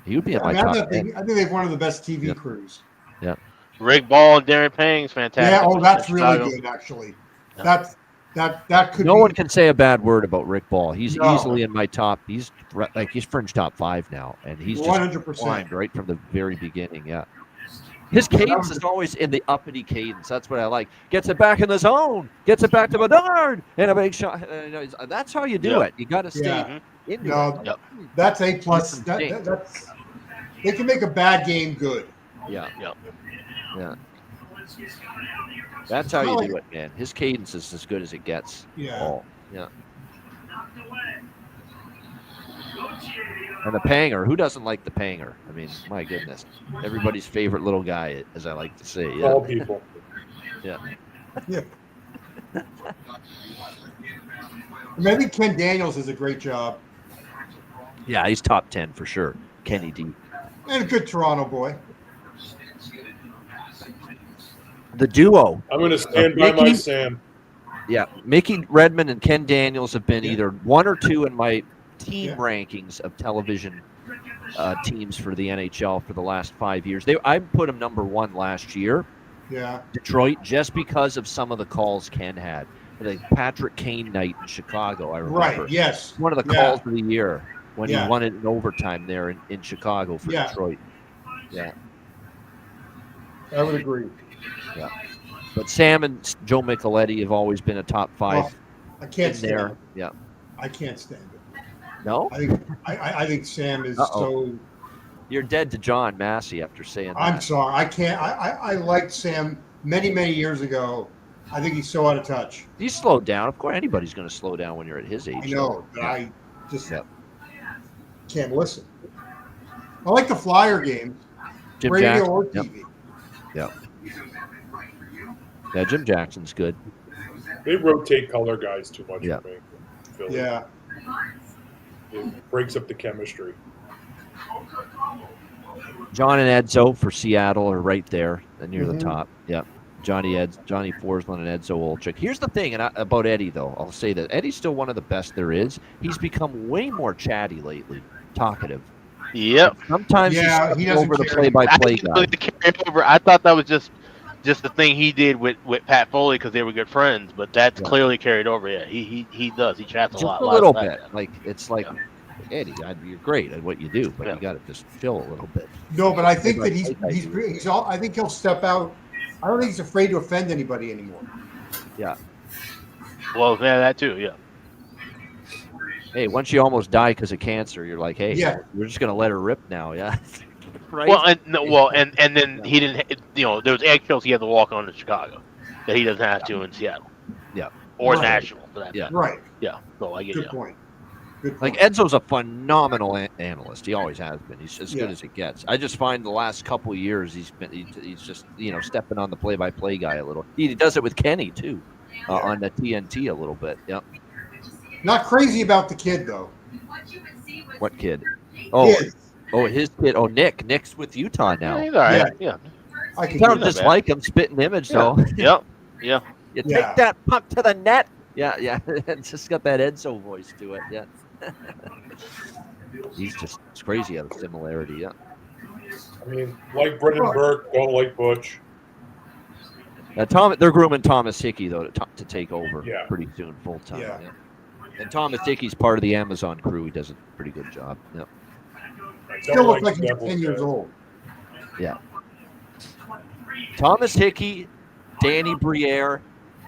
He would be in my I top think 10. they have one of the best TV Yep. crews. Yep. Rick Ball and Darren Pang's fantastic. Yeah, oh, that's really Chicago. good, actually. Yeah. That could No be. one can say a bad word about Rick Ball. He's No. easily in my top. He's fringe top 5 now, and he's just 100%. climbed right from the very beginning. Yeah. His cadence is always in the uppity cadence. That's what I like. Gets it back in the zone. Gets it back to Bedard. And a big shot. That's how you do it. You got to stay into it. No, that's A+. That's they can make a bad game good. Yeah. Yeah. That's how you do it, man. His cadence is as good as it gets. Yeah. Yeah. And the Panger. Who doesn't like the Panger? I mean, my goodness. Everybody's favorite little guy, as I like to say. Yeah. All people. Yeah. Yeah. I think Ken Daniels does a great job. Yeah, he's top 10 for sure. Kenny D. And a good Toronto boy. The duo. I'm going to stand by my Sam. Yeah, Mickey Redmond and Ken Daniels have been either 1 or 2 in my team rankings of television teams for the NHL for the last 5 years. I put them number 1 last year. Yeah. Detroit, just because of some of the calls Ken had. The Patrick Kane night in Chicago, I remember. Right, yes. One of the calls of the year when he Yeah. won it in overtime there in Chicago for Detroit. Yeah. I would agree. Yeah. But Sam and Joe Micheletti have always been a top 5. Well, I can't in stand there. it. Yeah. I can't stand it. No? I think Sam is Uh-oh. so. You're dead to John Massey after saying that. I'm sorry. I can't. I liked Sam many years ago. I think he's so out of touch. He's slowed down. Of course, anybody's going to slow down when you're at his age. I know, but Yeah. I just can't listen. I like the Flyer games. Jim radio Jackson. or Yep. TV. Yeah. Yeah, Jim Jackson's good. They rotate color guys too much Yeah. for me. Philly. Yeah. It breaks up the chemistry. John and Edzo for Seattle are right there near Mhm. the top. Yeah. Johnny Forsland and Edzo Olczyk. Here's the thing about Eddie, though. I'll say that Eddie's still one of the best there is. He's become way more chatty lately, talkative. Yep. Sometimes he he's doesn't over the care. play-by-play guy. I thought that was just the thing he did with Pat Foley because they were good friends, but that's clearly carried over. Yeah, he does. He chats Just a lot. a little bit. Like it's like, Eddie, you're great at what you do, but you got to just chill a little bit. No, but I think that Play-by-play guy. he's all. I think he'll step out. I don't think he's afraid to offend anybody anymore. Yeah. Well, yeah, that too. Yeah. Hey, once you almost die because of cancer, you're like, hey, Yeah. we're just gonna let her rip now, yeah. Right? Well, and then he didn't. There was eggshells he had to walk on in Chicago that he doesn't have to in Seattle. Yeah. Or Right. Nashville for that. Yeah. matter. Right. Yeah. So I get Good you. point. Good Like point. Edzo's a phenomenal analyst. He always has been. He's as good Yeah. as it gets. I just find the last couple of years he's just stepping on the play-by-play guy a little. He does it with Kenny too, on the TNT a little bit. Yep. Not crazy about the kid though. What kid? Oh, Kid. his kid. Oh, Nick. Nick's with Utah now. He's all right. Yeah. I can You don't do that. dislike him. Spitting image though. Yep. Yeah. You Yeah. take that puck to the net. Yeah. It's just got that Edzo voice to it. Yeah. It's crazy how the similarity. Yeah. I mean, like Brendan Burke, don't like Butch. They're grooming Thomas Hickey though to take over Yeah. pretty soon, full time. Yeah. And Thomas Hickey's part of the Amazon crew. He does a pretty good job. Yep. Still looks like he's 10 years old. Yeah. Thomas Hickey, Danny Briere,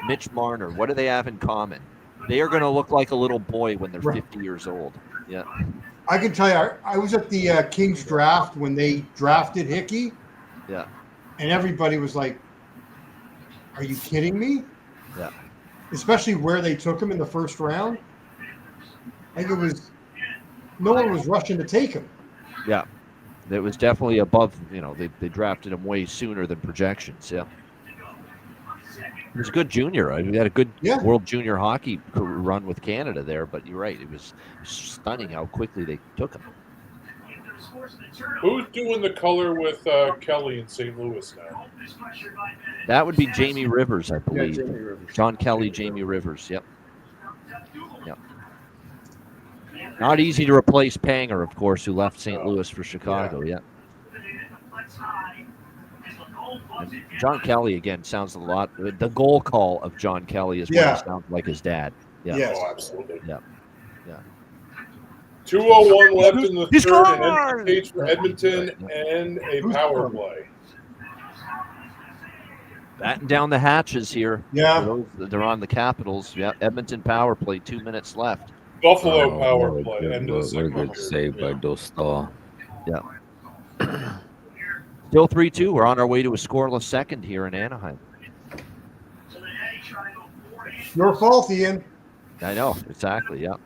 Mitch Marner. What do they have in common? They are going to look like a little boy when they're 50 years old. Yeah. I can tell you, I was at the Kings draft when they drafted Hickey, Yeah. and everybody was like, "Are you kidding me?" Yeah. Especially where they took him in the first round. I think it was no one was rushing to take him. Yeah. It was definitely above, they drafted him way sooner than projections. Yeah. He was a good junior. I mean, he had a good World Junior Hockey run with Canada there, but you're right. It was stunning how quickly they took him. Who's doing the color with Kelly in St. Louis now? That would be Jamie Rivers, I believe. Jamie Rivers. John Kelly, Jamie Rivers. Yep. Yep. Not easy to replace Panger, of course, who left St. Louis for Chicago. Yeah. And John Kelly again sounds a lot. The goal call of John Kelly is what he sounds like his dad. Yeah. Yes. Oh, absolutely. Yeah. Yeah. 2:01 left in the He third, and scored! empty cage for Edmonton and a power play. Batten down the hatches here. Yeah. They're on the Capitals. Yeah. Edmonton power play, 2 minutes left. Buffalo power what a play, good end of the look, what a second good period. save by Dostal. Yeah. Still 3-2. We're on our way to a scoreless second here in Anaheim. Your fault, Ian. I know. Exactly. Yeah.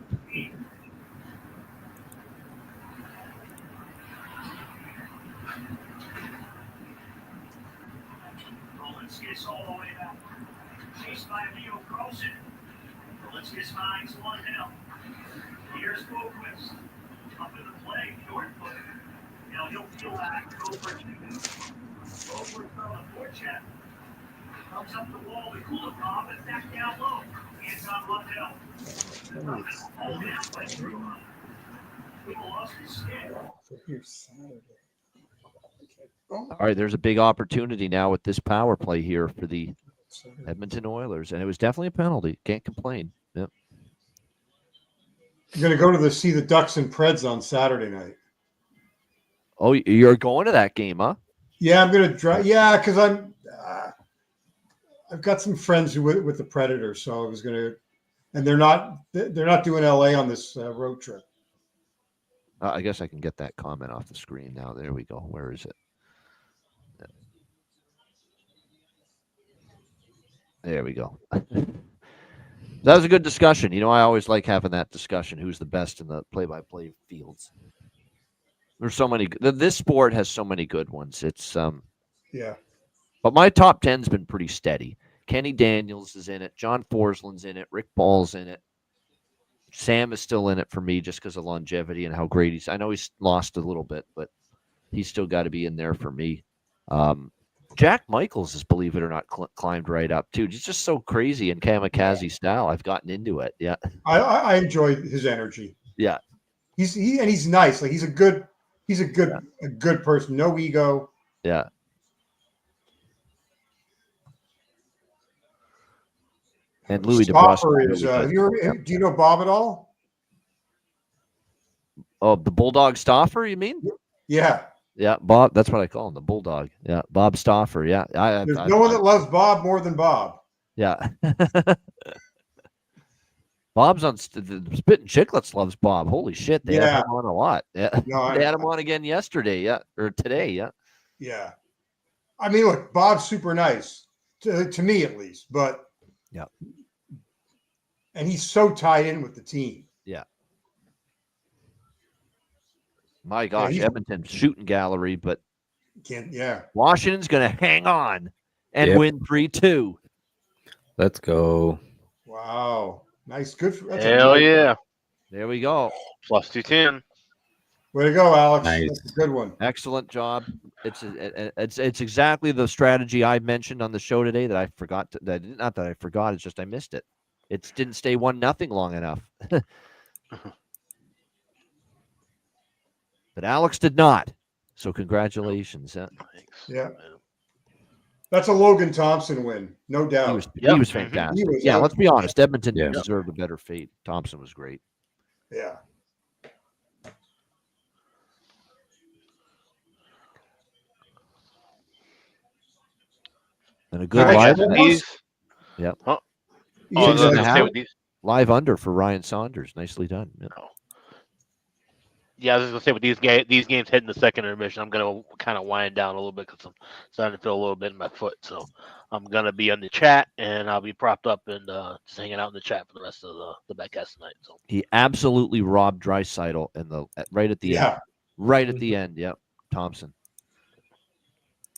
All the way back. Chased by Leo Carlson. Let's get finds one help. Here's Boquist. Up in the play, short foot. Now he'll feel that. Go for two. Boquist on the forecheck. Comes up the wall with Kulikov and back down low. Hands on Lundell. All down by Drew. People lost his stick. All right, there's a big opportunity now with this power play here for the Edmonton Oilers, and it was definitely a penalty. Can't complain. Yep. You're going to go see the Ducks and Preds on Saturday night. Oh, you're going to that game, huh? Yeah, I'm going to drive. Yeah, because I've got some friends who with the Predators, so I was going to, and they're not doing LA on this road trip. I guess I can get that comment off the screen now. There we go. Where is it? There we go. That was a good discussion. You know, I always like having that discussion. Who's the best in the play-by-play fields? There's so many. This sport has so many good ones. It's yeah. But my top 10's been pretty steady. Kenny Daniels is in it. John Forsland's in it. Rick Ball's in it. Sam is still in it for me just because of longevity and how great he's. I know he's lost a little bit, but he's still got to be in there for me. Jack Michaels has, believe it or not, climbed right up too. He's just so crazy in kamikaze style. I've gotten into it. Yeah, I enjoy his energy. Yeah, he's nice. Like he's a good person. No ego. Yeah. And Louis Stoffer is. Do you know Bob at all? Oh, the Bulldog Stoffer, you mean? Yeah. Yeah, Bob. That's what I call him, the Bulldog. Yeah, Bob Stoffer. Yeah, there's no one that loves Bob more than Bob. Yeah. Bob's on the Spittin' Chicklets loves Bob. Holy shit, they have him on a lot. Yeah, no, they had him on again yesterday. Yeah, or today. Yeah. Yeah. I mean, look, Bob's super nice to me at least, but yeah, and he's so tied in with the team. Yeah. My gosh, Yeah, Edmonton shooting gallery, but yeah, Washington's going to hang on and win 3-2. Let's go. Wow, nice, good. Hell yeah! There we go. Plus 210. Way to go, Alex. Nice. That's a good one. Excellent job. It's exactly the strategy I mentioned on the show today that I forgot. Not that I forgot. It's just I missed it. It didn't stay 1-0 long enough. But Alex did not. So congratulations. Yeah. That's a Logan Thompson win, no doubt. He was fantastic. Let's be honest. Edmonton deserved a better fate. Thompson was great. Yeah. And a good live. Yep. Huh? Live under for Ryan Saunders. Nicely done. Yep. Yeah, I was just gonna say with these games hitting the second intermission, I'm gonna kind of wind down a little bit because I'm starting to feel a little bit in my foot. So I'm gonna be on the chat and I'll be propped up and just hanging out in the chat for the rest of the Betcast tonight. So he absolutely robbed Draisaitl right at the end. Right at the end. Yep. Thompson.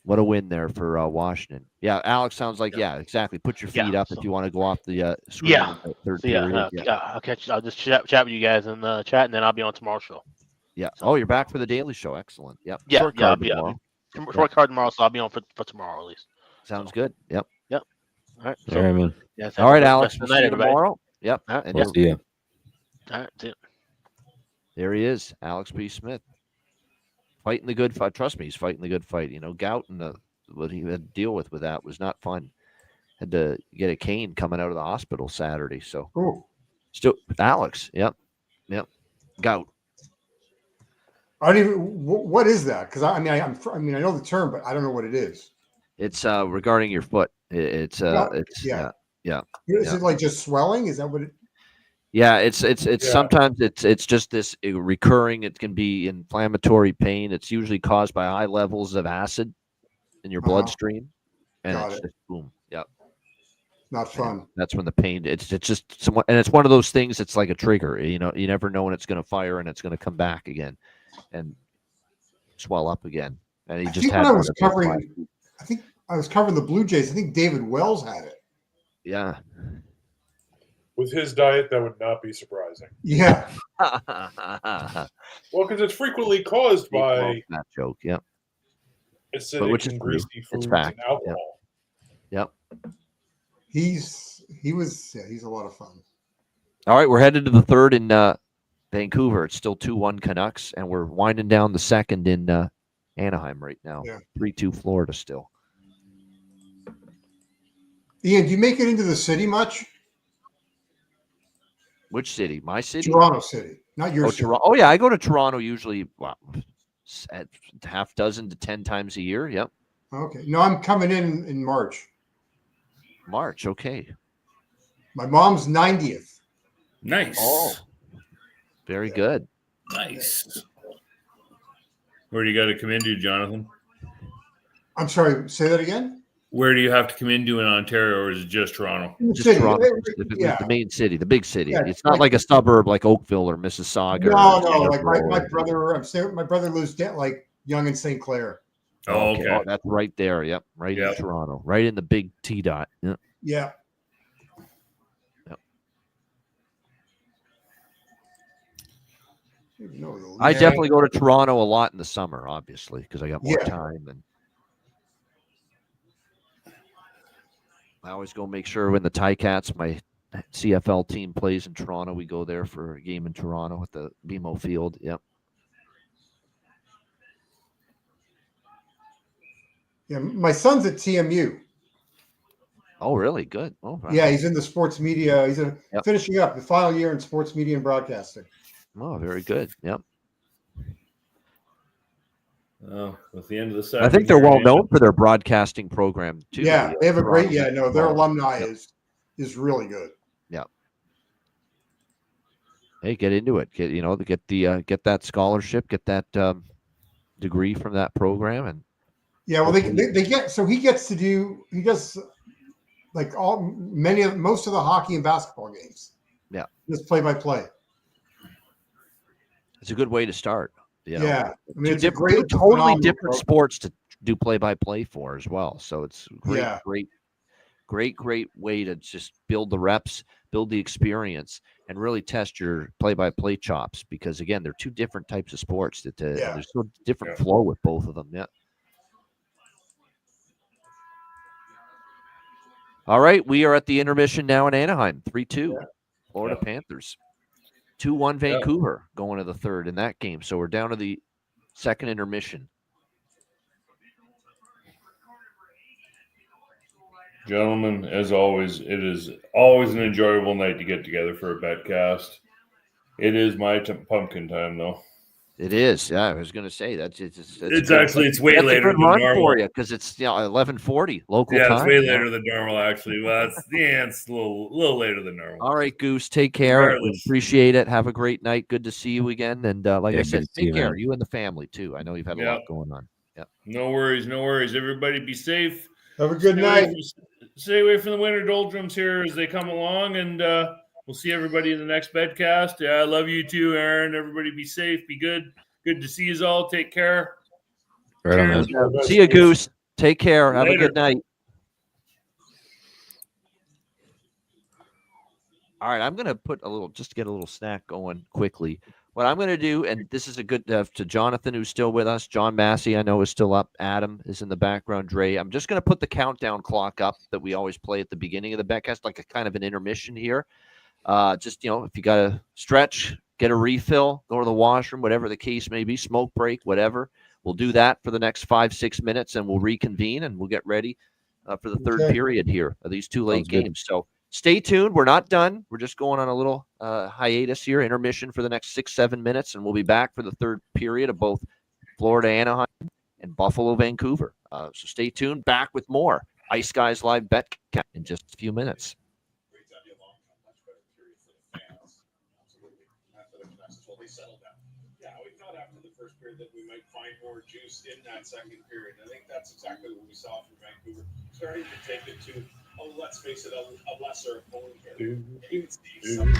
What a win there for Washington. Yeah, Alex sounds like exactly. Put your feet up if you want to go off the screen. Third period. I'll just chat with you guys in the chat and then I'll be on tomorrow's show. Yeah. Oh, you're back for the Daily Show. Excellent. Yep. Short card tomorrow, so I'll be on for tomorrow at least. Sounds good. Yep. All right. All right, man. All right, Alex. Good We'll see you tomorrow. Yep. We'll see you. All right. See you. There he is, Alex B. Smith, fighting the good fight. Trust me, he's fighting the good fight. Gout and what he had to deal with that was not fun. Had to get a cane coming out of the hospital Saturday. So, still Alex, yep, gout. I don't even. What is that? Because I know the term, but I don't know what it is. It's regarding your foot. It's yeah. Is it like just swelling? Is that what it? Yeah, it's sometimes it's just this recurring. It can be inflammatory pain. It's usually caused by high levels of acid in your bloodstream, and Got it's it. just boom. Yep. Not fun. And that's when the pain. It's just somewhat, and it's one of those things. It's like a trigger. You never know when it's going to fire and it's going to come back again, and swell up again. And he just had. I think I was covering the Blue Jays. I think David Wells had it. Yeah. With his diet, that would not be surprising. Yeah. Well, because it's frequently caused by that joke. Yep. Acidic and greasy foods and alcohol. Yep. He's a lot of fun. All right, we're headed to the third in Vancouver. It's still 2-1 Canucks, and we're winding down the second in Anaheim right now. Yeah. 3-2 Florida still. Ian, do you make it into the city much? Which city? My city? Toronto City, not your city. Toronto. Oh, yeah, I go to Toronto usually at half dozen to 10 times a year. Yep. Okay. No, I'm coming in March. March, okay. My mom's 90th. Nice. Oh, very good. Nice. Where do you got to come into, Jonathan? I'm sorry, say that again? Where do you have to come into in Ontario, or is it just Toronto? Just Toronto, the main city, the big city. Yeah, it's not like a suburb like Oakville or Mississauga. No, like my brother. My brother lives like Yonge and St. Clair. Oh, okay. Oh, that's right there. Yep, right in Toronto, right in the big T dot. Yep. Yeah. I definitely go to Toronto a lot in the summer, obviously, because I got more Yeah. time, and I always go make sure when the Ticats, my CFL team, plays in Toronto, we go there for a game in Toronto at the BMO Field. Yep. Yeah, my son's at TMU. Oh, really? Good. Oh, wow. Yeah, he's in the sports media. He's finishing up the final year in sports media and broadcasting. Oh, very good. Yep. Oh, at the end of the second, I think they're well known for their broadcasting program too. Yeah, they have a great. Yeah, no, their alumni Yep. is really good. Yeah. Hey, get into it. Get that scholarship, get that degree from that program, and Yeah, well, they get so he does like most of the hockey and basketball games. Yeah, just play by play. It's a good way to start. Yeah, I mean, two totally different sports to do play-by-play for as well. So it's great way to just build the reps, build the experience, and really test your play-by-play chops. Because again, they're two different types of sports. There's so different flow with both of them. Yeah. All right, we are at the intermission now in Anaheim. 3-2, Florida Panthers. 2-1 Vancouver going to the third in that game. So we're down to the second intermission. Gentlemen, as always, it is always an enjoyable night to get together for a Betcast. It is my pumpkin time, though. It is. Yeah, I was going to say that's it's way later than normal for you because it's 11:40 local time. Yeah, it's way later than normal. Actually, well, it's a little later than normal. All right, Goose, take care. We appreciate it. Have a great night. Good to see you again. And like I said, take care. You and the family too. I know you've had a lot going on. Yeah. No worries. Everybody, be safe. Have a good night. Stay away from the winter doldrums here as they come along, and we'll see everybody in the next Betcast. Yeah, I love you too, Aaron. Everybody be safe, be good. Good to see you all. Take care. Right on, man. See you, Goose. Take care. Have a Later. good night. All right, I'm going to put just to get a little snack going quickly. What I'm going to do, and this is a good to Jonathan, who's still with us. John Massey, I know, is still up. Adam is in the background. Dre, I'm just going to put the countdown clock up that we always play at the beginning of the Betcast, like a kind of an intermission here. Just, if you got to stretch, get a refill, go to the washroom, whatever the case may be, smoke break, whatever. We'll do that for the next 5-6 minutes, and we'll reconvene, and we'll get ready for the third period here of these two late games. So stay tuned. We're not done. We're just going on a little hiatus here, intermission for the next 6-7 minutes, and we'll be back for the third period of both Florida Anaheim and Buffalo Vancouver. So stay tuned. Back with more Ice Guys Live Betcast in just a few minutes. That we might find more juice in that second period. I think that's exactly what we saw from Vancouver, starting to take it to, let's face it, a lesser opponent here. You can see some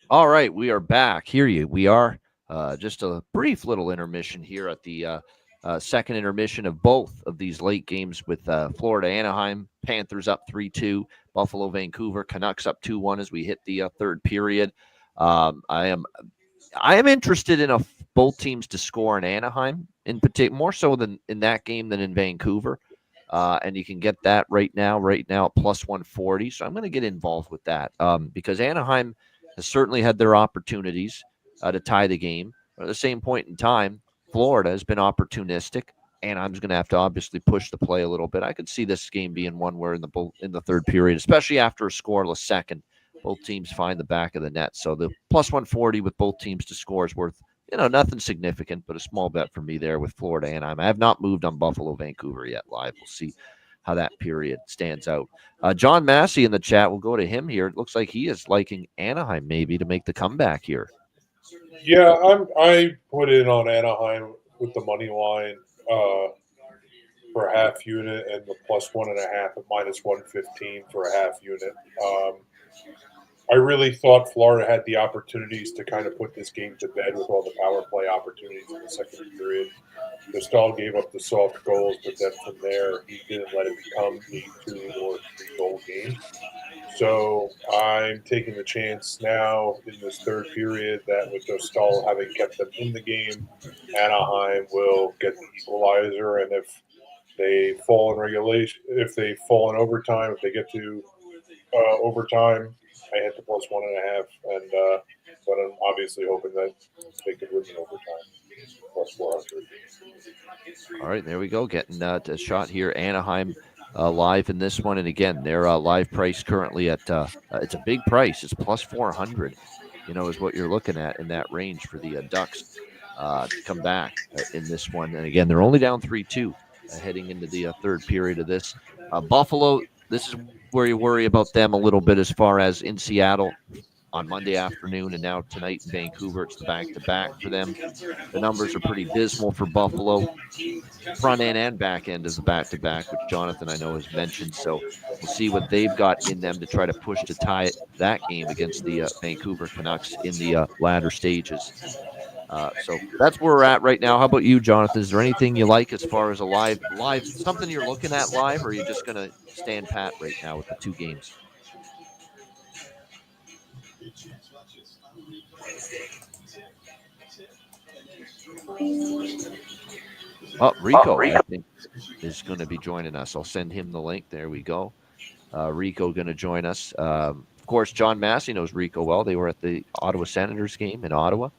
All right, we are back. Hear you. We are just a brief little intermission here at the second intermission of both of these late games with Florida Anaheim, Panthers up 3-2, Buffalo Vancouver, Canucks up 2-1 as we hit the third period. I am interested in both teams to score in Anaheim, in particular, more so than in that game than in Vancouver. And you can get that right now at plus 140. So I'm going to get involved with that because Anaheim has certainly had their opportunities to tie the game. But at the same point in time, Florida has been opportunistic, and I'm just going to have to obviously push the play a little bit. I could see this game being one where in the third period, especially after a scoreless second, both teams find the back of the net. So the plus 140 with both teams to score is worth, nothing significant, but a small bet for me there with Florida Anaheim. I have not moved on Buffalo Vancouver yet live. We'll see how that period stands out. John Massey in the chat, we'll go to him here. It looks like he is liking Anaheim maybe to make the comeback here. Yeah, I put in on Anaheim with the money line for a half unit and the plus 1.5 at minus 115 for a half unit. I really thought Florida had the opportunities to kind of put this game to bed with all the power play opportunities in the second period. Nostal gave up the soft goals, but then from there, he didn't let it become a 2 or 3 goal game. So I'm taking the chance now in this third period that with Nostal having kept them in the game, Anaheim will get the equalizer. And if they fall in regulation, if they fall in overtime, if they get to overtime, I hit the plus 1.5, and but I'm obviously hoping that they could win in overtime. Plus 400. All right, there we go. Getting a shot here. Anaheim live in this one, and again, their live price currently at it's a big price. It's plus 400. Is what you're looking at in that range for the Ducks to come back in this one. And again, they're only down 3-2 heading into the third period of this. Buffalo. This is where you worry about them a little bit as far as in Seattle on Monday afternoon and now tonight in Vancouver. It's the back-to-back for them. The numbers are pretty dismal for Buffalo, front end and back end of the back-to-back, which Jonathan I know has mentioned. So we'll see what they've got in them to try to push to tie that game against the Vancouver Canucks in the latter stages. So that's where we're at right now. How about you, Jonathan? Is there anything you like as far as a live something you're looking at live, or are you just going to stand pat right now with the two games? Rico, I think, is going to be joining us. I'll send him the link. There we go. Rico going to join us. Of course, John Massey knows Rico well. They were at the Ottawa Senators game in Ottawa.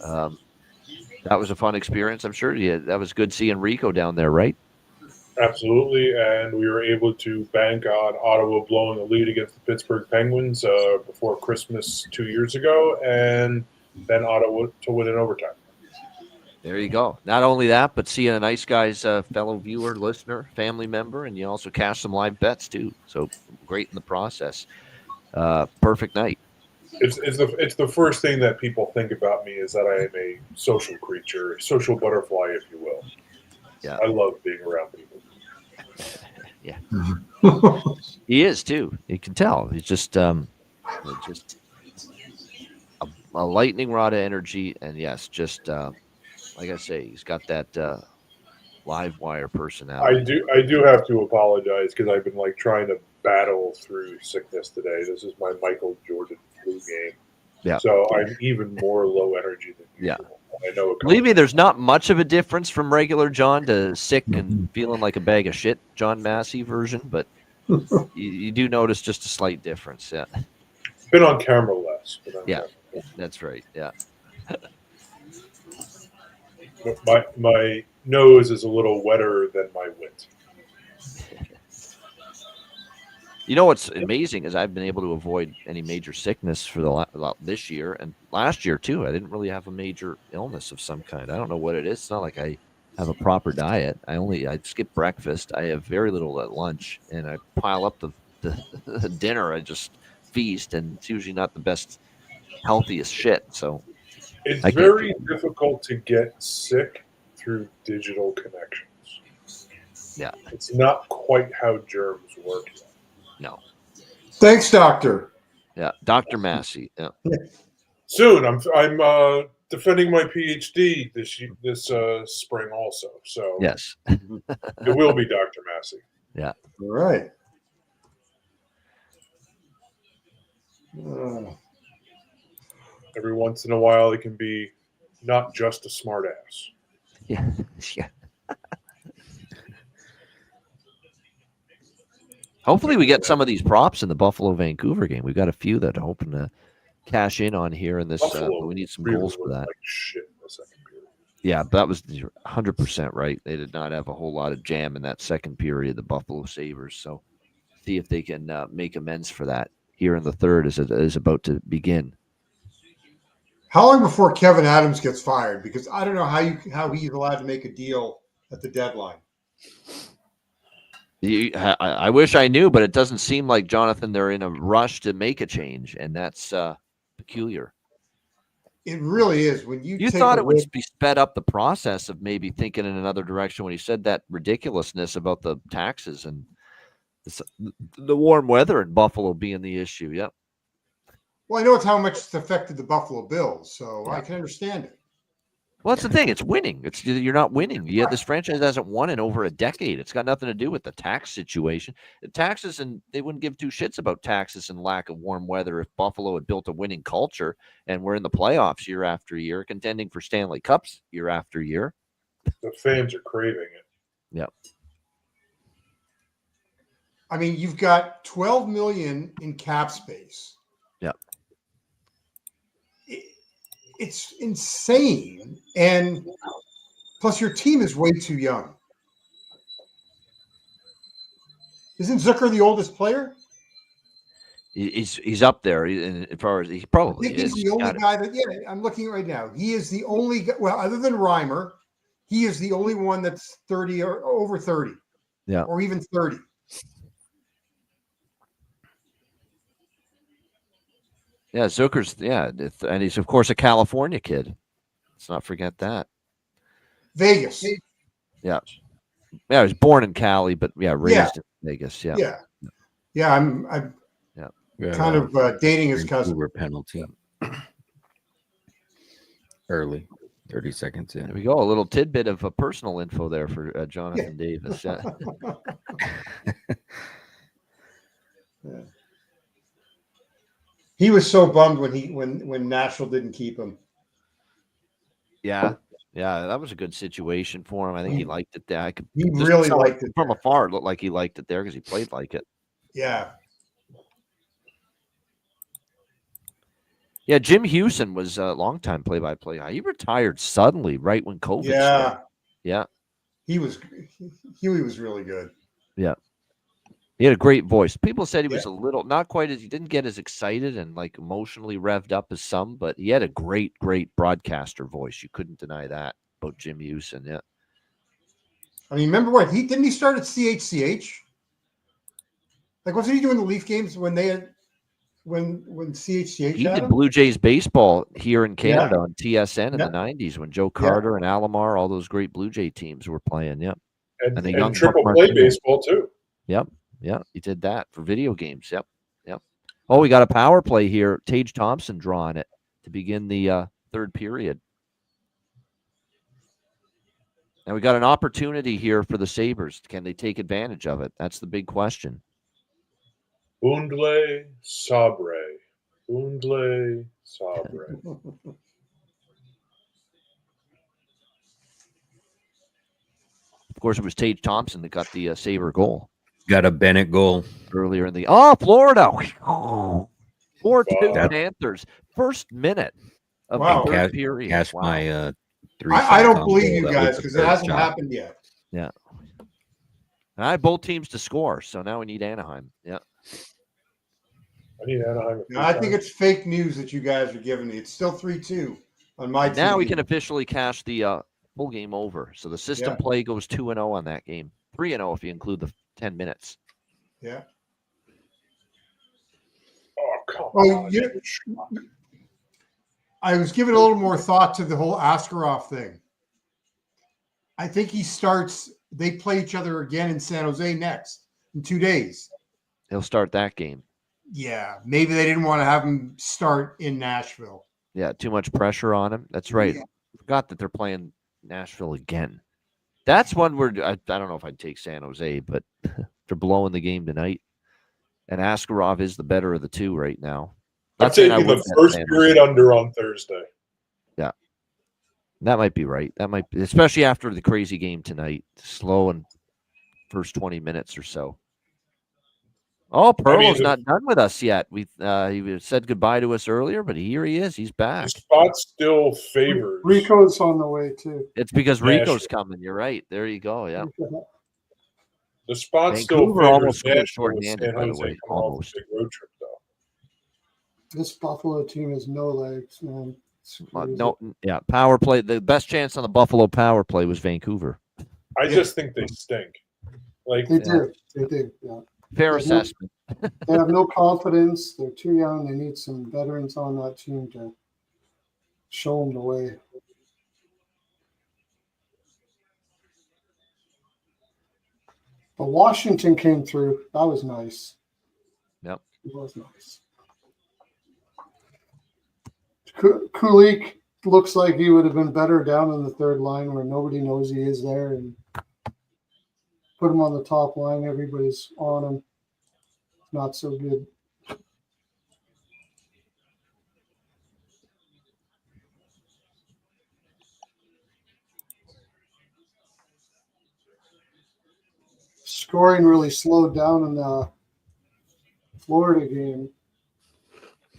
That was a fun experience, I'm sure. Yeah, that was good seeing Rico down there, right? Absolutely, and we were able to bank on Ottawa blowing a lead against the Pittsburgh Penguins before Christmas 2 years ago, and then Ottawa to win in overtime. There you go. Not only that, but seeing a nice guy's fellow viewer, listener, family member, and you also cash some live bets too. So great in the process. Perfect night. It's the first thing that people think about me is that I am a social creature, social butterfly, if you will. Yeah, I love being around people. Yeah, he is too. You can tell. He's just a lightning rod of energy, and yes, just like I say, he's got that live wire personality. I do have to apologize because I've been trying to battle through sickness today. This is my Michael Jordan flu game. Yeah. So I'm even more low energy than usual. Yeah. I know. Believe me, there's not much of a difference from regular John to sick and feeling like a bag of shit John Massey version, but you do notice just a slight difference. Yeah. Been on camera less. Yeah, that's right. Yeah. My nose is a little wetter than my wit. You know what's amazing is I've been able to avoid any major sickness for this year and last year too. I didn't really have a major illness of some kind. I don't know what it is. It's not like I have a proper diet. I skip breakfast. I have very little at lunch, and I pile up the dinner. I just feast, and it's usually not the best, healthiest shit. So it's very difficult to get sick through digital connections. Yeah, it's not quite how germs work. No. Thanks, doctor. Yeah, Dr. Massey. Yeah. Soon, I'm defending my PhD this spring also. So Yes, it will be Dr. Massey. Yeah. All right. Every once in a while, it can be not just a smart ass. Yeah. Yeah. Hopefully, we get some of these props in the Buffalo-Vancouver game. We've got a few that are hoping to cash in on here in this. But we need some goals for that. Like shit in the second period. Yeah, that was 100% right. They did not have a whole lot of jam in that second period, the Buffalo Sabres. So see if they can make amends for that here in the third as it is about to begin. How long before Kevin Adams gets fired? Because I don't know how he's allowed to make a deal at the deadline. I wish I knew, but it doesn't seem like, Jonathan, they're in a rush to make a change, and that's peculiar. It really is. When you thought it would be sped up the process of maybe thinking in another direction when he said that ridiculousness about the taxes and the warm weather in Buffalo being the issue. Yep. Well, I know it's how much it's affected the Buffalo Bills, so I can understand it. Well, that's the thing. It's winning. You're not winning. Yet this franchise hasn't won in over a decade. It's got nothing to do with the tax situation. The taxes, and they wouldn't give two shits about taxes and lack of warm weather if Buffalo had built a winning culture and we're in the playoffs year after year, contending for Stanley Cups year after year. The fans are craving it. Yep. I mean, you've got $12 million in cap space. Yep. It's insane, and plus your team is way too young. Isn't Zucker the oldest player? He's up there. As far as he probably I think is. he's the only guy that. Yeah, I'm looking right now. He is the only guy. Well, other than Reimer, he is the only one that's 30 or over 30. Yeah, or even 30. Yeah, Zucker's, and he's, of course, a California kid. Let's not forget that. Vegas. Yeah. Yeah, he was born in Cali, but, raised in Vegas. Yeah. Yeah, I'm kind of dating his cousin. Penalty. Early, 30 seconds in. There we go. A little tidbit of personal info there for Jonathan Davis. Yeah. He was so bummed when Nashville didn't keep him. Yeah, that was a good situation for him. I think he liked it there. He really liked it from afar. It looked like he liked it there because he played like it. Yeah. Yeah, Jim Hewson was a longtime play-by-play guy. He retired suddenly right when COVID started. Yeah. He was really good. Yeah. He had a great voice. People said he was a little, not quite as, he didn't get as excited and like emotionally revved up as some, but he had a great broadcaster voice. You couldn't deny that about Jim Hewson. Yeah. I mean, remember what didn't he start at CHCH? Like, wasn't he doing the Leaf games when they had, when CHCH He had did him? Blue Jays baseball here in Canada on TSN in the 90s when Joe Carter and Alomar, all those great Blue Jay teams were playing. Yep. And the young triple Buck play Martinez. baseball too. Yep. Yeah, he did that for video games. Yep. Oh, we got a power play here. Tage Thompson drawing it to begin the third period. And we got an opportunity here for the Sabres. Can they take advantage of it? That's the big question. Bundle Sabre. Bundle Sabre. Of course, it was Tage Thompson that got the Sabre goal. Got a Bennett goal earlier in the Florida. 4-2 Panthers. First minute of the third period. Cash my 3 I don't believe you guys because it hasn't happened yet. Yeah. And I have both teams to score, so now we need Anaheim. Yeah. I need Anaheim. No, I think it's fake news that you guys are giving me. It's still 3-2 on my team. Now we can officially cash the full game over. So the system play goes 2-0 on that game. 3-0 if you include the 10 minutes. Yeah. Oh, come on. I was giving a little more thought to the whole Askarov thing. I think they play each other again in San Jose next in 2 days. He'll start that game. Yeah, maybe they didn't want to have him start in Nashville. Yeah, too much pressure on him. That's right. Yeah. Forgot that they're playing Nashville again. That's one where I don't know if I'd take San Jose, but they're blowing the game tonight. And Askarov is the better of the two right now. I'm taking the first period under on Thursday. Yeah. That might be right. That might be, especially after the crazy game tonight. Slow in first 20 minutes or so. Oh, Perlo's not done with us yet. He said goodbye to us earlier, but here he is. He's back. The spot still favors. Rico's on the way too. It's because Rico's coming. You're right. There you go. Yeah. The spot still Vancouver favors almost scored Nashville with shorthanded, San by the Jose way. coming off Almost. a big road trip, though. This Buffalo team has no legs, man. No, yeah. Power play. The best chance on the Buffalo power play was Vancouver. I just think they stink. Like They do. They do. Yeah. Fair They have no- assessment. They have no confidence. They're too young. They need some veterans on that team to show them the way. But Washington came through. That was nice. Yep. It was nice. Kulik looks like he would have been better down in the third line where nobody knows he is there, and put him on the top line. Everybody's on him. Not so good. Scoring really slowed down in the Florida game.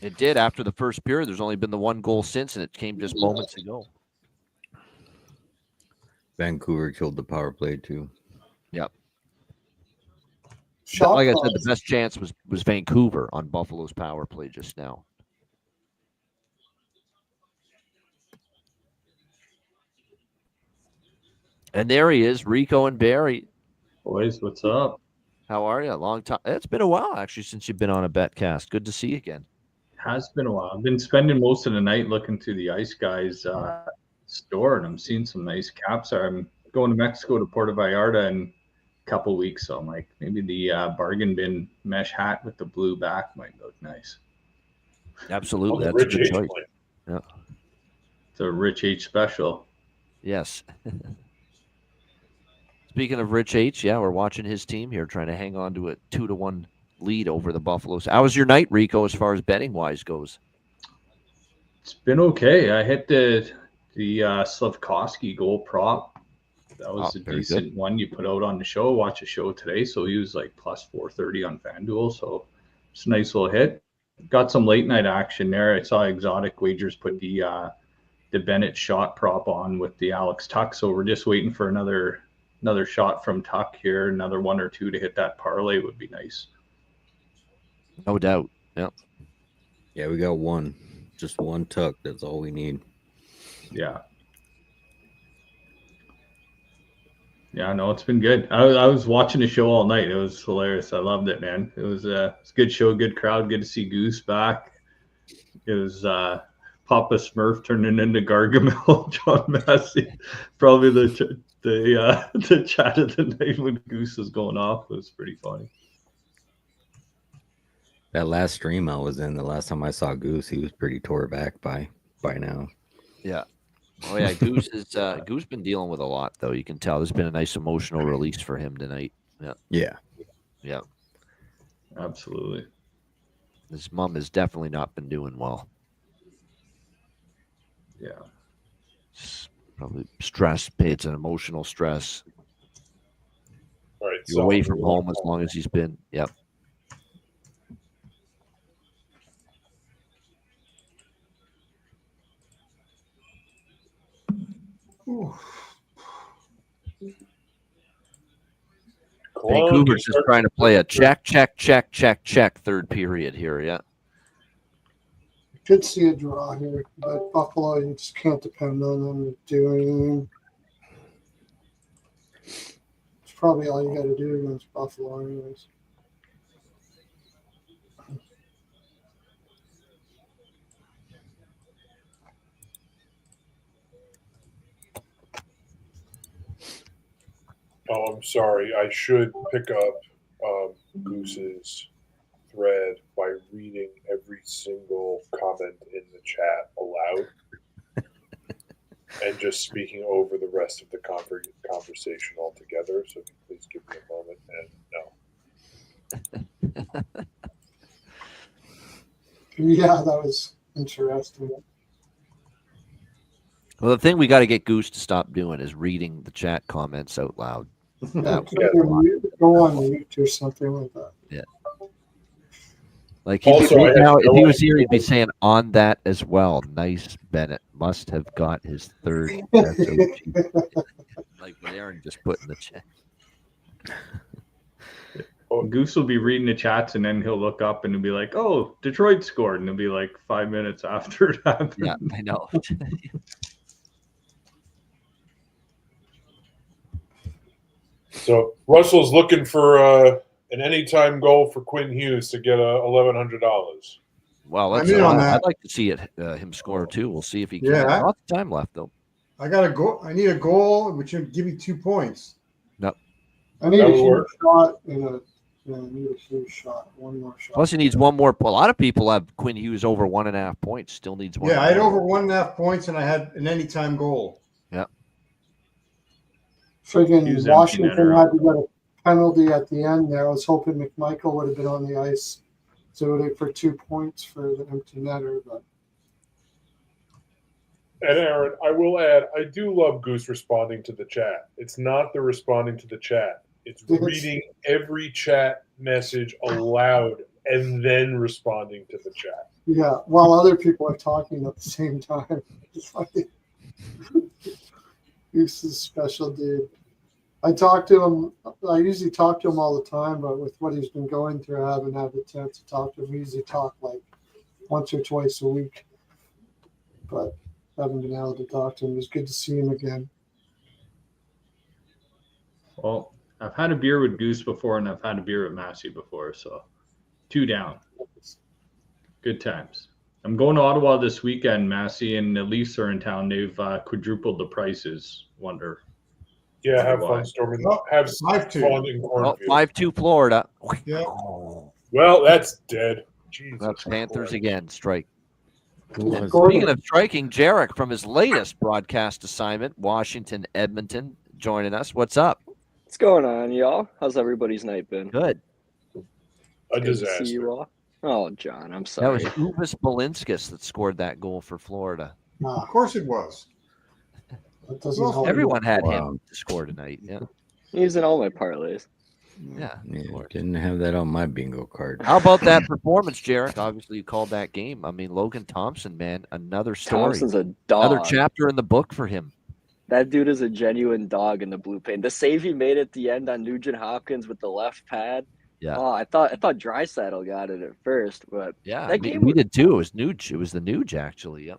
It did after the first period. There's only been the one goal since, and it came just moments ago. Vancouver killed the power play too. Yep. Shot like I said, clock. the best chance was Vancouver on Buffalo's power play just now. And there he is, Rico and Barry. Boys, what's up? How are you? Long time. It's been a while, actually, since you've been on a Betcast. Good to see you again. Has been a while. I've been spending most of the night looking through the Ice Guys store, and I'm seeing some nice caps. I'm going to Mexico to Puerto Vallarta in a couple weeks, so I'm like, maybe the bargain bin mesh hat with the blue back might look nice. Absolutely. Oh, That's a Rich good H choice. play. Yeah. It's a Rich H special. Yes. Speaking of Rich H, yeah, we're watching his team here trying to hang on to a 2-1 lead over the Buffaloes. How was your night, Rico, as far as betting wise goes? It's been okay. I hit the Slavkovsky goal prop. That was a very decent good. one you put out on the show. Watch a show today, so he was like plus 430 on FanDuel. So it's a nice little hit. Got some late night action there. I saw Exotic Wagers put the Bennett shot prop on with the Alex Tuck. So we're just waiting for another shot from Tuck here. Another one or two to hit that parlay would be nice. No doubt. Yeah. Yeah, we got one. Just one tuck. That's all we need. Yeah. Yeah, no, it's been good. I was watching the show all night. It was hilarious. I loved it, man. It was a good show, good crowd. Good to see Goose back. It was Papa Smurf turning into Gargamel, John Massey. Probably the chat of the night when Goose was going off was pretty funny. That last stream I was in, the last time I saw Goose, he was pretty tore back by now. Yeah. Oh yeah, Goose is Goose been dealing with a lot though. You can tell there's been a nice emotional release for him tonight. Yeah. Yeah. Yeah. Absolutely. His mom has definitely not been doing well. Yeah. Probably stress. It's an emotional stress. All right, You're away from home as long as he's been. Yep. Vancouver's just trying to play a check third period here. Yeah. Could see a draw here, but Buffalo, you just can't depend on them to do anything. It's probably all you got to do against Buffalo, anyways. Oh, I'm sorry. I should pick up Goose's thread by reading every single comment in the chat aloud and just speaking over the rest of the conversation altogether. So if you please give me a moment and no. Yeah, that was interesting. Well, the thing we got to get Goose to stop doing is reading the chat comments out loud. That Go on mute or something like that. Yeah. Like if he was here, he'd be saying on that as well. Nice, Bennett must have got his third SOG. Like what Aaron just put in the chat. Goose will be reading the chats and then he'll look up and he'll be like, "Oh, Detroit scored," and it'll be like 5 minutes after it happened. Yeah, I know. So Russell's looking for an anytime goal for Quinn Hughes to get $1,100. Well, I'm in on that. I'd like to see him score too. We'll see if he can. Yeah. Lots of time left though. I got a goal. I need a goal, which would give me 2 points. No. I need a huge shot and I need a huge shot. One more shot. Plus, he needs one more. A lot of people have Quinn Hughes over 1.5 points. Still needs one. Yeah, more. I had over 1.5 points, and I had an anytime goal. Yeah. Friggin' Washington had to get a penalty at the end there. I was hoping McMichael would have been on the ice for 2 points for the empty netter. But And Aaron, I will add, I do love Goose responding to the chat. It's not the responding to the chat. It's reading every chat message aloud and then responding to the chat. yeah, while other people are talking at the same time. He's a special dude. I talk to him. I usually talk to him all the time, but with what he's been going through, I haven't had the chance to talk to him. We usually talk like once or twice a week, but haven't been able to talk to him. It was good to see him again. Well, I've had a beer with Goose before, and I've had a beer with Massey before, so 2 down. Good times. I'm going to Ottawa this weekend, Massey, and the Leafs are in town. They've quadrupled the prices. Wonder. Yeah, have fun storming. Have fun in Cornfield. 5-2 Florida. Yeah. Well, that's dead. Jesus That's Panthers again. Strike. was Speaking of striking, Jarek from his latest broadcast assignment, Washington, Edmonton, joining us. What's up? What's going on, y'all? How's everybody's night been? Good. A Good to disaster. see you all. Oh, John, I'm sorry. That was Uvis Balinskis that scored that goal for Florida. Of course it was. That doesn't help. Everyone had him to score tonight. Yeah. He's in all my parlays. Yeah. Didn't have that on my bingo card. How about that performance, Jarek? Obviously, you called that game. I mean, Logan Thompson, man, another story. Thompson's a dog. Another chapter in the book for him. That dude is a genuine dog in the blue paint. The save he made at the end on Nugent Hopkins with the left pad. Yeah. Oh, I thought Draisaitl got it at first, but Yeah, that game we did too. It was Nuge. It was the Nuge, actually. Yep.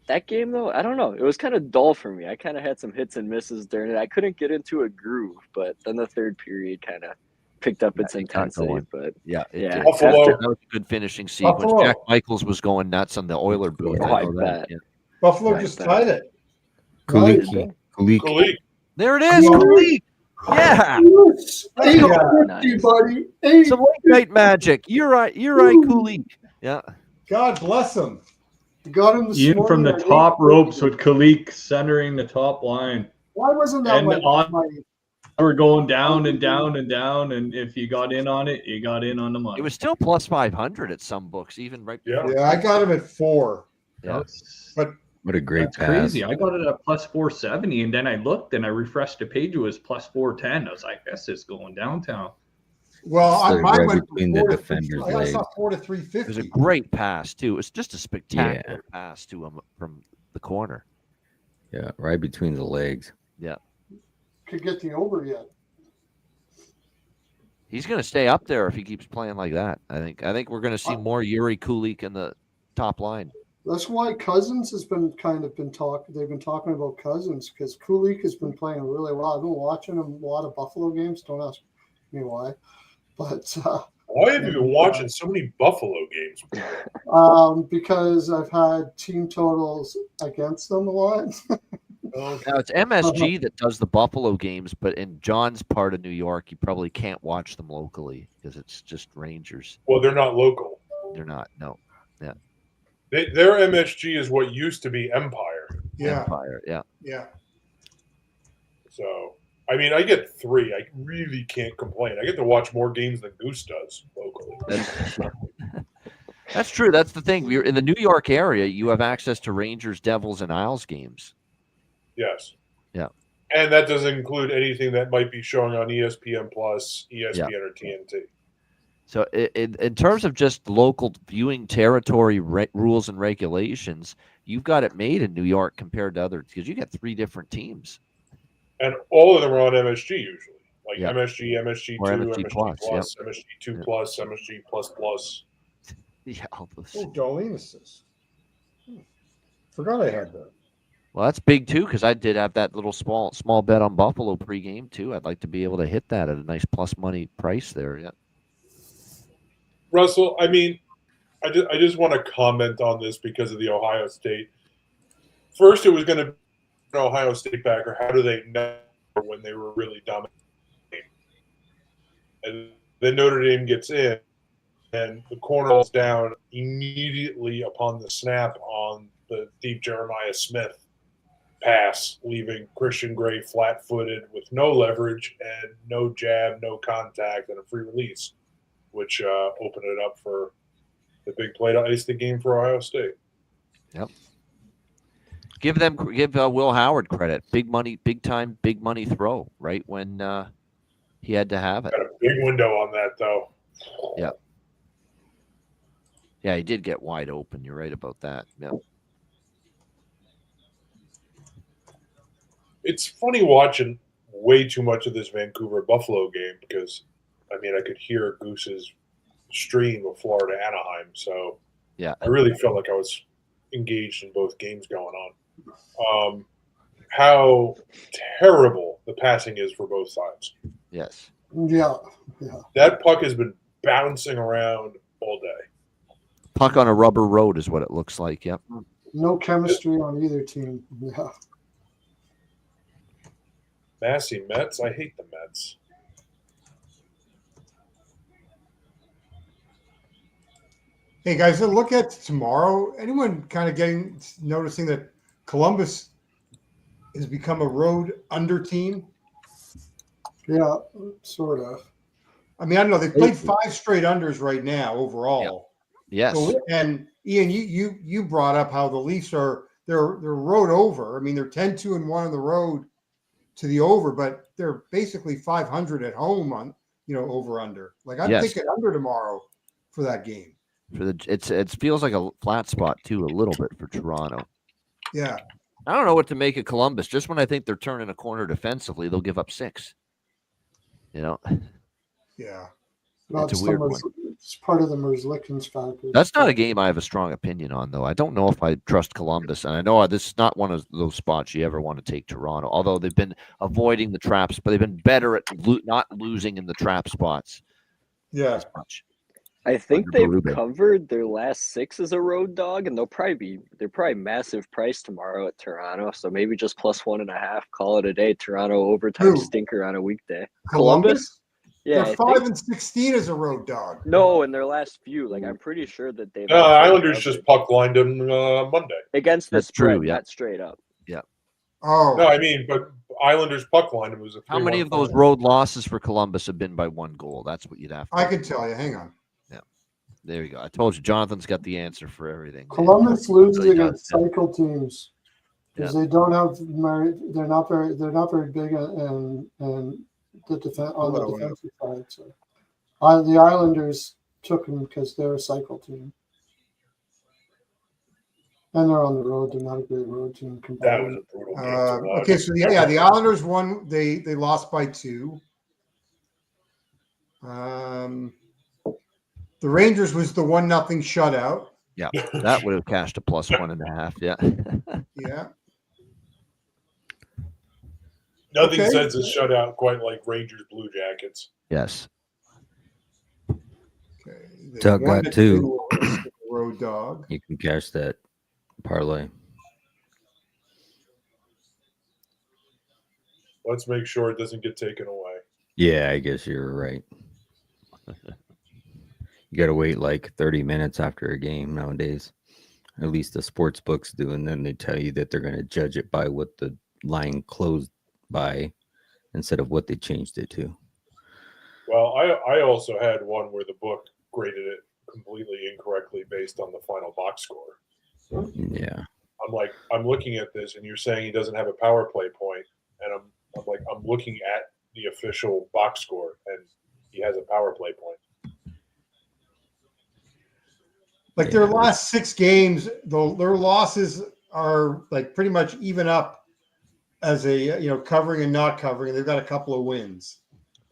that game though, I don't know. It was kind of dull for me. I kind of had some hits and misses during it. I couldn't get into a groove, but then the third period kind of picked up its intensity. But Yeah, it yeah, did. Buffalo. That was a good finishing sequence. Buffalo. Jack Michaels was going nuts on the Oiler booth. Oh, I I know that. bet. Yeah. Buffalo Like just that. tied it. Kuliki. Kulik. There it is, Kulik. Yeah. Hey, Nice. buddy. Hey. Some late night magic. You're right. You're right, Kulik. Yeah. God bless him. You got him this Ian from morning the at top 8:30. ropes with Kalik centering the top line. Why wasn't that And like on- my We're going down and down and down, and if you got in on it, you got in on the money. It was still plus 500 at some books, even right before. Yeah, I got him at 4. Yeah. But What a great That's pass. crazy. I got it at plus 470, and then I looked and I refreshed the page. It was plus 410. I was like, "This is going downtown." well, Slid mine right went between from the 4 to defender's I saw legs. 4 to It was a 350. great pass too. It was just a spectacular pass to him from the corner. Yeah, right between the legs. Yeah. could get the over yet? He's going to stay up there if he keeps playing like that. I think we're going to see more Yuri Kulik in the top line. That's why Cousins has been talking. They've been talking about Cousins because Kulik has been playing really well. I've been watching him a lot of Buffalo games. Don't ask me why, but Why have you been watching so many Buffalo games? because I've had team totals against them a lot. Now it's MSG that does the Buffalo games, but in John's part of New York, you probably can't watch them locally because it's just Rangers. Well, they're not local. They're not. No. Yeah. Their MSG is what used to be Empire. Yeah. Empire. Yeah. Yeah. So, I mean, I get 3. I really can't complain. I get to watch more games than Goose does locally. That's true. That's the thing. We're in the New York area. You have access to Rangers, Devils, and Isles games. Yes. Yeah. And that doesn't include anything that might be showing on ESPN Plus, ESPN, or TNT. So, in terms of just local viewing territory rules and regulations, you've got it made in New York compared to others because you got 3 different teams. And all of them are on MSG usually. Like Yeah. MSG, MSG2, Or MSG, MSG Plus, yep. MSG2 Yep. Plus, MSG Plus. Yeah, all those. Oh, Darlene's. Forgot I had that. Well, that's big too because I did have that little small bet on Buffalo pregame too. I'd like to be able to hit that at a nice plus money price there. Yeah. Russell, I mean, I just want to comment on this because of the Ohio State. First, it was going to be an Ohio State backer. How do they know when they were really dominating? And then Notre Dame gets in, and the corner is down immediately upon the snap on the deep Jeremiah Smith pass, leaving Christian Gray flat-footed with no leverage and no jab, no contact, and a free release, which opened it up for the big play to ice the game for Ohio State. Yep. Give Will Howard credit. Big money throw right when he had to have it. Got a big window on that though. Yeah. Yeah, he did get wide open. You're right about that. Yeah. It's funny watching way too much of this Vancouver Buffalo game because, I mean, I could hear Goose's stream of Florida Anaheim. So yeah, I really felt like I was engaged in both games going on. How terrible the passing is for both sides. Yes. Yeah. That puck has been bouncing around all day. Puck on a rubber road is what it looks like. Yep. No chemistry on either team. Yeah. Massey Mets. I hate the Mets. Hey guys, look at tomorrow. Anyone kind of noticing that Columbus has become a road under team? Yeah, sort of. I mean, I don't know. They played 5 straight unders right now overall. Yes. So, and Ian, you brought up how the Leafs they're road over. I mean, they're 10-2-1 on the road to the over, but they're basically 500 at home on over under. Like I'm thinking under tomorrow for that game. It feels like a flat spot too, a little bit for Toronto. Yeah. I don't know what to make of Columbus. Just when I think they're turning a corner defensively, they'll give up 6. Yeah. It's a weird one. It's part of the Merzlikins factor. That's not a game I have a strong opinion on, though. I don't know if I trust Columbus, and I know this is not one of those spots you ever want to take Toronto. Although they've been avoiding the traps, but they've been better at not losing in the trap spots. Yeah. As much. I think they've covered their last 6 as a road dog, and they're probably massive price tomorrow at Toronto. So maybe just +1.5. Call it a day. Toronto overtime stinker on a weekday. Columbus? Yeah, they're 5-16 as a road dog. No, in their last few, like I'm pretty sure that they've. Islanders just puck lined them Monday against the That's spread, true, yeah. not straight up. Yeah. Oh no, I mean, but Islanders puck line was a. How many of those road losses for Columbus have been by 1 goal? That's what you'd have to. I can tell you. Hang on. Yeah, there you go. I told you, Jonathan's got the answer for everything. Columbus loses against cycle teams because they don't have. They're not very big and the defensive side. So, the Islanders took them because they're a cycle team, and they're on the road. They're not a great road team. That was a brutal game. Okay, so the Islanders won. They lost by 2. The Rangers was the 1-0 shutout. Yeah, that would have cashed a +1.5. Yeah. Yeah. Nothing says a shutout quite like Rangers Blue Jackets. Yes. Okay. Doug got 2. Road dog. You can cash that parlay. Let's make sure it doesn't get taken away. Yeah, I guess you're right. You got to wait like 30 minutes after a game nowadays. At least the sports books do, and then they tell you that they're going to judge it by what the line closed by instead of what they changed it to. Well, I also had one where the book graded it completely incorrectly based on the final box score. Yeah. I'm looking at this, and you're saying he doesn't have a power play point, and I'm looking at the official box score, and he has a power play point. Like their last 6 games, though, their losses are like pretty much even up as a covering and not covering. They've got a couple of wins.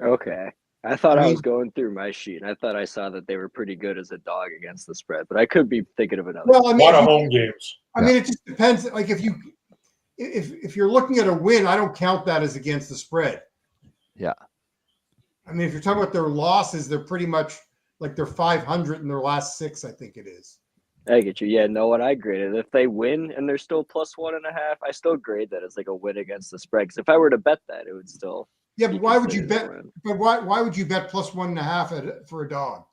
Okay. I thought I was going through my sheet, and I thought I saw that they were pretty good as a dog against the spread, but I could be thinking of another. Well, I mean, a lot of home games. I mean, it just depends. Like if you're looking at a win, I don't count that as against the spread. Yeah. I mean, if you're talking about their losses, they're pretty much like they're 500 in their last 6, I think it is. I get you. Yeah, no, what I graded. If they win and they're still +1.5, I still grade that as like a win against the spread. Because if I were to bet that, it would still. Yeah, but why would you bet? But why would you bet +1.5 for a dog?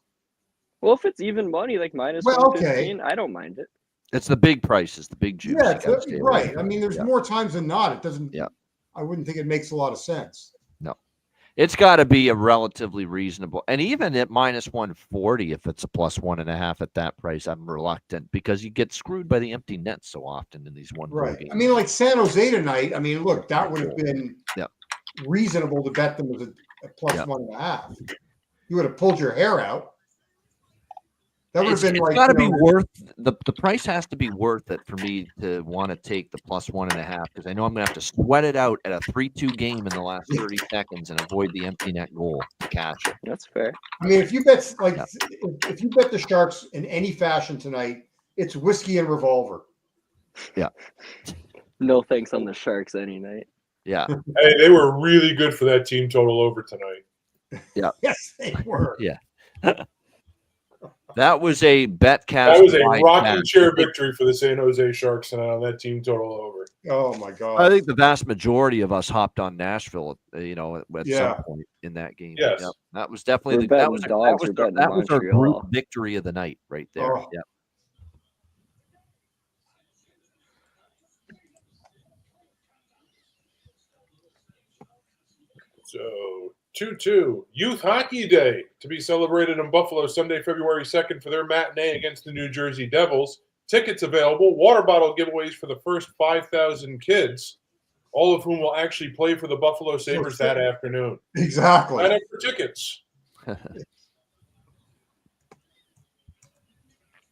Well, if it's even money, like minus Well, 115, I don't mind it. It's the big prices, the big juice. Yeah, right. I mean, there's more times than not. It doesn't. Yeah. I wouldn't think it makes a lot of sense. No. It's got to be a relatively reasonable, and even at minus 140, if it's a +1.5 at that price, I'm reluctant because you get screwed by the empty net so often in these one-goal Right. games. I mean, like San Jose tonight. I mean, look, that would have been reasonable to bet them as a +1.5. You would have pulled your hair out. That would have been like. It's got to be worth the price has to be worth it for me to want to take the +1.5 because I know I'm going to have to sweat it out at a 3-2 game in the last 30 seconds and avoid the empty net goal to cash it. That's fair. I mean, if you bet if you bet the Sharks in any fashion tonight, it's whiskey and revolver. Yeah. No thanks on the Sharks any night. Yeah. Hey, they were really good for that team total over tonight. Yeah. Yes, they were. Yeah. That was a Betcast. That was a rocking chair victory for the San Jose Sharks tonight on that team total over. Oh my God! I think the vast majority of us hopped on Nashville, at Yeah. some point in that game. Yes. Yep. That was definitely We're that was betting dogs, we're betting that was our group Montreal. victory of the night right there. Oh. Yeah. So 2-2 Youth Hockey Day to be celebrated in Buffalo Sunday, February 2nd for their matinee against the New Jersey Devils. Tickets available. Water bottle giveaways for the first 5,000 kids, all of whom will actually play for the Buffalo Sabres that afternoon. Exactly. Sign up for tickets.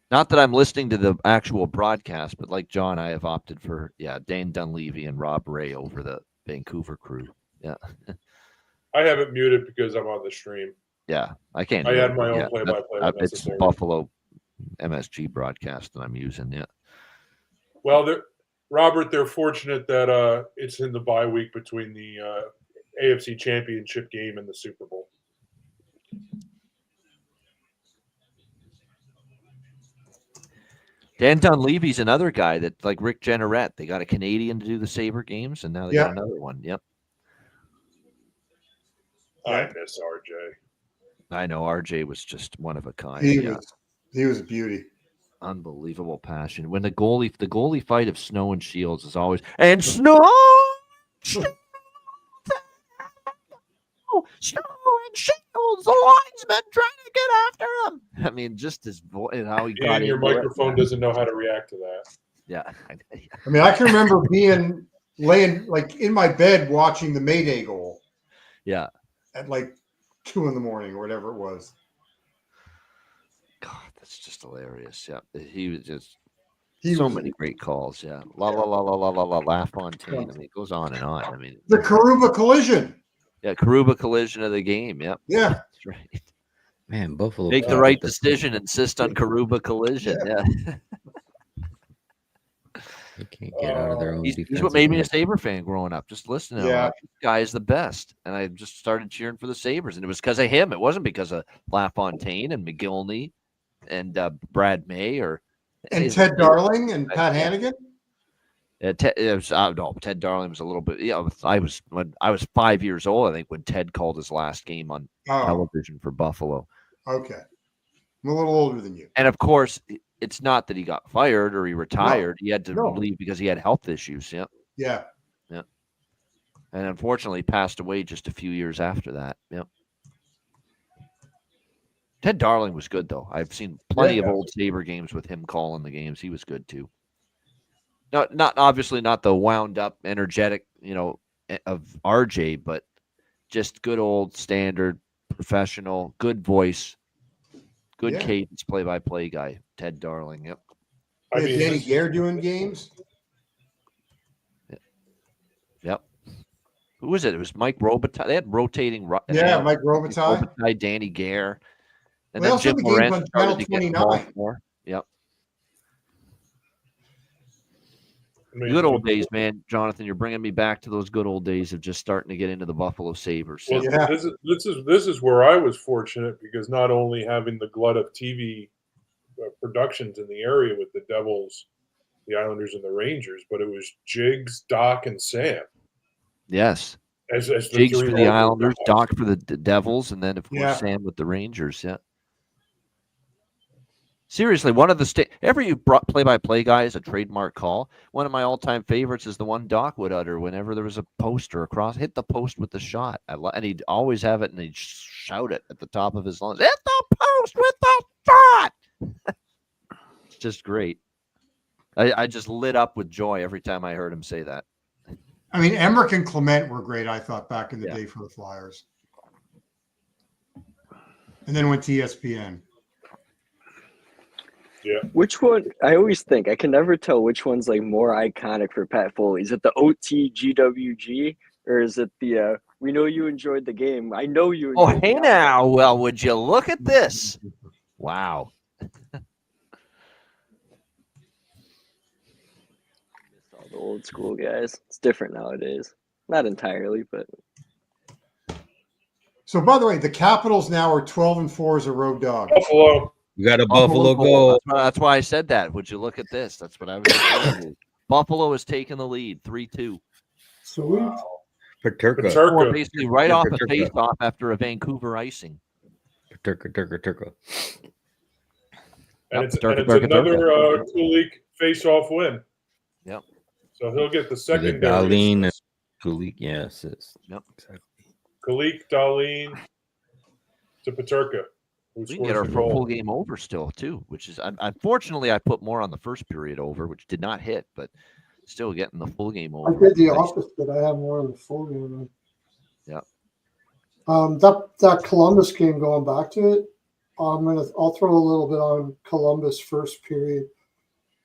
Not that I'm listening to the actual broadcast, but like John, I have opted for Dane Dunleavy and Rob Ray over the Vancouver crew. Yeah. I have it muted because I'm on the stream. Yeah, I can't. I hear had it, my own yeah, play-by-play when It's necessary. Buffalo MSG broadcast that I'm using. Yeah. Well, Robert, they're fortunate that it's in the bye week between the AFC Championship game and the Super Bowl. Dan Dunleavy's another guy that, like Rick Jenneret, they got a Canadian to do the Sabre games, and now they got another one. Yep. I miss RJ. I know RJ was just one of a kind. He was a beauty. Unbelievable passion. When the goalie fight of Snow and Shields is always Snow and Shields, the linesman trying to get after him. I mean, just his voice and how he got in. Your microphone doesn't know how to react to that. Yeah. I mean, I can remember laying like in my bed watching the Mayday goal. Yeah. At like 2 a.m. or whatever it was. God, that's just hilarious. Yeah. He was just so many great calls. Yeah. La la la la la la la LaFontaine. I mean, it goes on and on. I mean, the Karuba collision. Yeah, Karuba collision of the game. Yep. Yeah. That's right. Man, Buffalo. Make the right decision. Insist on Karuba collision. Yeah. They can't get out of their own He's defense. what made me a Sabre fan growing up. Just listening to him. Yeah. This guy is the best. And I just started cheering for the Sabres. And it was because of him. It wasn't because of LaFontaine and McGillney and Brad May or Ted Darling and Pat Hannigan. Ted Darling was a little bit. Yeah, I was 5 years old, I think, when Ted called his last game on television for Buffalo. Okay, I'm a little older than you. And of course, it's not that he got fired or he retired. He had to leave because he had health issues. Yeah. Yeah. Yeah. And unfortunately, passed away just a few years after that. Yep. Ted Darling was good, though. I've seen plenty of old Sabre games with him calling the games. He was good too. Not obviously not the wound up, energetic, of RJ, but just good old standard, professional, good voice, good cadence, play-by-play guy. Ted Darling. Yep. Danny Gare doing games. Yep. Who was it? It was Mike Robitaille. They had rotating. Mike Robitaille, Danny Gare, and then Jim Moran started to get involved more. Yep. Good old days, man. Jonathan, you're bringing me back to those good old days of just starting to get into the Buffalo Sabres. Well, this is where I was fortunate because not only having the glut of TV productions in the area with the Devils, the Islanders, and the Rangers, but it was Jiggs, Doc, and Sam. Yes. As Jiggs for the Islanders, Doc for the Devils, and then, of course, Sam with the Rangers. Yeah. Seriously, one of the every play-by-play guy is a trademark call. One of my all-time favorites is the one Doc would utter whenever there was a poster across. Hit the post with the shot, and he'd always have it, and he'd shout it at the top of his lungs. Hit the post with the shot. It's just great. I just lit up with joy every time I heard him say that. I mean, Emmerich and Clement were great, I thought, back in the day for the Flyers. And then went to ESPN. Yeah. Which one? I always think I can never tell which one's like more iconic for Pat Foley. Is it the OTGWG or is it the we know you enjoyed the game? I know you enjoyed Oh, hey now. Well, would you look at this? Wow. All the old school guys. It's different nowadays. Not entirely, but. So, by the way, the Capitals now are 12-4 as a road dog. Buffalo. You got a Buffalo goal. That's why I said that. Would you look at this? That's what I was telling you. Buffalo has taken the lead, 3-2. Sweet. Paterka. Basically right off a face-off after a Vancouver icing. Paterka. And it's another Kulik face-off win. Yep. So he'll get the secondary. Dahlin and Kulik, yes. Yep. Exactly. Kulik, Dahlin to Paterka. We can get our full game over still, too, which is unfortunately I put more on the first period over, which did not hit, but still getting the full game over. I did the opposite. I have more on the full game. Yeah. That Columbus game, going back to it, I'll throw a little bit on Columbus first period.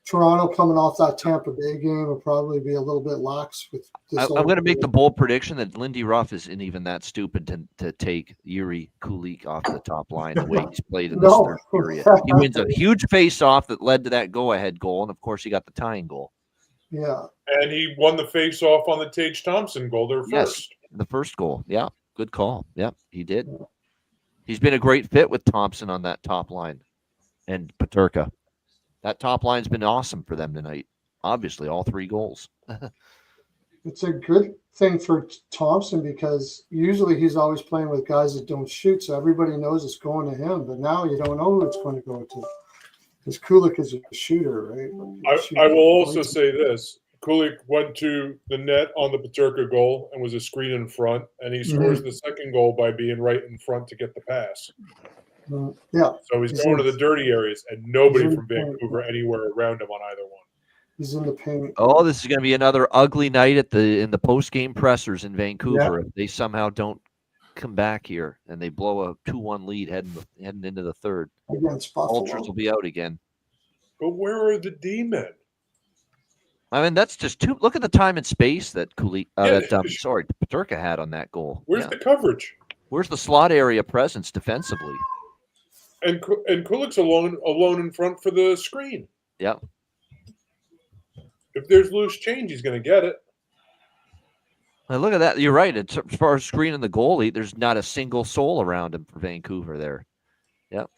Toronto coming off that Tampa Bay game will probably be a little bit lax with this. I'm going to make the bold prediction that Lindy Ruff isn't even that stupid to take Yuri Kulik off the top line the way he's played in this third period. He wins a huge face-off that led to that go-ahead goal, and of course he got the tying goal. Yeah. And he won the face-off on the Tage Thompson goal there first. Yes, the first goal. Yeah, good call. Yeah, he did. He's been a great fit with Thompson on that top line and Paterka. That top line's been awesome for them tonight. Obviously, all 3 goals. It's a good thing for Thompson because usually he's always playing with guys that don't shoot, so everybody knows it's going to him. But now you don't know who it's going to go to. Because Kulik is a shooter, right? I will also say this. Kulik went to the net on the Paterka goal and was a screen in front, and he scores the second goal by being right in front to get the pass. Yeah. So he's going to the dirty areas, and nobody from Vancouver anywhere around him on either one. He's in the paint. Oh, this is going to be another ugly night in the post-game pressers in Vancouver if they somehow don't come back here and they blow a 2-1 lead heading into the third. Against Buffalo. Ultras will be out again. But where are the D-men? I mean, that's just too. Look at the time and space that Paterka had on that goal. Where's the coverage? Where's the slot area presence defensively? And Kulik's alone in front for the screen. Yep. If there's loose change, he's going to get it. Now look at that. You're right. As far as screening the goalie, there's not a single soul around him for Vancouver there. Yep.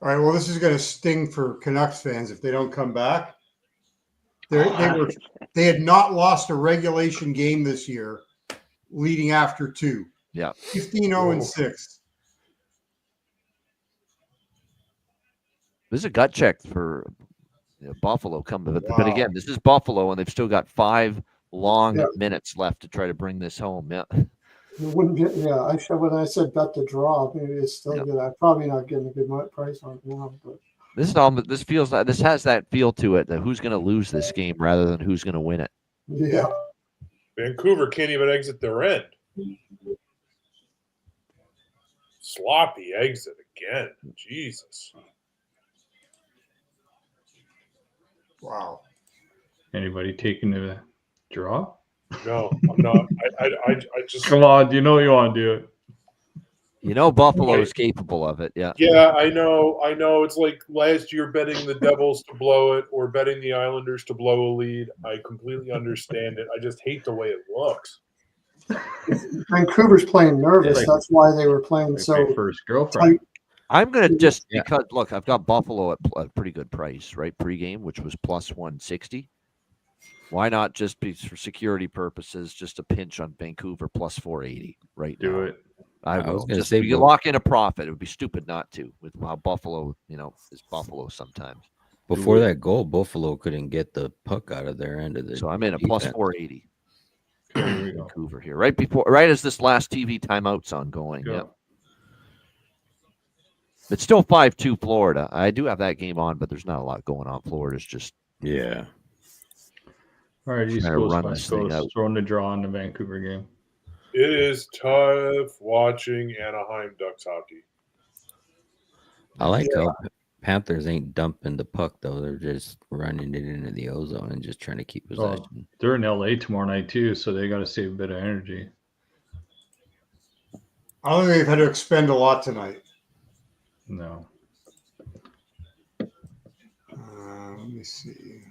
All right. Well, this is going to sting for Canucks fans if they don't come back. They had not lost a regulation game this year, leading after 2. Yeah, 15-0-6. This is a gut check for Buffalo coming, but Wow. again, this is Buffalo, and they've still got 5 long minutes left to try to bring this home. Yeah. It wouldn't get, when I said bet the draw, maybe it's still good. I'm probably not getting a good price on it now, but This feels like this has that feel to it that who's going to lose this game rather than who's going to win it. Yeah. Vancouver can't even exit their end. Sloppy exit again. Jesus. Wow. Anybody taking the draw? No, I'm not. I just come on. You know you want to do it. Buffalo is capable of it. Yeah. Yeah, I know. It's like last year betting the Devils to blow it or betting the Islanders to blow a lead. I completely understand it. I just hate the way it looks. Vancouver's playing nervous. That's why they were playing so first girlfriend. tight. I'm going to just because look, I've got Buffalo at a pretty good price, right? Pregame, which was plus 160. Why not just be for security purposes, just a pinch on Vancouver plus 480 right now? Do it. I was will. gonna Just say, you but- lock in a profit. It would be stupid not to with how Buffalo, is Buffalo sometimes. Before that goal, Buffalo couldn't get the puck out of their end of the So I'm in a plus defense. 480. Here we go. Vancouver here, right as this last TV timeout's ongoing. Go. Yep. It's still 5-2 Florida. I do have that game on, but there's not a lot going on. Florida's just Yeah. All right, East Trying to Coast, run West this thing Coast, out. throwing the draw in the Vancouver game. It is tough watching Anaheim Ducks hockey. I like how Panthers ain't dumping the puck, though. They're just running it into the ozone and just trying to keep possession. They're in LA tomorrow night, too, so they got to save a bit of energy. I don't think they've had to expend a lot tonight. No. Let me see.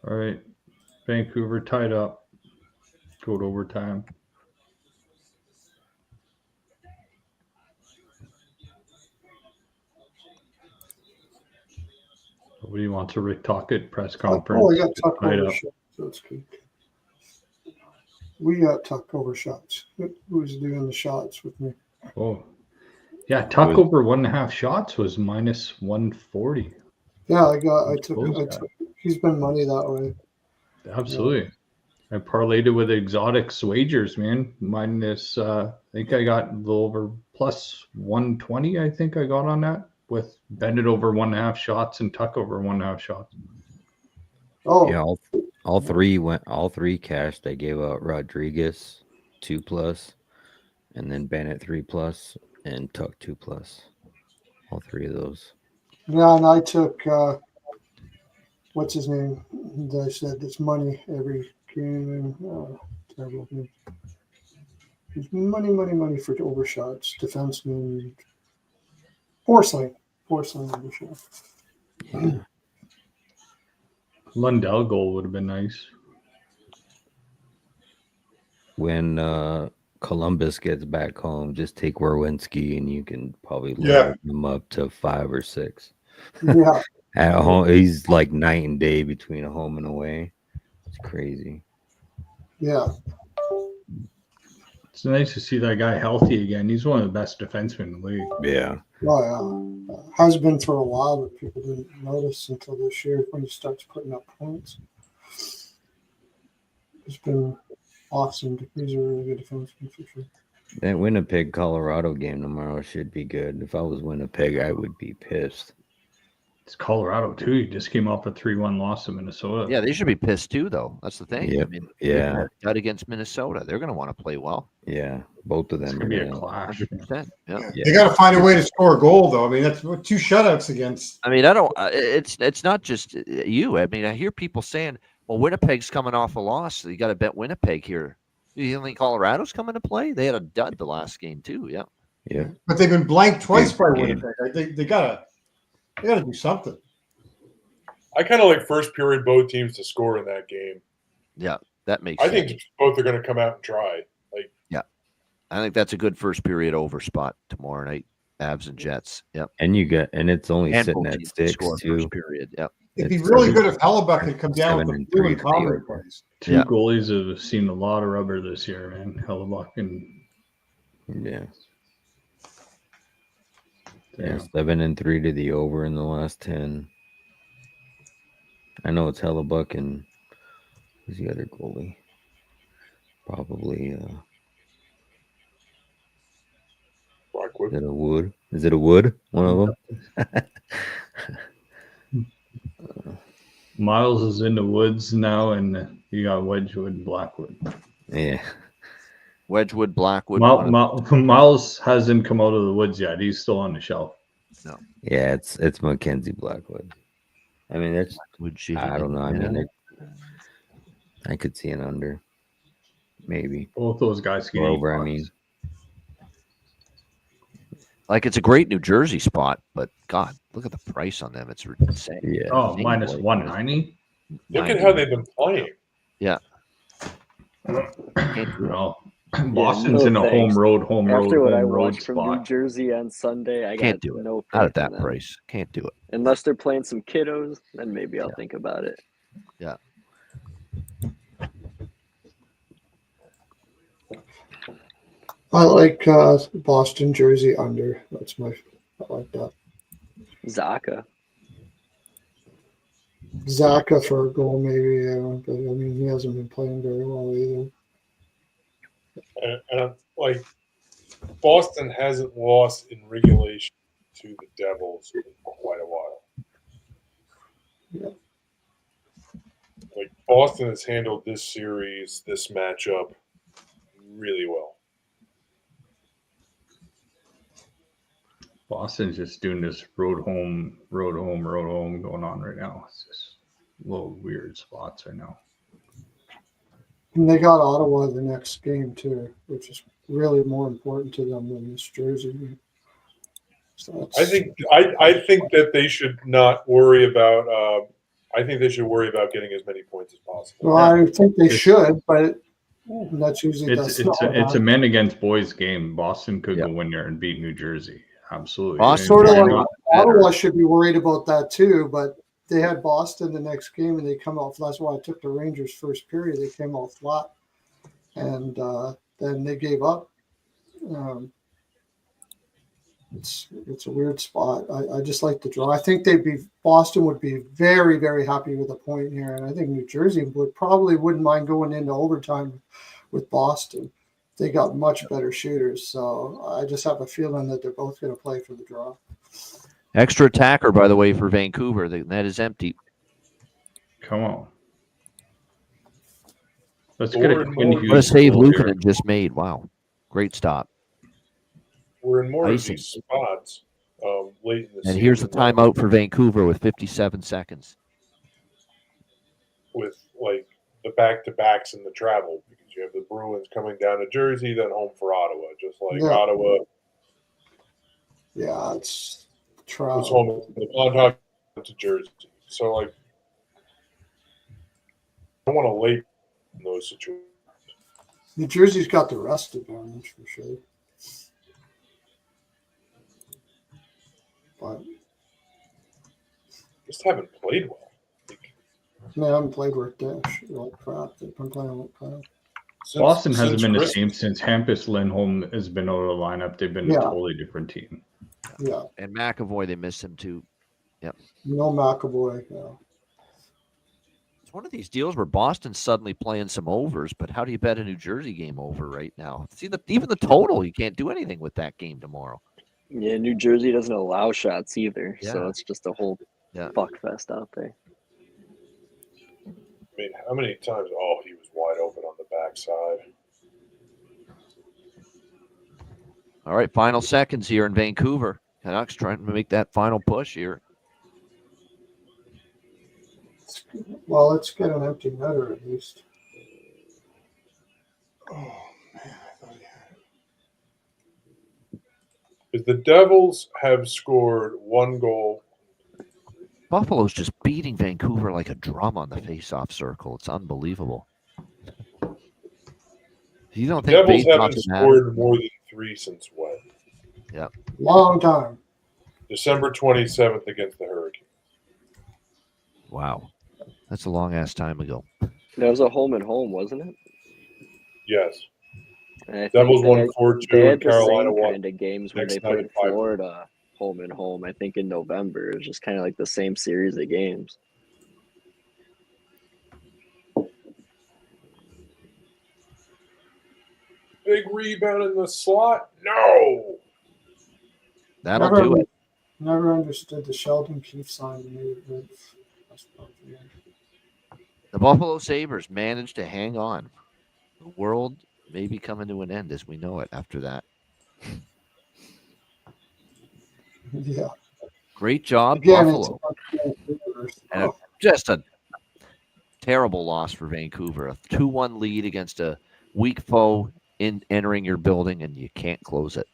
All right. Vancouver tied up. Go to overtime. Nobody wants a Rick Tocchet press conference. Oh, I got Tuck Tied over up. shots. That's good. We got Tuck over shots. Who's doing the shots with me? Oh, yeah. Tuck over 1.5 shots was minus 140. Yeah, I took. He's been money that way. Absolutely. I parlayed it with exotics wagers, man. Minus, I think I got a little over plus 120. I think I got on that with Bennett over 1.5 shots and Tuck over 1.5 shots. Oh, Yeah, all three cashed. I gave out Rodriguez 2+, and then Bennett 3+, and Tuck 2+. All 3 of those. yeah, and I took. What's his name? I said it's money every game. Terrible thing. It's money for overshots. Defenseman. Porcelain overshot. Yeah. Lundell goal would have been nice. When Columbus gets back home, just take Werwinski and you can probably load him up to 5 or 6. Yeah. At home, he's like night and day between a home and away. It's crazy. Yeah. It's nice to see that guy healthy again. He's one of the best defensemen in the league. Yeah. Oh, yeah. Has been for a while, but people didn't notice until this year when he starts putting up points. It's been awesome. He's a really good defenseman for sure. That Winnipeg Colorado game tomorrow should be good. If I was Winnipeg, I would be pissed. It's Colorado too. He just came off a 3-1 loss to Minnesota. Yeah, they should be pissed too, though. That's the thing. Yep. I mean, Yeah. got against Minnesota. They're going to want to play well. Yeah, both of them. It's gonna be a clash. 100%. Yeah. They got to find a way to score a goal, though. I mean, that's 2 shutouts against. I mean, I don't. It's not just you. I mean, I hear people saying, "Well, Winnipeg's coming off a loss, so you got to bet Winnipeg here." You think Colorado's coming to play? They had a dud the last game too. Yeah. Yeah. But they've been blanked twice by Winnipeg. They gotta do something. I kind of like first period both teams to score in that game. Yeah, that makes I sense. think both are going to come out and try. Like, yeah, I think that's a good first period over spot tomorrow night. Avs and Jets. Yep. And it's only And sitting both at teams to 6 score too. first period. Yep. It'd be really good if Hellebuck could come down with the blue and Comrie plays. Two goalies have seen a lot of rubber this year, man. Hellebuck and Yeah, 7-3 to the over in the last 10. I know it's Hellebuck and who's the other goalie? Probably Blackwood. Is it a Wood? Is it a Wood? One of them. Miles is in the Woods now, and you got Wedgwood and Blackwood. Yeah. Wedgwood, Blackwood. Miles hasn't come out of the woods yet. He's still on the shelf. No. Yeah, it's Mackenzie Blackwood. I mean, it's. I don't know. I mean, I could see an under, maybe. Both those guys can or eat over. I bucks. mean, Like, it's a great New Jersey spot, but God, look at the price on them. It's insane. Yeah. Oh, minus 190. Look at how they've been playing. Yeah. No. Boston's in a home road After what I watched spot. from New Jersey on Sunday, I Can't got do it. no Not at faith in that them. price. Can't do it. Unless they're playing some kiddos, then maybe I'll think about it. Yeah. I like Boston Jersey under. I like that. Zaka. Zaka for a goal, maybe. Yeah, but I mean, he hasn't been playing very well either. And like Boston hasn't lost in regulation to the Devils in quite a while. Yeah. Like Boston has handled this series, this matchup really well. Boston's just doing this road home going on right now. It's just little weird spots right now. And they got Ottawa the next game too, which is really more important to them than this Jersey game. So I think that they should not worry about. I think they should worry about getting as many points as possible. Well, I think they should, but that's usually It's a men against boys game. Boston could go in there and beat New Jersey. Absolutely. Sort of like Ottawa should be worried about that too, but they had Boston the next game and they come out. That's why I took the Rangers first period. They came out flat, and then they gave up. It's a weird spot. I just like the draw. I think Boston would be very, very happy with a point here, and I think New Jersey wouldn't mind going into overtime with Boston. They got much better shooters, so I just have a feeling that they're both going to play for the draw. Extra attacker, by the way, for Vancouver. The net is empty. Come on. Let's get a Quinn Hughes What a save goal here. Luukkonen just made. Wow. Great stop. We're in more Icing. of these spots late in the season. And here's the timeout for Vancouver with 57 seconds. With like the back-to-backs and the travel, because you have the Bruins coming down to Jersey, then home for Ottawa, just like Ottawa. Yeah, it's was travel. home the Montauk to Jersey. So like, I don't want to late in those situations. New Jersey's got the rest advantage for sure. But Just haven't played well. they haven't played with Dash like crap. They've been playing like crap. Boston hasn't been the Christmas. same since Hampus Lindholm has been out of the lineup. They've been a totally different team. Yeah. And McAvoy, they miss him too. Yep. No McAvoy. Yeah. It's one of these deals where Boston's suddenly playing some overs, but how do you bet a New Jersey game over right now? See, even the total, you can't do anything with that game tomorrow. Yeah, New Jersey doesn't allow shots either, so Yeah. it's just a whole fuck fest out there. I mean, how many times? Oh, he was wide open on the backside. All right, final seconds here in Vancouver. Canucks trying to make that final push here. Well, let's get an empty netter at least. Because the Devils have scored one goal. Buffalo's just beating Vancouver like a drum on the face-off circle. It's unbelievable. You don't The think Devils face-offs haven't matter? scored more than 3 since when? Yeah. Long time. December 27th against the Hurricanes. Wow. That's a long-ass time ago. That was a home and home, wasn't it? Yes. And I Devils think won 4-2 they had and the Carolina same won kind of games when next they night played at 5-2. Florida home and home. I think in November, it was just kind of like the same series of games. Big rebound in the slot? No. That'll do it. Never understood the Sheldon Keefe sign movement. The Buffalo Sabres managed to hang on. The world may be coming to an end as we know it after that. Yeah. Great job, Again, Buffalo. And just a terrible loss for Vancouver. A 2-1 lead against a weak foe in entering your building, and you can't close it.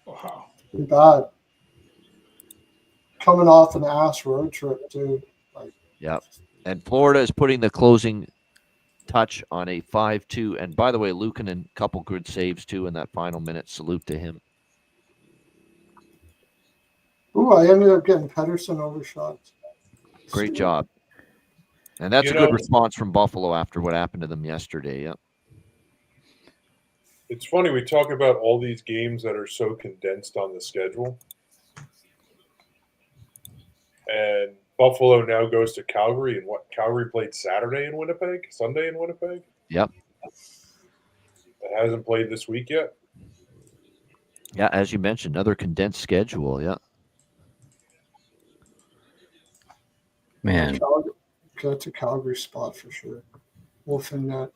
Wow. Bad. Coming off an ass road trip, too. Yep. And Florida is putting the closing touch on a 5-2. And by the way, Luukkonen, a couple good saves, too, in that final minute. Salute to him. Ooh, I ended up getting Pedersen overshot. Great job. And that's a good response from Buffalo after what happened to them yesterday. Yep. It's funny, we talk about all these games that are so condensed on the schedule. And Buffalo now goes to Calgary, and what? Calgary played Saturday in Winnipeg? Sunday in Winnipeg? Yep. It hasn't played this week yet? Yeah, as you mentioned, another condensed schedule. Yeah. Man. That's a Calgary spot for sure. Wolf in that.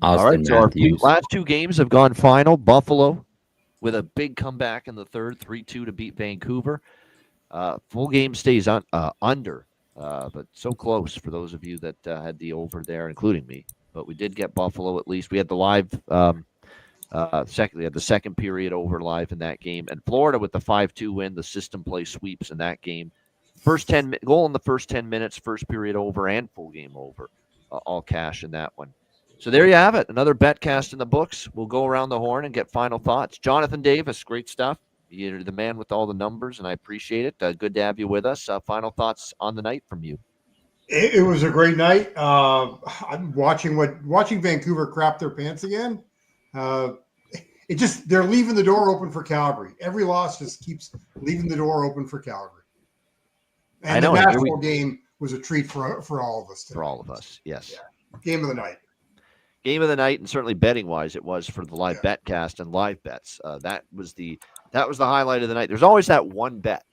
All right, so our last two games have gone final. Buffalo with a big comeback in the third, 3-2 to beat Vancouver. Full game stays on under, but so close for those of you that had the over there, including me. But we did get Buffalo at least. We had the live the second period over live in that game, and Florida with the 5-2 win. The system play sweeps in that game. Goal in the first 10 minutes, first period over, and full game over. All cash in that one. So there you have it. Another Betcast in the books. We'll go around the horn and get final thoughts. Jonathan Davis, great stuff. You're the man with all the numbers, and I appreciate it. Good to have you with us. Final thoughts on the night from you. It was a great night. I'm watching Vancouver crap their pants again. They're leaving the door open for Calgary. Every loss just keeps leaving the door open for Calgary. And the Nashville game was a treat for all of us today. For all of us, yes. Yeah. Game of the night. Game of the night, and certainly betting wise, it was for the live Betcast and live bets. That was the highlight of the night. There's always that one bet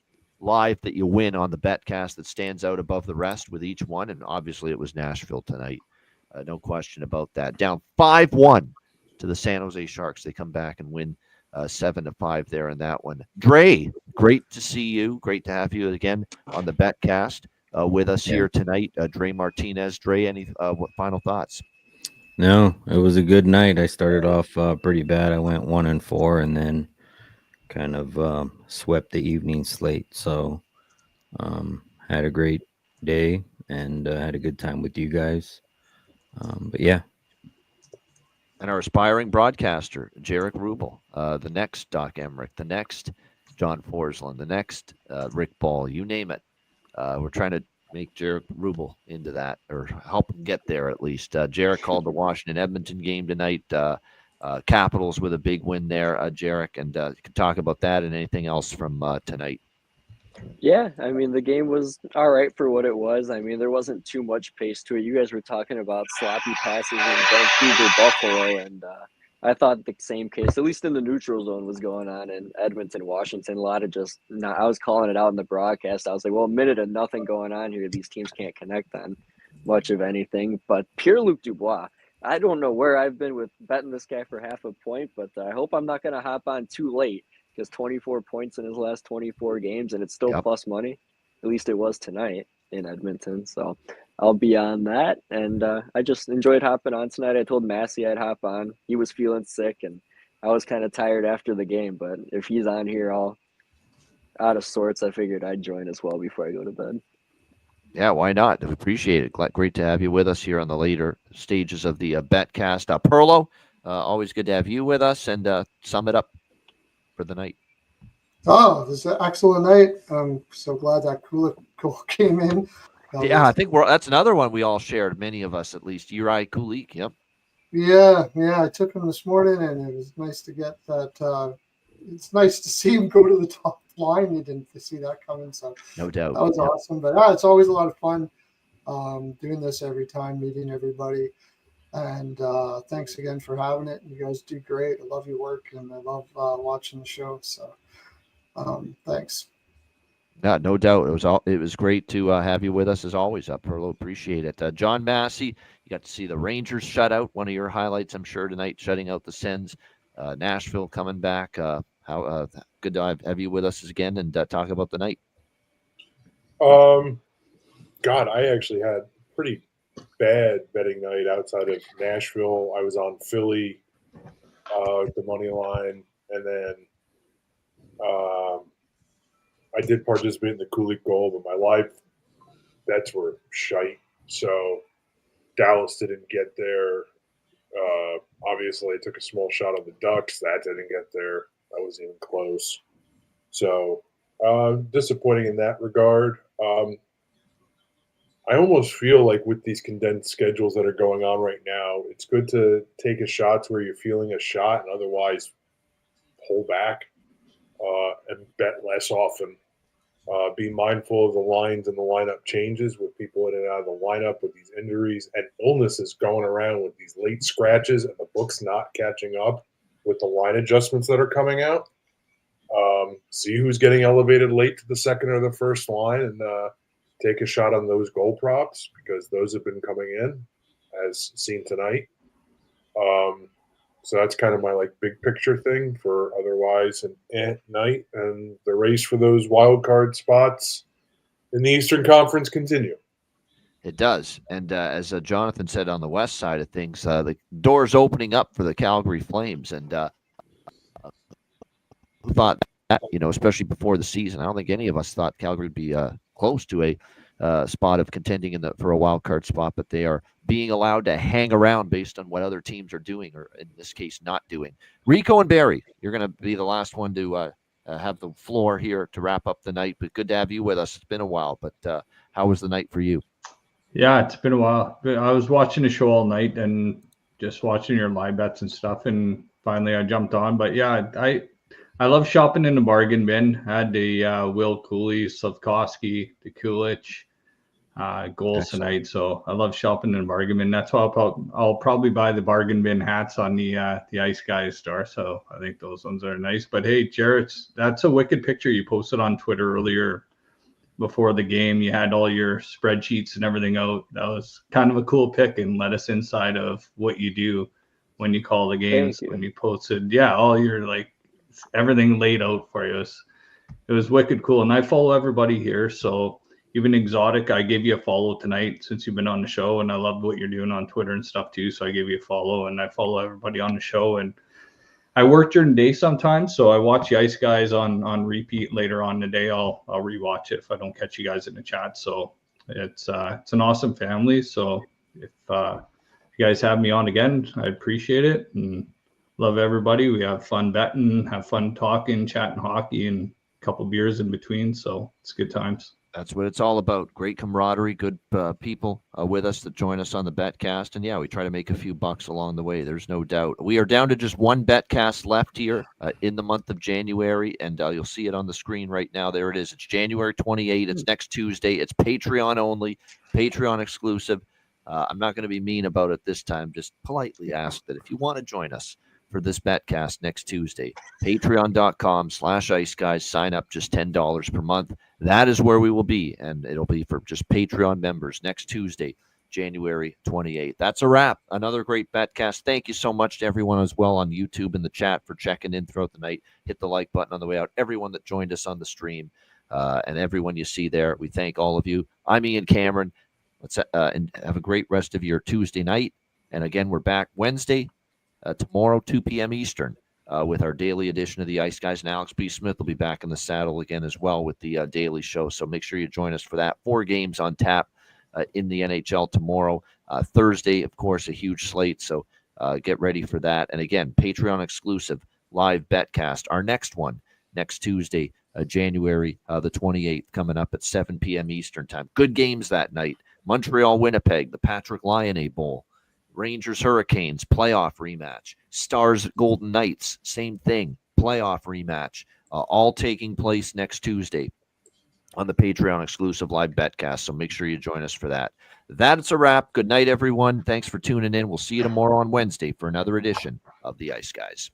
live that you win on the Betcast that stands out above the rest with each one, and obviously it was Nashville tonight. No question about that. Down 5-1 to the San Jose Sharks. They come back and win 7-5 there in that one. Dre, great to see you. Great to have you again on the Betcast with us here tonight. Dre Martinez. Dre, any what final thoughts? No, it was a good night. I started off pretty bad. I went 1-4 and then kind of swept the evening slate. So had a great day and had a good time with you guys. But yeah. And our aspiring broadcaster, Jarek Rubel, the next Doc Emmerich, the next John Forsland, the next Rick Ball, you name it. We're trying to make Jarek Rubel into that, or help him get there at least. Jarek called the Washington-Edmonton game tonight. Capitals with a big win there, Jarek, and you can talk about that and anything else from tonight. Yeah, I mean, the game was all right for what it was. I mean, there wasn't too much pace to it. You guys were talking about sloppy passes in Vancouver, Buffalo, and I thought the same case, at least in the neutral zone, was going on in Edmonton, Washington. A lot of I was calling it out in the broadcast. I was like, well, a minute of nothing going on here. These teams can't connect on much of anything. But Pierre-Luc Dubois, I don't know where I've been with betting this guy for half a point, but I hope I'm not going to hop on too late. Because 24 points in his last 24 games, and it's still plus money. At least it was tonight in Edmonton. So I'll be on that. And I just enjoyed hopping on tonight. I told Massey I'd hop on. He was feeling sick, and I was kind of tired after the game. But if he's on here all out of sorts, I figured I'd join as well before I go to bed. Yeah, why not? We appreciate it. Great to have you with us here on the later stages of the Betcast. Perlo, always good to have you with us, and sum it up for the night. Oh, this is an excellent night. I'm so glad that Kulik goal came in. Yeah, I think that's another one we all shared, many of us at least. Uri Kulik, yep. Yeah, I took him this morning, and it was nice to get that. It's nice to see him go to the top line. You didn't see that coming, so no doubt. That was awesome. But it's always a lot of fun doing this every time, meeting everybody. And thanks again for having it. You guys do great. I love your work, and I love watching the show. So thanks. Yeah, no doubt. It was great to have you with us as always, Perlo. Appreciate it. John Massey, you got to see the Rangers shut out. One of your highlights, I'm sure, tonight, shutting out the Sens. Nashville coming back. How good to have you with us again and talk about the night. God, I actually had pretty bad betting night outside of Nashville. I was on Philly, the money line, and then I did participate in the Kulik goal, but my live bets were shite. So Dallas didn't get there. Obviously, I took a small shot on the Ducks. That didn't get there. That wasn't even close. So disappointing in that regard. I almost feel like with these condensed schedules that are going on right now, it's good to take a shot where you're feeling a shot and otherwise pull back and bet less often. Be mindful of the lines and the lineup changes with people in and out of the lineup with these injuries and illnesses going around with these late scratches and the books not catching up with the line adjustments that are coming out. See who's getting elevated late to the second or the first line and take a shot on those goal props because those have been coming in as seen tonight. So that's kind of my big picture thing for otherwise an night, and the race for those wild card spots in the Eastern Conference continue. It does, and as Jonathan said on the west side of things, the doors opening up for the Calgary Flames, and who thought that, especially before the season? I don't think any of us thought Calgary would be close to a spot of contending for a wild card spot, but they are being allowed to hang around based on what other teams are doing, or in this case, not doing. Rico and Barry, you're going to be the last one to have the floor here to wrap up the night, but good to have you with us. It's been a while, but how was the night for you? Yeah, it's been a while. I was watching the show all night and just watching your live bets and stuff, and finally I jumped on. But yeah, I love shopping in the bargain bin. I had the Will Cooley, Slavkovsky, the Kulich goals tonight. So I love shopping in the bargain bin. That's why I'll probably buy the bargain bin hats on the Ice Guys store. So I think those ones are nice. But hey, Jarrett, that's a wicked picture you posted on Twitter earlier before the game. You had all your spreadsheets and everything out. That was kind of a cool pic and let us inside of what you do when you call the games. When you posted, all your everything laid out for you. It was wicked cool. And I follow everybody here. So even Exotic, I gave you a follow tonight since you've been on the show, and I loved what you're doing on Twitter and stuff too. So I gave you a follow, and I follow everybody on the show. And I work during the day sometimes, so I watch the Ice Guys on repeat later on in the day. I'll rewatch it if I don't catch you guys in the chat. So it's an awesome family. So if you guys have me on again, I appreciate it and love everybody. We have fun betting, have fun talking, chatting hockey, and a couple beers in between. So it's good times. That's what it's all about. Great camaraderie, good people with us that join us on the Betcast. And we try to make a few bucks along the way. There's no doubt. We are down to just one Betcast left here in the month of January. And you'll see it on the screen right now. There it is. It's January 28th. It's next Tuesday. It's Patreon only, Patreon exclusive. I'm not going to be mean about it this time. Just politely ask that if you want to join us for this Betcast next Tuesday, patreon.com/Ice Guys. Sign up just $10 per month. That is where we will be, and it'll be for just Patreon members next Tuesday, January 28th. That's a wrap. Another great Betcast. Thank you so much to everyone as well on YouTube and the chat for checking in throughout the night. Hit the like button on the way out. Everyone that joined us on the stream and everyone you see there, we thank all of you. I'm Ian Cameron. Let's and have a great rest of your Tuesday night. And again, we're back Wednesday, tomorrow, 2 p.m. Eastern. With our daily edition of the Ice Guys. And Alex B. Smith will be back in the saddle again as well with the daily show. So make sure you join us for that. 4 games on tap in the NHL tomorrow. Thursday, of course, a huge slate. So get ready for that. And again, Patreon exclusive live Betcast. Our next one next Tuesday, January the 28th, coming up at 7 p.m. Eastern time. Good games that night. Montreal, Winnipeg, the Patrick Laine Bowl. Rangers, Hurricanes, playoff rematch. Stars, Golden Knights, same thing, playoff rematch. All taking place next Tuesday on the Patreon exclusive live Betcast. So make sure you join us for that. That's a wrap. Good night, everyone. Thanks for tuning in. We'll see you tomorrow on Wednesday for another edition of the Ice Guys.